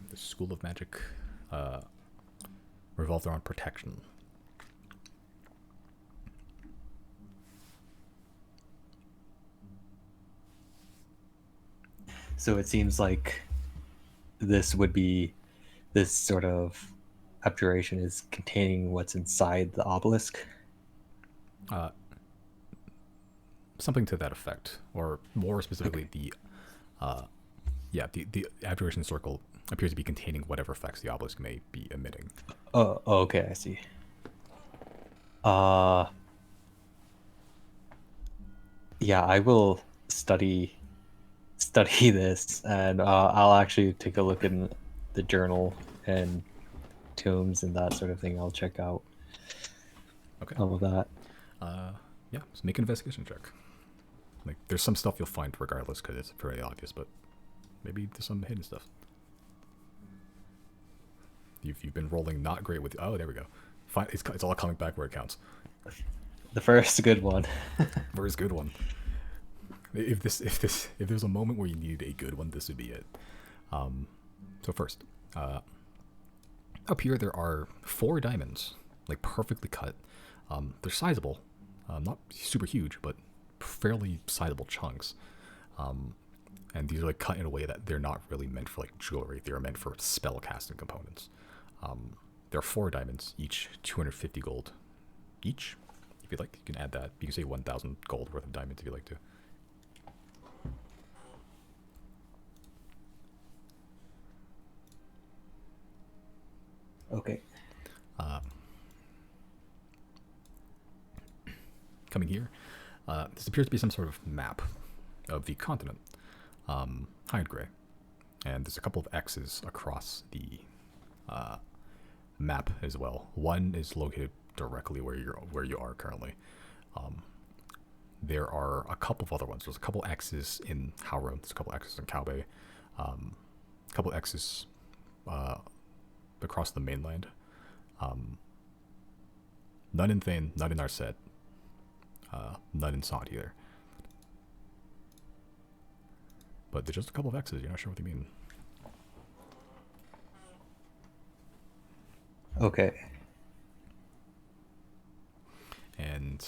The School of Magic revolves around protection. So it seems like this would be this sort of abjuration is containing what's inside the obelisk. something to that effect, or more specifically, Okay. the abjuration circle appears to be containing whatever effects the obelisk may be emitting. Oh, okay, I see. Uh, yeah, I will study this, and I'll actually take a look in the journal and tombs and that sort of thing. I'll check out Okay. all of that. Yeah, so make an investigation check. Like, there's some stuff you'll find regardless because it's pretty obvious, but maybe there's some hidden stuff. You've been rolling not great with. Oh, there we go. Fine, it's all coming back where it counts. The first good one. Where's good one? If there's a moment where you needed a good one, this would be it. So first, up here there are 4 diamonds, like perfectly cut. They're sizable, not super huge, but fairly sizable chunks. And these are like cut in a way that they're not really meant for like jewelry. They are meant for spell casting components. There are 4 diamonds, each 250 gold each. If you'd like, you can add that. You can say 1,000 gold worth of diamonds if you'd like to. Okay. Coming here, this appears to be some sort of map of the continent, Hindgrey, and there's a couple of X's across the map as well. One is located directly where you are currently. There are a couple of other ones. There's a couple X's in Howra. There's a couple X's in Kaube. A couple X's across the mainland. None in Thane, none in Narset, none in Sant either. But there's just a couple of X's. You're not sure what they mean. Okay. And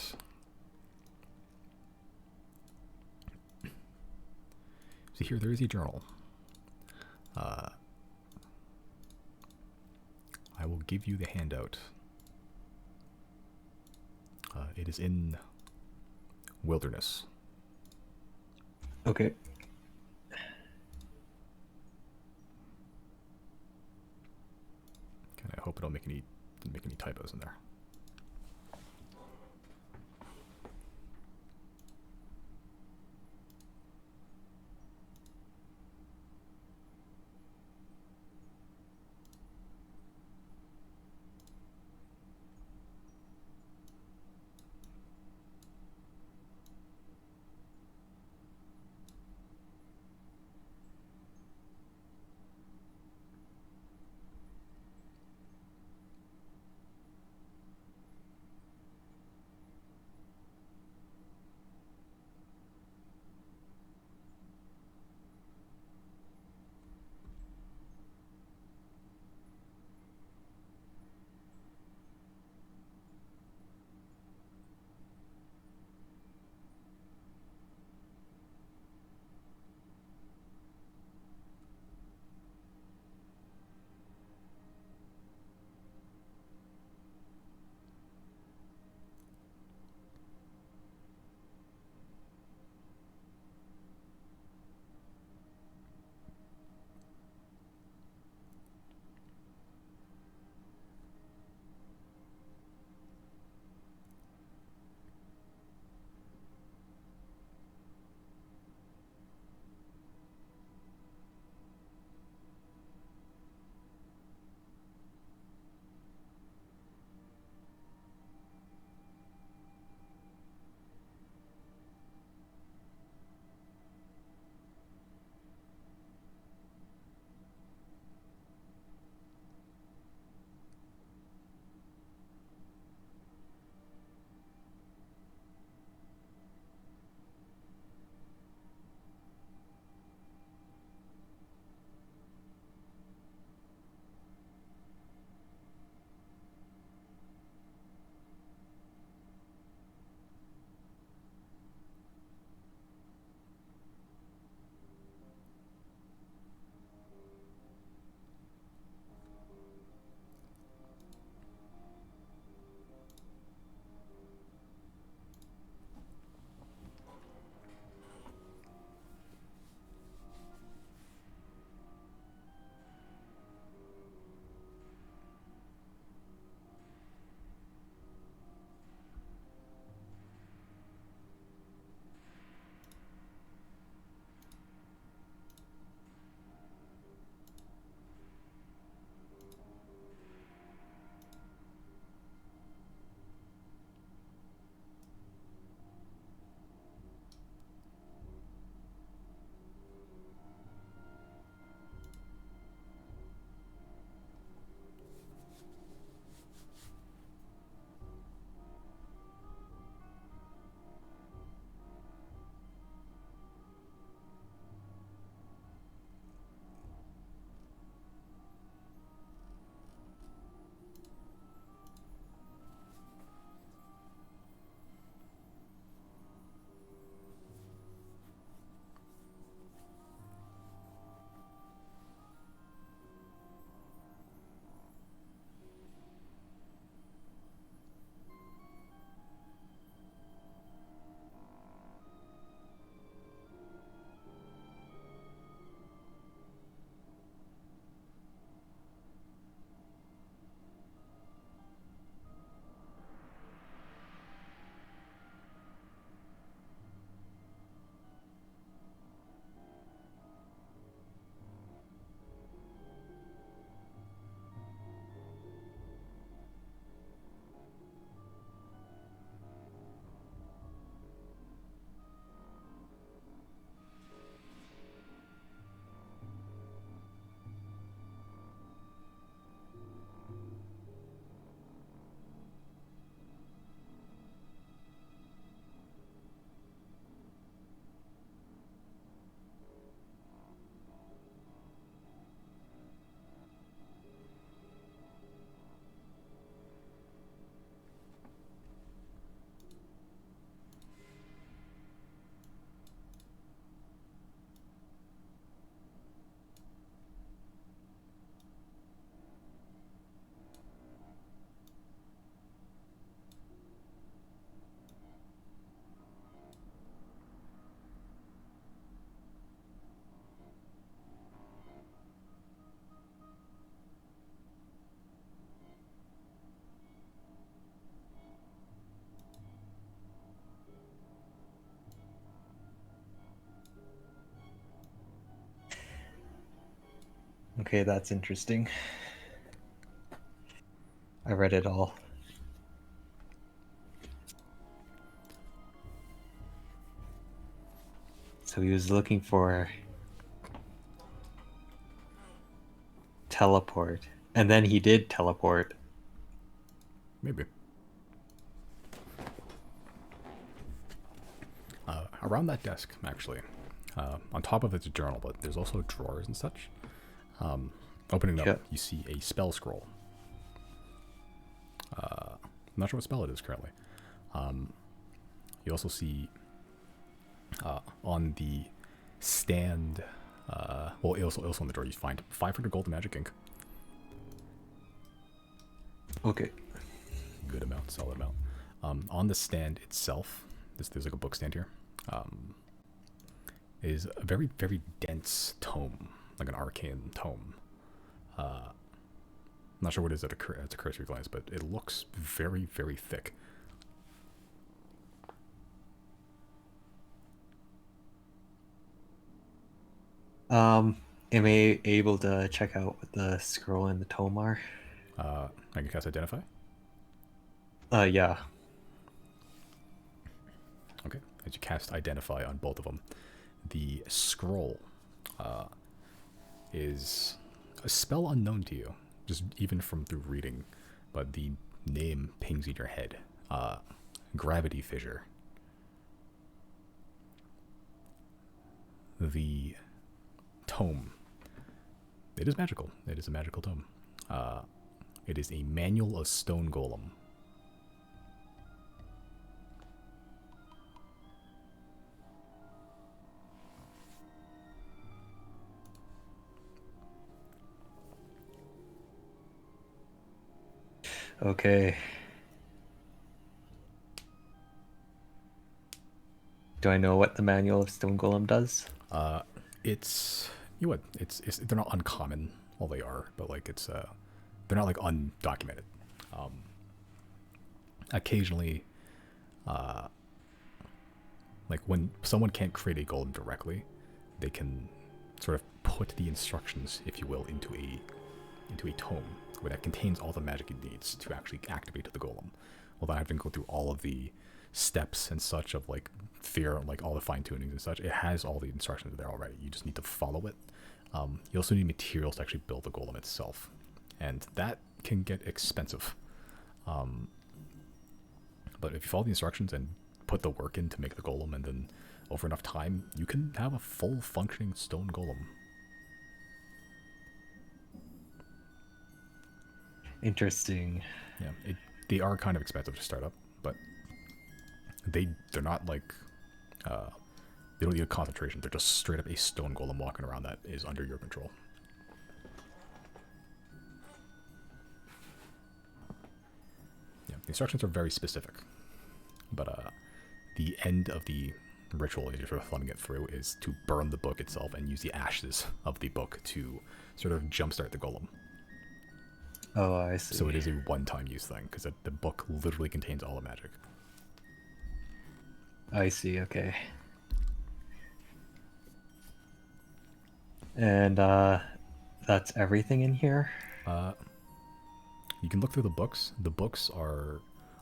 see here, there is a journal. I will give you the handout. It is in Wilderness. Okay. I hope it don't make any typos in there. Okay, that's interesting. I read it all. So he was looking for teleport, and then he did teleport. Maybe. Around that desk, actually, on top of it's a journal, but there's also drawers and such. Opening it up, Yeah. you see a spell scroll. I'm not sure what spell it is currently. You also see on the stand, also on the door, you find 500 gold magic ink. Okay. Good amount, solid amount. On the stand itself, there's like a book stand here. Is a very, very dense tome, like an arcane tome. I'm not sure what it is at a cursory glance, but it looks very, very thick. Am I able to check out what the scroll and the tome are? I can cast Identify. Yeah. Okay. As you cast Identify on both of them, the scroll is a spell unknown to you, just even from through reading, but the name pings in your head. Gravity Fissure. The tome. It is magical. It is a magical tome. It is a manual of stone golem. Okay. Do I know what the manual of Stone Golem does? It's you know what? It's they're not uncommon. Well, they are, but like they're not like undocumented. Occasionally, like when someone can't create a golem directly, they can sort of put the instructions, if you will, into a tome where that contains all the magic it needs to actually activate the golem, without having to go through all of the steps and such of like fear and like all the fine tunings and such. It has all the instructions there already. You just need to follow it. You also need materials to actually build the golem itself, and that can get expensive. But if you follow the instructions and put the work in to make the golem, and then over enough time, you can have a full functioning stone golem. Interesting. Yeah, they are kind of expensive to start up, but they're not like they don't need a concentration. They're just straight up a stone golem walking around that is under your control. Yeah, the instructions are very specific, but the end of the ritual, as you're sort of thumbing it through, is to burn the book itself and use the ashes of the book to sort of jumpstart the golem. Oh, I see. So it is a one-time use thing because the book literally contains all the magic. I see. Okay. And that's everything in here? You can look through the books. The books are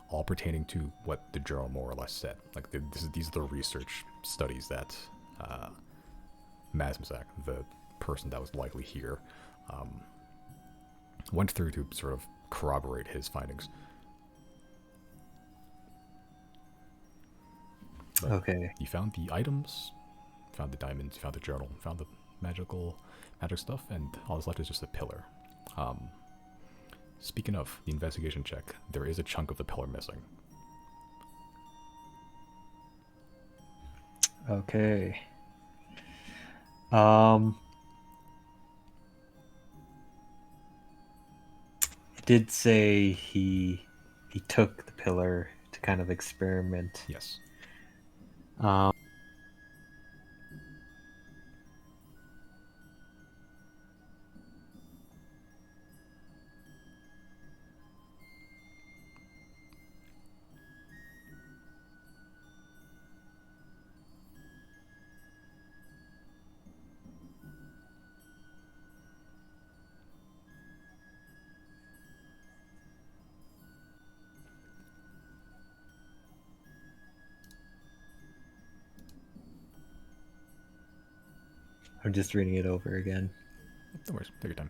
all pertaining to what the journal more or less said. Like these are the research studies that Mazmazak, the person that was likely here, went through to sort of corroborate his findings. But Okay. you found the items, found the diamonds, you found the journal, found the magic stuff, and all that's left is just a pillar. Speaking of the investigation check, there is a chunk of the pillar missing. Okay. It did say he took the pillar to kind of experiment. Yes. Um, I'm just reading it over again. No worries. Take your time.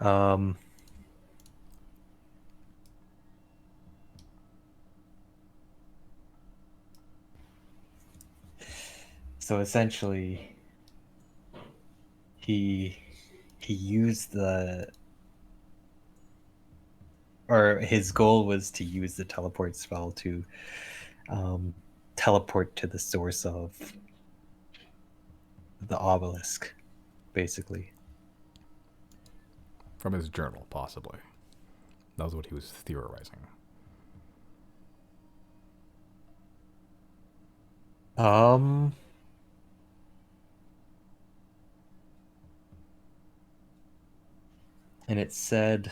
Um, so essentially, he he used the or his goal was to use the teleport spell to um, teleport to the source of the obelisk, basically. From his journal, possibly. That was what he was theorizing. Um, and it said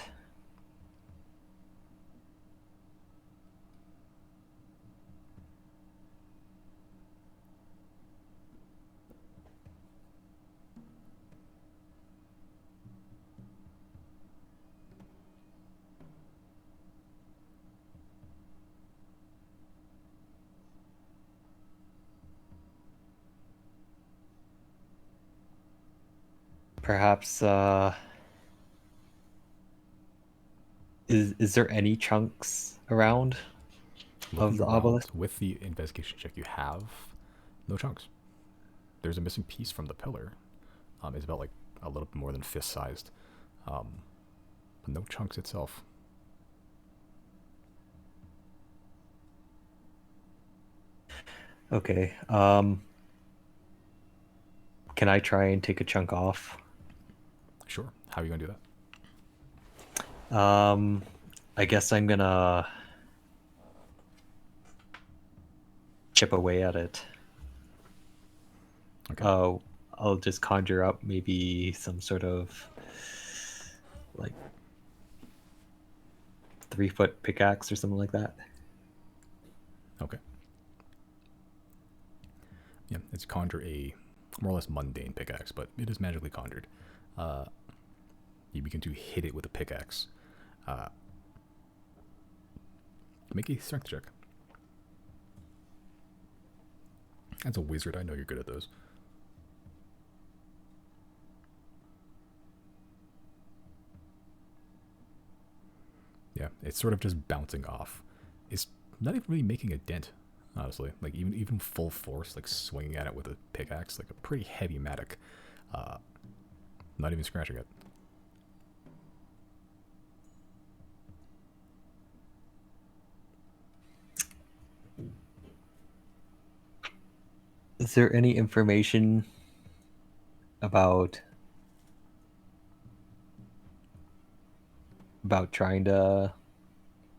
perhaps is there any chunks around of Looking the around obelisk? with the investigation check you have, no chunks. There's a missing piece from the pillar. It's about like a little bit more than fist sized. But no chunks itself. Okay. Can I try and take a chunk off? Sure. How are you gonna do that? I guess I'm gonna chip away at it. Okay. I'll just conjure up maybe some sort of like 3-foot pickaxe or something like that. Okay. Yeah, it's conjure a more or less mundane pickaxe, but it is magically conjured. Uh, you begin to hit it with a pickaxe. Uh, Make a strength check. As a wizard, I know you're good at those. Yeah, it's sort of just bouncing off. It's not even really making a dent, honestly. Like even full force, like swinging at it with a pickaxe, like a pretty heavy matic. Uh, Not even scratching it. Is there any information about trying to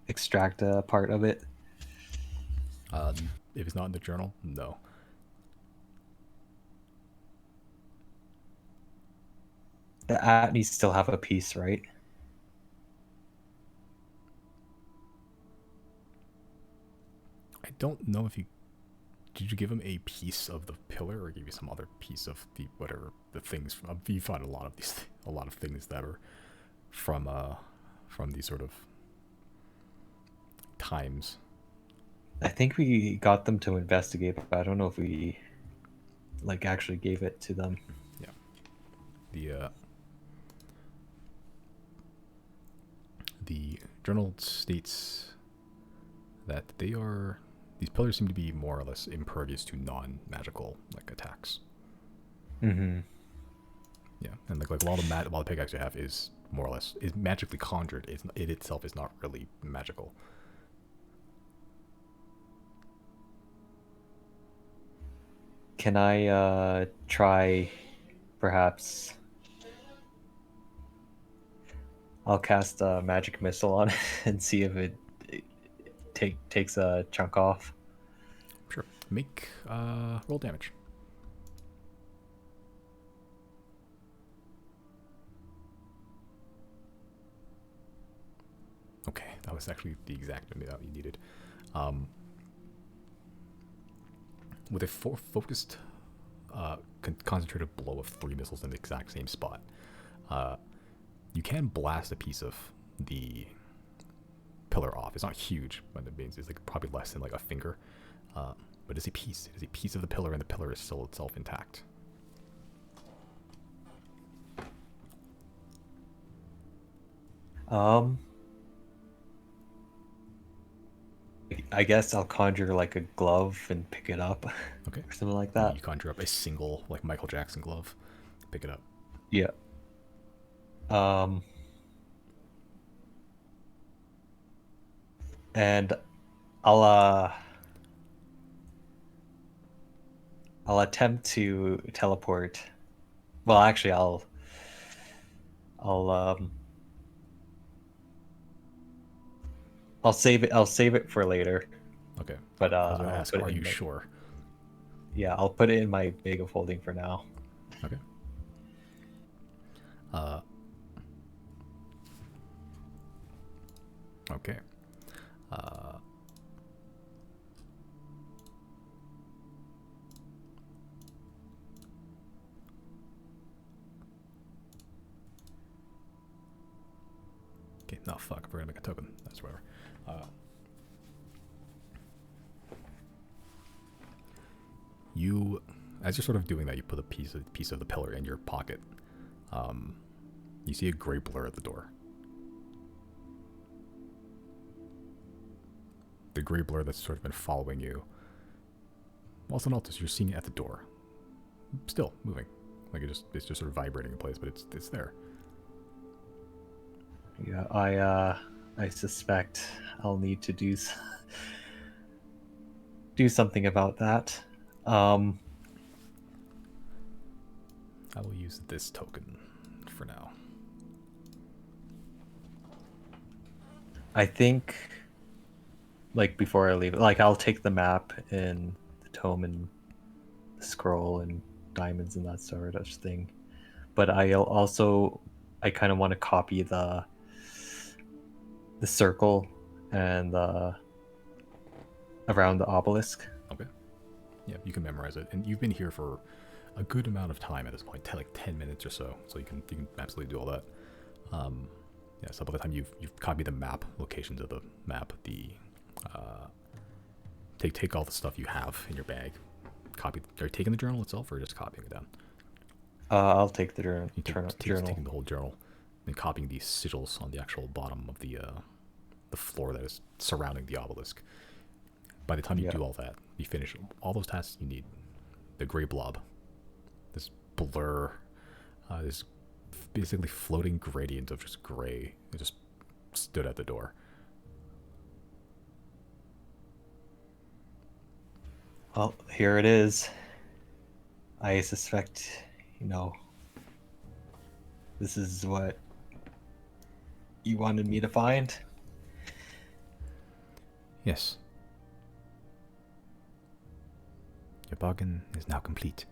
extract a part of it? If it's not in the journal, no. The Atneys still have a piece, right? I don't know if you did you give him a piece of the pillar or give you some other piece of the whatever the things. You find a lot of these, a lot of things that are from these sort of times. I think we got them to investigate, but I don't know if we like actually gave it to them. Yeah, the the journal states that these pillars seem to be more or less impervious to non-magical like attacks. Mm-hmm. Yeah, and like a lot of the pickaxe you have is more or less is magically conjured. It itself is not really magical. Can I try perhaps I'll cast a magic missile on it and see if it takes a chunk off. Sure, make roll damage. Okay, that was actually the exact amount you needed. Um, with a focused, concentrated blow of 3 missiles in the exact same spot, uh, you can blast a piece of the pillar off. It's not huge, but it means it's like probably less than like a finger. But it's a piece. It is a piece of the pillar, and the pillar is still itself intact. I guess I'll conjure like a glove and pick it up. Okay. Or something like that. You conjure up a single like Michael Jackson glove. Pick it up. Yeah. And I'll I'll attempt to teleport. Well, actually, I'll I'll save it. I'll save it for later. Okay. But I was gonna I'll ask, put it are in you my, sure? yeah, I'll put it in my bag of holding for now. Okay. Okay. Okay, no, fuck. We're gonna make a token. That's whatever. You, as you're sort of doing that, you put a piece of the pillar in your pocket. You see a gray blur at the door. The gray blur that's sort of been following you. Also notice you're seeing it at the door. Still moving. Like it's just sort of vibrating in place, but it's there. Yeah, I suspect I'll need to do something about that. I will use this token for now. I think, like before I leave, like I'll take the map and the tome and the scroll and diamonds and that sort of thing. But I'll also, I kind of want to copy the circle and around the obelisk. Okay. Yeah, you can memorize it, and you've been here for a good amount of time at this point, like 10 minutes or so. So you can absolutely do all that. Yeah. So by the time you've copied the map locations of the map, the take all the stuff you have in your bag. Copy. Are you taking the journal itself, or just copying it down? I'll take the journal. Taking the whole journal and copying these sigils on the actual bottom of the floor that is surrounding the obelisk. By the time you do all that, you finish all those tasks you need. The gray blob, this blur, this basically floating gradient of just gray, it just stood at the door. Well, here it is. I suspect, this is what you wanted me to find. Yes. Your bargain is now complete.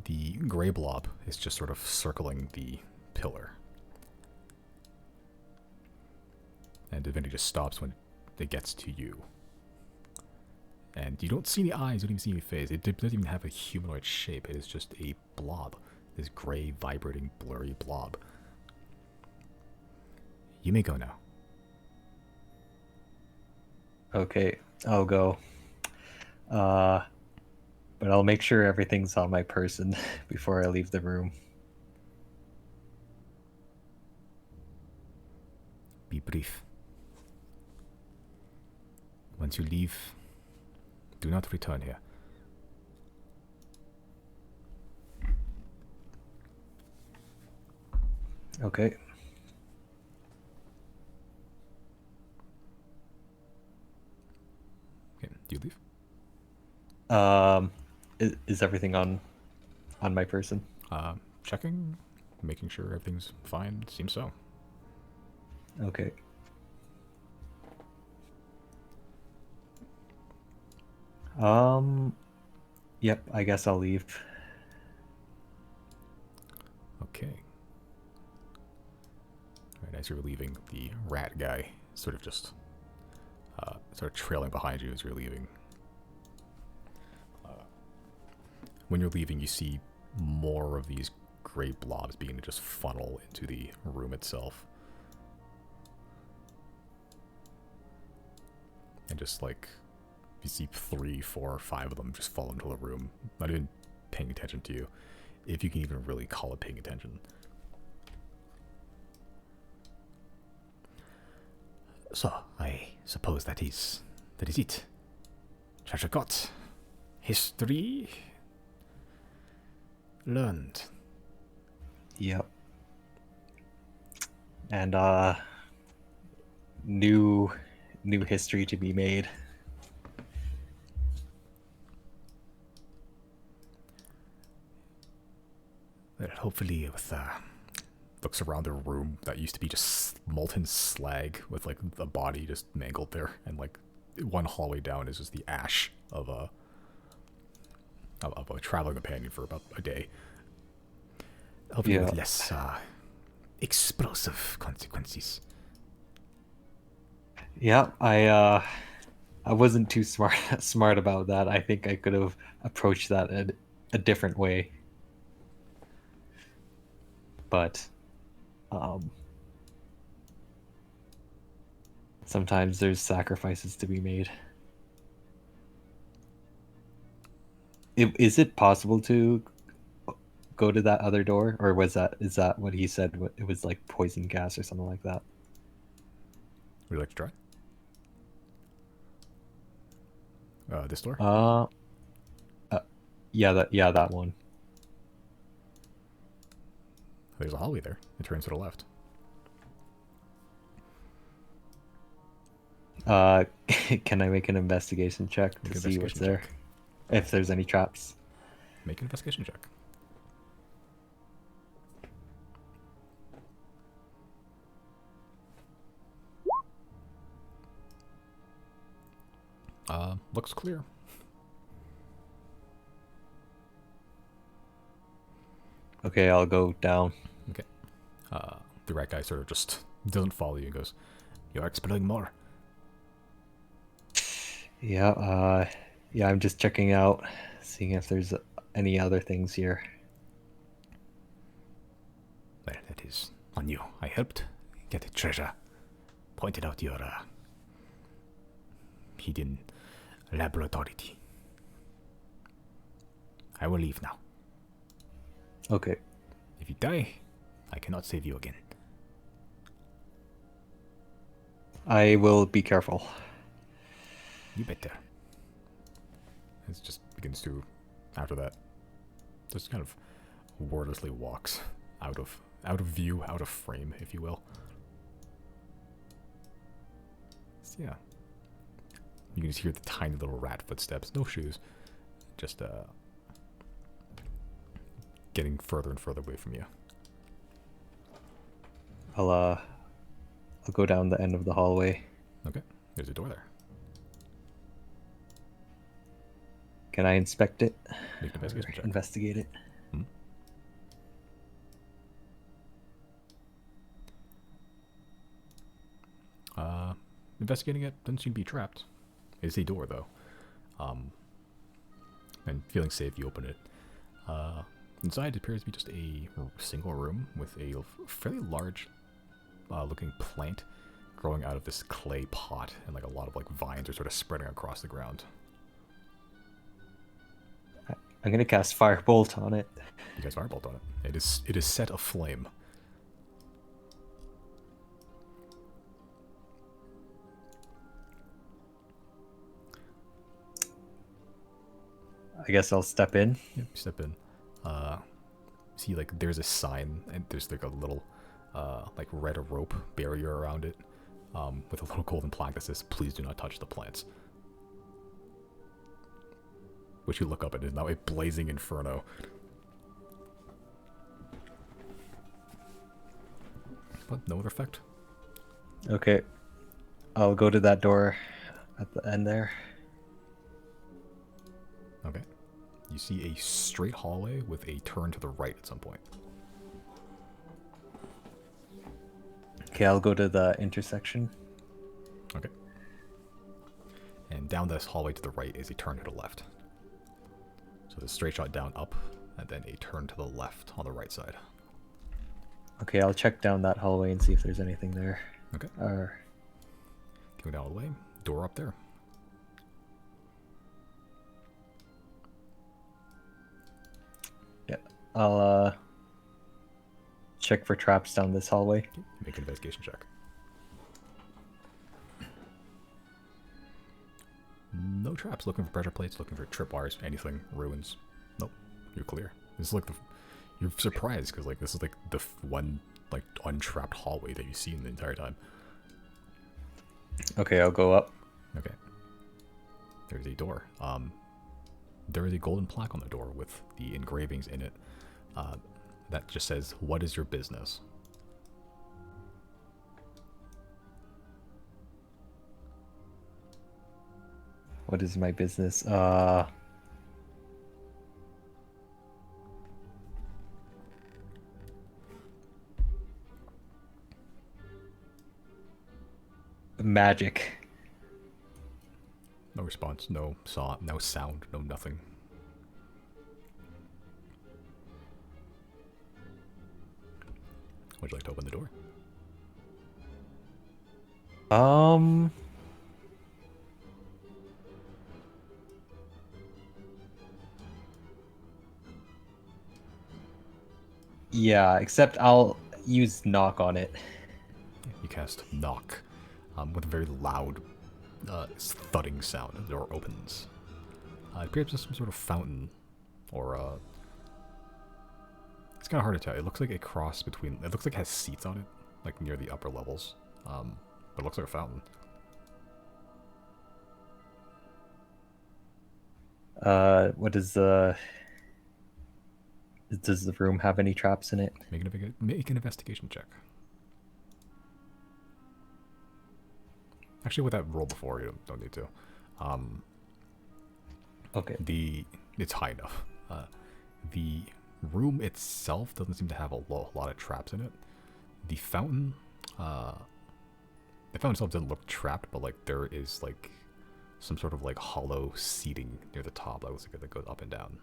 The gray blob is just sort of circling the pillar. And eventually just stops when it gets to you. And you don't see any eyes, you don't even see any face. It doesn't even have a humanoid shape. It is just a blob. This gray, vibrating, blurry blob. You may go now. Okay, I'll go. But I'll make sure everything's on my person before I leave the room. Be brief. Once you leave, do not return here. Okay. Okay, do you leave? Is everything on my person? Checking, making sure everything's fine. Seems so. Okay. Yep, I guess I'll leave. Okay. Right, as you're leaving, the rat guy sort of just sort of trailing behind you as you're leaving. When you're leaving, you see more of these gray blobs beginning to just funnel into the room itself. And just like, you see 3, 4, 5 of them just fall into the room, not even paying attention to you, if you can even really call it paying attention. So, I suppose that is it. Treasure got. History learned. Yep. And new history to be made. Well, hopefully with looks around the room that used to be just molten slag with like the body just mangled there, and like one hallway down is just the ash of a traveling companion for about a day. Hopefully with less explosive consequences. Yeah, I wasn't too smart about that. I think I could have approached that a different way. But sometimes there's sacrifices to be made. Is it possible to go to that other door, or is that what he said? It was like poison gas or something like that. Would you like to try? This door? Yeah, that one. There's a hallway there. It turns to the left. Can I make an investigation check to see what's there? If there's any traps. Make an investigation check. Looks clear. Okay, I'll go down. Okay. The rat guy sort of just doesn't follow you and goes, "You're exploring more." Yeah, I'm just checking out, seeing if there's any other things here. Well, that is on you. I helped get a treasure. Pointed out your hidden laboratory. I will leave now. Okay. If you die, I cannot save you again. I will be careful. You better. It just begins to, after that, just kind of wordlessly walks out of view, out of frame, if you will. So, yeah. You can just hear the tiny little rat footsteps, no shoes, just getting further and further away from you. I'll go down the end of the hallway. Okay, there's a door there. Can I inspect it? Make an investigation check. Investigate it. Hmm? Investigating it, doesn't seem to be trapped. It's a door though. And feeling safe, you open it. Inside it appears to be just a single room with a fairly large looking plant growing out of this clay pot, and like a lot of like vines are sort of spreading across the ground. I'm gonna cast Firebolt on it. You guys firebolt on it. It is set aflame. I guess I'll step in. Yep, step in. See, like there's a sign, and there's like a little like red rope barrier around it, with a little golden plaque that says, "Please do not touch the plants." Which you look up, it is now a blazing inferno. But no other effect. Okay. I'll go to that door at the end there. Okay. You see a straight hallway with a turn to the right at some point. Okay, I'll go to the intersection. Okay. And down this hallway to the right is a turn to the left. So the straight shot down, up, and then a turn to the left on the right side. Okay, I'll check down that hallway and see if there's anything there. Okay. Or Go down all the way. Door up there. yeah, I'll check for traps down this hallway. Make an investigation check. No traps. Looking for pressure plates, looking for tripwires, anything, ruins. Nope, you're clear. This is like you're surprised because like this is like the one like untrapped hallway that you've seen the entire time. Okay, I'll go up. Okay. There's a door. There is a golden plaque on the door with the engravings in it. That just says, "What is your business?" What is my business? Magic. No response. No saw. No sound. No nothing. Would you like to open the door? Yeah, except I'll use knock on it. You cast knock, with a very loud, thudding sound. The door opens. It appears to be some sort of fountain, or it's kind of hard to tell. It looks like a cross between. It looks like it has seats on it, like near the upper levels. But it looks like a fountain. What is the? Does the room have any traps in it? Make an investigation check. Actually, with that roll before, you don't need to. Okay. It's high enough. The room itself doesn't seem to have a lot of traps in it. The fountain itself doesn't look trapped, but like there is like some sort of like hollow seating near the top that looks like it goes up and down.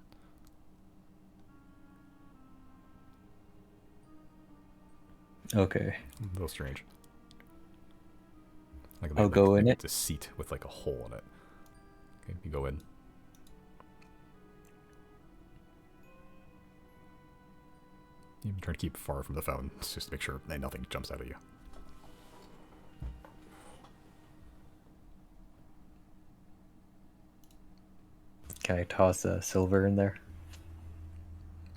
Okay. A little strange. Like I'll go in it. It's a seat with like a hole in it. Okay, you go in. You try to keep far from the fountain, just to make sure that nothing jumps out at you. Can I toss a silver in there?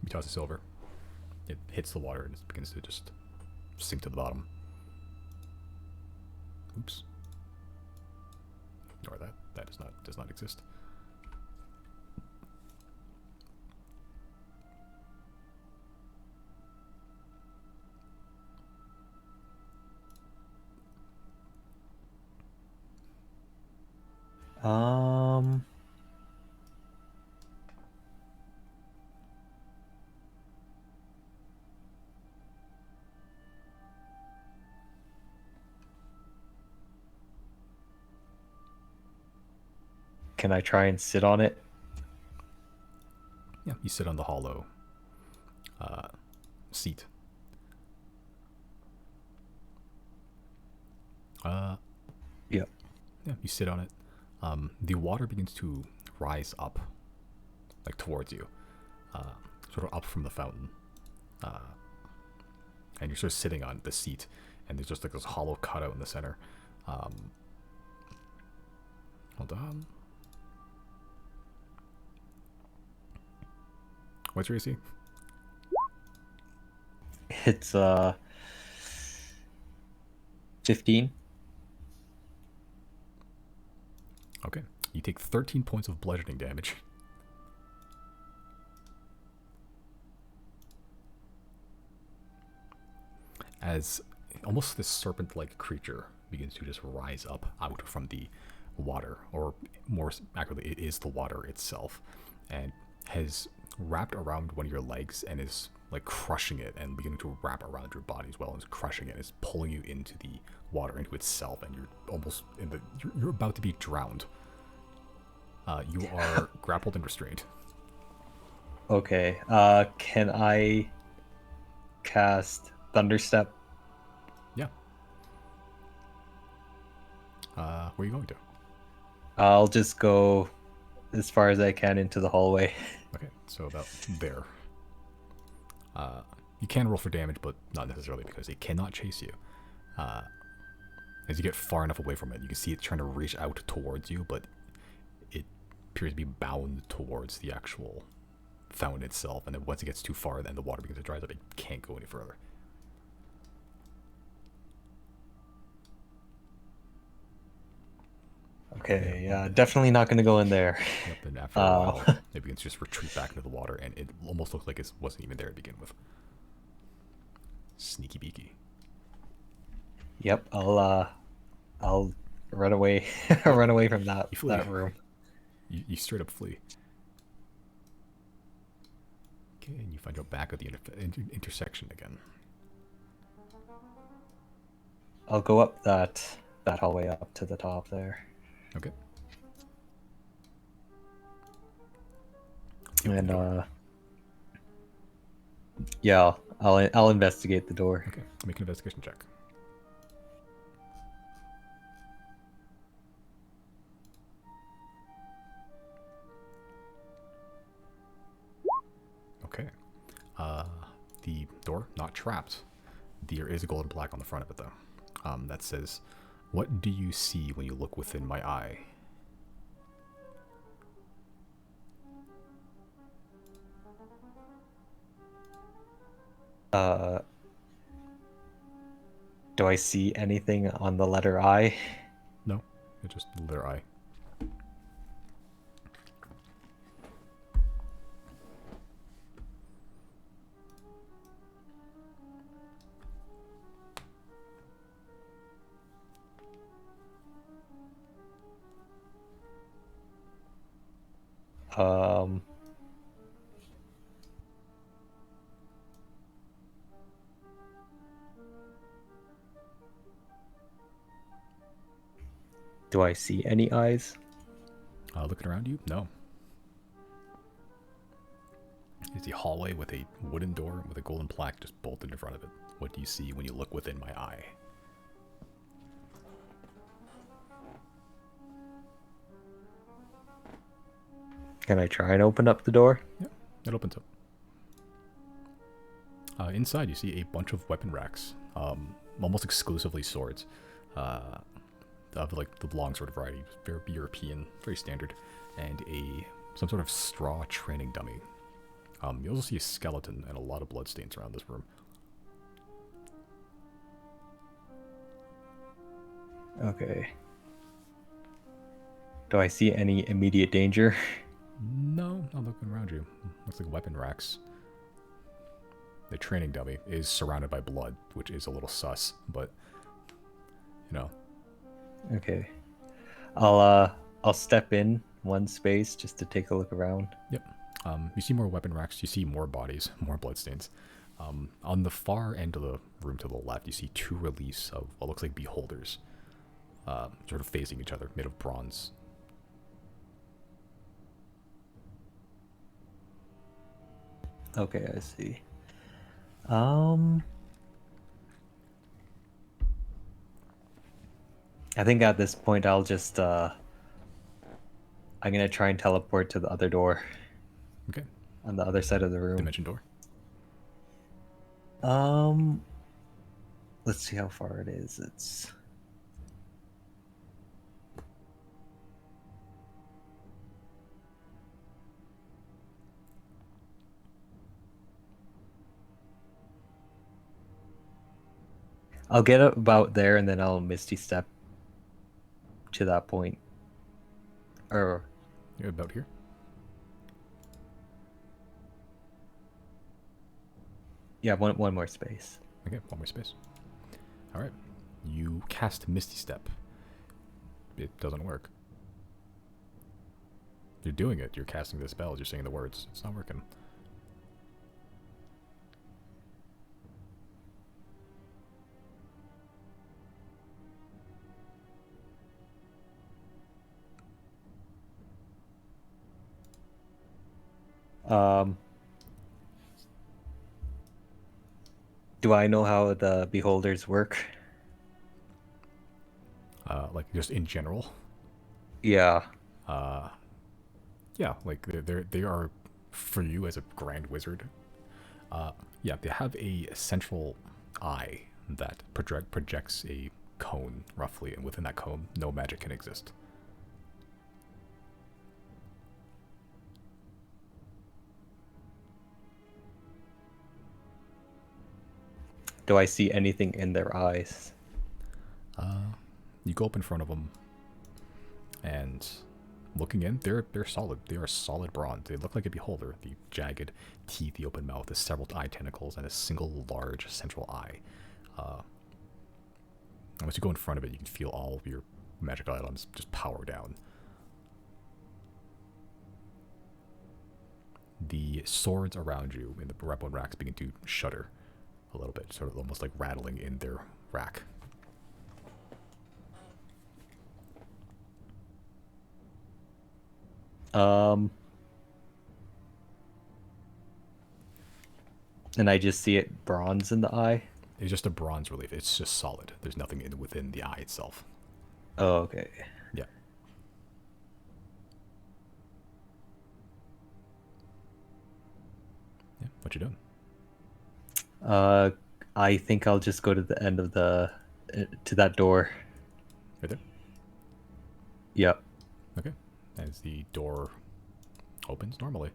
You toss a silver. It hits the water and it begins to just sink to the bottom. Oops. Ignore that. That does not exist. Can I try and sit on it? Yeah, you sit on the hollow seat. Yep. Yeah, you sit on it. The water begins to rise up, like towards you, sort of up from the fountain. And you're sort of sitting on the seat, and there's just like this hollow cutout in the center. Hold on. What's your AC? It's 15. Okay. You take 13 points of bludgeoning damage. As almost this serpent-like creature begins to just rise up out from the water, or more accurately, it is the water itself, and has wrapped around one of your legs and is like crushing it and beginning to wrap around your body as well, and is crushing it, is pulling you into the water, into itself, and you're almost in the you're about to be drowned. You are grappled and restrained. Okay. Can I cast Thunderstep? Yeah. Where are you going to? I'll just go as far as I can into the hallway. Okay, so about there. You can roll for damage, but not necessarily because it cannot chase you. As you get far enough away from it, you can see it trying to reach out towards you, but it appears to be bound towards the actual fountain itself. And then once it gets too far, then the water begins to dry up. It can't go any further. Okay, yeah, definitely not going to go in there. Yep, and after a while, it begins to just retreat back into the water, and it almost looks like it wasn't even there to begin with. Sneaky beaky. Yep, I'll run away, run away from that room. You straight up flee. Okay, and you find your back at the intersection again. I'll go up that hallway up to the top there. Okay. And yeah, I'll investigate the door. Okay, make an investigation check. Okay. The door not trapped. There is a golden plaque on the front of it though. That says, "What do you see when you look within my eye?" Do I see anything on the letter I? No, it's just the letter I. Do I see any eyes? Looking around you, no. It's a hallway with a wooden door with a golden plaque just bolted in front of it. What do you see when you look within my eye? Can I try and open up the door? Yeah, it opens up. Inside, you see a bunch of weapon racks, almost exclusively swords, of like the longsword variety, very European, very standard, and some sort of straw training dummy. You also see a skeleton and a lot of bloodstains around this room. Okay. Do I see any immediate danger? No, not looking around you. Looks like weapon racks. The training dummy is surrounded by blood, which is a little sus, but you know. Okay. I'll step in one space just to take a look around. Yep. You see more weapon racks. You see more bodies, more bloodstains. On the far end of the room to the left, you see two reliefs of what looks like beholders, sort of facing each other, made of bronze. Okay, I see. Um, I think at this point I'll just I'm gonna try and teleport to the other door Okay. on the other side of the room. Dimension door. Um, let's see how far it is. It's I'll get about there and then I'll Misty Step to that point. Or You're about here. yeah, one more space. Okay, one more space. All right. You cast Misty Step. It doesn't work. You're doing it. You're casting the spells. You're saying the words. It's not working. Um, do I know how the beholders work? Like just in general. Yeah. Yeah, like they are for you as a grand wizard. Yeah, they have a central eye that projects a cone roughly, and within that cone, no magic can exist. Do I see anything in their eyes? You go up in front of them, and looking in, they're solid. They are solid bronze. They look like a beholder. The jagged teeth, the open mouth, the several eye tentacles, and a single large central eye. Once you go in front of it, you can feel all of your magic items just power down. The swords around you in the weapon racks begin to shudder a little bit, sort of almost like rattling in their rack. Um, and I just see it bronze in the eye. It's just a bronze relief. It's just solid. There's nothing within the eye itself. Oh, okay. Yeah. Yeah. What you doing? Uh, I think I'll just go to the end of the to that door. Right there. Yep. Okay. As the door opens normally,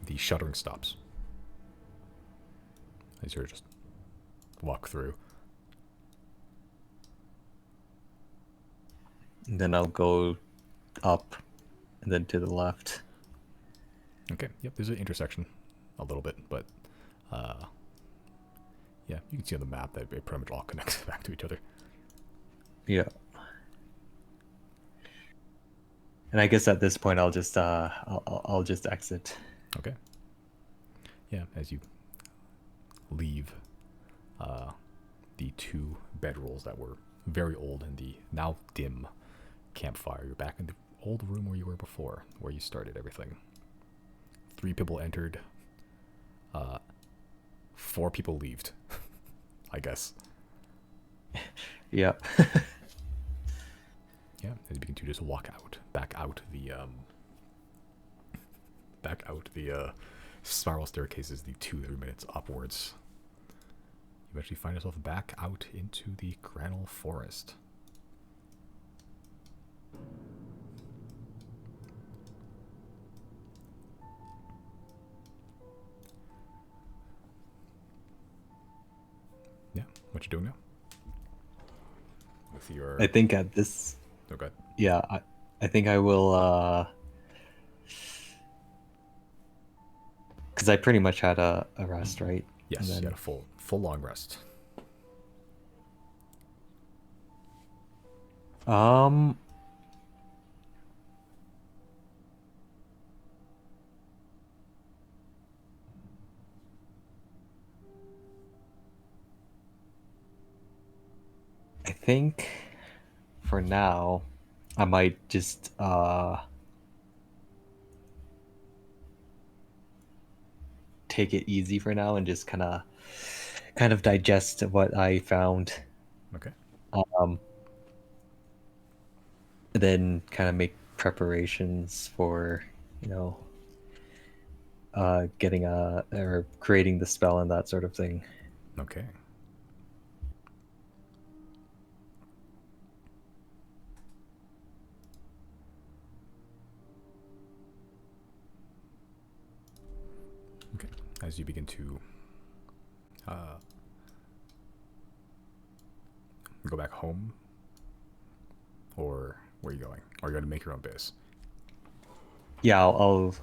the shuddering stops. As you just walk through. And then I'll go up and then to the left. Okay. Yep. There's an intersection, a little bit, but yeah, you can see on the map that it pretty much all connects back to each other. Yeah. And I guess at this point I'll just I'll just exit. Okay. Yeah. As you leave the two bedrolls that were very old in the now dim campfire, you're back in the old room where you were before, where you started everything. 3 people entered. 4 people left. I guess. Yeah. Yeah, as you begin to just walk out, back out the spiral staircases, the 2-3 minutes upwards. You eventually find yourself back out into the Granal Forest. Yeah, what you doing now? With your I think at this okay. yeah, I think I will because I pretty much had a rest, right? Yes, And then you had a full long rest. um I think for now I might just take it easy for now and just kind of digest what I found. Okay. Um, then kind of make preparations for, you know, getting a or creating the spell and that sort of thing. Okay. Okay. As you begin to uh, go back home, or where are you going? Or are you going to make your own base? Yeah, I'll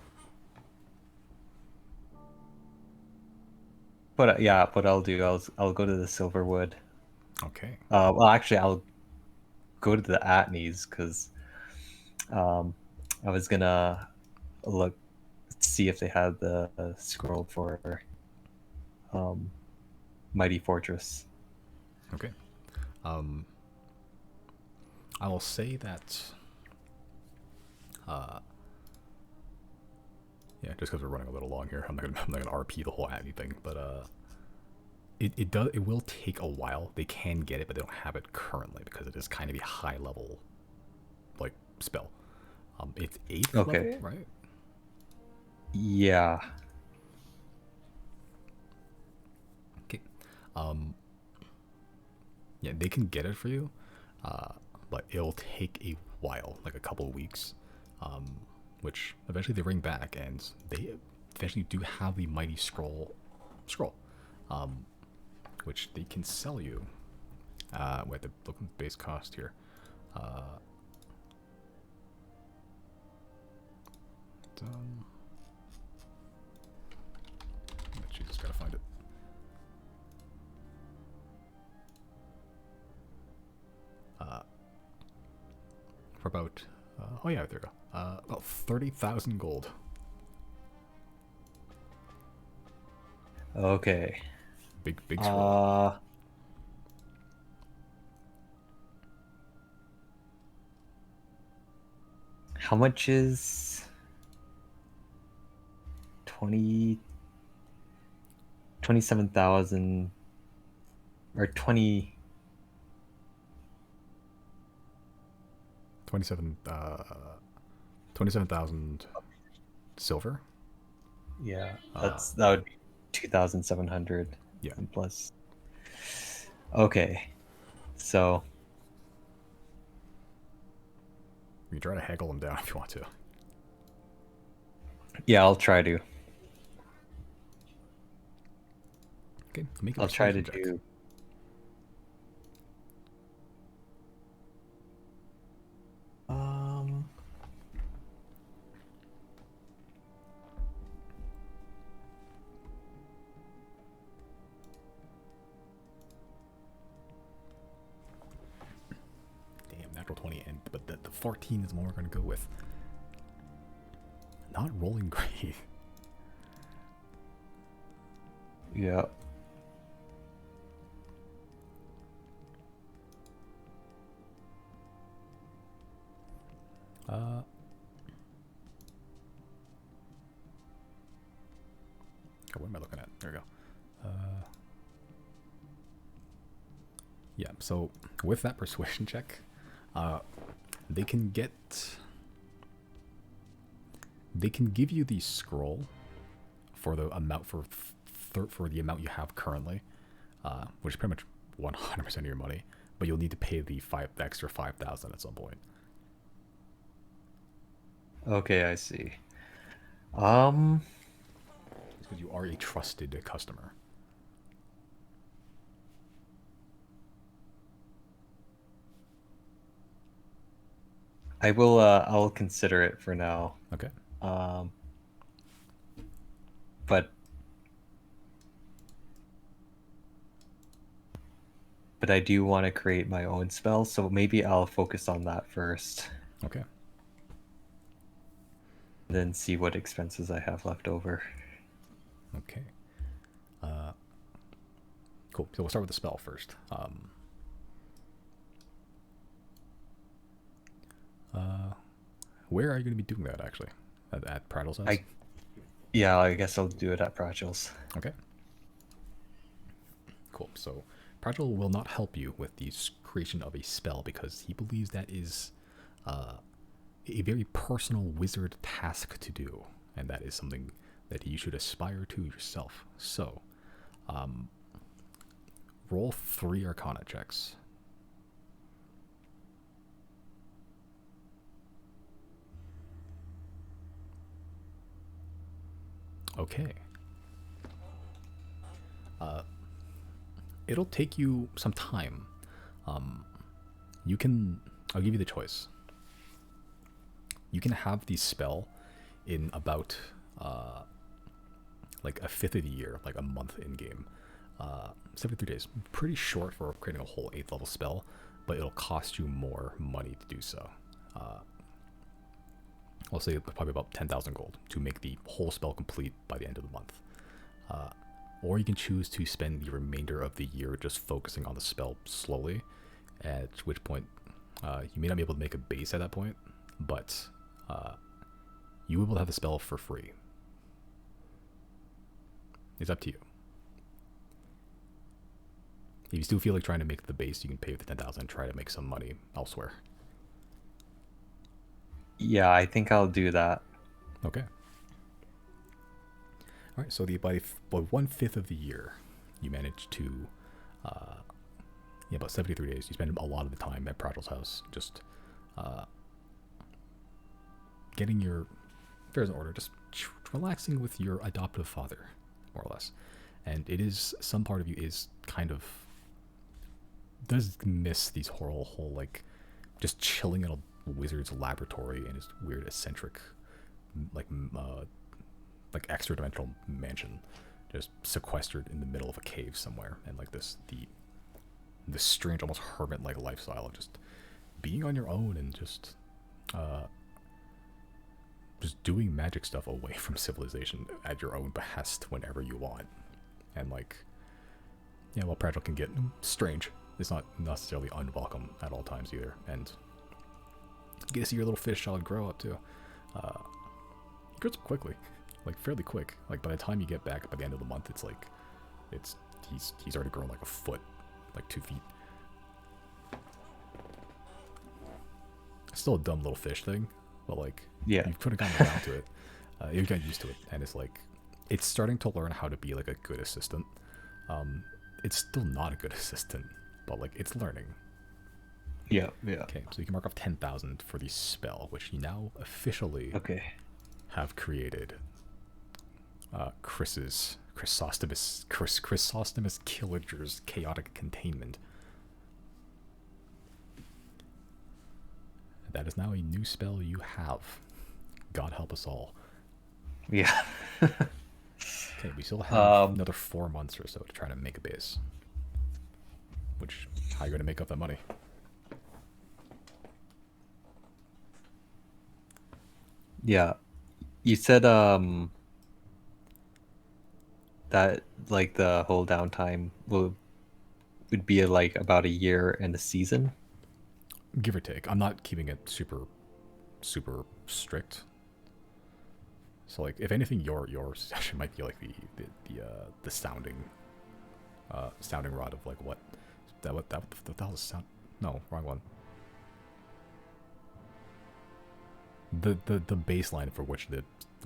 but yeah, what I'll do, I'll go to the Silverwood. Okay. Well, actually, I'll go to the Atneys because um, I was gonna look see if they had the scroll for um, Mighty Fortress. Okay. Um, I will say that. Uh, yeah, just because we're running a little long here, I'm not gonna RP the whole Agni thing, but it will take a while. They can get it, but they don't have it currently because it is kind of a high level like spell. It's 8th level, Okay. right? Yeah. Okay. Um, yeah, they can get it for you, uh, but it'll take a while, like a couple of weeks, um, which eventually they bring back, and they eventually do have the mighty scroll, um, which they can sell you. Wait, the look at the base cost here. Uh, done. Jesus, gotta find it. Uh, for about, oh yeah, there we go. About 30,000 gold. Okay. Big scroll. How much is 20 27,000 or 20 27, 27,000 silver. yeah, Uh, that would be 2,700 yeah. and plus. Okay. So, You can try to haggle them down if you want to. yeah, I'll try to. Okay, make a I'll try to persuasion check. do. Um, Damn, natural 20, and but the 14 is the one we're going to go with. Not rolling great. yeah. Uh, God, what am I looking at? There we go. Yeah, so with that persuasion check, uh, they can get. They can give you the scroll for the amount for the amount you have currently, which is pretty much 100% of your money. But you'll need to pay the extra 5,000 at some point. Okay, I see. Um, Because you are a trusted customer. I will. I'll consider it for now. Okay. Um, but I do want to create my own spell, so maybe I'll focus on that first, Okay. then see what expenses I have left over. Okay. Cool. So we'll start with the spell first. Where are you going to be doing that actually? At Prattle's house? Yeah, I guess I'll do it at Fragils. Okay. Cool. So Pragil will not help you with the creation of a spell because he believes that is a very personal wizard task to do, and that is something that you should aspire to yourself. So, roll 3 Arcana checks. Okay. It'll take you some time. You can. I'll give you the choice. You can have the spell in about like a fifth of the year, like a month in game. 73 days. Pretty short for creating a whole 8th level spell, but it'll cost you more money to do so. I'll say probably about 10,000 gold to make the whole spell complete by the end of the month. Or you can choose to spend the remainder of the year just focusing on the spell slowly, at which point you may not be able to make a base at that point, but you will be able to have the spell for free. It's up to you. If you still feel like trying to make the base, you can pay the 10,000 and try to make some money elsewhere. Yeah, I think I'll do that. Okay. All right. So by 1/5 of the year, you manage to, about 73 days. You spend a lot of the time at Pragil's house, just getting your affairs in order, just relaxing with your adoptive father, more or less. And it is some part of you is kind of does miss these whole like just chilling in a wizard's laboratory in his weird eccentric like extra dimensional mansion, just sequestered in the middle of a cave somewhere, and like this strange, almost hermit like lifestyle of just being on your own and just doing magic stuff away from civilization at your own behest whenever you want. And like, yeah, well, Pragil can get strange. It's not necessarily unwelcome at all times either. And you get to see your little fish child grow up too. It grows up quickly, like fairly quick. Like by the time you get back by the end of the month, it's like, he's already grown like a foot, like 2 feet. Still a dumb little fish thing, but like, Yeah. you could have gotten around to it. You got used to it, and it's starting to learn how to be like a good assistant. It's still not a good assistant, but like it's learning. Yeah. Okay, so you can mark off 10,000 for the spell, which you now officially have created. Chrysostomus Killager's chaotic containment. That is now a new spell you have. God help us all. Yeah. Okay, we still have another 4 months or so to try to make a base. Which, how are you going to make up that money? Yeah. You said that like the whole downtime would be like about a year and a season. Give or take. I'm not keeping it super strict. So like, if anything, your session might be like the sounding rod of like what the hell is sound? No, wrong one. The baseline for which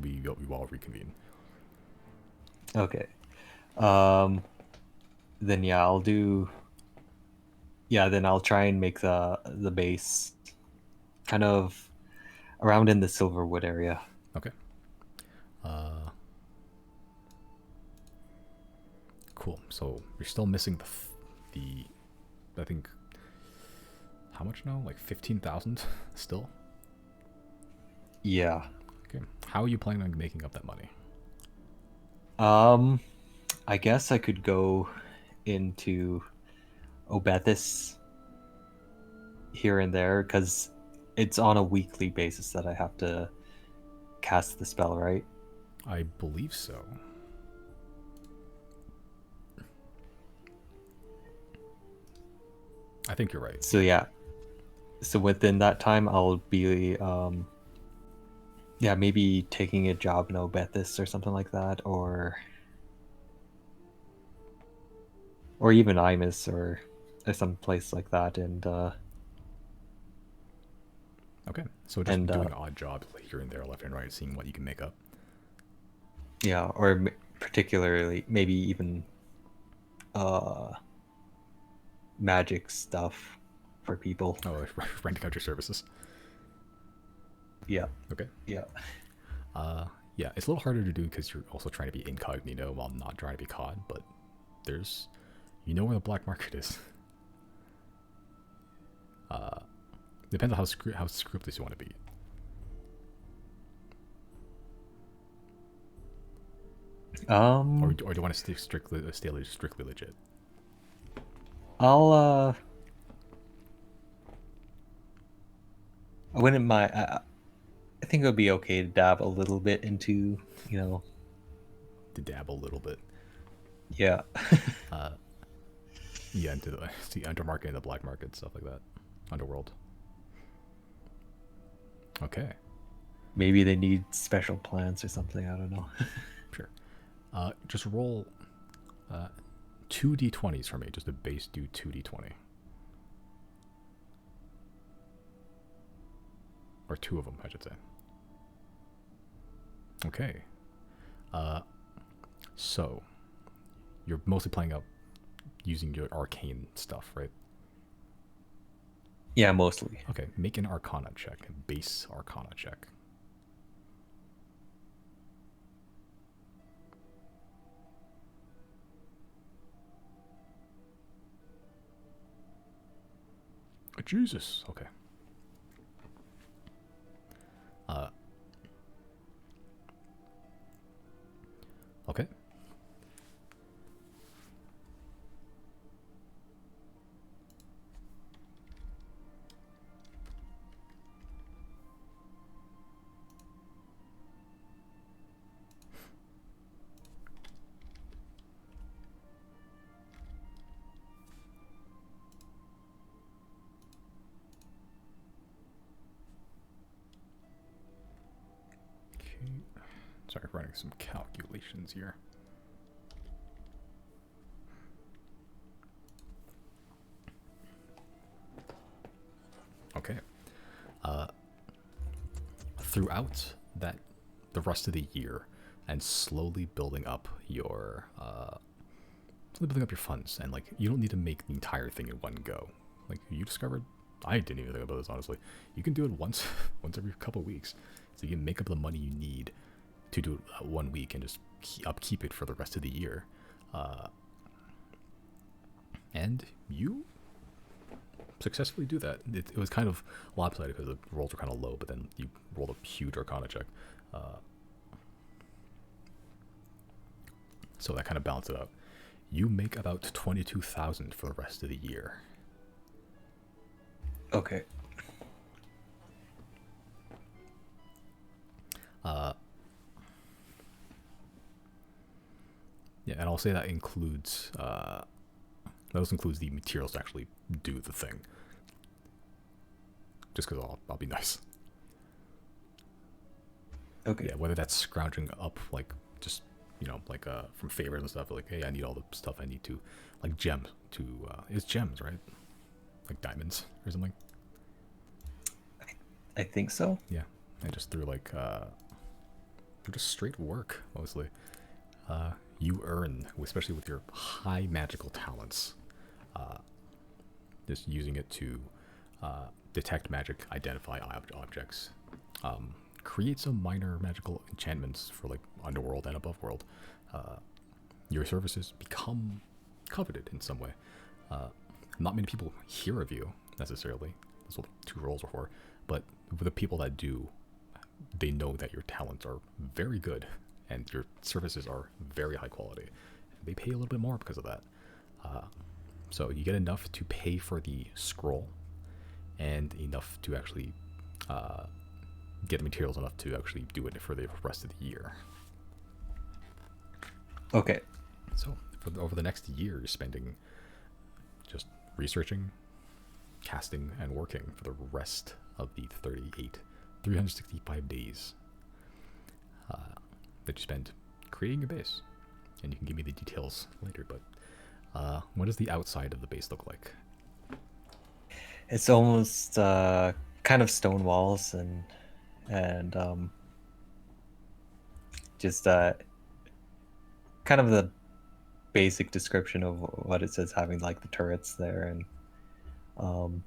we all reconvene. Okay. Then yeah, I'll do. Yeah, then I'll try and make the base kind of around in the Silverwood area. Okay. Cool. So you're still missing the I think, how much now? Like 15,000 still? Yeah. Okay. How are you planning on making up that money? I guess I could go into Obethys here and there because it's on a weekly basis that I have to cast the spell, right? I believe so. I think you're right. So yeah. So within that time, I'll be Yeah, maybe taking a job in Obethis or something like that, or even Imus or some place like that, Okay, so just and doing odd jobs here and there, left and right, seeing what you can make up. yeah, or particularly maybe even uh magic stuff for people. Oh, renting out your services. Yeah, Okay. yeah. Yeah, it's a little harder to do because you're also trying to be incognito while not trying to be caught, but there's, you know where the black market is. Depends on how scrupulous you want to be. Or do you want to stay strictly legit? I'll I wouldn't mind. I think it would be okay to dab a little bit into, To dabble a little bit. yeah. Yeah, into the undermarket and the black market, stuff like that. Underworld. Okay, Maybe they need special plans or something. I don't know. sure. Just roll 2d20s for me, just a base do 2d20. Or two of them, I should say. Okay. So, you're mostly playing up using your arcane stuff, right? Yeah, mostly. Okay, make an arcana check, a base arcana check. Jesus. Okay. Okay. Sorry, running some calculations here. Okay. Throughout the rest of the year, and slowly building up your funds, and like you don't need to make the entire thing in one go. Like you discovered, I didn't even think about this honestly. You can do it once, once every couple of weeks, so you can make up the money you need to do it 1 week and just upkeep it for the rest of the year. And you successfully do that. It was kind of lopsided because the rolls were kind of low, but then you rolled a huge arcana check. So that kind of balanced it out. You make about 22,000 for the rest of the year. Okay. Yeah, and I'll say that includes the materials to actually do the thing. Just because I'll be nice. Okay. Yeah, whether that's scrounging up like just like from favors and stuff, like hey, I need all the stuff I need to, like gems to it's gems, right? Like diamonds or something. I think so. Yeah, I just through like through just straight work mostly. You earn, especially with your high magical talents, just using it to detect magic, identify objects, create some minor magical enchantments for like underworld and above world. Your services become coveted in some way. Not many people hear of you necessarily. That's what 2 roles are for. But for the people that do, they know that your talents are very good and your services are very high quality. They pay a little bit more because of that. So you get enough to pay for the scroll and enough to actually get the materials enough to actually do it for the rest of the year. Okay. So over the next year, you're spending just researching, casting, and working for the rest of the 365 days. that you spend creating your base. And you can give me the details later, but what does the outside of the base look like? It's almost kind of stone walls and just kind of the basic description of what it says, having like the turrets there, and um,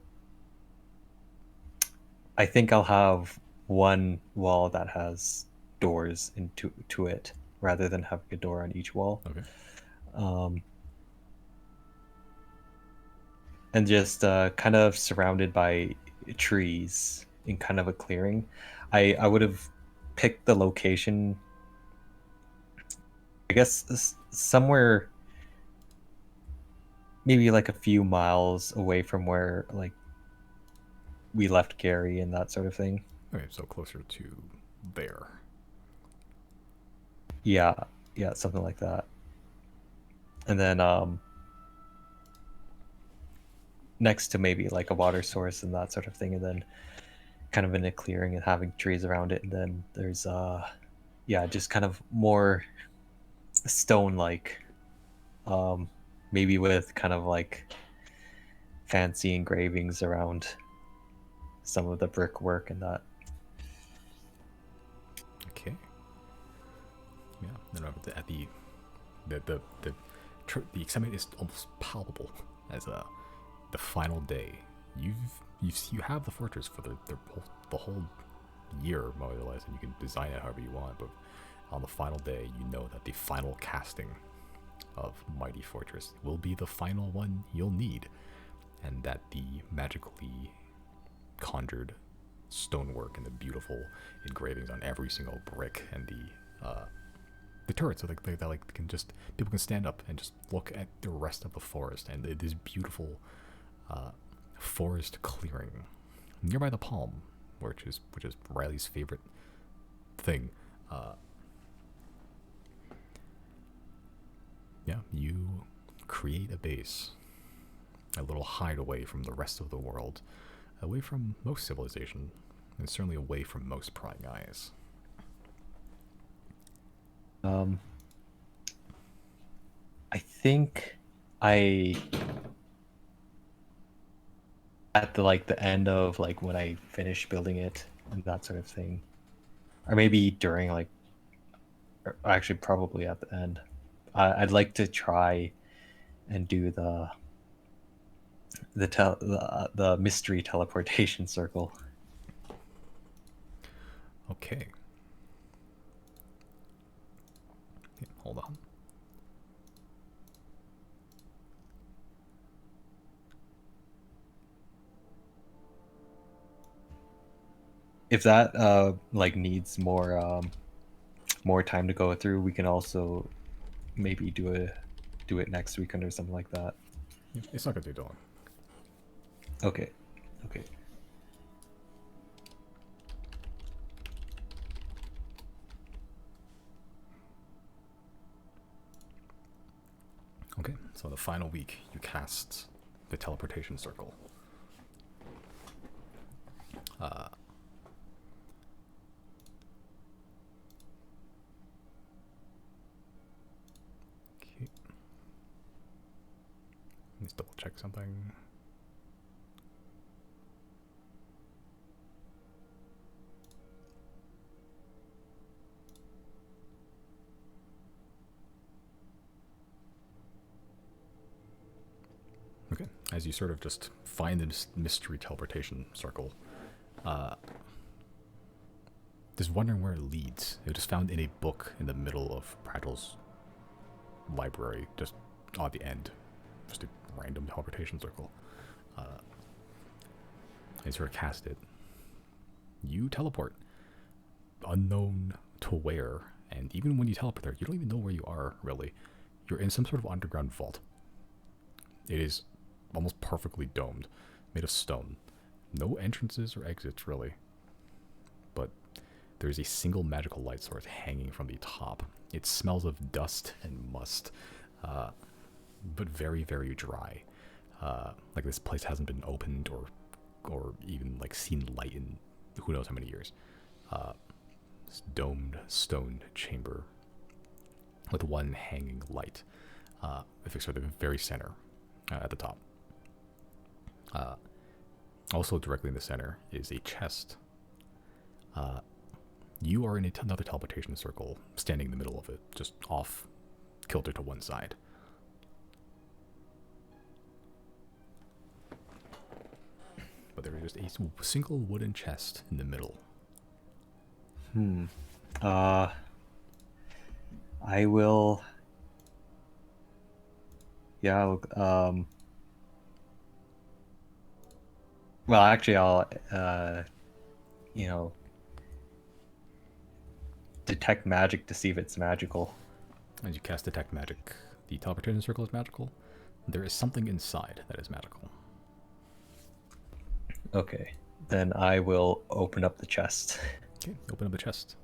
I think I'll have one wall that has doors into to it rather than having a door on each wall. Okay. Um, and just kind of surrounded by trees in kind of a clearing. I would have picked the location, I guess, somewhere maybe like a few miles away from where like we left Gary and that sort of thing. Okay, so closer to there. Yeah, yeah, something like that. And then next to maybe like a water source and that sort of thing, and then kind of in a clearing and having trees around it, and then there's yeah, just kind of more stone like, maybe with kind of like fancy engravings around some of the brickwork and that. Okay. Yeah. Then at the excitement is almost palpable as the final day. You have the fortress for the whole year more or less, and you can design it however you want. But on the final day, you know that the final casting of Mighty Fortress will be the final one you'll need, and that the magically conjured stonework and the beautiful engravings on every single brick and the turrets, so that like can just people can stand up and just look at the rest of the forest and this beautiful forest clearing nearby the palm, which is Riley's favorite thing. Yeah, you create a base, a little hideaway from the rest of the world, away from most civilization, and certainly away from most prying eyes. Um, I think I at the like the end of like when I finish building it and that sort of thing, or maybe during like, or actually probably at the end, I'd like to try and do the mystery teleportation circle. Okay. Yeah, hold on. If that like needs more time to go through, we can also maybe do it next weekend or something like that. It's not gonna take long. Okay. Okay. Okay, so the final week, you cast the teleportation circle. Uh, okay. Let's double check something. Okay, as you sort of just find this mystery teleportation circle, just wondering where it leads. It was found in a book in the middle of Prattle's library, just on the end. Just a random teleportation circle. I sort of cast it. You teleport, unknown to where, and even when you teleport there, you don't even know where you are, really. You're in some sort of underground vault. It is almost perfectly domed, made of stone. No entrances or exits, really. But there's a single magical light source hanging from the top. It smells of dust and must, but very, very dry. Like this place hasn't been opened or even like seen light in who knows how many years. This domed stone chamber with one hanging light affixed at the very center at the top. Also, directly in the center is a chest. You are in another teleportation circle, standing in the middle of it, just off kilter to one side. But there is just a single wooden chest in the middle. I will. Yeah. Well, actually, I'll. You know, detect magic to see if it's magical. As you cast Detect Magic, the teleportation circle is magical. There is something inside that is magical. Okay, then I will open up the chest. Okay, open up the chest.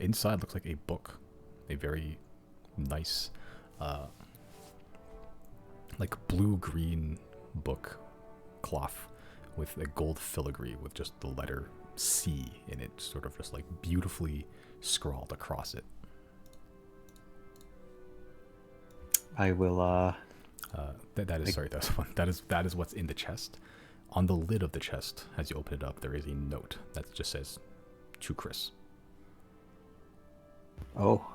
Inside looks like a book, a very nice, like blue-green book cloth with a gold filigree with just the letter C in it, sort of just like beautifully scrawled across it. I will. That is what's in the chest. On the lid of the chest, as you open it up, there is a note that just says, "To Chrys." Oh.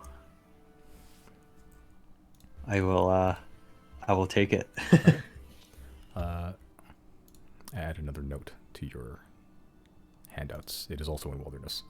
I will take it. Add another note to your handouts. It is also in Wilderness.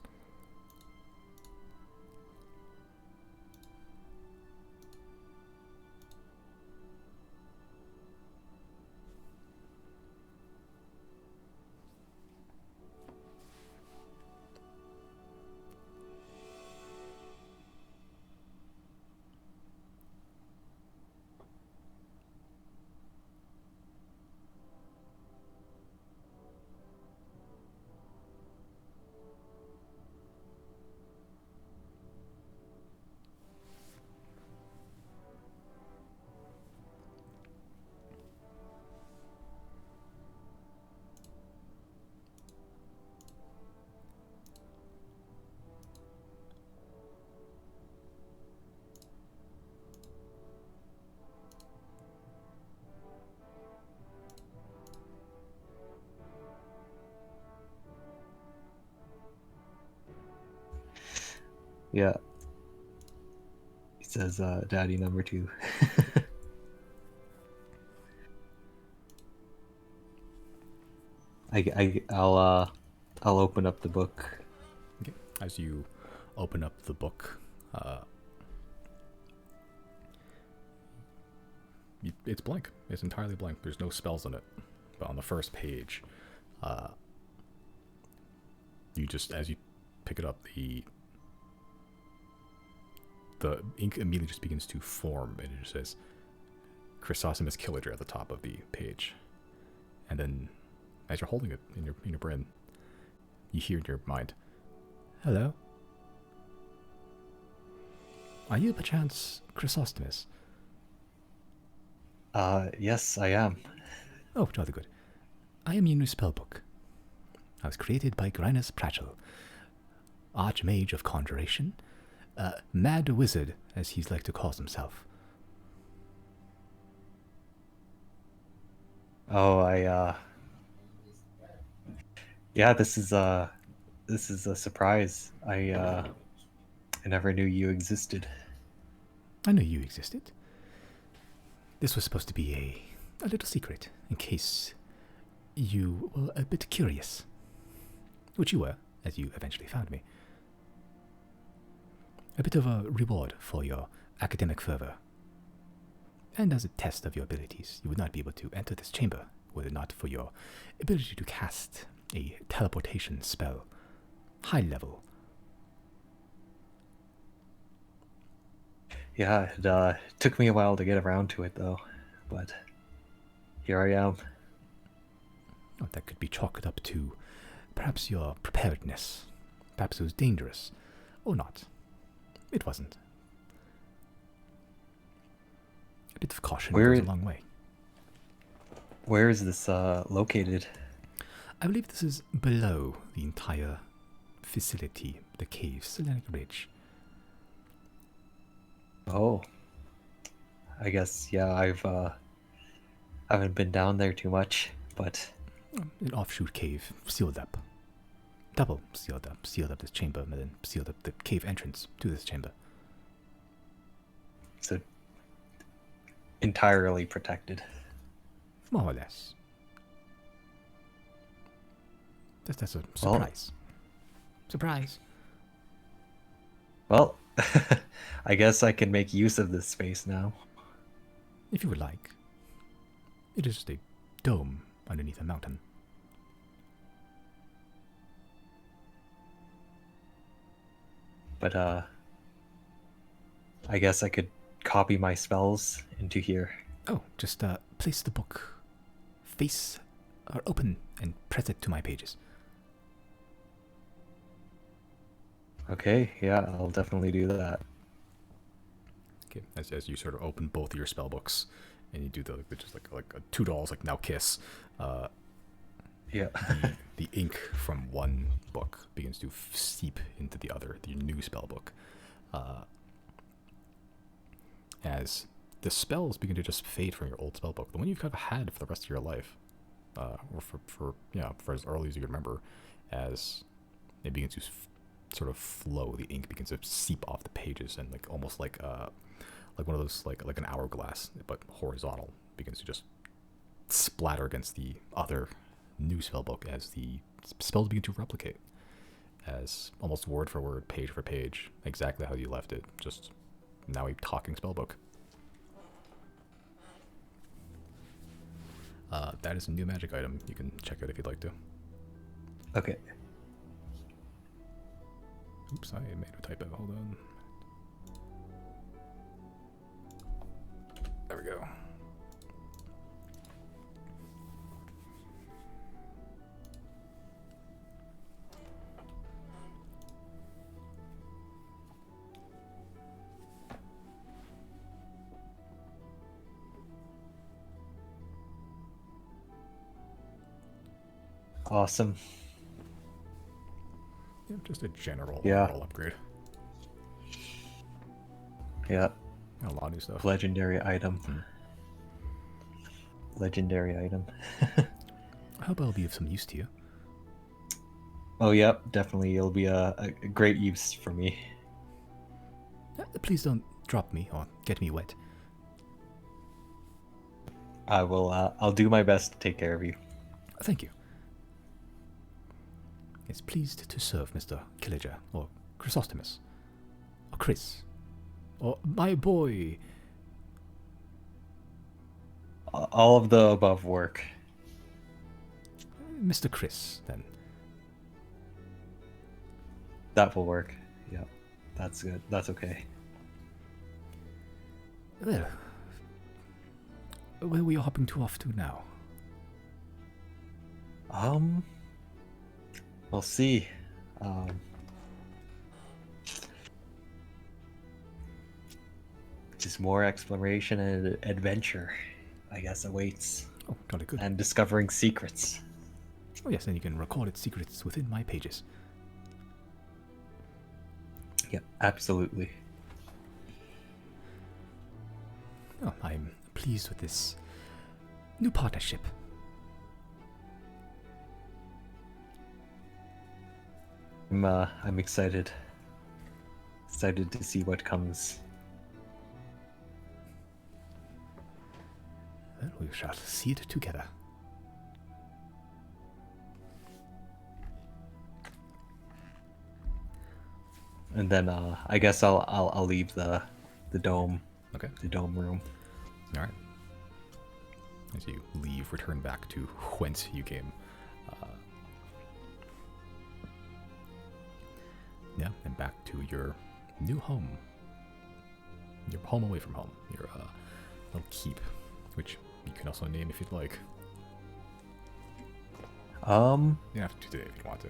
Yeah. He says, "Daddy number 2." I'll open up the book. Okay. As you open up the book, it's blank. It's entirely blank. There's no spells in it. But on the first page, you just, as you pick it up, the ink immediately just begins to form, and it just says Chrysostomus Killager at the top of the page. And then, as you're holding it in your brain, you hear in your mind, "Hello? Are you perchance Chrysostomus?" Yes, I am. "Oh, jolly good. I am your new spellbook. I was created by Grinus Pratchell, Archmage of Conjuration, Mad Wizard, as he's like to call himself." Oh, yeah, this is a surprise. I never knew you existed. "I knew you existed. This was supposed to be a little secret, in case you were a bit curious. Which you were, as you eventually found me. A bit of a reward for your academic fervor. And as a test of your abilities, you would not be able to enter this chamber were it not for your ability to cast a teleportation spell. High level." Yeah, it took me a while to get around to it, though. But here I am. Oh, that could be chalked up to perhaps your preparedness. Perhaps it was dangerous. Or not. It wasn't. A bit of caution goes a long way. Where is this located? I believe this is below the entire facility, the cave, Selenic Ridge. Oh, I guess yeah. Haven't been down there too much, but An offshoot cave, sealed up. Double sealed up. Sealed up this chamber, and then sealed up the cave entrance to this chamber. so entirely protected. More or less. That's a Well, surprise. Surprise. well, I guess I can make use of this space now. If you would like. It is just a dome underneath a mountain. But I guess I could copy my spells into here. Oh, just place the book face or open and press it to my pages. Okay, yeah, I'll definitely do that. Okay, as you sort of open both of your spell books, and you do the just like $2 like now kiss. Yeah. The ink from one book begins to seep into the other, the new spell book, as the spells begin to just fade from your old spell book, the one you've kind of had for the rest of your life, or for as early as you can remember, as it begins to sort of flow. The ink begins to seep off the pages, and like almost like one of those like an hourglass, but horizontal, begins to just splatter against the other new spellbook as the spells begin to replicate, as almost word for word, page for page, exactly how you left it. Just now a talking spellbook. That is a new magic item. You can check it if you'd like to. Okay. Oops, I made a typo. Hold on. There we go. Awesome. Yeah, just a general Yeah. overall upgrade. Yeah. A lot of new stuff. Legendary item. Legendary item. I hope I'll be of some use to you. Oh, yep, definitely. It'll be a great use for me. Please don't drop me or get me wet. I will. I'll do my best to take care of you. Thank you. It's pleased to serve, Mr. Killager, or Chrysostomus, or Chrys, or my boy. All of the above work. Mr. Chrys, then. That will work. Yeah, that's good. That's okay. Well, where were you hopping to off to now? We'll see. Just more exploration and adventure, I guess, awaits. Oh, jolly good. And discovering secrets. Oh yes, and you can record its secrets within my pages. Yep, absolutely. Oh, I'm pleased with this new partnership. I'm excited. Excited to see what comes. Well, we shall see it together. And then I guess I'll leave the dome. Okay. The dome room. All right. As you leave, return back to whence you came. Yeah, and back to your new home. Your home away from home. Your little keep, which you can also name if you'd like. You don't have to today if you want to.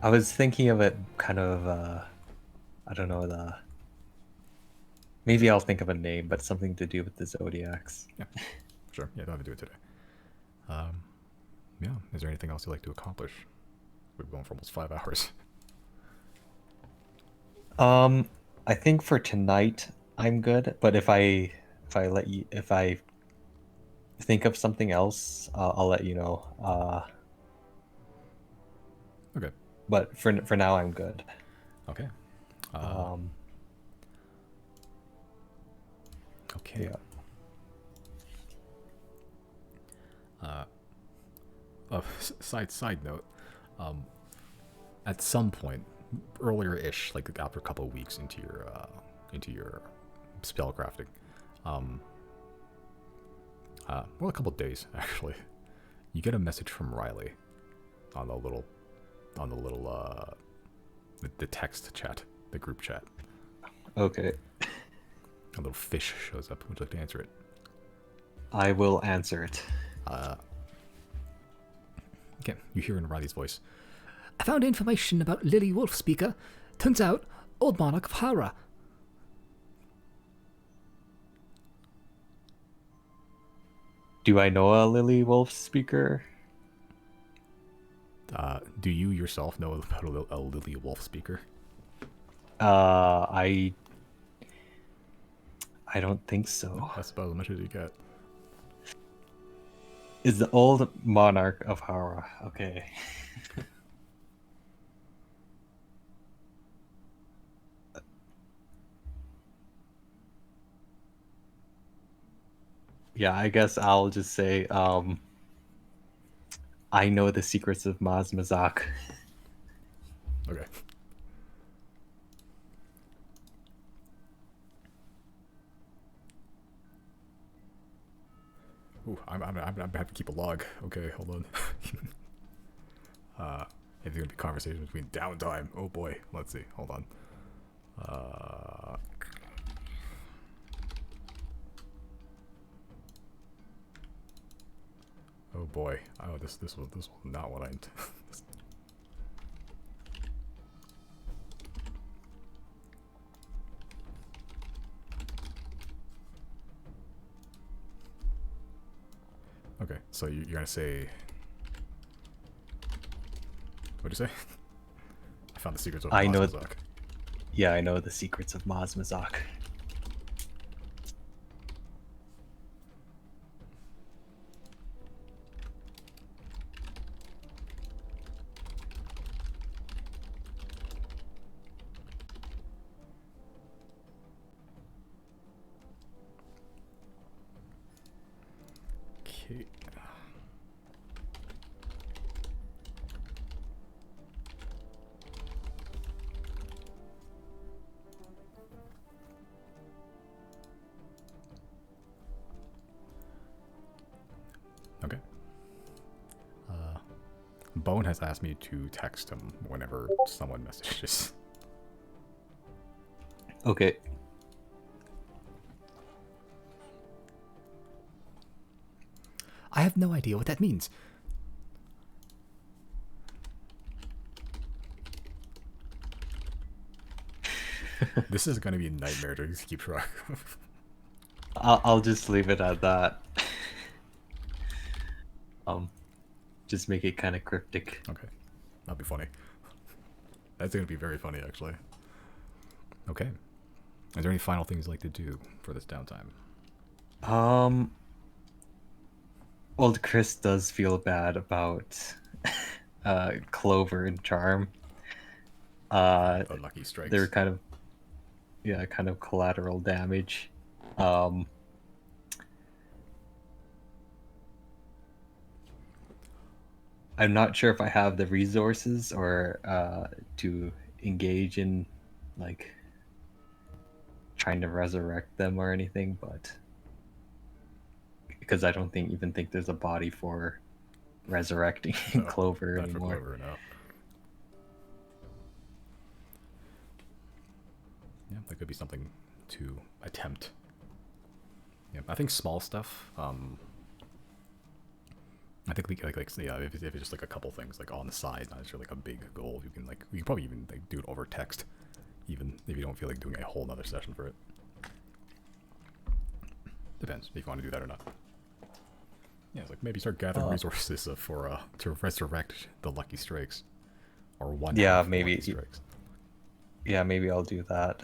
I was thinking of it kind of, I don't know, maybe I'll think of a name, but something to do with the Zodiacs. Yeah, sure. Yeah, don't have to do it today. Yeah, is there anything else you'd like to accomplish We've been going for almost 5 hours. I think for tonight I'm good, but if I think of something else, I'll let you know. Okay. But for now I'm good. Okay. Okay. Yeah. Side note, at some point earlier-ish, like after a couple of weeks into your spell crafting, well, a couple of days actually, you get a message from Riley on the text chat, the group chat. Okay. A little fish shows up. Would you like to answer it? I will answer it. Okay, you hear in Riley's voice. I found information about Lily Wolfspeaker. Turns out, old monarch of Hara. Do I know a Lily Wolf speaker? Do you yourself know about a Lily Wolf speaker? I don't think so. That's about as much as you get. Is the old monarch of Hara. Okay. Yeah, I guess I'll just say, I know the secrets of Maz Mazak. Okay. Ooh, I'm gonna have to keep a log. Okay, hold on. If there's gonna be conversation between Downtime. Oh boy, let's see. Hold on. Oh boy. Oh, this was not what I. Okay, so you're gonna say. What'd you say? I found the secrets of I know. Mazazak. Yeah, I know the secrets of Maz Mazak. Okay. Okay. Bone has asked me to text him whenever someone messages. Okay. I have no idea what that means. This is gonna be a nightmare to keep track of. I'll just leave it at that. Just make it kind of cryptic. Okay. That'd be funny. That's gonna be very funny, actually. Okay. Is there any final things you'd like to do for this downtime? Well, Chris does feel bad about Clover and Charm. The lucky strikes. They're kind of collateral damage. I'm not sure if I have the resources or to engage in like trying to resurrect them or anything, but because I don't even think there's a body for resurrecting No, Clover not for anymore. Clover, no. Yeah, that could be something to attempt. Yeah, I think small stuff. I think yeah, if it's just like a couple things like on the side, not necessarily like a big goal. You can probably even like do it over text, even if you don't feel like doing a whole nother session for it. Depends if you want to do that or not. Yeah, it's like maybe start gathering resources to resurrect the lucky strikes. or one Yeah, half maybe. lightning strikes. Yeah, maybe I'll do that.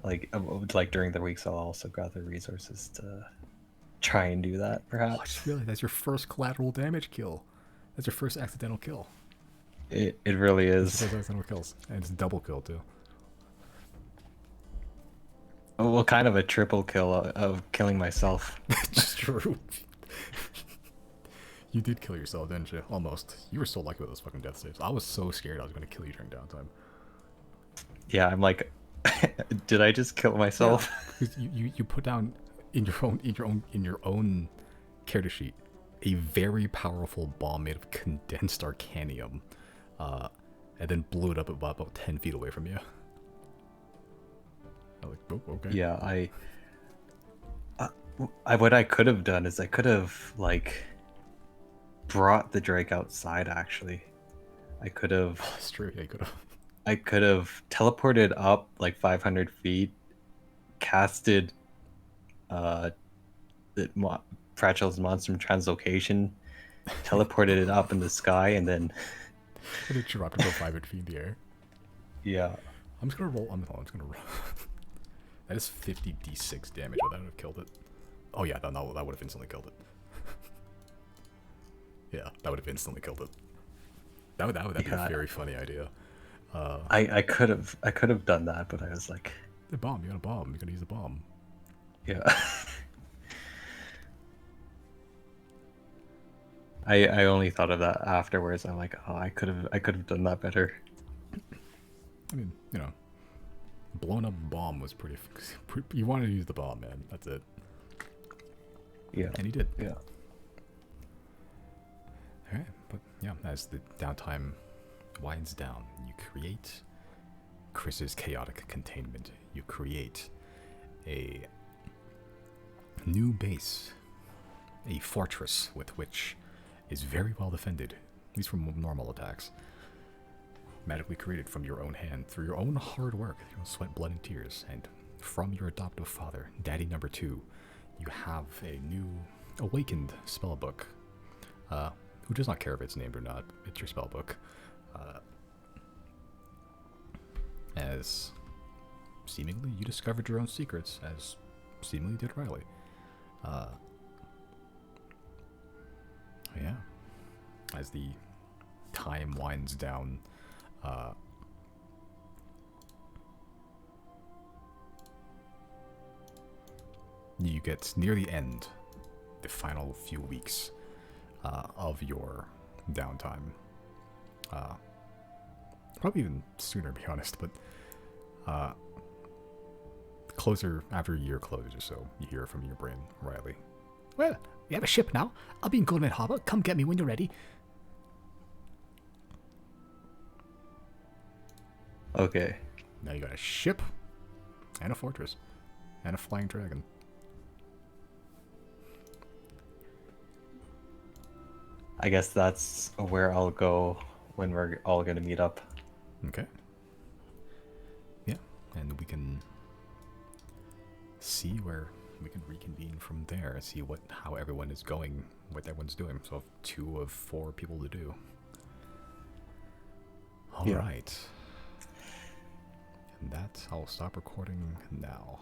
Like during the weeks, I'll also gather resources to try and do that, Oh, I perhaps. just realized that's your first collateral damage kill. That's your first accidental kill. It really That's your is. first accidental kills, and it's a double kill too. Well, kind of a triple kill of killing myself. It's true. You did kill yourself, didn't you? Almost. You were so lucky with those fucking death saves. I was so scared I was gonna kill you during downtime. Yeah, I'm like, did I just kill myself? Because you put down in your own character sheet a very powerful bomb made of condensed arcanium, and then blew it up about 10 feet away from you. I was like, oh, okay. Yeah, what I could have done is I could have like brought the Drake outside. Actually, I could have. That's true. Yeah, you could have. I could have teleported up like 500 feet, casted Fragile Monstrum Translocation, teleported it up in the sky, and then And it dropped about 500 feet in the air. yeah. I'm just gonna roll. I'm just gonna roll. That is 50 d6 damage. Would that have killed it? Oh yeah, that would have instantly killed it. Yeah, that would have instantly killed it. That'd be a very funny idea. I could have done that, but I was like, The bomb. You got a bomb. You gotta use the bomb. yeah. I only thought of that afterwards. I'm like, oh, I could have done that better. I mean, blown up bomb was pretty. You wanted to use the bomb, man. That's it. Yeah. And he did. Yeah. Alright, but yeah, as the downtime winds down, you create Chrys's chaotic containment. You create a new base, a fortress with which is very well defended, at least from normal attacks. Magically created from your own hand, through your own hard work, your own sweat, blood, and tears, and from your adoptive father, Daddy Number 2, you have a new awakened spellbook. Who does not care if it's named or not? It's your spellbook. As seemingly you discovered your own secrets, as seemingly did Riley. Yeah. As the time winds down, you get near the end, the final few weeks of your downtime. Probably even sooner, to be honest, but closer, after a year closes or so, you hear from your brain, Riley. Well, we have a ship now. I'll be in Golden Harbor. Come get me when you're ready. Okay. Now you got a ship, and a fortress, and a flying dragon. I guess that's where I'll go when we're all gonna meet up. Okay. Yeah, and we can see where we can reconvene from there. See how everyone is going, what everyone's doing. So 2 of 4 people to do. All right. And I'll stop recording now.